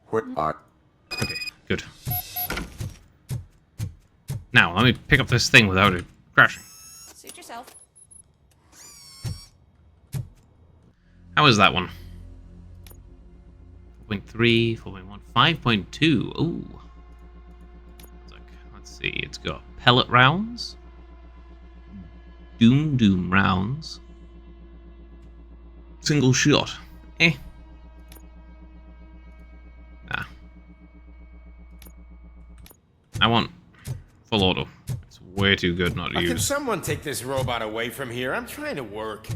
Where are? Okay, good. Now, let me pick up this thing without it crashing. Suit yourself. How is that one? 4.3, 4.1, 5.2. Ooh. Let's see, it's got pellet rounds. Doom rounds. Single shot. Eh. Nah. I want full auto. It's way too good not to Can use. someone take this robot away from here? I'm trying to work.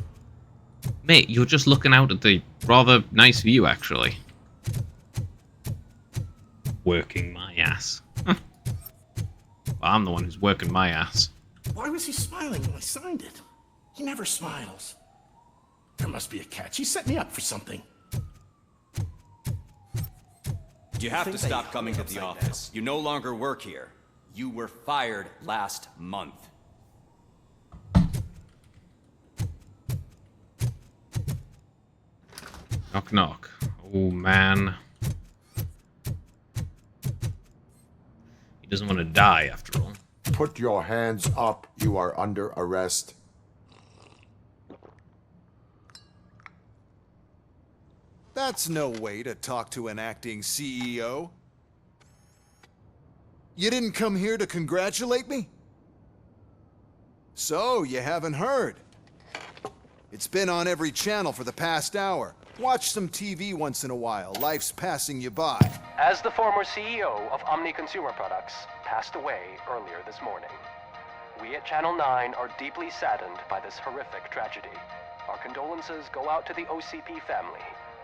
Mate, you're just looking out at the rather nice view, actually. Working my ass. Well, I'm the one who's working my ass. Why was he smiling when I signed it? He never smiles. There must be a catch. He set me up for something. You have to stop coming to the office. You no longer work here. You were fired last month. Knock knock. Oh man. He doesn't want to die after all. Put your hands up. You are under arrest. That's no way to talk to an acting CEO. You didn't come here to congratulate me? So, you haven't heard. It's been on every channel for the past hour. Watch some TV once in a while. Life's passing you by. As the former CEO of Omni Consumer Products passed away earlier this morning, we at Channel 9 are deeply saddened by this horrific tragedy. Our condolences go out to the OCP family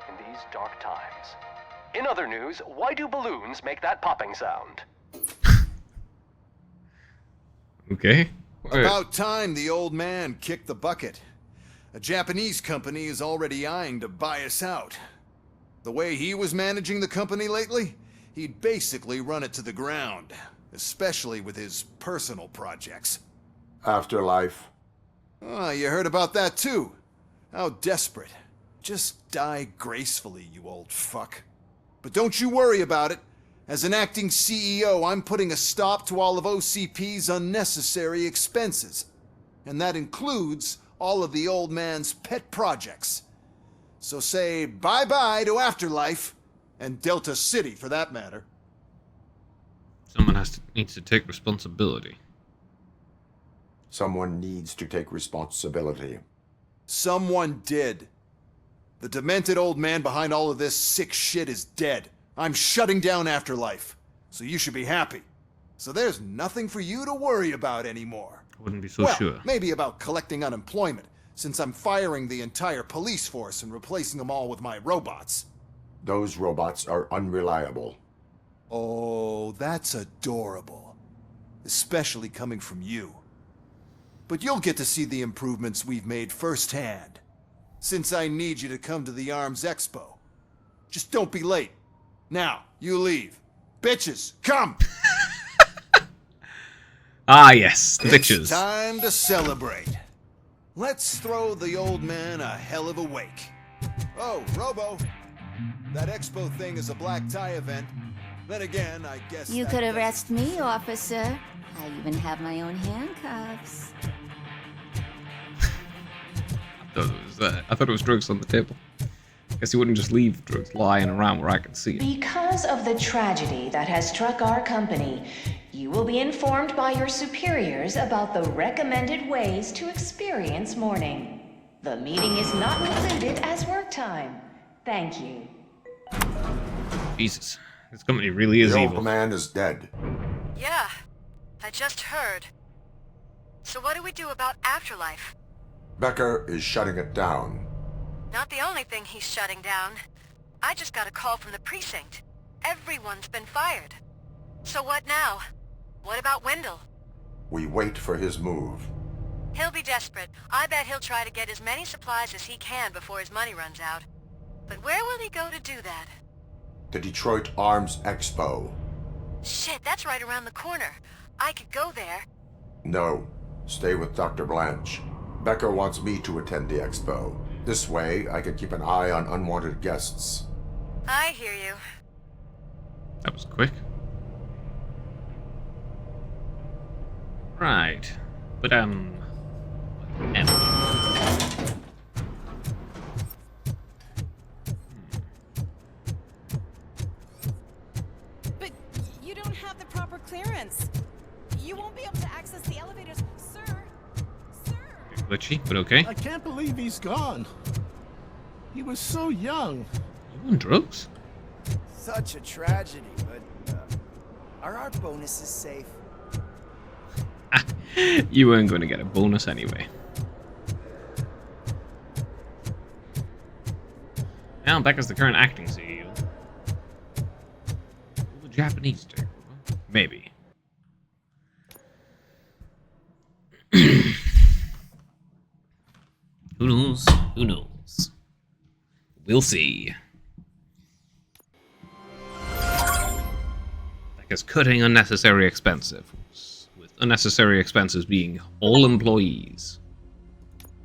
in these dark times. In other news, why do balloons make that popping sound? Okay. About time the old man kicked the bucket. A Japanese company is already eyeing to buy us out. The way he was managing the company lately, he'd basically run it to the ground, especially with his personal projects. Afterlife. Oh, you heard about that too. How desperate. Just die gracefully, you old fuck. But don't you worry about it. As an acting CEO, I'm putting a stop to all of OCP's unnecessary expenses. And that includes all of the old man's pet projects. So say bye-bye to Afterlife, and Delta City for that matter. Someone needs to take responsibility. Someone needs to take responsibility. Someone did. The demented old man behind all of this sick shit is dead. I'm shutting down Afterlife, so you should be happy. So there's nothing for you to worry about anymore. I wouldn't be so sure. Maybe about collecting unemployment, since I'm firing the entire police force and replacing them all with my robots. Those robots are unreliable. Oh, that's adorable. Especially coming from you. But you'll get to see the improvements we've made firsthand. Since I need you to come to the ARMS Expo. Just don't be late. Now, you leave. Bitches, come! Ah, yes, the bitches. It's time to celebrate. Let's throw the old man a hell of a wake. Oh, Robo, That expo thing is a black tie event. Then again, I guess You that could doesn't- arrest me, officer. I even have my own handcuffs. I thought it was drugs on the table. Guess he wouldn't just leave drugs lying around where I could see it. Because of the tragedy that has struck our company, you will be informed by your superiors about the recommended ways to experience mourning. The meeting is not included as work time. Thank you. Jesus. This company really is the evil. old man is dead. Yeah, I just heard. So what do we do about Afterlife? Becker is shutting it down. Not the only thing he's shutting down. I just got a call from the precinct. Everyone's been fired. So what now? What about Wendell? We wait for his move. He'll be desperate. I bet he'll try to get as many supplies as he can before his money runs out. But where will he go to do that? The Detroit Arms Expo. Shit, that's right around the corner. I could go there. No, stay with Dr. Blanche. Becker wants me to attend the expo. This way, I can keep an eye on unwanted guests. I hear you. That was quick. Right. But, But you don't have the proper clearance. You won't be able to access the elevators, sir. glitchy, but okay. I can't believe he's gone. He was so young. You on drugs? Such a tragedy, but are our bonuses safe? You weren't going to get a bonus anyway. Now Becca's the current acting CEO. Will the Japanese take over? Maybe. Who knows? Who knows? We'll see. Becca's cutting unnecessary expenses, with unnecessary expenses being all employees.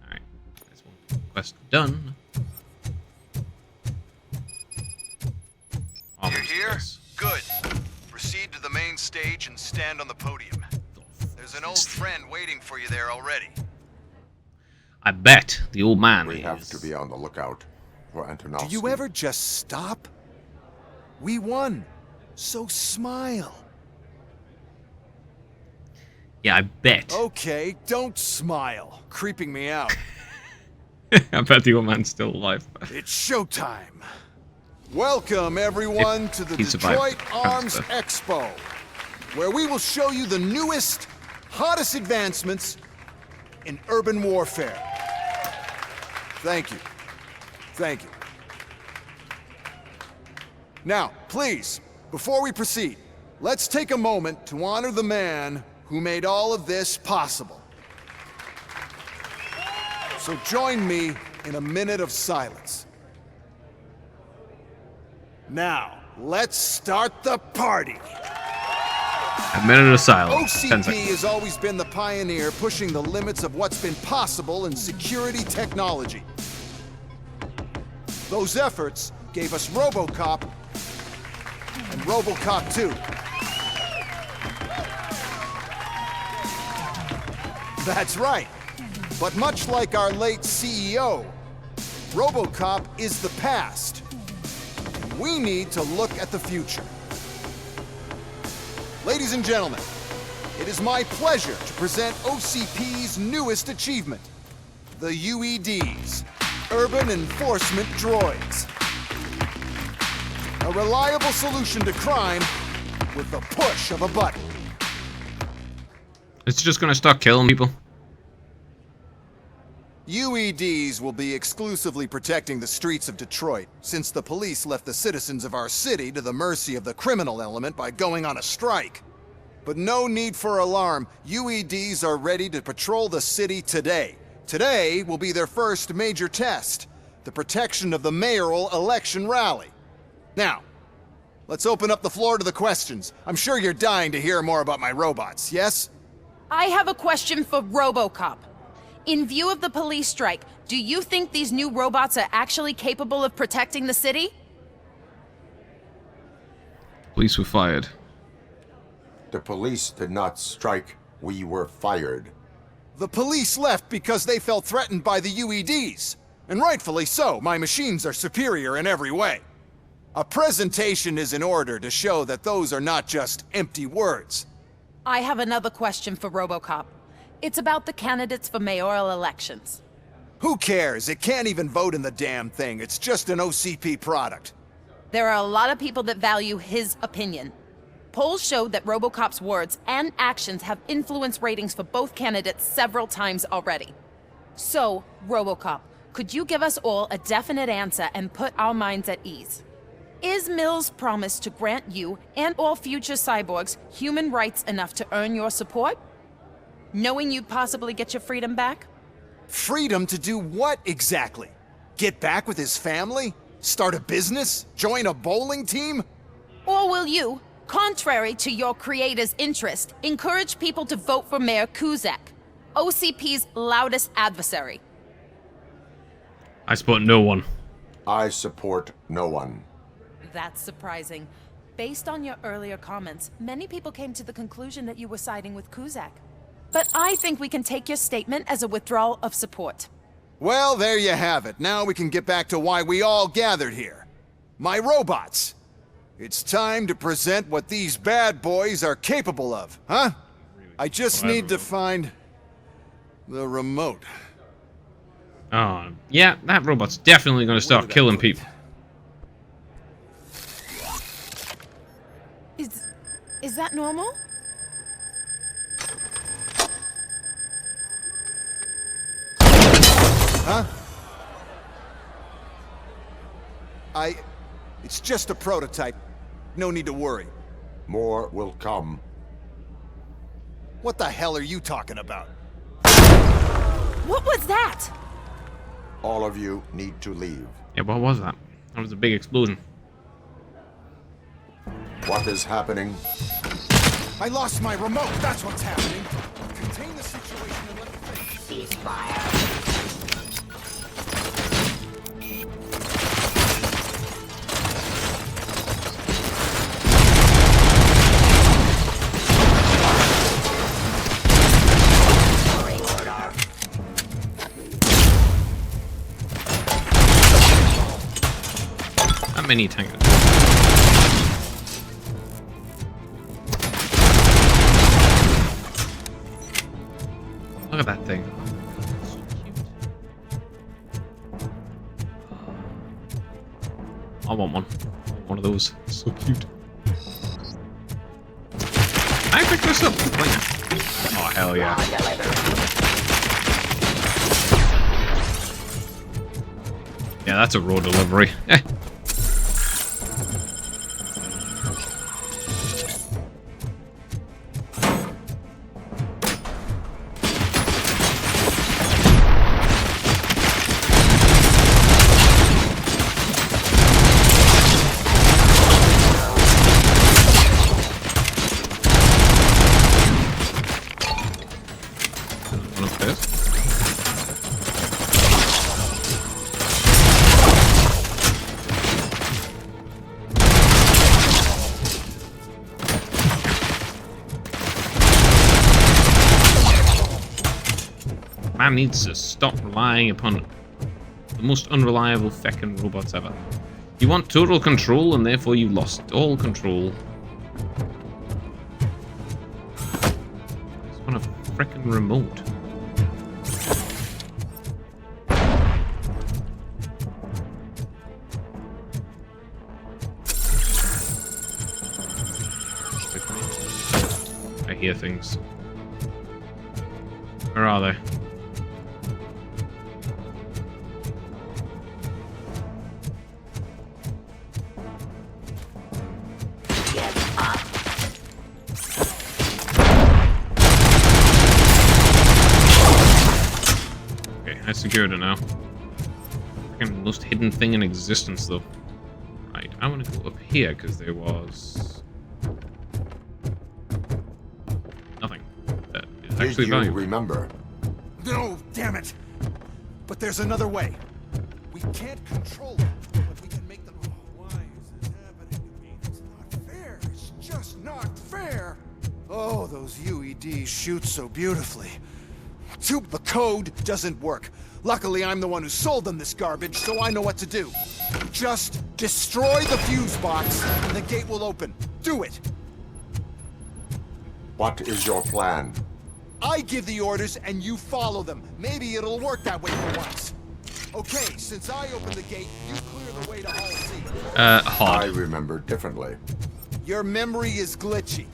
Alright, that's one quest done. You're here? Good. Proceed to the main stage and stand on the podium. There's an old friend waiting for you there already. I bet the old man We have to be on the lookout for Antonovsky. Do you ever just stop? We won. So smile. Yeah, I bet. Okay, don't smile. Creeping me out. I bet the old man's still alive. It's showtime. Welcome, everyone, to the he survived Detroit the Arms transfer. Expo, where we will show you the newest, hottest advancements in urban warfare. Thank you. Thank you. Now, please, before we proceed, let's take a moment to honor the man who made all of this possible. So join me in a minute of silence. Now, let's start the party. A minute of silence. 10 OCP seconds. has always been the pioneer pushing the limits of what's been possible in security technology. Those efforts gave us Robocop and Robocop 2. That's right. But much like our late CEO, Robocop is the past. We need to look at the future. Ladies and gentlemen, it is my pleasure to present OCP's newest achievement, the UEDs, Urban Enforcement Droids. A reliable solution to crime with the push of a button. It's just gonna start killing people. UEDs will be exclusively protecting the streets of Detroit, since the police left the citizens of our city to the mercy of the criminal element by going on a strike. But no need for alarm. UEDs are ready to patrol the city today. Today will be their first major test, the protection of the mayoral election rally. Now, let's open up the floor to the questions. I'm sure you're dying to hear more about my robots, yes? I have a question for Robocop. In view of the police strike, do you think these new robots are actually capable of protecting the city? Police were fired. The police did not strike. We were fired. The police left because they felt threatened by the UEDs. And rightfully so. My machines are superior in every way. A presentation is in order to show that those are not just empty words. I have another question for Robocop. It's about the candidates for mayoral elections. Who cares? It can't even vote in the damn thing. It's just an OCP product. There are a lot of people that value his opinion. Polls showed that Robocop's words and actions have influenced ratings for both candidates several times already. So, Robocop, could you give us all a definite answer and put our minds at ease? Is Mills' promise to grant you and all future cyborgs human rights enough to earn your support? Knowing you'd possibly get your freedom back? Freedom to do what exactly? Get back with his family? Start a business? Join a bowling team? Or will you, contrary to your creator's interest, encourage people to vote for Mayor Kuzak, OCP's loudest adversary? I support no one. I support no one. That's surprising. Based on your earlier comments, many people came to the conclusion that you were siding with Kuzak. But I think we can take your statement as a withdrawal of support. Well, there you have it. Now we can get back to why we all gathered here. My robots. It's time to present what these bad boys are capable of, huh? I just need to find the remote. Oh, yeah, that robot's definitely going to start killing people. Is that normal? Huh? It's just a prototype. No need to worry. More will come. What the hell are you talking about? What was that? All of you need to leave. Yeah, what was that? That was a big explosion. What is happening? I lost my remote. That's what's happening. Contain the situation and let me finish. Ceasefire. How many tankers? Look at that thing. So cute. I want one. One of those. So cute. I picked this up. Oh, hell yeah. Yeah, that's a raw delivery. Man needs to stop relying upon the most unreliable feckin' robots ever. You want total control, and therefore you lost all control. Just want a frickin' remote. I hear things. Where are they? I secured it now. Freaking most hidden thing in existence, though. Right, I want to go up here because there was nothing that is actually valuable. Remember? No, damn it! But there's another way. We can't control them, but we can make them. Oh, why is this happening to me? It's not fair. not fair! Oh, those UEDs shoot so beautifully. The code doesn't work. Luckily, I'm the one who sold them this garbage, so I know what to do. Just destroy the fuse box, and the gate will open. Do it! What is your plan? I give the orders, and you follow them. Maybe it'll work that way for once. Okay, since I opened the gate, you clear the way to Hall C. I remember differently. Your memory is glitchy.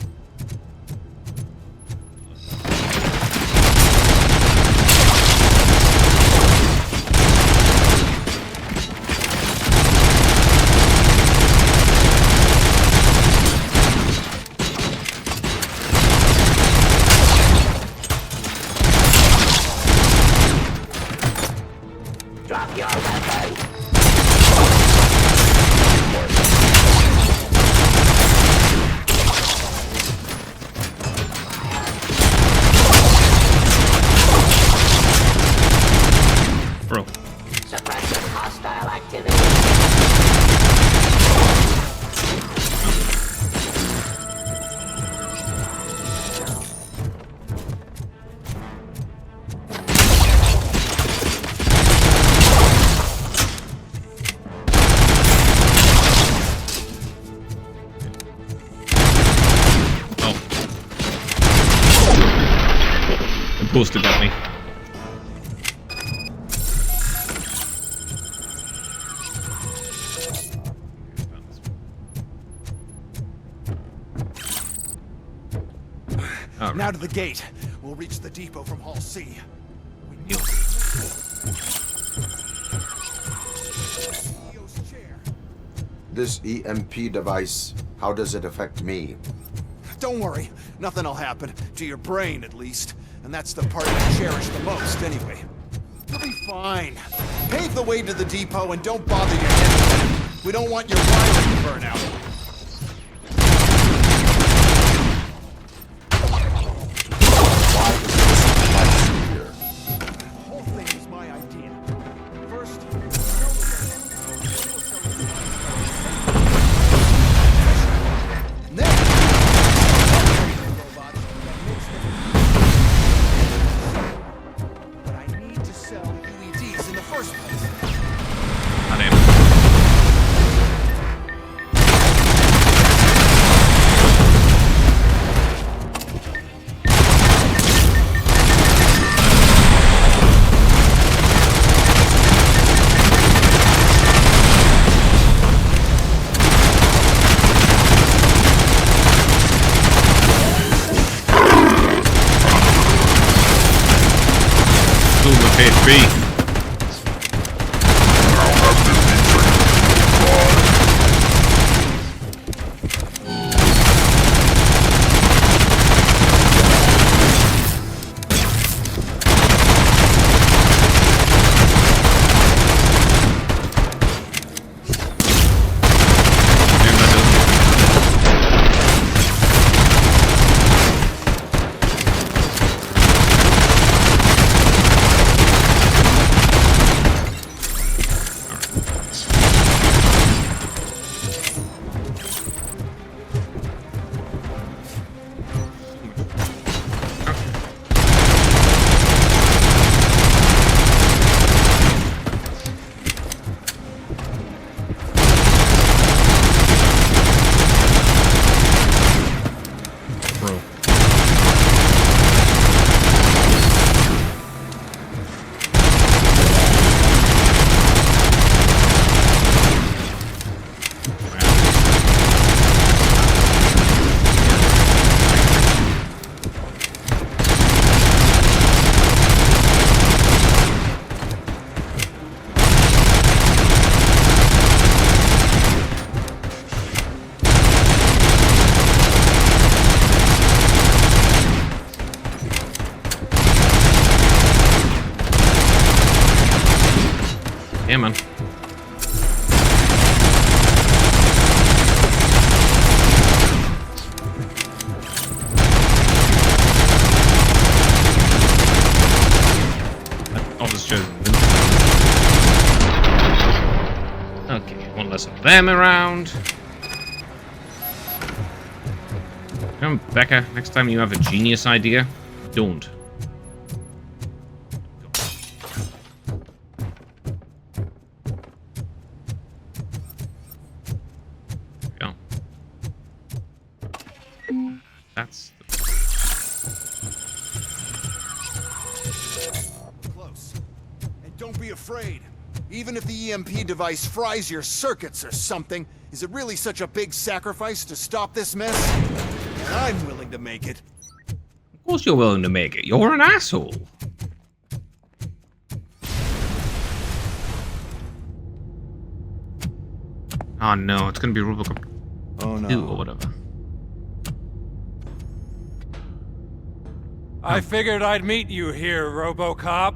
Drop your weapon! Bro. Suppressing hostile activity. It boosted at me. Now to the gate. We'll reach the depot from Hall C. This EMP device, how does it affect me? Don't worry, nothing'll happen. To your brain, at least. And that's the part I cherish the most, anyway. You'll be fine. Pave the way to the depot and don't bother your head with it. We don't want your wiring to burn out. Why is this device here? The whole thing was my idea. First, but I need to sell UEDs in the first place. HP. Yeah, man. I'll just choose them. Okay, one less of them around. Becca, next time you have a genius idea, don't. Go. That's Close. And don't be afraid. Even if the EMP device fries your circuits or something, is it really such a big sacrifice to stop this mess? And I'm willing to make it. Of course you're willing to make it. You're an asshole. Oh no, it's gonna be Robocop 2 or whatever. I figured I'd meet you here, Robocop.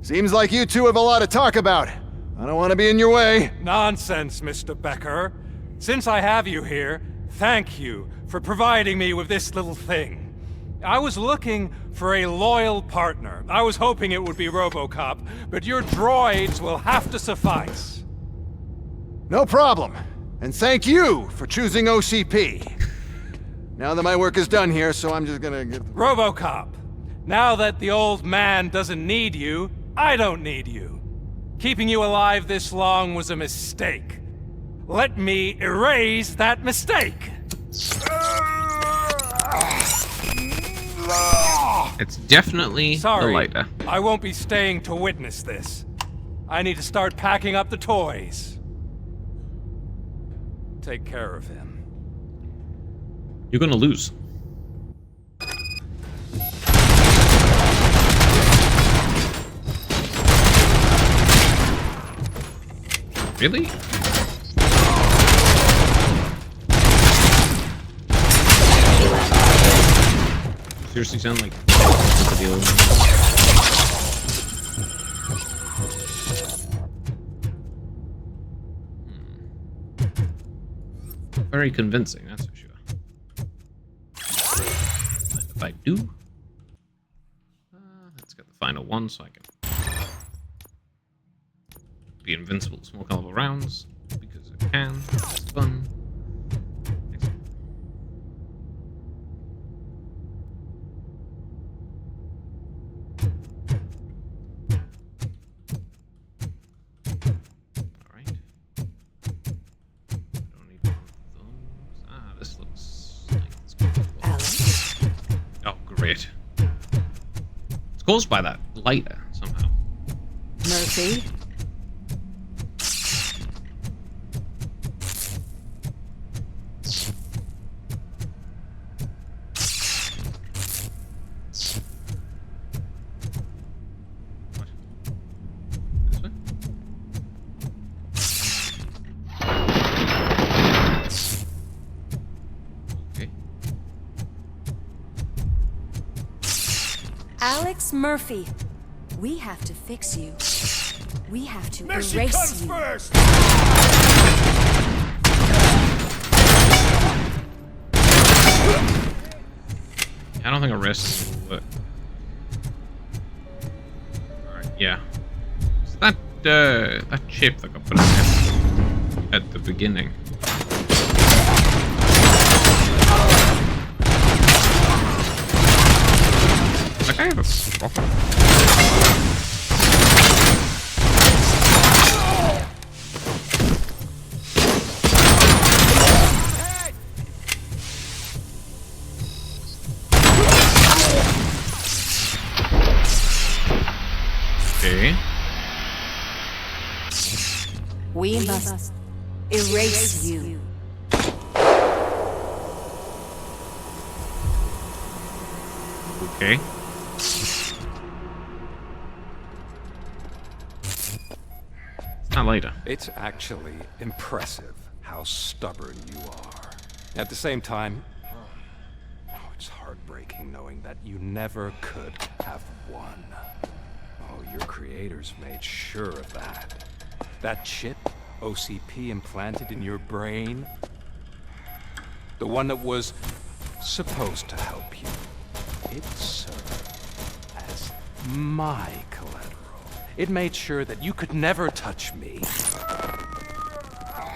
Seems like you two have a lot to talk about. I don't want to be in your way. Nonsense, Mr. Becker. Since I have you here, thank you for providing me with this little thing. I was looking for a loyal partner. I was hoping it would be Robocop, but your droids will have to suffice. No problem. And thank you for choosing OCP. Now that my work is done here, so I'm just gonna get... Robocop, now that the old man doesn't need you, I don't need you. Keeping you alive this long was a mistake. Let me erase that mistake. It's definitely the lighter. I won't be staying to witness this. I need to start packing up the toys. Take care of him. You're gonna lose. Really? Seriously sound like the deal. Very convincing, that's for sure. And if I do, let's get the final one so I can be invincible to small caliber rounds because I can. It's fun. Great. It's caused by that lighter somehow. Murphy? Alex Murphy, we have to fix you. We have to Mercy erase comes you. first! I don't think a risk will work. Alright, yeah. So that chip that got put in at the beginning. Like I have a problem. Okay. We must erase you. Okay. Not later. It's actually impressive how stubborn you are. At the same time, it's heartbreaking knowing that you never could have won. Oh, your creators made sure of that. That chip OCP implanted in your brain, the one that was supposed to help you, it served as my collateral. It made sure that you could never touch me.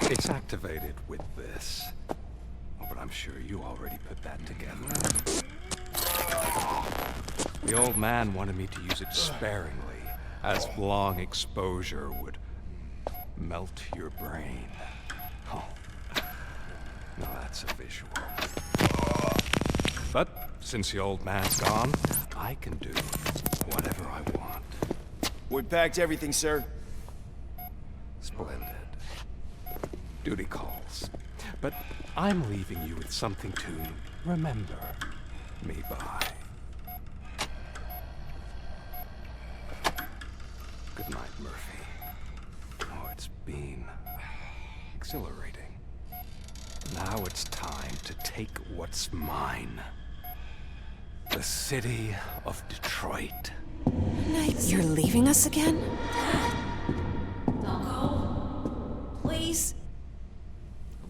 It's activated with this. Oh, but I'm sure you already put that together. The old man wanted me to use it sparingly, as long exposure would melt your brain. Oh, now that's a visual. But since the old man's gone, I can do whatever I want. We packed everything, sir. Splendid. Duty calls. But I'm leaving you with something to remember me by. Good night, Murphy. Oh, it's been exhilarating. Now it's time to take what's mine. The city of Detroit. You're leaving us again? Don't go. Please.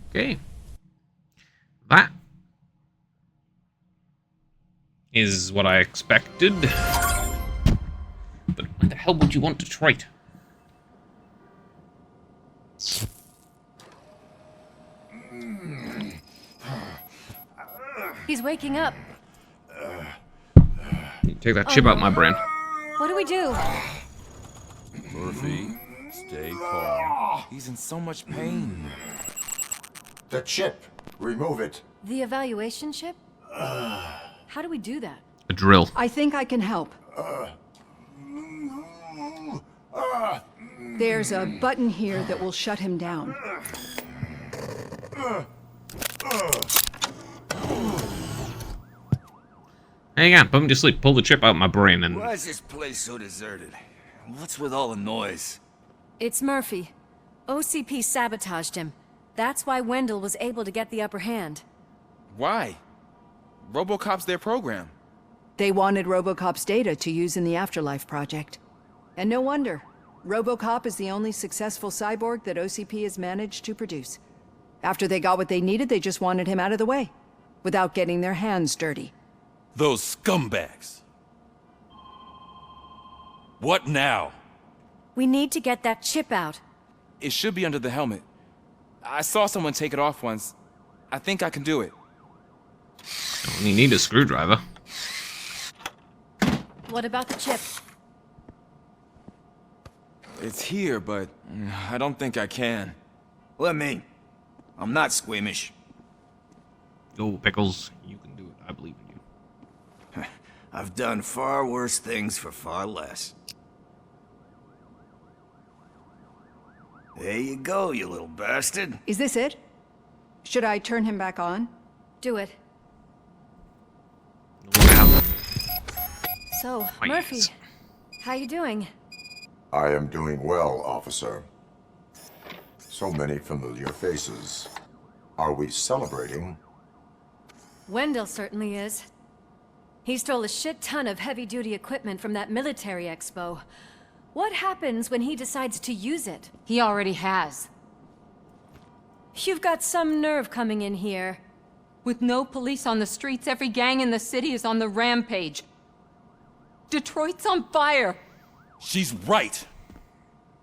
Okay. That is what I expected. But why the hell would you want Detroit? He's waking up. You take that chip out my brain. What do we do? Murphy, stay calm. He's in so much pain. The chip. Remove it. The evaluation chip? How do we do that? A drill. I think I can help. There's a button here that will shut him down. Hang on, put me to sleep. Pull the chip out my brain and... Why is this place so deserted? What's with all the noise? It's Murphy. OCP sabotaged him. That's why Wendell was able to get the upper hand. Why? Robocop's their program. They wanted Robocop's data to use in the Afterlife project. And no wonder. Robocop is the only successful cyborg that OCP has managed to produce. After they got what they needed, they just wanted him out of the way, without getting their hands dirty. Those scumbags. What now? We need to get that chip out. It should be under the helmet. I saw someone take it off once. I think I can do it. You need a screwdriver. What about the chip? It's here, but I don't think I can. Let me. I'm not squeamish. Go, Pickles. You can do it. I believe in you. I've done far worse things for far less. There you go, you little bastard. Is this it? Should I turn him back on? Do it. So, Murphy, how you doing? I am doing well, officer. So many familiar faces. Are we celebrating? Wendell certainly is. He stole a shit ton of heavy-duty equipment from that military expo. What happens when he decides to use it? He already has. You've got some nerve coming in here. With no police on the streets, every gang in the city is on the rampage. Detroit's on fire. She's right.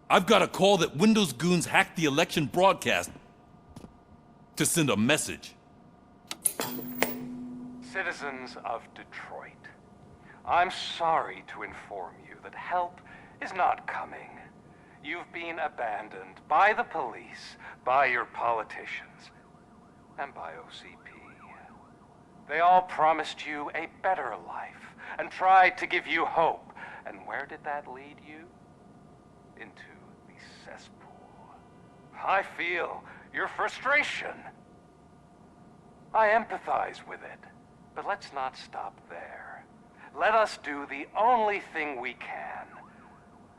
I've got a call that Windows goons hacked the election broadcast to send a message. Citizens of Detroit, I'm sorry to inform you that help is not coming. You've been abandoned by the police, by your politicians, and by OCP. They all promised you a better life and tried to give you hope. And where did that lead you? Into the cesspool. I feel your frustration. I empathize with it, but let's not stop there. Let us do the only thing we can.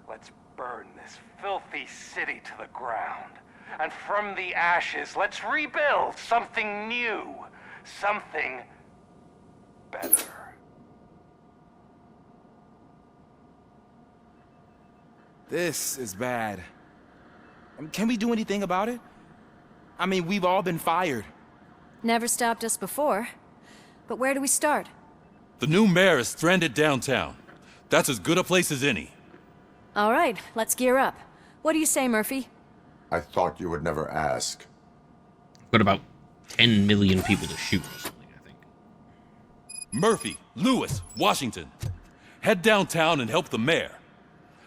Let's burn this filthy city to the ground. And from the ashes, let's rebuild something new, something better. This is bad. Can we do anything about it? I mean, we've all been fired. Never stopped us before. But where do we start? The new mayor is stranded downtown. That's as good a place as any. All right, let's gear up. What do you say, Murphy? I thought you would never ask. Got about 10 million people to shoot or something, I think. Murphy, Lewis, Washington. Head downtown and help the mayor.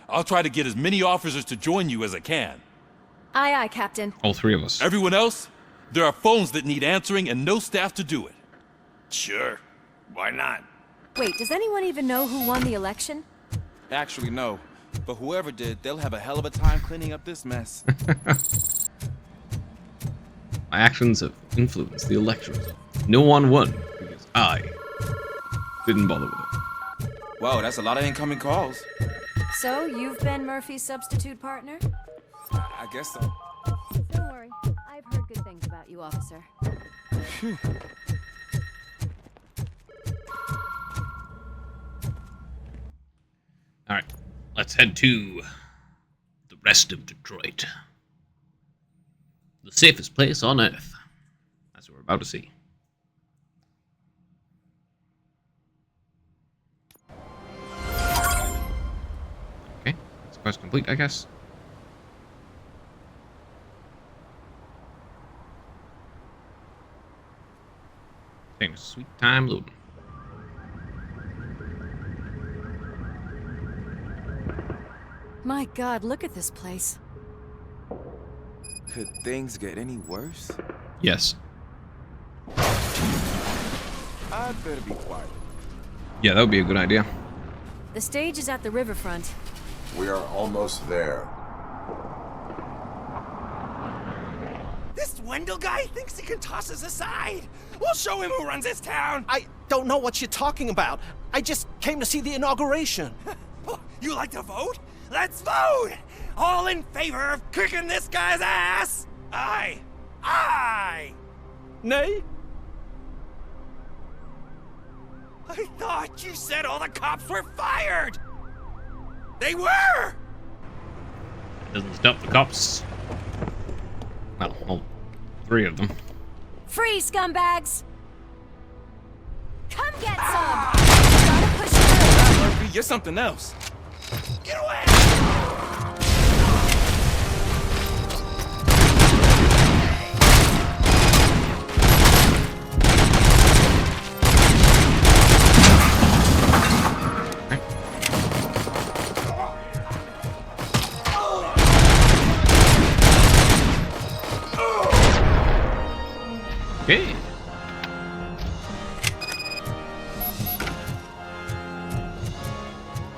I'll try to get as many officers to join you as I can. Aye, aye, Captain. All three of us. Everyone else, there are phones that need answering and no staff to do it. Sure. Why not? Wait, does anyone even know who won the election? Actually, no. But whoever did, they'll have a hell of a time cleaning up this mess. My actions have influenced the election result. No one won because I didn't bother with it. Whoa, that's a lot of incoming calls. So, you've been Murphy's substitute partner? I guess so. Don't worry. I've heard good things about you, officer. Phew. Alright, let's head to the rest of Detroit. The safest place on Earth. That's what we're about to see. Okay, that's quest complete, I guess. Taking a sweet time loading. My God, look at this place. Could things get any worse? Yes. I'd better be quiet. Yeah, that would be a good idea. The stage is at the riverfront. We are almost there. This Wendell guy thinks he can toss us aside. We'll show him who runs this town. I don't know what you're talking about. I just came to see the inauguration. You like to vote? Let's vote! All in favor of kicking this guy's ass? Aye. Aye! Nay? I thought you said all the cops were fired! They were! Doesn't stop the cops. Well, all three of them. Free, scumbags! Come get some! Gotta push through! Murphy, you're something else. Get away! Okay.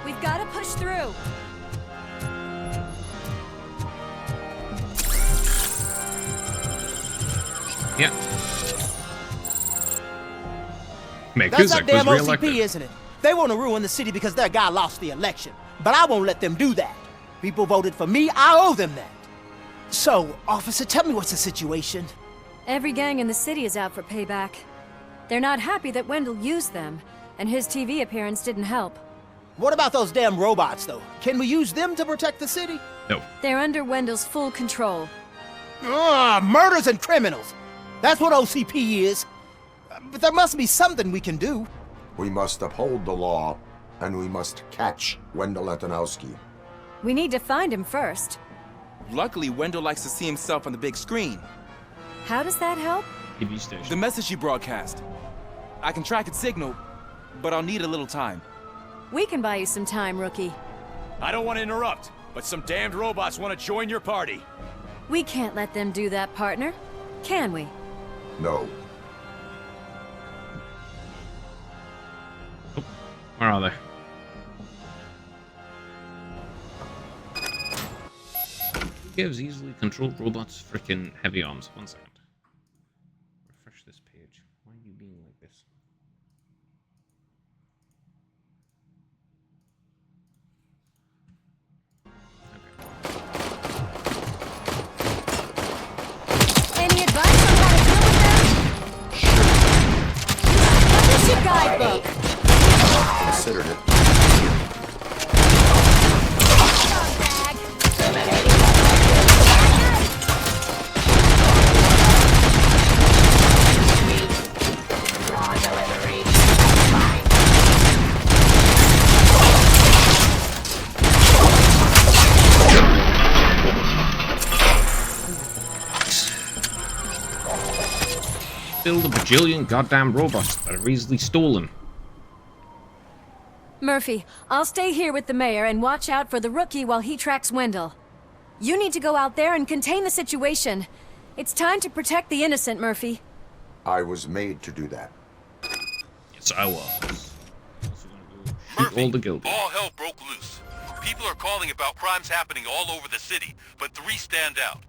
We've gotta push through. Yeah. That's that damn OCP, isn't it? They want to ruin the city because their guy lost the election. But I won't let them do that. People voted for me, I owe them that. So, officer, tell me what's the situation. Every gang in the city is out for payback. They're not happy that Wendell used them, and his TV appearance didn't help. What about those damn robots, though? Can we use them to protect the city? No. They're under Wendell's full control. Murders and criminals. That's what OCP is. But there must be something we can do. We must uphold the law, and we must catch Wendell Antonowski. We need to find him first. Luckily, Wendell likes to see himself on the big screen. How does that help? TV station. The message you broadcast. I can track its signal, but I'll need a little time. We can buy you some time, rookie. I don't want to interrupt, but some damned robots want to join your party. We can't let them do that, partner. Can we? No. Oh, where are they? Gives easily controlled robots freaking heavy arms. 1 second. Refresh this page. Why are you being like this? Any advice on how to deal with them? Sure. What is your guidebook? Considered it. build a bajillion goddamn robots that are easily stolen. Murphy, I'll stay here with the mayor and watch out for the rookie while he tracks Wendell. You need to go out there and contain the situation. It's time to protect the innocent, Murphy. I was made to do that. Yes, I was. Murphy, all the guilty. All hell broke loose. People are calling about crimes happening all over the city, but 3 stand out.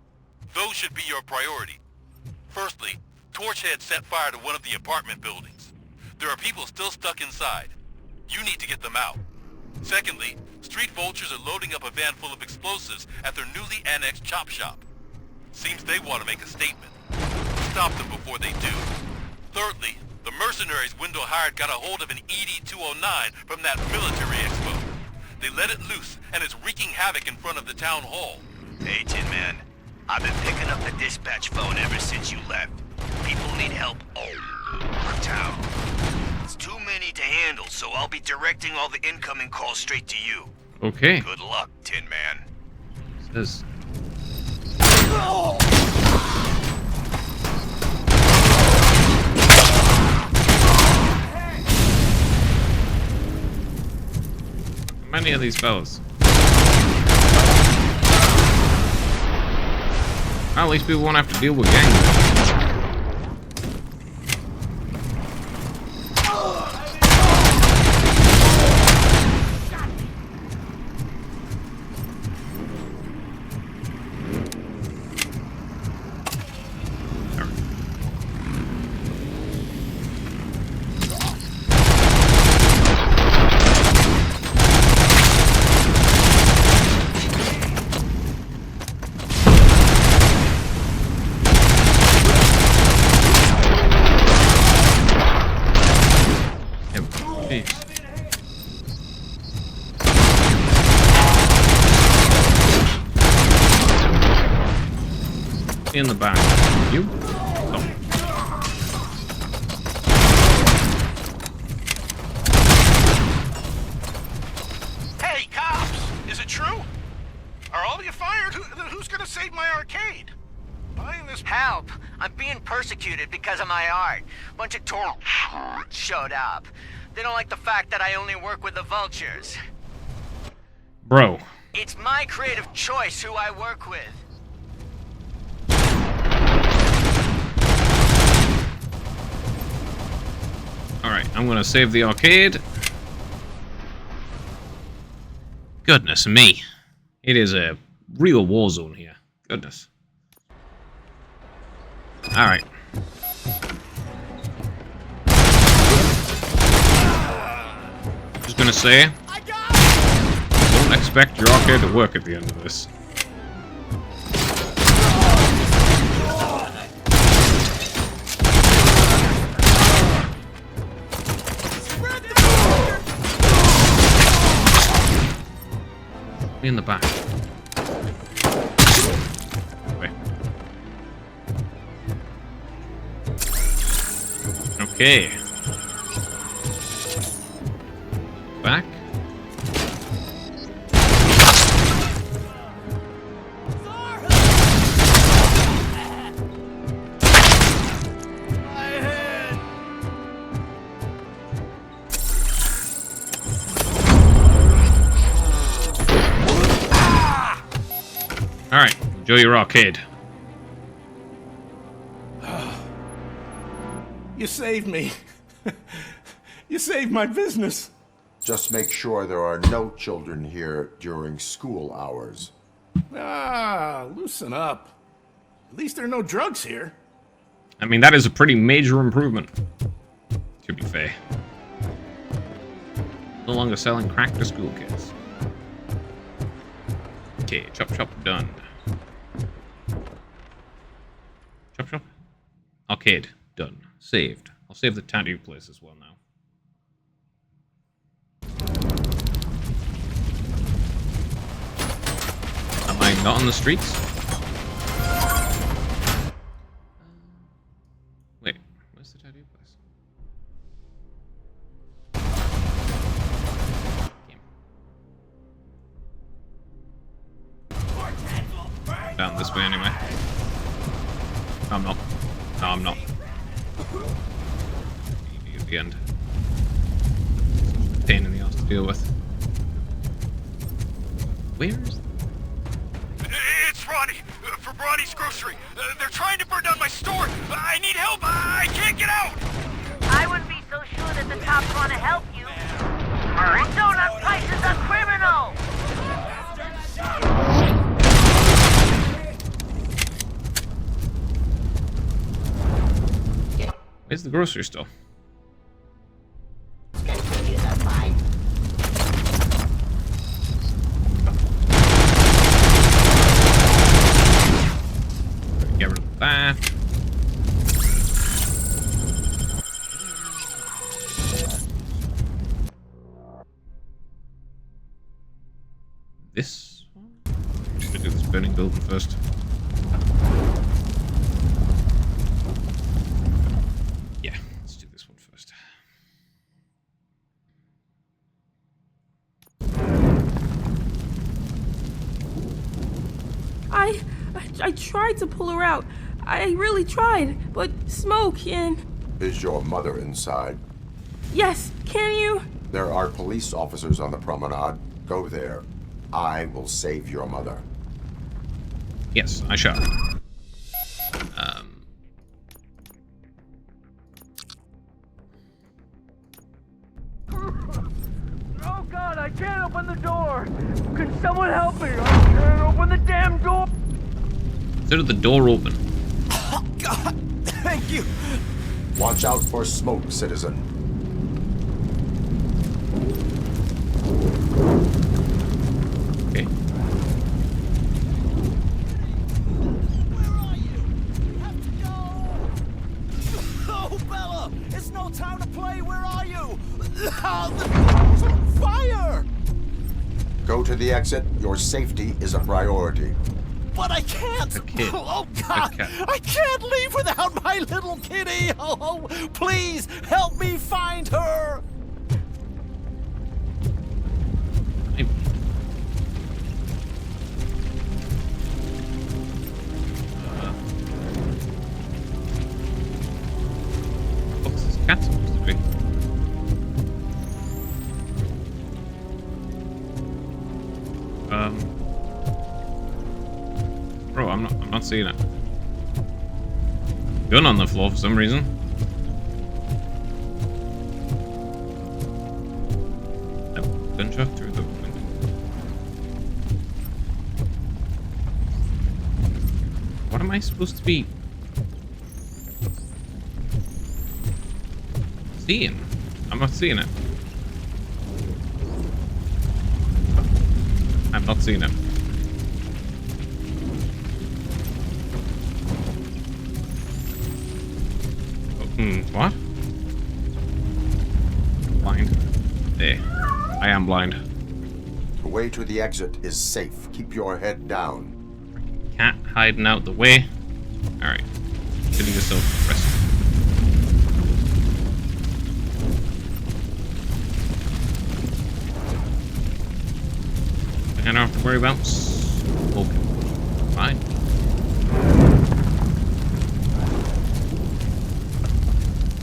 Those should be your priority. Firstly, Torchhead set fire to one of the apartment buildings. There are people still stuck inside. You need to get them out. Secondly, street vultures are loading up a van full of explosives at their newly annexed chop shop. Seems they want to make a statement. Stop them before they do. Thirdly, the mercenaries Wendell hired got a hold of an ED-209 from that military expo. They let it loose, and it's wreaking havoc in front of the town hall. Hey, Tin Man. I've been picking up the dispatch phone ever since you left. People need help all over town. It's too many to handle, so I'll be directing all the incoming calls straight to you. Okay. Good luck, Tin Man. Says. How many of these fellas? Well, at least people won't have to deal with gangs. In the back. You? Oh. Hey, cops! Is it true? Are all of you fired? Who's gonna save my arcade? Buying this... Help! I'm being persecuted because of my art. Bunch of showed up. They don't like the fact that I only work with the vultures. Bro. It's my creative choice who I work with. Alright, I'm gonna save the arcade. Goodness me. It is a real war zone here. Goodness. Alright. Just gonna say, don't expect your arcade to work at the end of this. In the back. Okay. Back. Alright, enjoy your arcade. You saved me. You saved my business. Just make sure there are no children here during school hours. Ah, loosen up. At least there are no drugs here. I mean, that is a pretty major improvement, to be fair. No longer selling crack to school kids. Okay, chop chop done. Chop chop. Arcade done. Saved. I'll save the tattoo place as well now. Am I not on the streets? Wait, where's the tattoo place? Down this way anyway. No, I'm not. No, I'm not. At the end. Pain in the ass to deal with. Where's... It's Ronnie, from Ronnie's Grocery. They're trying to burn down my store. I need help. I can't get out. I wouldn't be so sure that the cops want to help you. Donut Price is a criminal! Where's the grocery store? Continue the fight. Get rid of that. This one? Should do this burning building first. Yeah, let's do this one first. I tried to pull her out. I really tried, but smoke and... Is your mother inside? Yes, can you? There are police officers on the promenade. Go there. I will save your mother. Yes, I shall. Oh God, I can't open the door! Can someone help me? I can't open the damn door! So did the door open? Oh God, thank you! Watch out for smoke, citizen. Okay. Oh, Bella! It's no time to play! Where are you? Oh, the car's on fire! Go to the exit. Your safety is a priority. But I can't! Oh, God! I can't leave without my little kitty! Oh, please, help me find her! What's this cat supposed to be? Bro, I'm not seeing it. Gun on the floor for some reason. Nope, gunshot through the window. What am I supposed to be seeing? I'm not seeing it. I'm not seeing it. What? Blind. There. I am blind. The way to the exit is safe. Keep your head down. Cat hiding out the way. Alright. Consider yourself rested. I don't have to worry about smoking. Fine.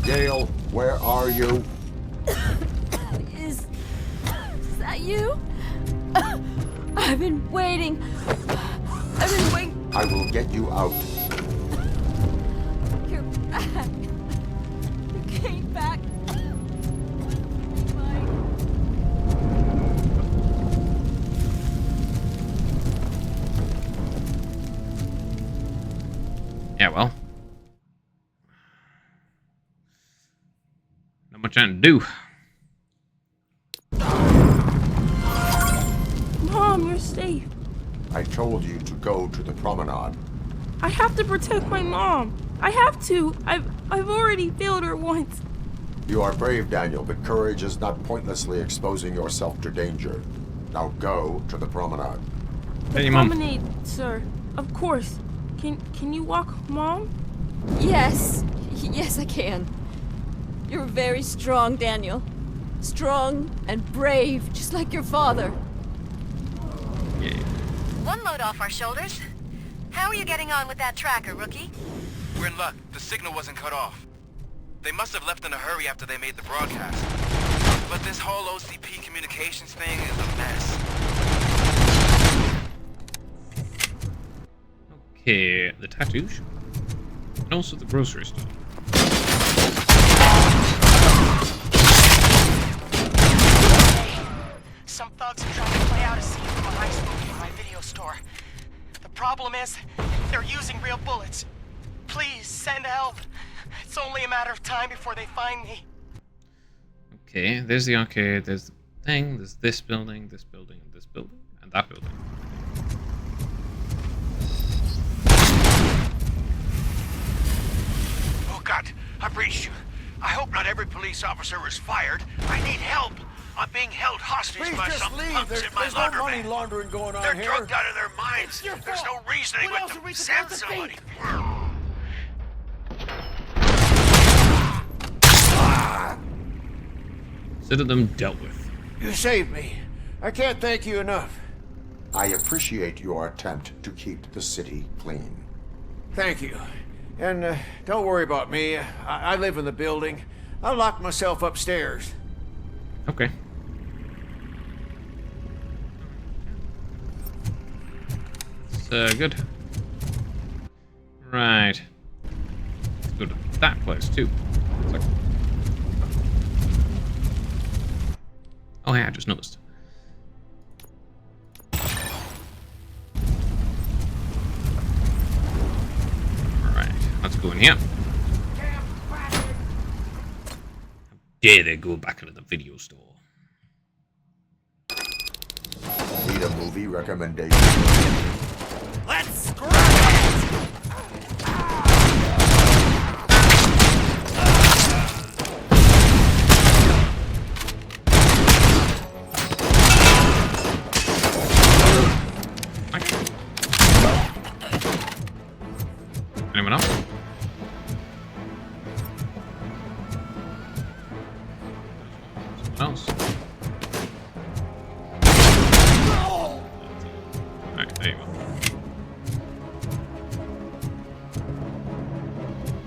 Gail, where are you? Is that you? I've been waiting. I've been waiting. I will get you out. You're back. You came back. Yeah, well. Not much I can do. Mom, you're safe. I told you to go to the promenade. I have to protect my mom. I have to. I've already failed her once. You are brave, Daniel, but courage is not pointlessly exposing yourself to danger. Now go to the promenade. The promenade, sir. Of course. Can you walk, Mom? Yes. Yes, I can. You're very strong, Daniel. Strong and brave, just like your father. One load off our shoulders. How are you getting on with that tracker, rookie? We're in luck. The signal wasn't cut off. They must have left in a hurry after they made the broadcast. But this whole OCP communications thing is a mess. Okay, the tattoo shop. And also the grocery store. Some thugs are trying to play out a scene from a heist movie in my video store. The problem is, they're using real bullets. Please, send help. It's only a matter of time before they find me. Okay, there's the arcade, there's the thing, there's this building, and this building, and that building. Oh God, I breached you. I hope not every police officer is fired. I need help. I'm being held hostage Please by just some leave. punks in my There's no laundromat. money laundering going on They're here. drugged out of their minds. There's no reasoning What with else them. are we Send supposed to somebody. Consider them dealt with. You saved me. I can't thank you enough. I appreciate your attempt to keep the city clean. Thank you. And don't worry about me. I live in the building. I'll lock myself upstairs. Okay. It's good. Right. Let's go to that place too. Oh yeah, I just noticed. Alright, let's go in here. How dare they go back into the video store? Need a movie recommendation? Let's scrap it! Anyone else? Someone else? Alright, there you go.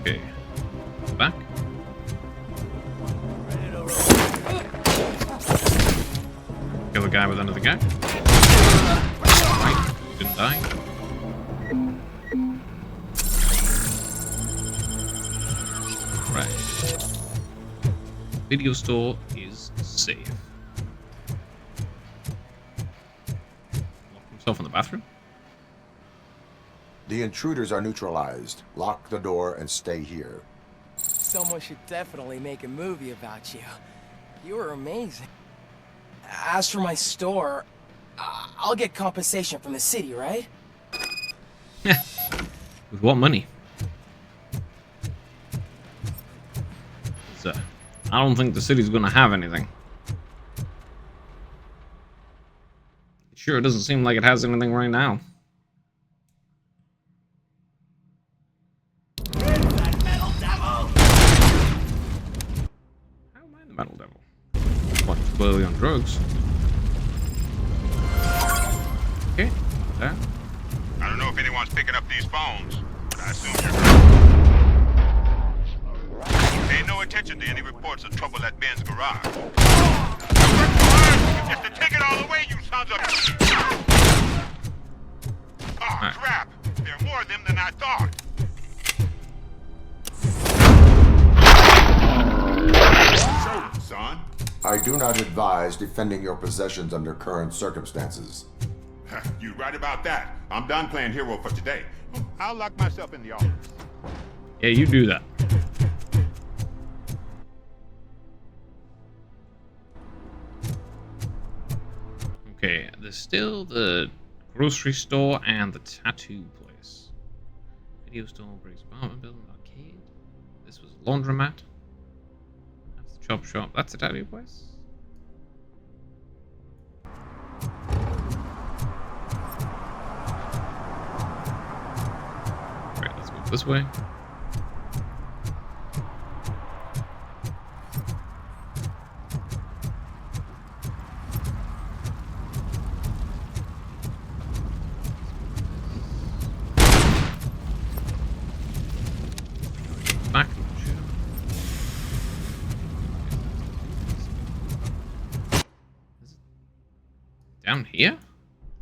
Okay. Back. Kill the guy with another guy. Right, didn't die. Right. Video store is safe. Lock himself in the bathroom. The intruders are neutralized. Lock the door and stay here. Someone should definitely make a movie about you. You were amazing. As for my store, I'll get compensation from the city, right? With what money? I don't think the city's gonna have anything. It sure doesn't seem like it has anything right now. How am I the metal devil? What, clearly on drugs? Okay, there. I don't know if anyone's picking up these phones, but I assume you're Pay no attention to any reports of trouble at Ben's garage. Just to take it all away, you sons of... Oh, crap! There are more of them than I thought. Show them, son. I do not advise defending your possessions under current circumstances. You're right about that. I'm done playing hero for today. I'll lock myself in the office. Yeah, you do that. Okay, there's still the grocery store and the tattoo place. Video store, Briggs apartment building, arcade. This was a laundromat. That's the chop shop. That's the tattoo place. Right, let's move this way. Back. Down here?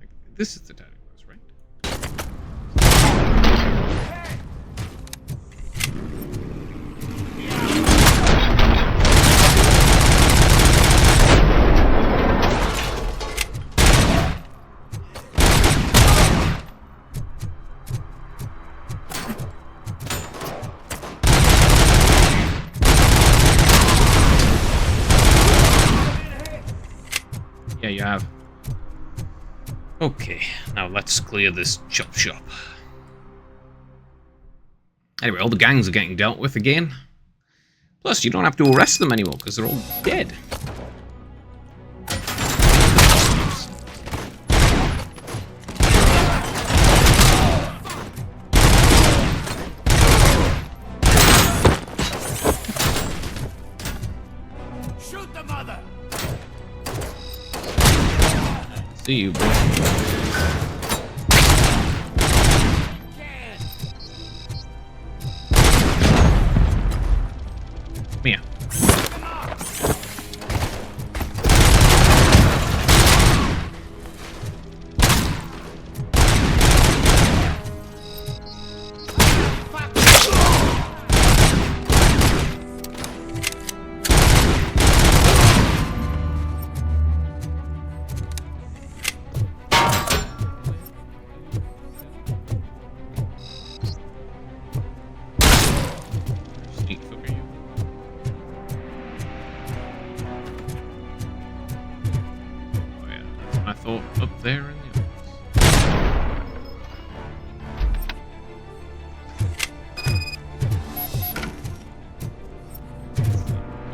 Like, this is the tiny place, right? Yeah, you have. Okay, now let's clear this chop shop. Anyway, all the gangs are getting dealt with again. Plus, you don't have to arrest them anymore because they're all dead. Shoot the mother! See you, boy. Come here. I thought up there in the office.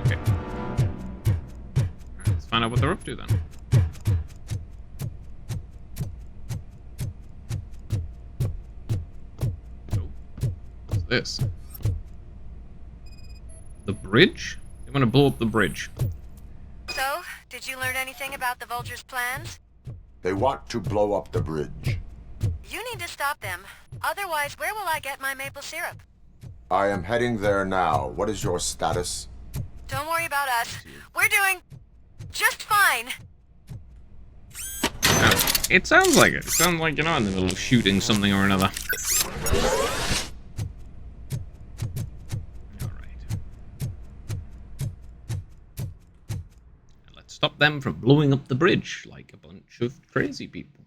Okay. Let's find out what they're up to then. Oh, what's this? The bridge? They want to blow up the bridge. So, did you learn anything about the Vulture's plans? They want to blow up the bridge. You need to stop them. Otherwise, where will I get my maple syrup? I am heading there now. What is your status? Don't worry about us. We're doing just fine. It sounds like it. It sounds like you're not in the middle of shooting something or another. Stop them from blowing up the bridge like a bunch of crazy people.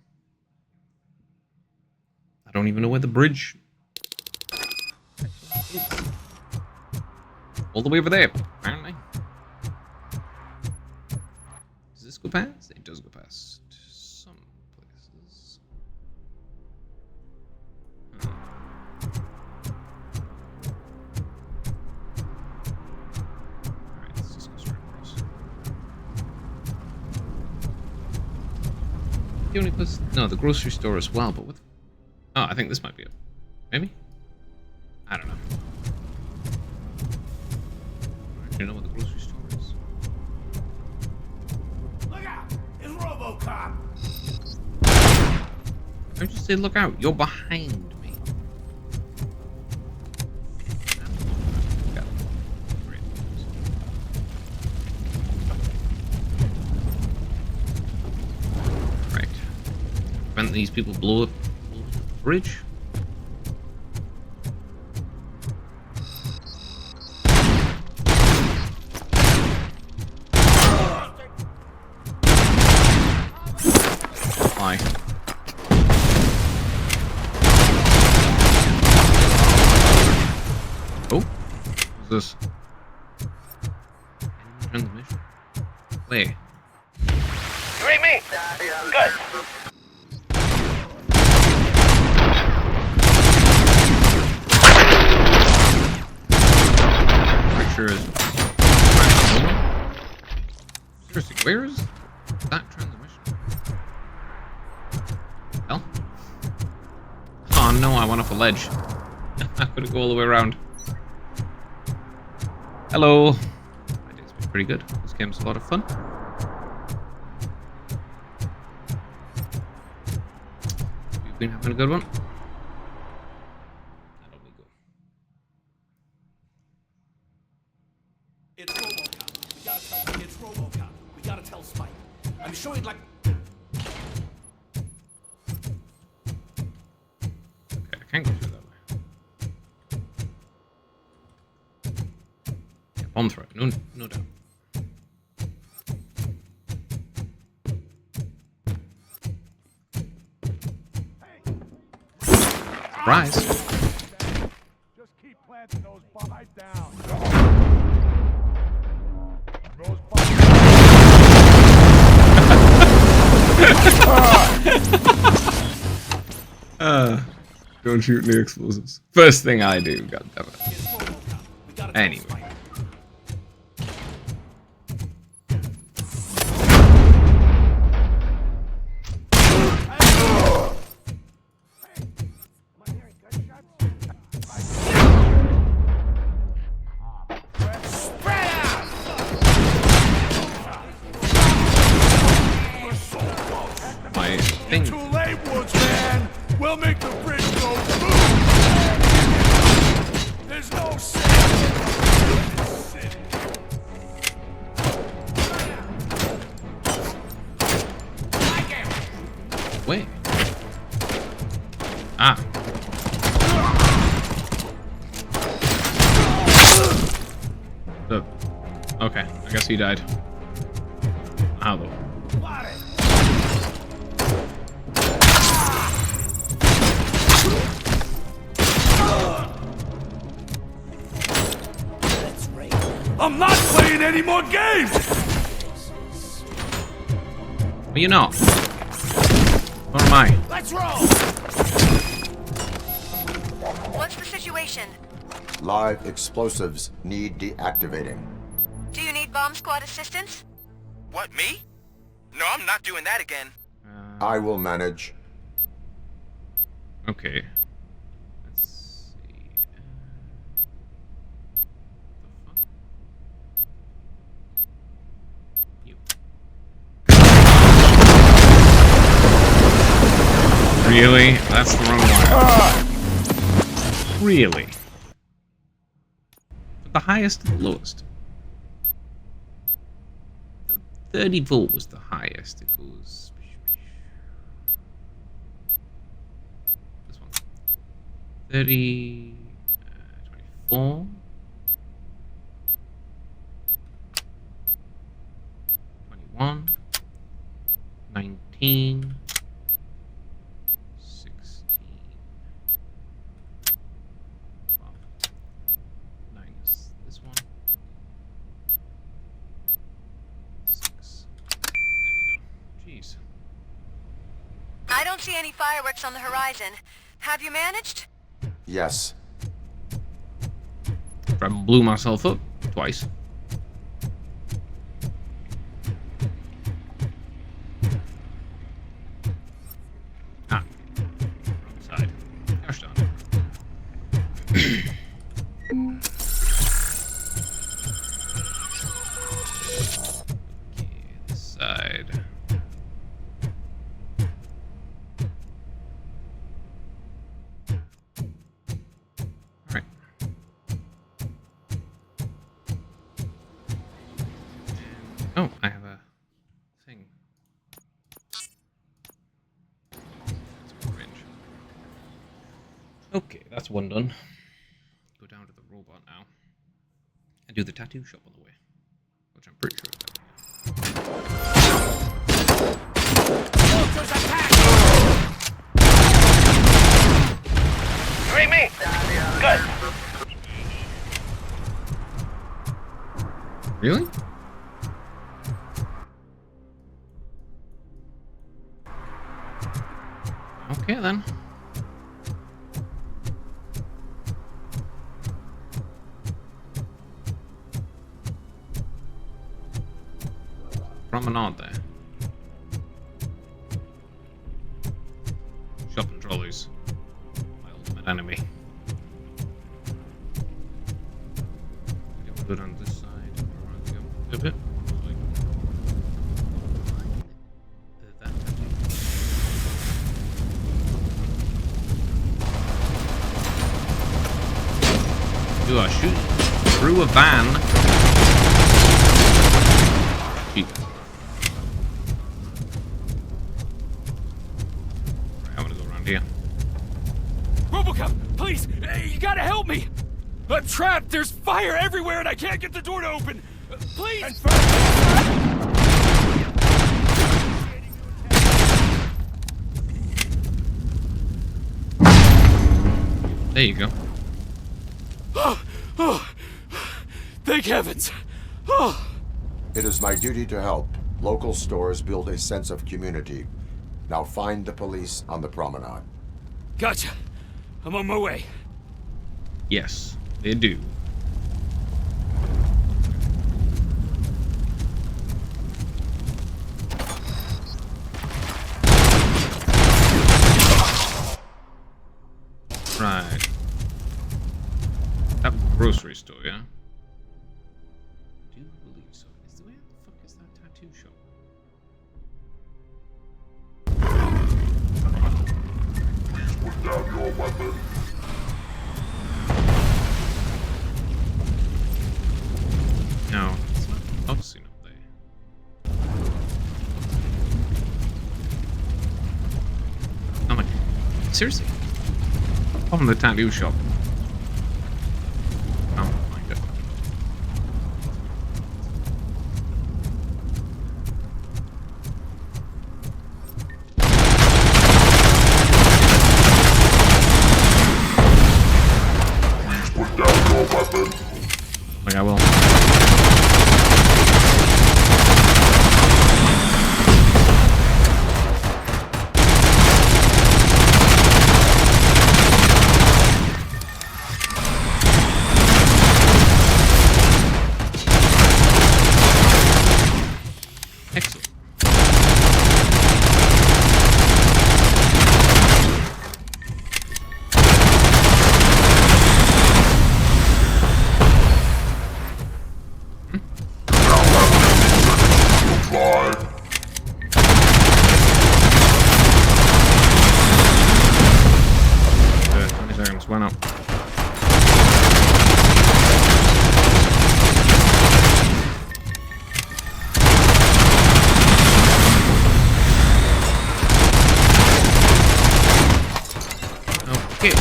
I don't even know where the bridge is. All the way over there, apparently. Does this go past? It does go past some places. Alright, let's just go straight across. The only place... No, the grocery store as well, but what... Oh, I think this might be it. Maybe? I don't know. You know what the grocery store is? Look out! It's Robocop! Don't you say look out, you're behind me. Right. Prevent these people blow up the bridge. Why? Oh, what's this? Transmission. Wait. You read me? Good. Picture is. Seriously, where is that transmission? Hell? Oh no, I went off a ledge. I couldn't go all the way around. Hello. My day's been pretty good. This game's a lot of fun. You've been having a good one? That'll be good. It's Robocop. We gotta tell Spike. I'm sure he'd like... can't go through that way. Yeah, bomb throw. No doubt. Surprise. Just keep planting those bombs down. Don't shoot any explosives. First thing I do, goddammit. Anyway. My thing. Too late, Woods man. We'll make the bridge go through. There's no Wait. Ah. Okay, I guess he died. How though? I'm not playing any more games! Well, you know. What am I? Let's roll! What's the situation? Live explosives need deactivating. Do you need bomb squad assistance? What, me? No, I'm not doing that again. I will manage. Okay. Let's see. You. Really? That's the wrong one. Really? But the highest and the lowest. 30 volt was the highest. It goes. This one. 30. 24. 21. 19. 16. 12. Minus this one. 6. There we go. Jeez. I don't see any fireworks on the horizon. Have you managed? Yes. I blew myself up twice. Ah. Wrong side. Gosh darn it. Okay, this side. Alright. Oh, I have a thing. That's orange. Okay, that's one done. Go down to the robot now. And do the tattoo shop on the way. Which I'm pretty sure is down You ain't me! Good. here. Really? Okay then. Promenade there. Shopping trolleys. My ultimate enemy. Get good on this side. A bit. Do I shoot through a van? Jeez. Right, I'm gonna go around here. Robocop, please, you gotta help me! I'm trapped! There's fire everywhere and I can't get the door to open! Please! There you go. Thank heavens! Oh. It is my duty to help. Local stores build a sense of community. Now find the police on the promenade. Gotcha. I'm on my way. Yes, they do. Right. That was the grocery store, yeah? Do believe so. Where the fuck is that tattoo shop? Please put down your weapon. No, it's not obviously not there. I'm like, seriously? From the tattoo shop. Oh, my God. Please put down your weapon. Like I will. Excellent. Good, 20 seconds, went up. Okay.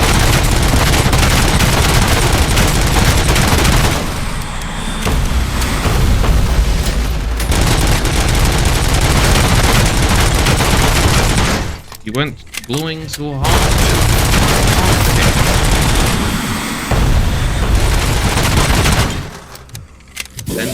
You went glowing so hard. Then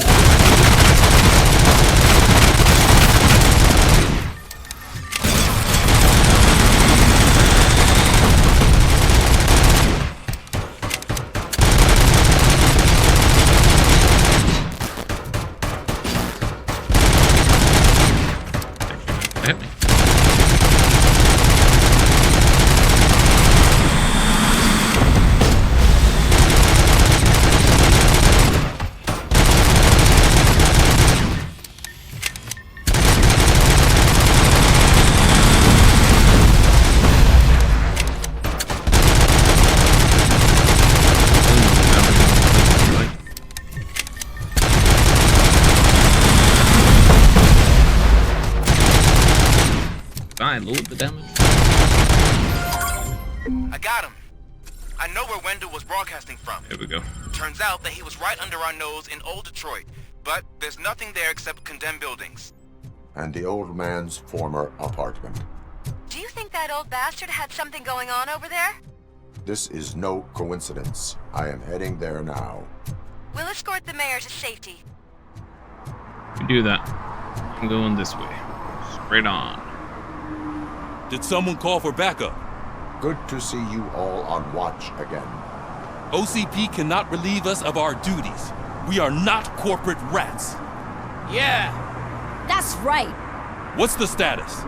hit me. Fine, load the damage. I got him. I know where Wendell was broadcasting from. There we go. Turns out that he was right under our nose in old Detroit, but there's nothing there except condemned buildings. And the old man's former apartment. Do you think that old bastard had something going on over there? This is no coincidence. I am heading there now. We'll escort the mayor to safety. You do that. I'm going this way. Straight on. Did someone call for backup? Good to see you all on watch again. OCP cannot relieve us of our duties. We are not corporate rats. Yeah. That's right. What's the status?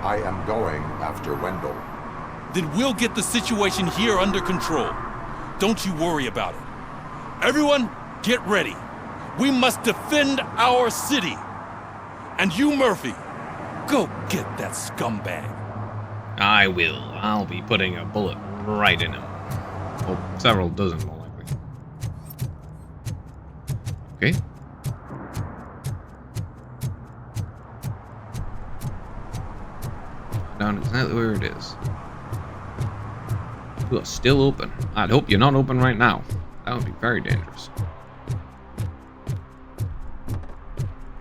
I am going after Wendell. Then we'll get the situation here under control. Don't you worry about it. Everyone, get ready. We must defend our city. And you, Murphy, go get that scumbag. I will. I'll be putting a bullet right in him. Well, several dozen, more likely. Okay. Down exactly where it is. You are still open. I'd hope you're not open right now. That would be very dangerous.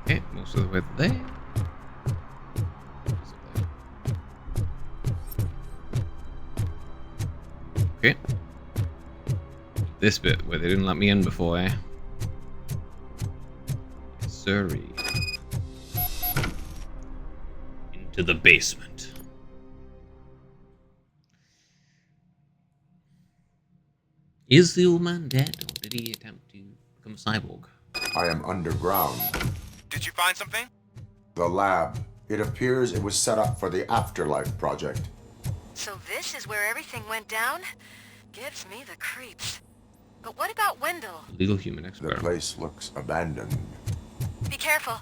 Okay, most of the way there. Okay. This bit where they didn't let me in before, eh? Sorry. Into the basement. Is the old man dead, or did he attempt to become a cyborg? I am underground. Did you find something? The lab. It appears it was set up for the Afterlife project. So this is where everything went down? Gives me the creeps. But what about Wendell? Legal human experiment. The place looks abandoned. Be careful.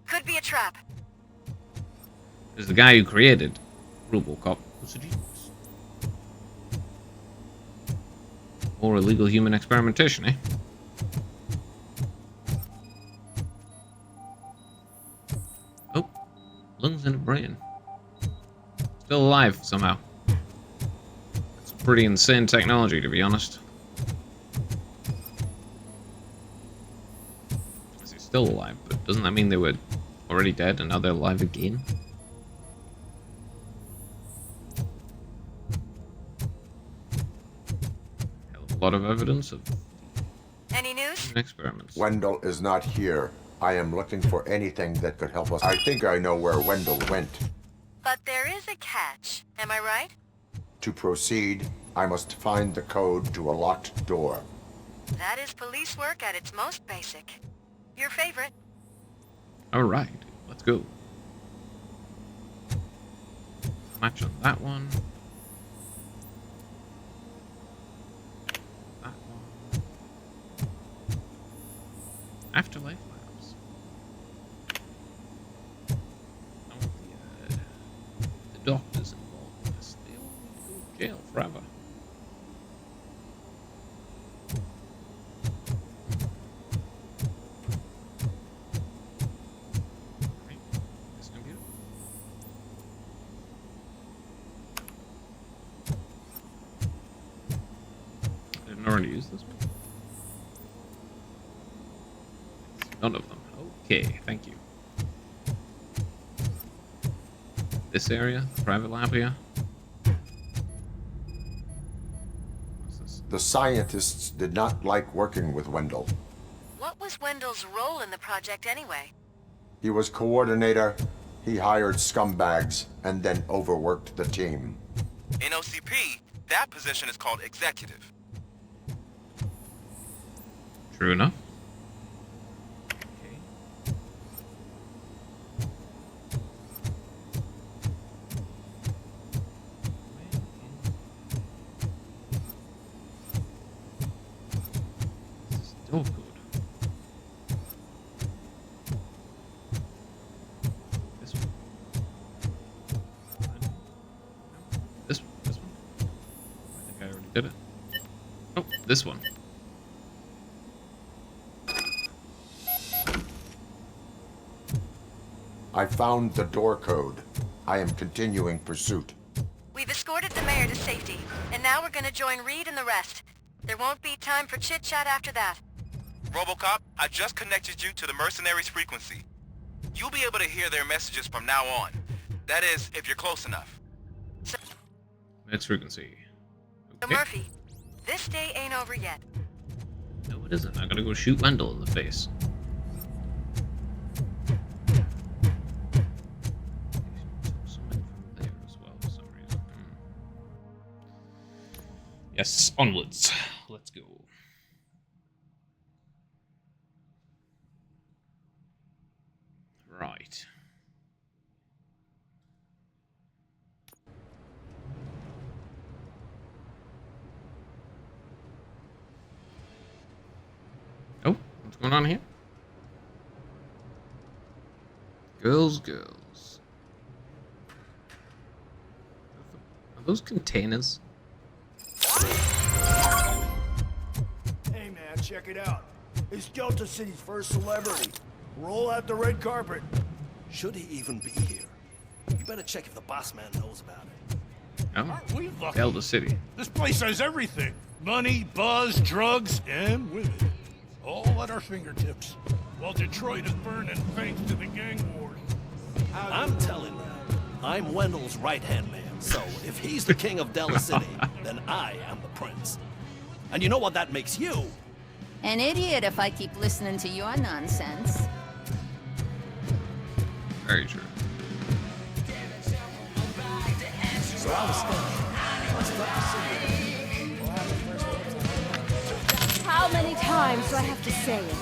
Could be a trap. Is the guy who created Robocop was a genius. Or illegal human experimentation, eh? Oh, lungs and a brain. Still alive, somehow. It's pretty insane technology, to be honest. Is he still alive? But doesn't that mean they were already dead and now they're alive again? A lot of evidence of any news? Experiments. Wendell is not here. I am looking for anything that could help us. I think I know where Wendell went. But there is a catch. Am I right? To proceed, I must find the code to a locked door. That is police work at its most basic. Your favorite. Alright, let's go. Match on that one. Afterlife Labs. I want the doctors involved in this. They all need to go to jail forever. Right. This computer. I didn't already use this one. None of them. Okay, thank you. This area, private lab here. What's this? The scientists did not like working with Wendell. What was Wendell's role in the project anyway? He was coordinator, he hired scumbags, and then overworked the team. In OCP, that position is called executive. True enough. Oh, good. This one. This one. This one. I think I already did it. Oh, this one. I found the door code. I am continuing pursuit. We've escorted the mayor to safety, and now we're gonna join Reed and the rest. There won't be time for chit-chat after that. Robocop, I just connected you to the mercenaries' frequency. You'll be able to hear their messages from now on. That is, if you're close enough. Next frequency. So Murphy, this day ain't over yet. No, it isn't. I gotta go shoot Wendell in the face. There as well for some reason. Yes, onwards. Let's go. Right. Oh, what's going on here? Girls. Are those containers? Hey man, check it out. It's Delta City's first celebrity. Roll out the red carpet. Should he even be here? You better check if the boss man knows about it. Oh, Aren't we lucky? Delta City. This place has everything. Money, buzz, drugs, and women. All at our fingertips. While Detroit is burning thanks to the gang wars. I'm telling you, I'm Wendell's right-hand man, so if he's the king of Delta City, then I am the prince. And you know what that makes you? An idiot if I keep listening to your nonsense. Very true. So I was thinking, How many times do I have to say it?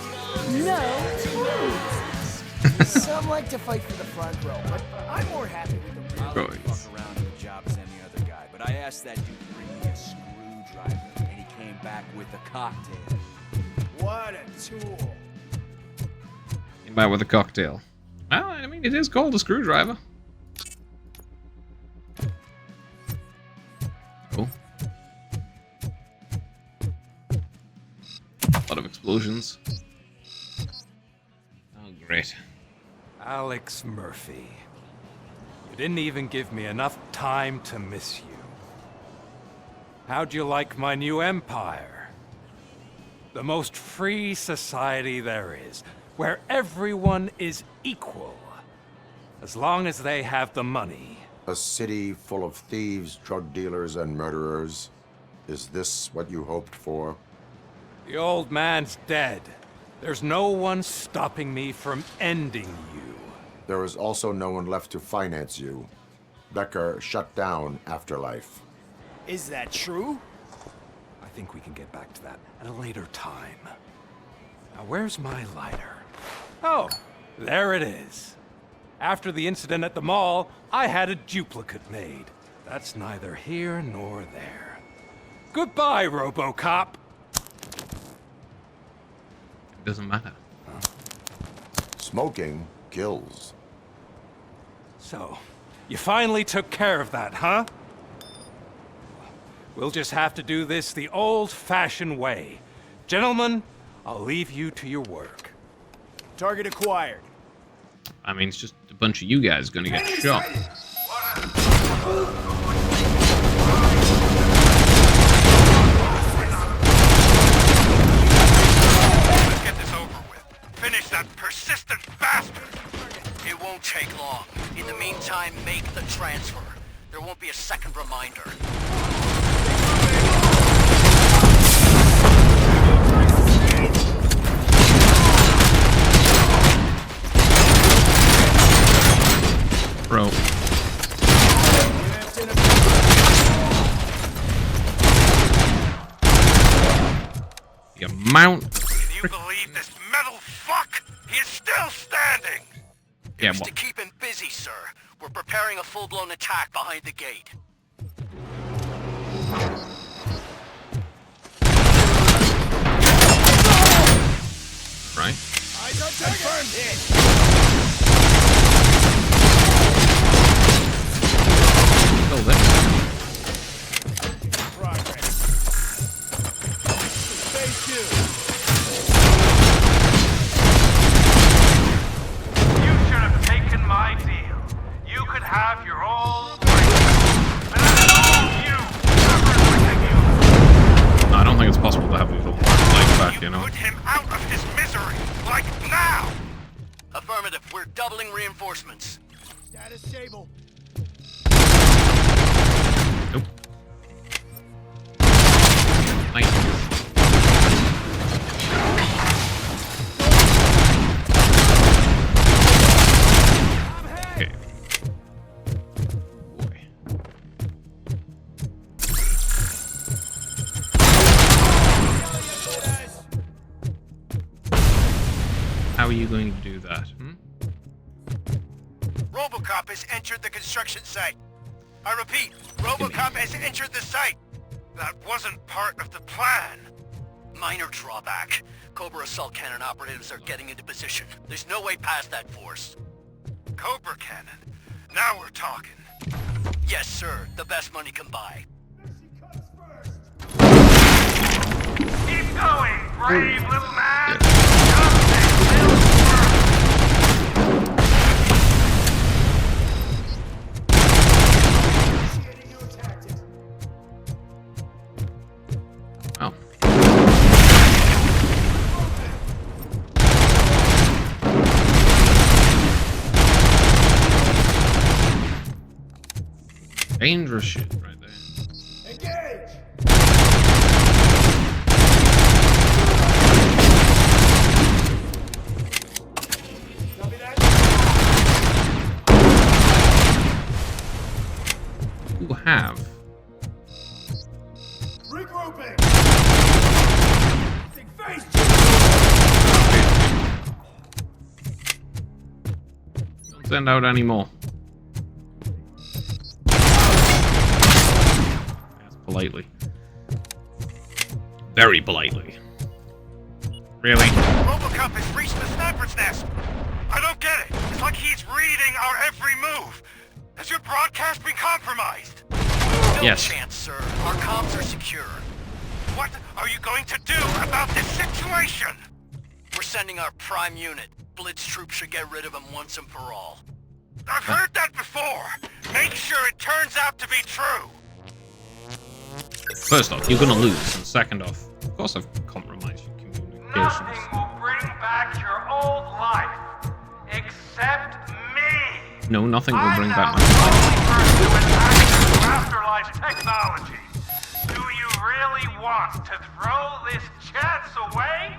No, please. Some like to fight for the front row, but I'm more happy with the real. Bro, Fuck around with the job as any other guy, but I asked that dude to bring me a screwdriver, and he came back with a cocktail. What a tool. Came by with a cocktail. Well, I mean, it is called a screwdriver. Cool. A lot of explosions. Oh, great. Alex Murphy. You didn't even give me enough time to miss you. How'd you like my new empire? The most free society there is, where everyone is equal, as long as they have the money. A city full of thieves, drug dealers, and murderers. Is this what you hoped for? The old man's dead. There's no one stopping me from ending you. There is also no one left to finance you. Becker shut down Afterlife. is that true? I think we can get back to that at a later time. Now, where's my lighter? Oh, there it is. After the incident at the mall, I had a duplicate made. That's neither here nor there. Goodbye, Robocop. It doesn't matter. Smoking kills. So, you finally took care of that, huh? We'll just have to do this the old-fashioned way. Gentlemen, I'll leave you to your work. Target acquired. I mean, it's just a bunch of you guys gonna get shot. Let's get this over with. Finish that persistent bastard. It won't take long. In the meantime, make the transfer. There won't be a second reminder. Bro. The amount. Can you believe this metal fuck? He is still standing. Yeah, It's to keep him busy, sir. We're preparing a full-blown attack behind the gate. Right? Confirmed hit. Still there. Progress. Phase 2. You should have taken my deal. You could have your own place. And I told you, never forget you. No, I don't think it's possible to have these little legs back, you know? Put him out of his misery, like now. Affirmative. We're doubling reinforcements. Status stable. Nope. Nice. Okay. Boy. How are you going to do that? Robocop has entered the construction site. I repeat, Robocop has entered the site. That wasn't part of the plan. Minor drawback. Cobra assault cannon operatives are getting into position. There's no way past that force. Cobra cannon. Now we're talking. Yes, sir. The best money can buy. Keep going, brave little man. Well. Dangerous shit right there. Engage! You have. Regrouping! Big face! Don't send out any more. Politely. Very politely. Really? Robocop has reached the sniper's nest. I don't get it. It's like he's reading our every move. Has your broadcast been compromised? Yes. No chance, sir. Our comms are secure. What are you going to do about this situation? We're sending our prime unit. Blitz troops should get rid of him once and for all. I've heard that before. Make sure it turns out to be true. First off, you're gonna lose, and second off, of course I've compromised your communications. Nothing will bring back your old life, except me. No, nothing will bring back my I'm the only person with access to afterlife technology. Do you really want to throw this chance away?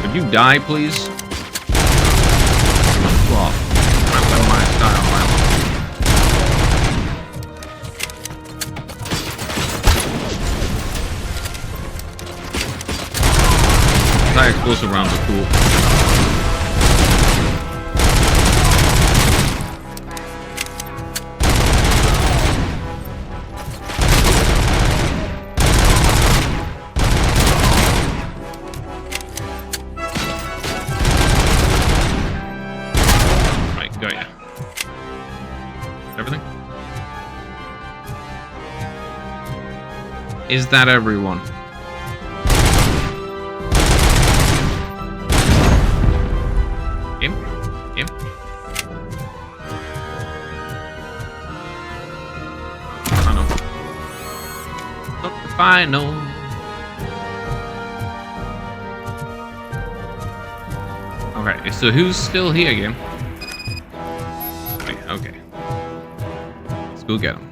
Could you die, please? Well, not my style, Anti-explosive rounds are cool. Is that everyone? Him? Him? I know. Not the final. Okay, so who's still here again? Okay. Let's go get him.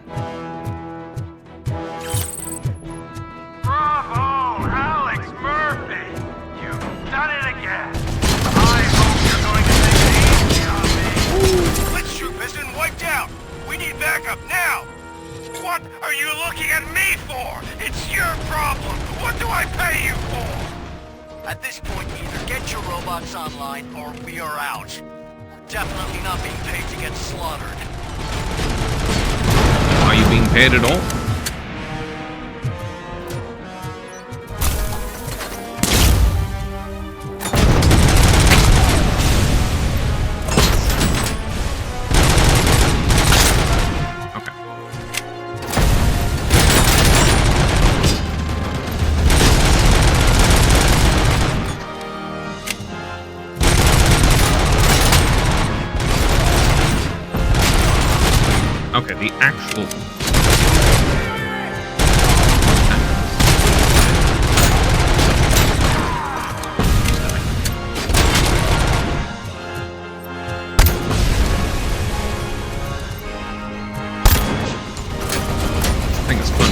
At this point, either get your robots online, or we are out. Definitely not being paid to get slaughtered. Are you being paid at all? Okay, the actual... I think it's fun.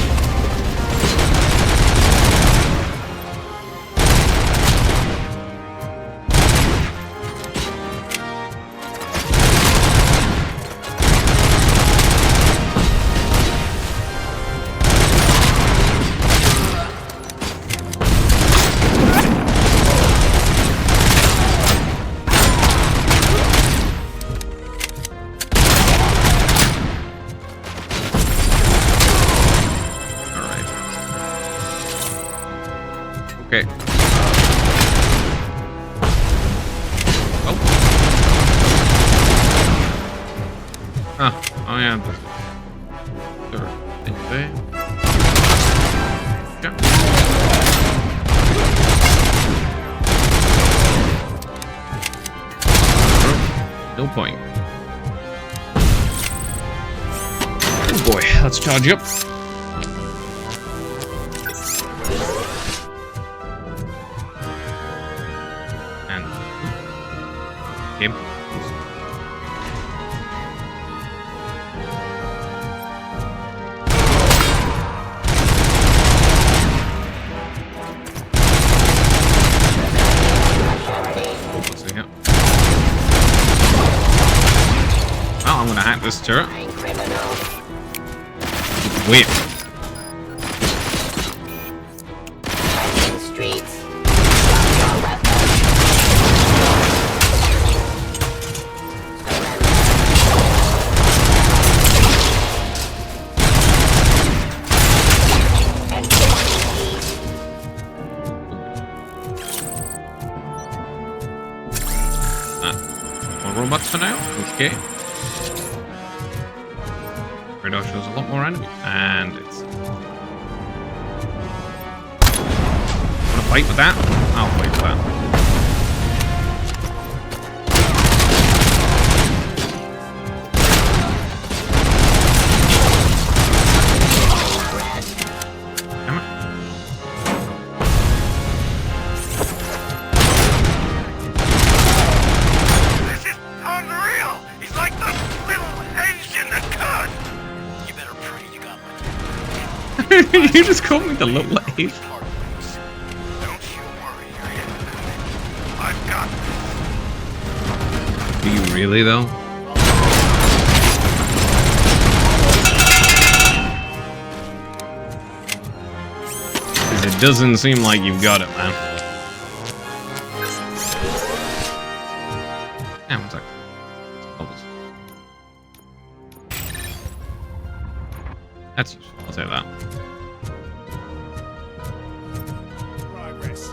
Okay. Oh. Ah, oh yeah. Sure. Anyway. Yeah. No point. Oh boy, let's charge up. And game. Well, I'm gonna hack this turret. Wait. More robots for now. Okay. Radar shows a lot more enemies, and it's. Wanna fight with that? I'll fight with that. Damn it. This is unreal! He's like the little Asian that could! You better pray you got my You just called me the little ape. Don't you worry your head about it. I've got this. Do you really, though? Because it doesn't seem like you've got it, man. Yeah, one sec. Bubbles. That's useful, I'll say that. Progress.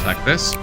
Like this.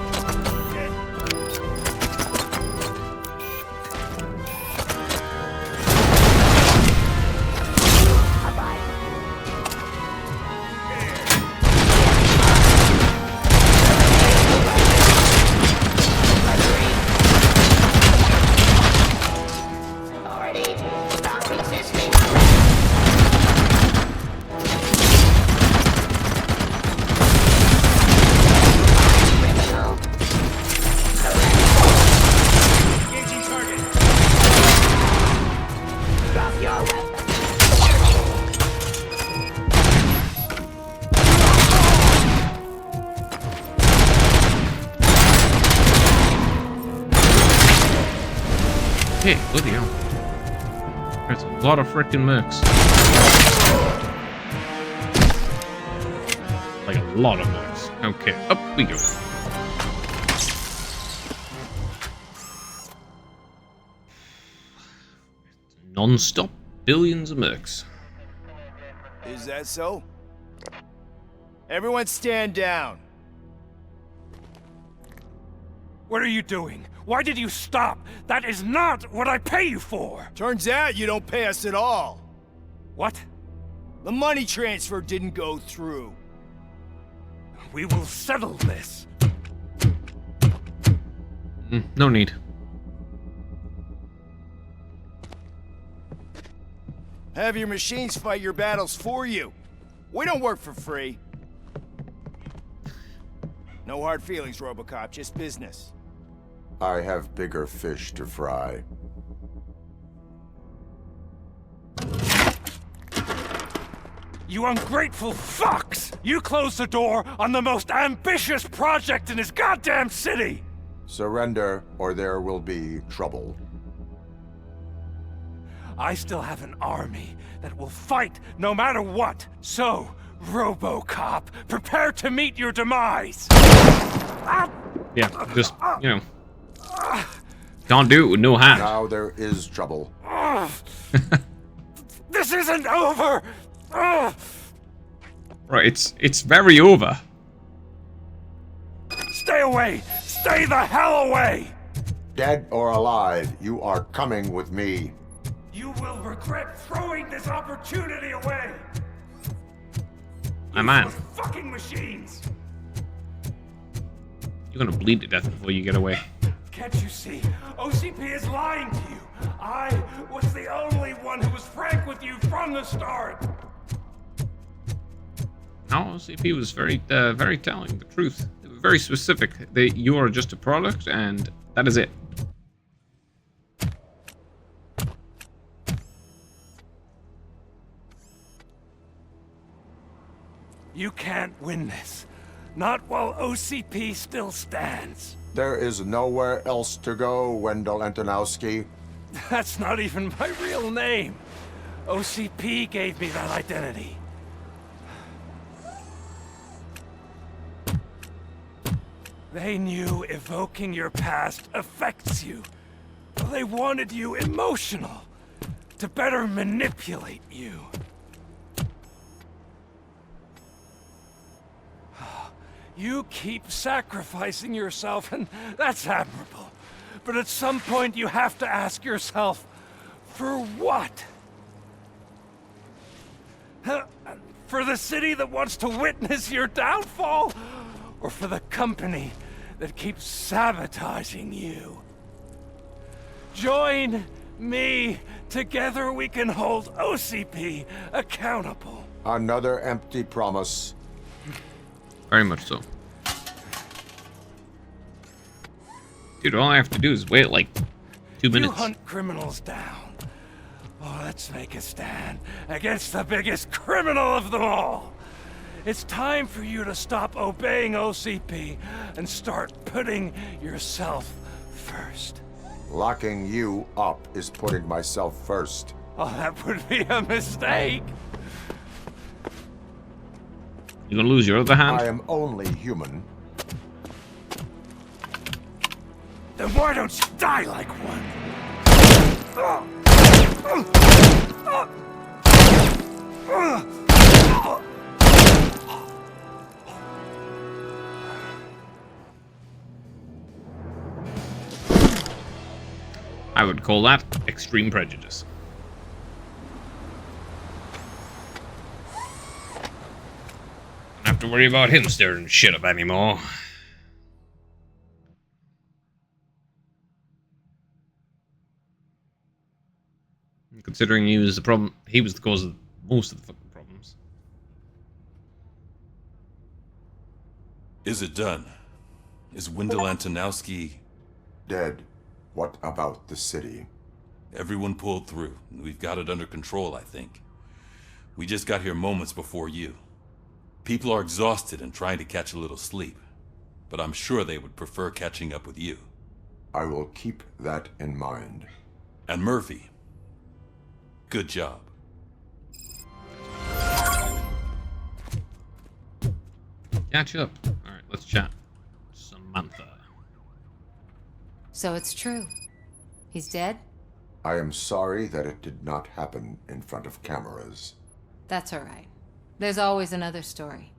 Hey, bloody hell. There's a lot of frickin' mercs. Like a lot of mercs. Okay, up we go. Non-stop billions of mercs. Is that so? Everyone stand down. What are you doing? Why did you stop? That is not what I pay you for! Turns out you don't pay us at all. What? The money transfer didn't go through. We will settle this. No need. Have your machines fight your battles for you. We don't work for free. No hard feelings, Robocop, just business. I have bigger fish to fry. You ungrateful fucks! You closed the door on the most ambitious project in this goddamn city! Surrender, or there will be trouble. I still have an army that will fight no matter what. So, Robocop, prepare to meet your demise! Yeah, just, you know. Can't do it with no hand. Now there is trouble. This isn't over! Right, it's very over. Stay away! Stay the hell away! Dead or alive, you are coming with me. You will regret throwing this opportunity away! My man. Fucking machines! You're gonna bleed to death before you get away. Can't you see? OCP is lying to you! I was the only one who was frank with you from the start! No, OCP was very telling the truth. They were very specific. You are just a product, and that is it. You can't win this. Not while OCP still stands. There is nowhere else to go, Wendell Antonowski. That's not even my real name. OCP gave me that identity. They knew evoking your past affects you. They wanted you emotional, to better manipulate you. You keep sacrificing yourself, and that's admirable. But at some point you have to ask yourself, for what? For the city that wants to witness your downfall? Or for the company that keeps sabotaging you? Join me. Together we can hold OCP accountable. Another empty promise. Very much so. Dude, all I have to do is wait like 2 minutes. You hunt criminals down. Oh, let's make a stand against the biggest criminal of them all. It's time for you to stop obeying OCP and start putting yourself first. Locking you up is putting myself first. Oh, that would be a mistake. You gonna lose your other hand? I am only human. Then why don't you die like one? I would call that extreme prejudice. Don't have to worry about him stirring shit up anymore. Considering he was the problem, he was the cause of most of the fucking problems. Is it done? Is Wendell Antonowski dead? What about the city? Everyone pulled through. We've got it under control, I think. We just got here moments before you. People are exhausted and trying to catch a little sleep. But I'm sure they would prefer catching up with you. I will keep that in mind. And Murphy, good job. Catch up. Alright, let's chat. Samantha. So it's true. He's dead? I am sorry that it did not happen in front of cameras. That's all right. There's always another story.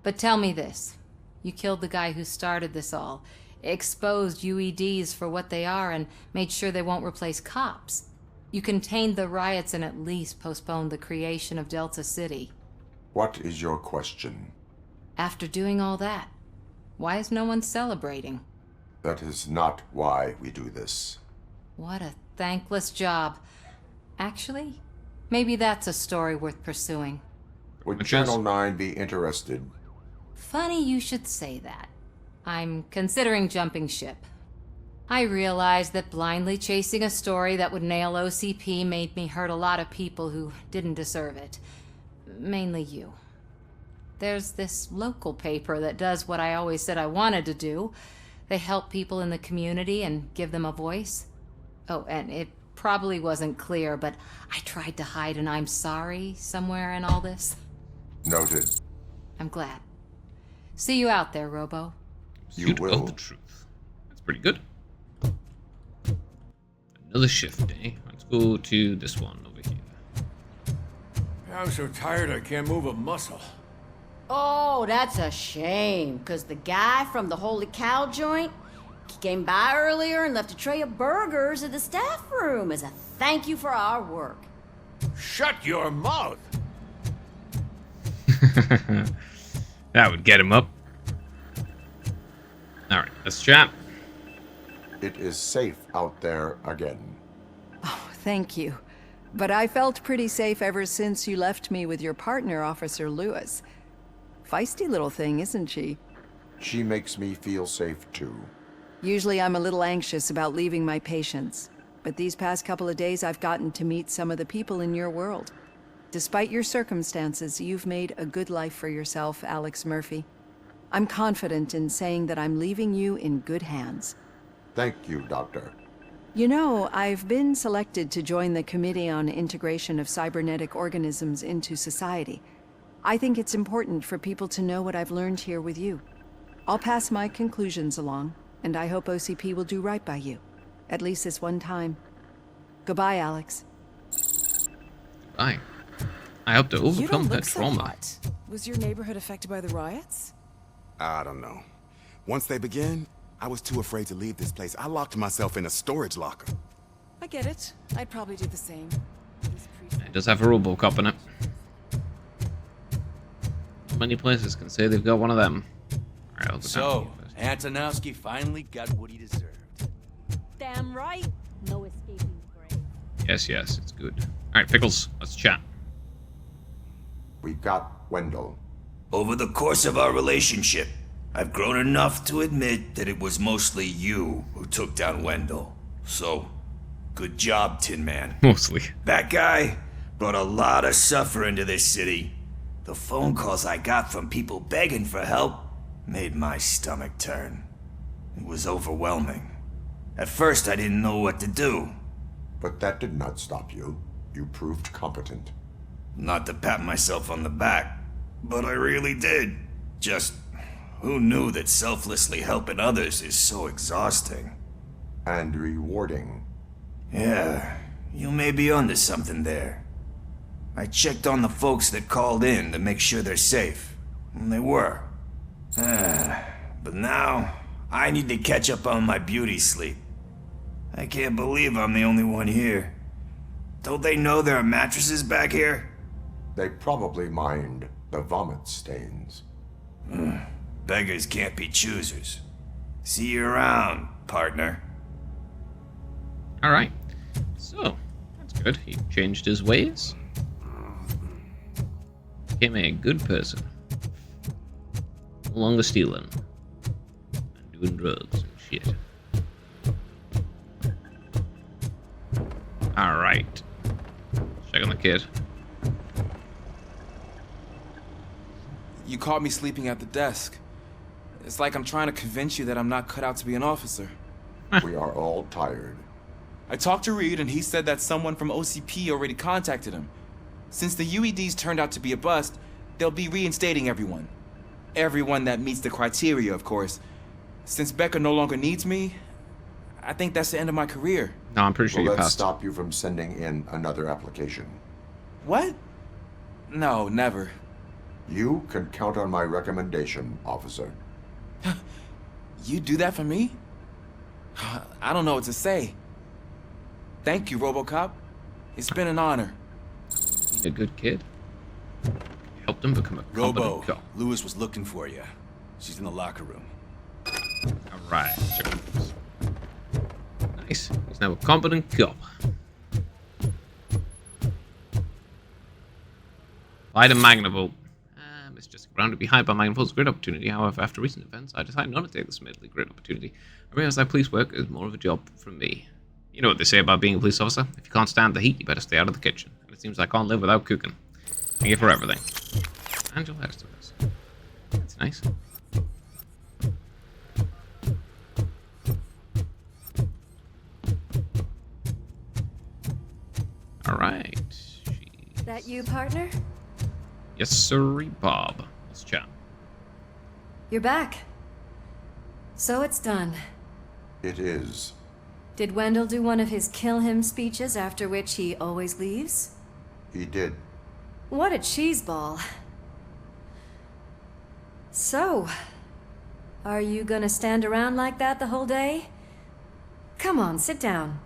But tell me this. You killed the guy who started this all, exposed UEDs for what they are, and made sure they won't replace cops. You contained the riots and at least postponed the creation of Delta City. What is your question? After doing all that, why is no one celebrating? That is not why we do this. What a thankless job. Actually, maybe that's a story worth pursuing. Would Channel 9 be interested? Funny you should say that. I'm considering jumping ship. I realized that blindly chasing a story that would nail OCP made me hurt a lot of people who didn't deserve it. mainly you. There's this local paper that does what I always said I wanted to do. They help people in the community and give them a voice. Oh, and it probably wasn't clear, but I tried to hide an I'm sorry somewhere in all this. Noted. I'm glad. See you out there, Robo. You will. The truth. That's pretty good. Another shift, eh? Let's go to this one over here. I'm so tired I can't move a muscle. Oh, that's a shame, because the guy from the Holy Cow joint, he came by earlier and left a tray of burgers in the staff room as a thank you for our work. Shut your mouth! That would get him up. Alright, let's chat. It is safe out there again. Oh, thank you. But I felt pretty safe ever since you left me with your partner, Officer Lewis. Feisty little thing, isn't she? She makes me feel safe too. Usually I'm a little anxious about leaving my patients, but these past couple of days I've gotten to meet some of the people in your world. Despite your circumstances, you've made a good life for yourself, Alex Murphy. I'm confident in saying that I'm leaving you in good hands. Thank you, Doctor. You know, I've been selected to join the Committee on Integration of Cybernetic Organisms into Society. I think it's important for people to know what I've learned here with you. I'll pass my conclusions along, and I hope OCP will do right by you. At least this one time. Goodbye, Alex. Bye. I hope to You don't overcome look that so trauma. hot. Was your neighborhood affected by the riots? I don't know. Once they begin, I was too afraid to leave this place. I locked myself in a storage locker. I get it. I'd probably do the same. It does have a Robocop in it. Many places can say they've got one of them. Alright, I'll go So, Antonowski finally got what he deserved. Damn right. No escaping the grave. Yes, it's good. Alright, Pickles, let's chat. We got Wendell. Over the course of our relationship, I've grown enough to admit that it was mostly you who took down Wendell. So, good job, Tin Man. Mostly. That guy brought a lot of suffering to this city. The phone calls I got from people begging for help made my stomach turn. It was overwhelming. At first, I didn't know what to do. But that did not stop you. You proved competent. Not to pat myself on the back, but I really did. Just, who knew that selflessly helping others is so exhausting? And rewarding. Yeah, you may be onto something there. I checked on the folks that called in to make sure they're safe, and they were. But now, I need to catch up on my beauty sleep. I can't believe I'm the only one here. Don't they know there are mattresses back here? They probably mind the vomit stains. Beggars can't be choosers. See you around, partner. Alright. So, that's good. He changed his ways. Became a good person. No longer stealing. And doing drugs and shit. Alright. Check on the kid. You caught me sleeping at the desk. It's like I'm trying to convince you that I'm not cut out to be an officer. We are all tired. I talked to Reed and he said that someone from OCP already contacted him. Since the UEDs turned out to be a bust, they'll be reinstating everyone. Everyone that meets the criteria, of course. Since Becca no longer needs me, I think that's the end of my career. No, I'm pretty sure Will you that passed. stop you from sending in another application? What? No, never. You can count on my recommendation, officer. You do that for me? I don't know what to say. Thank you, Robocop. It's been an honor. A good kid. Helped him become a competent Robo, cop. Lewis was looking for you. She's in the locker room. Alright. Nice. He's now a competent cop. Light and Magnavolt. It's just around to be hired by Magnavolt. Great opportunity. However, after recent events, I decided not to take this admittedly great opportunity. I realized that police work is more of a job from me. You know what they say about being a police officer? If you can't stand the heat, you better stay out of the kitchen. And it seems I can't live without cooking. Thank you for everything. And you'll have to this. That's nice. Alright. That you, partner? Yes, sirree, Bob. Let's chat. You're back. So it's done. It is. Did Wendell do one of his kill him speeches after which he always leaves? He did. What a cheeseball. So, are you gonna stand around like that the whole day? Come on, sit down.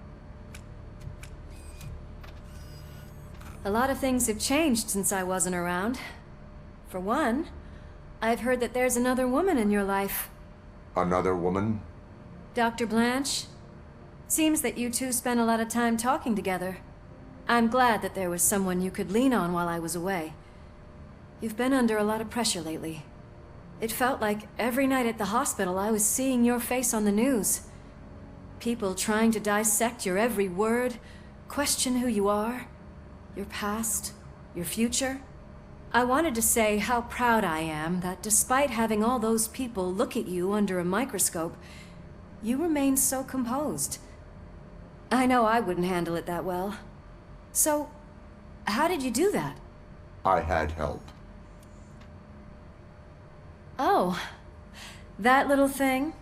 A lot of things have changed since I wasn't around. For one, I've heard that there's another woman in your life. Another woman? Dr. Blanche? Seems that you two spent a lot of time talking together. I'm glad that there was someone you could lean on while I was away. You've been under a lot of pressure lately. It felt like every night at the hospital I was seeing your face on the news. People trying to dissect your every word, question who you are, your past, your future. I wanted to say how proud I am that despite having all those people look at you under a microscope, you remain so composed. I know I wouldn't handle it that well. So, how did you do that? I had help. Oh, that little thing?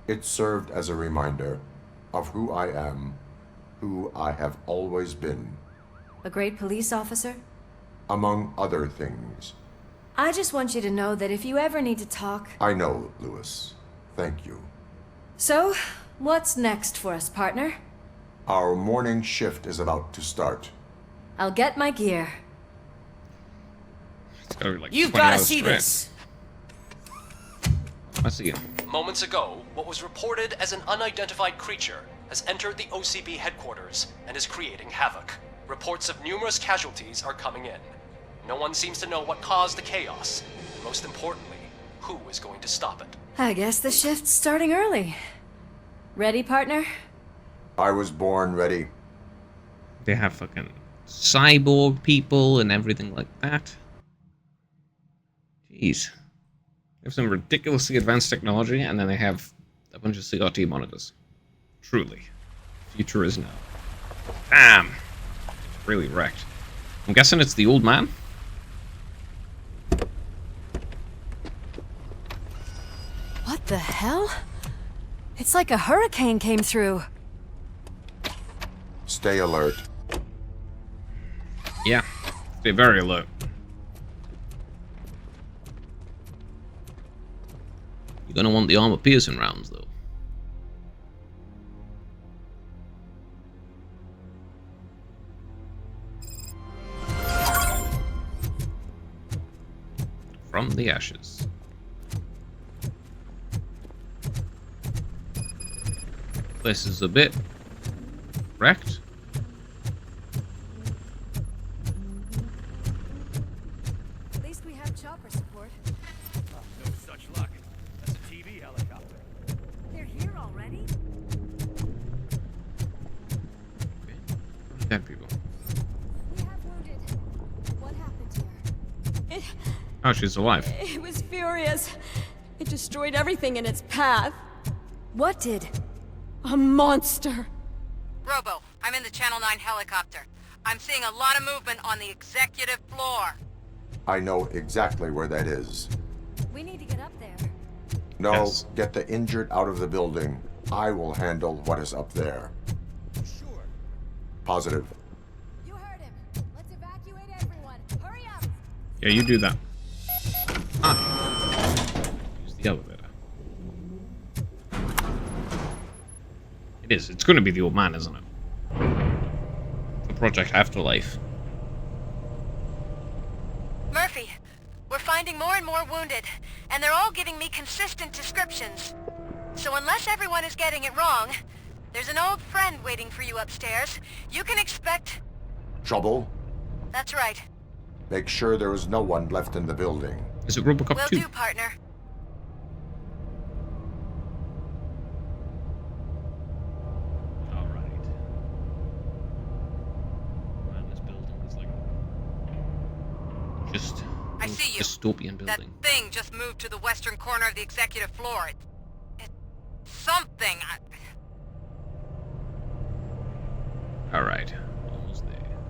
It served as a reminder of who I am, who I have always been. A great police officer? Among other things. I just want you to know that if you ever need to talk... I know, Lewis. Thank you. So, what's next for us, partner? Our morning shift is about to start. I'll get my gear. It's gotta be like You've 20 got to hours see straight. this. Let's see it. Moments ago, what was reported as an unidentified creature has entered the OCB headquarters and is creating havoc. Reports of numerous casualties are coming in. No one seems to know what caused the chaos, and most importantly, who is going to stop it. I guess the shift's starting early. Ready, partner? I was born ready. They have fucking cyborg people and everything like that. Jeez. They have some ridiculously advanced technology, and then they have a bunch of CRT monitors. Truly. Future is now. Damn. Really wrecked. I'm guessing it's the old man? What the hell? It's like a hurricane came through. Stay alert. Yeah. Stay very alert. You're gonna want the armor-piercing rounds, though. From the ashes. This is a bit wrecked. At least we have chopper support. No such luck. That's a TV helicopter. They're here already? Dead people. We have wounded. What happened here? Oh, she's alive. It was furious. It destroyed everything in its path. What did? A monster. Robo, I'm in the Channel 9 helicopter. I'm seeing a lot of movement on the executive floor. I know exactly where that is. We need to get up there. No, Yes. get the injured out of the building. I will handle what is up there. Sure. Positive. You heard him. Let's evacuate everyone. Hurry up. Yeah, you do that. Ah. Use the elevator. It is. It's going to be the old man, isn't it? The Project Afterlife. Murphy, we're finding more and more wounded, and they're all giving me consistent descriptions. So unless everyone is getting it wrong, there's an old friend waiting for you upstairs. You can expect... Trouble? That's right. Make sure there is no one left in the building. Is it Robocop Will 2? do, partner. Alright. Man, this building is like Just I see you. dystopian That building. thing just moved to the western corner of the executive floor. It's something. All right, almost there.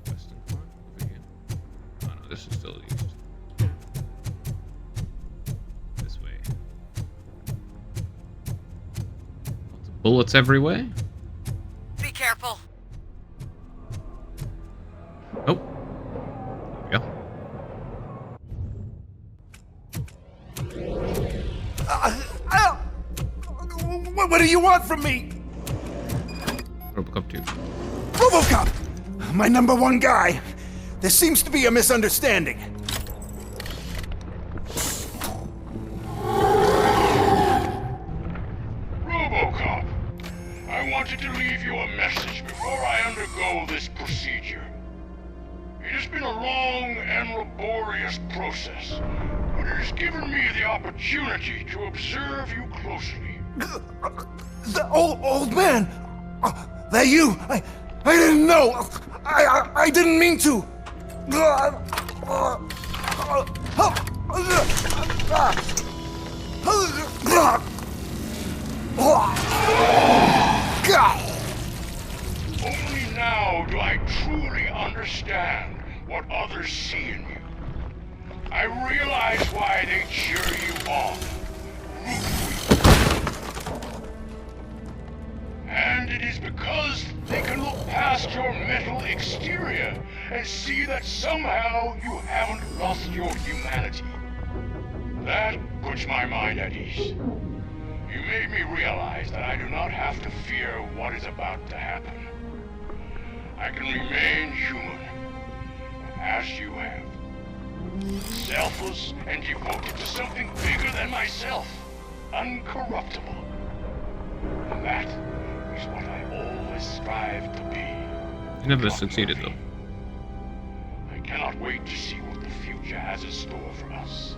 Western corner over here. Oh no, this is still east. This way. Lots of bullets everywhere. Be careful. Oh. There we go. What do you want from me? Robocop 2. Robocop! My #1 guy. There seems to be a misunderstanding. Robocop, I wanted to leave you a message before I undergo this procedure. It has been a long and laborious process, but it has given me the opportunity to observe you closely. The old man! That you! I didn't know! I didn't mean to! Only now do I truly understand what others see in you. I realize why they cheer you on, root for you. And it is because they can look past your metal exterior and see that somehow you haven't lost your humanity. That puts my mind at ease. You made me realize that I do not have to fear what is about to happen. I can remain human, as you have. Selfless and devoted to something bigger than myself. Uncorruptible. And that is what I always strive to be. You never succeeded, though. I cannot wait to see what the future has in store for us.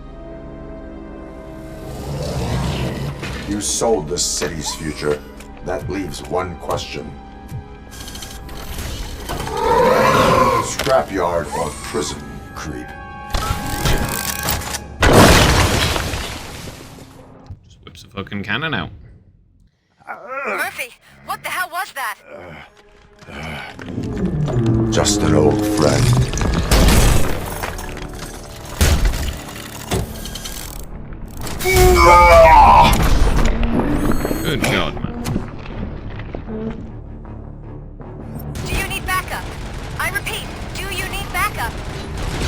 You sold this city's future. That leaves one question. Scrapyard or prison, Creed? Just whips a fucking cannon out. Murphy, what the hell was that? Just an old friend. Good God, man. Do you need backup? I repeat, do you need backup?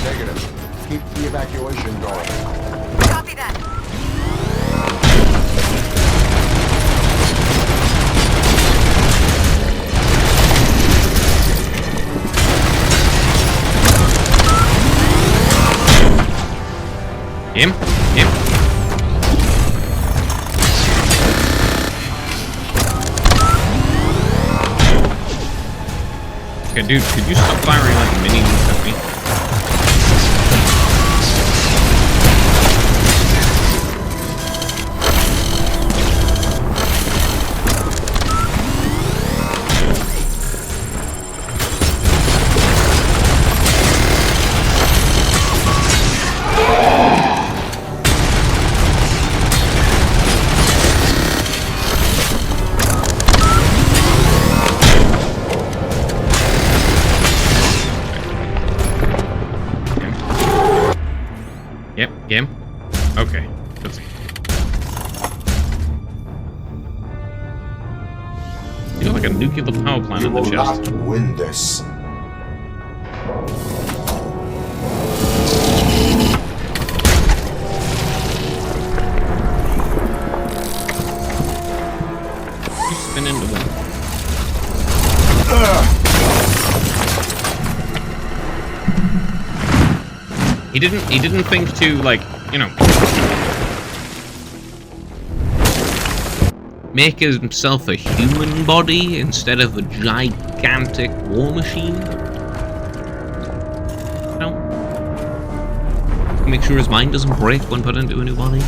Negative. Keep the evacuation going. Copy that. Him? Okay, dude, could you stop firing like mini nukes at me? Game? Okay. Let's see. You got like a nuclear power plant in the chest. You will not win this. You spin into them. He didn't think to, like, you know, make himself a human body instead of a gigantic war machine. You know? Make sure his mind doesn't break when put into a new body.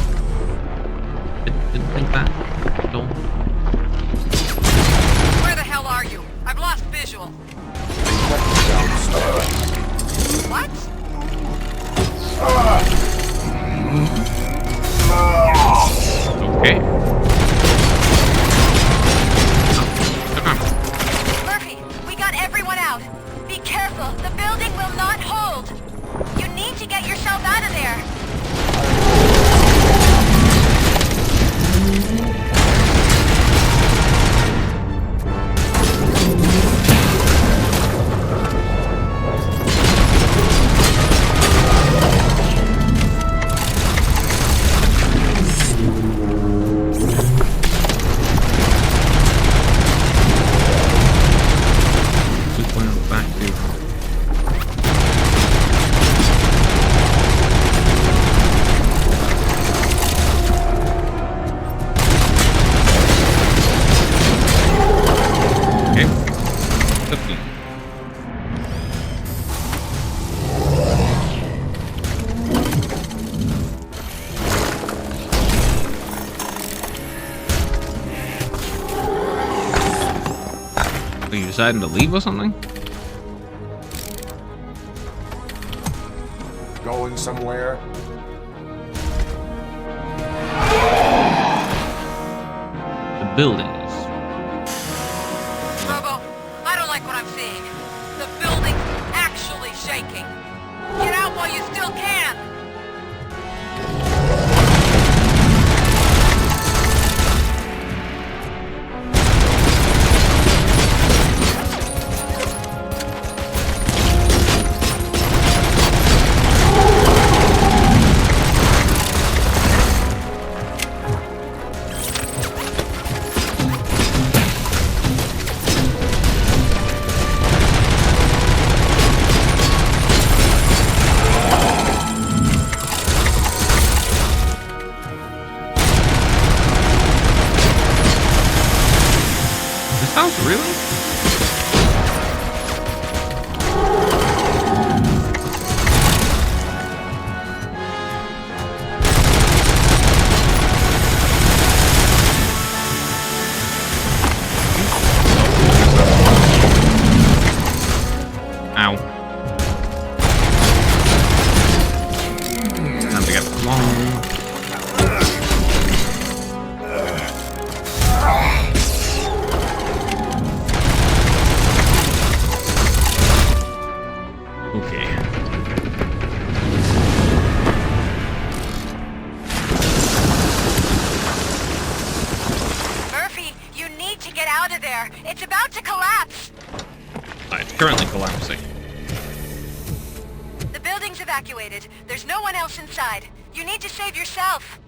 like that. Don't. Where the hell are you? I've lost visual. What? Okay. Murphy, we got everyone out. Be careful. The building will not hold. You need to get yourself out of there. Are you deciding to leave or something? Going somewhere? The buildings. Robo, I don't like what I'm seeing. The building's actually shaking. Get out while you still can. Really? Ow. Time to get along. It's about to collapse! It's currently collapsing. The building's evacuated. There's no one else inside. You need to save yourself.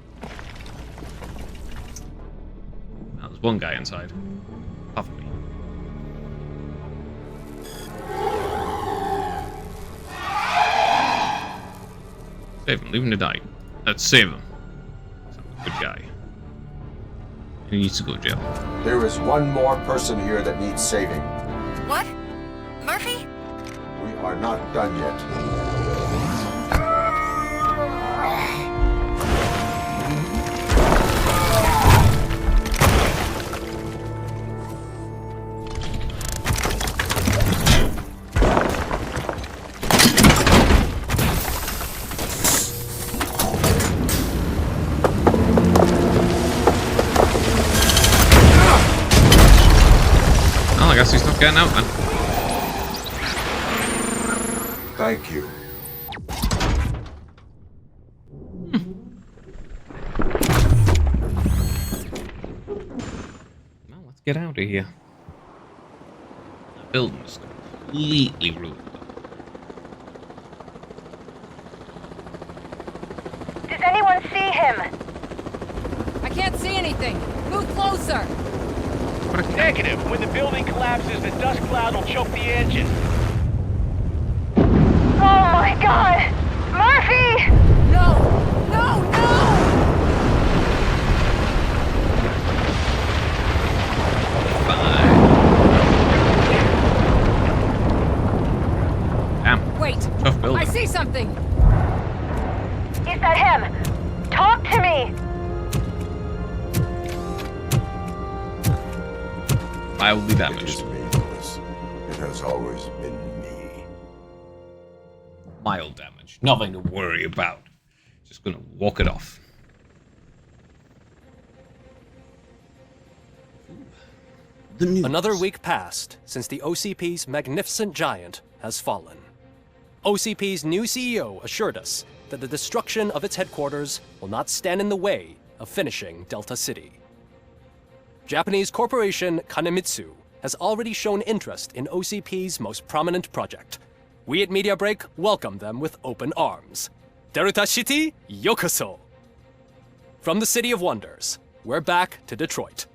Now, there's one guy inside. Off of me. Save him. Leave him to die. Let's save him. Sounds like a good guy. He needs to go to jail. There is one more person here that needs saving. What? Murphy? We are not done yet. I guess he's not getting out then. Thank you. Well, let's get out of here. The building's completely ruined. Does anyone see him? I can't see anything. Move closer. Negative. When the building collapses, the dust cloud will choke the engine. Oh my god! Murphy! No! No! No! Damn. Wait! Tough building. I see something! Is that him? Talk to me! Mildly It damaged. is me, Lewis. It has always been me. Mild damage. Nothing to worry about. Just gonna walk it off. The news. Another week passed since the OCP's magnificent giant has fallen. OCP's new CEO assured us that the destruction of its headquarters will not stand in the way of finishing Delta City. Japanese corporation Kanemitsu has already shown interest in OCP's most prominent project. We at Media Break welcome them with open arms. Delta City, yokoso! From the City of Wonders, we're back to Detroit.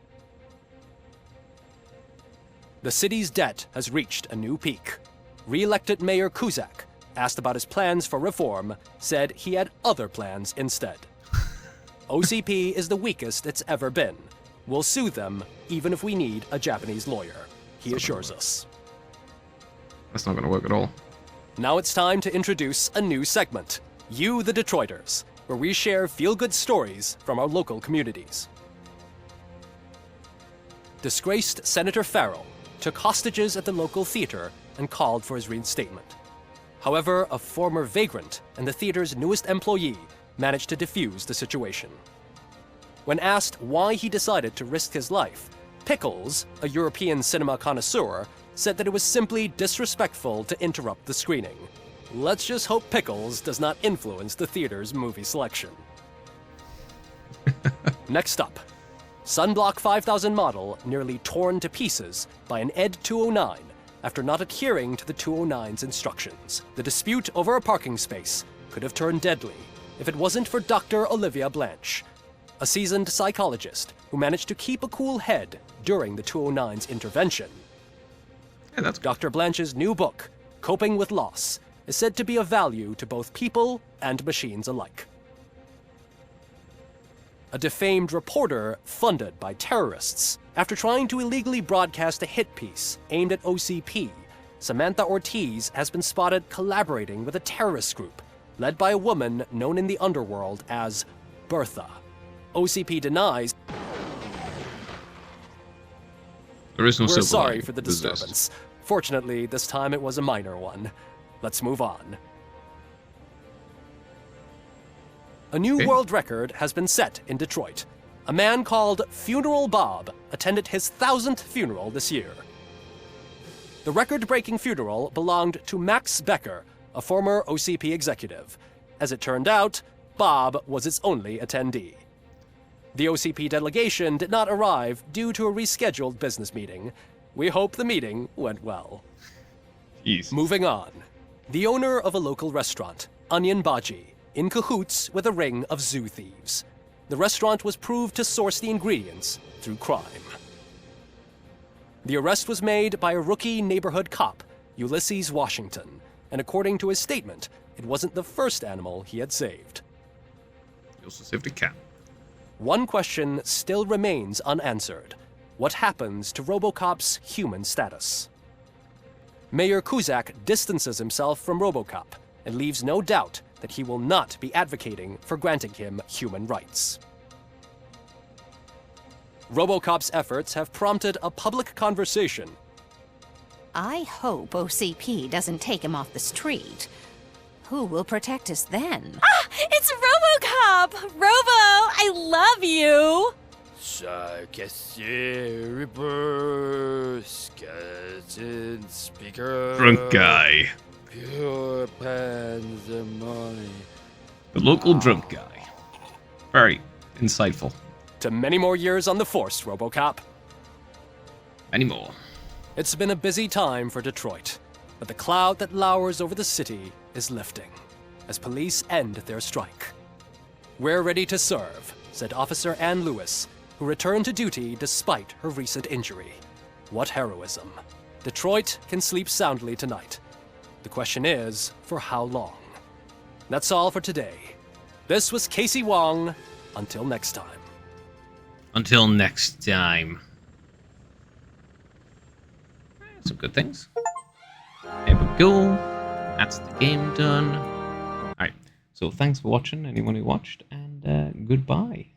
The city's debt has reached a new peak. Re-elected Mayor Kuzak, asked about his plans for reform, said he had other plans instead. OCP is the weakest it's ever been. We'll sue them, even if we need a Japanese lawyer, he assures us. That's not gonna work at all. Now it's time to introduce a new segment, You the Detroiters, where we share feel-good stories from our local communities. Disgraced Senator Farrell took hostages at the local theater and called for his reinstatement. However, a former vagrant and the theater's newest employee managed to defuse the situation. When asked why he decided to risk his life, Pickles, a European cinema connoisseur, said that it was simply disrespectful to interrupt the screening. Let's just hope Pickles does not influence the theater's movie selection. Next up, Sunblock 5000 model nearly torn to pieces by an ED 209 after not adhering to the 209's instructions. The dispute over a parking space could have turned deadly if it wasn't for Dr. Olivia Blanche, a seasoned psychologist who managed to keep a cool head during the 209's intervention. Yeah, that's Dr. Blanche's new book, Coping with Loss, is said to be of value to both people and machines alike. A defamed reporter funded by terrorists. After trying to illegally broadcast a hit piece aimed at OCP, Samantha Ortiz has been spotted collaborating with a terrorist group led by a woman known in the underworld as Bertha. OCP denies. There is no We're silver sorry lining. for the There's this. disturbance. Fortunately, this time it was a minor one. Let's move on. A new world record has been set in Detroit. A man called Funeral Bob attended his 1000th funeral this year. The record-breaking funeral belonged to Max Becker, a former OCP executive. As it turned out, Bob was its only attendee. The OCP delegation did not arrive due to a rescheduled business meeting. We hope the meeting went well. Jeez. Moving on. The owner of a local restaurant, Onion Baji, in cahoots with a ring of zoo thieves. The restaurant was proved to source the ingredients through crime. The arrest was made by a rookie neighborhood cop, Ulysses Washington, and according to his statement, it wasn't the first animal he had saved. He also saved a cat. One question still remains unanswered. What happens to Robocop's human status? Mayor Kuzak distances himself from Robocop and leaves no doubt that he will not be advocating for granting him human rights. Robocop's efforts have prompted a public conversation. I hope OCP doesn't take him off the street. Who will protect us then? Ah! It's Robocop! Robo, I love you! Drunk guy. Pure pandemonium. The local drunk guy. Very insightful. To many more years on the force, Robocop. Many more. It's been a busy time for Detroit, but the cloud that lowers over the city is lifting as police end their strike. We're ready to serve, said Officer Ann Lewis, who returned to duty despite her recent injury. What heroism. Detroit can sleep soundly tonight. The question is, for how long? That's all for today. This was Casey Wong. Until next time. Until next time. Some good things. There we go. That's the game done. Alright, so thanks for watching, anyone who watched, and goodbye.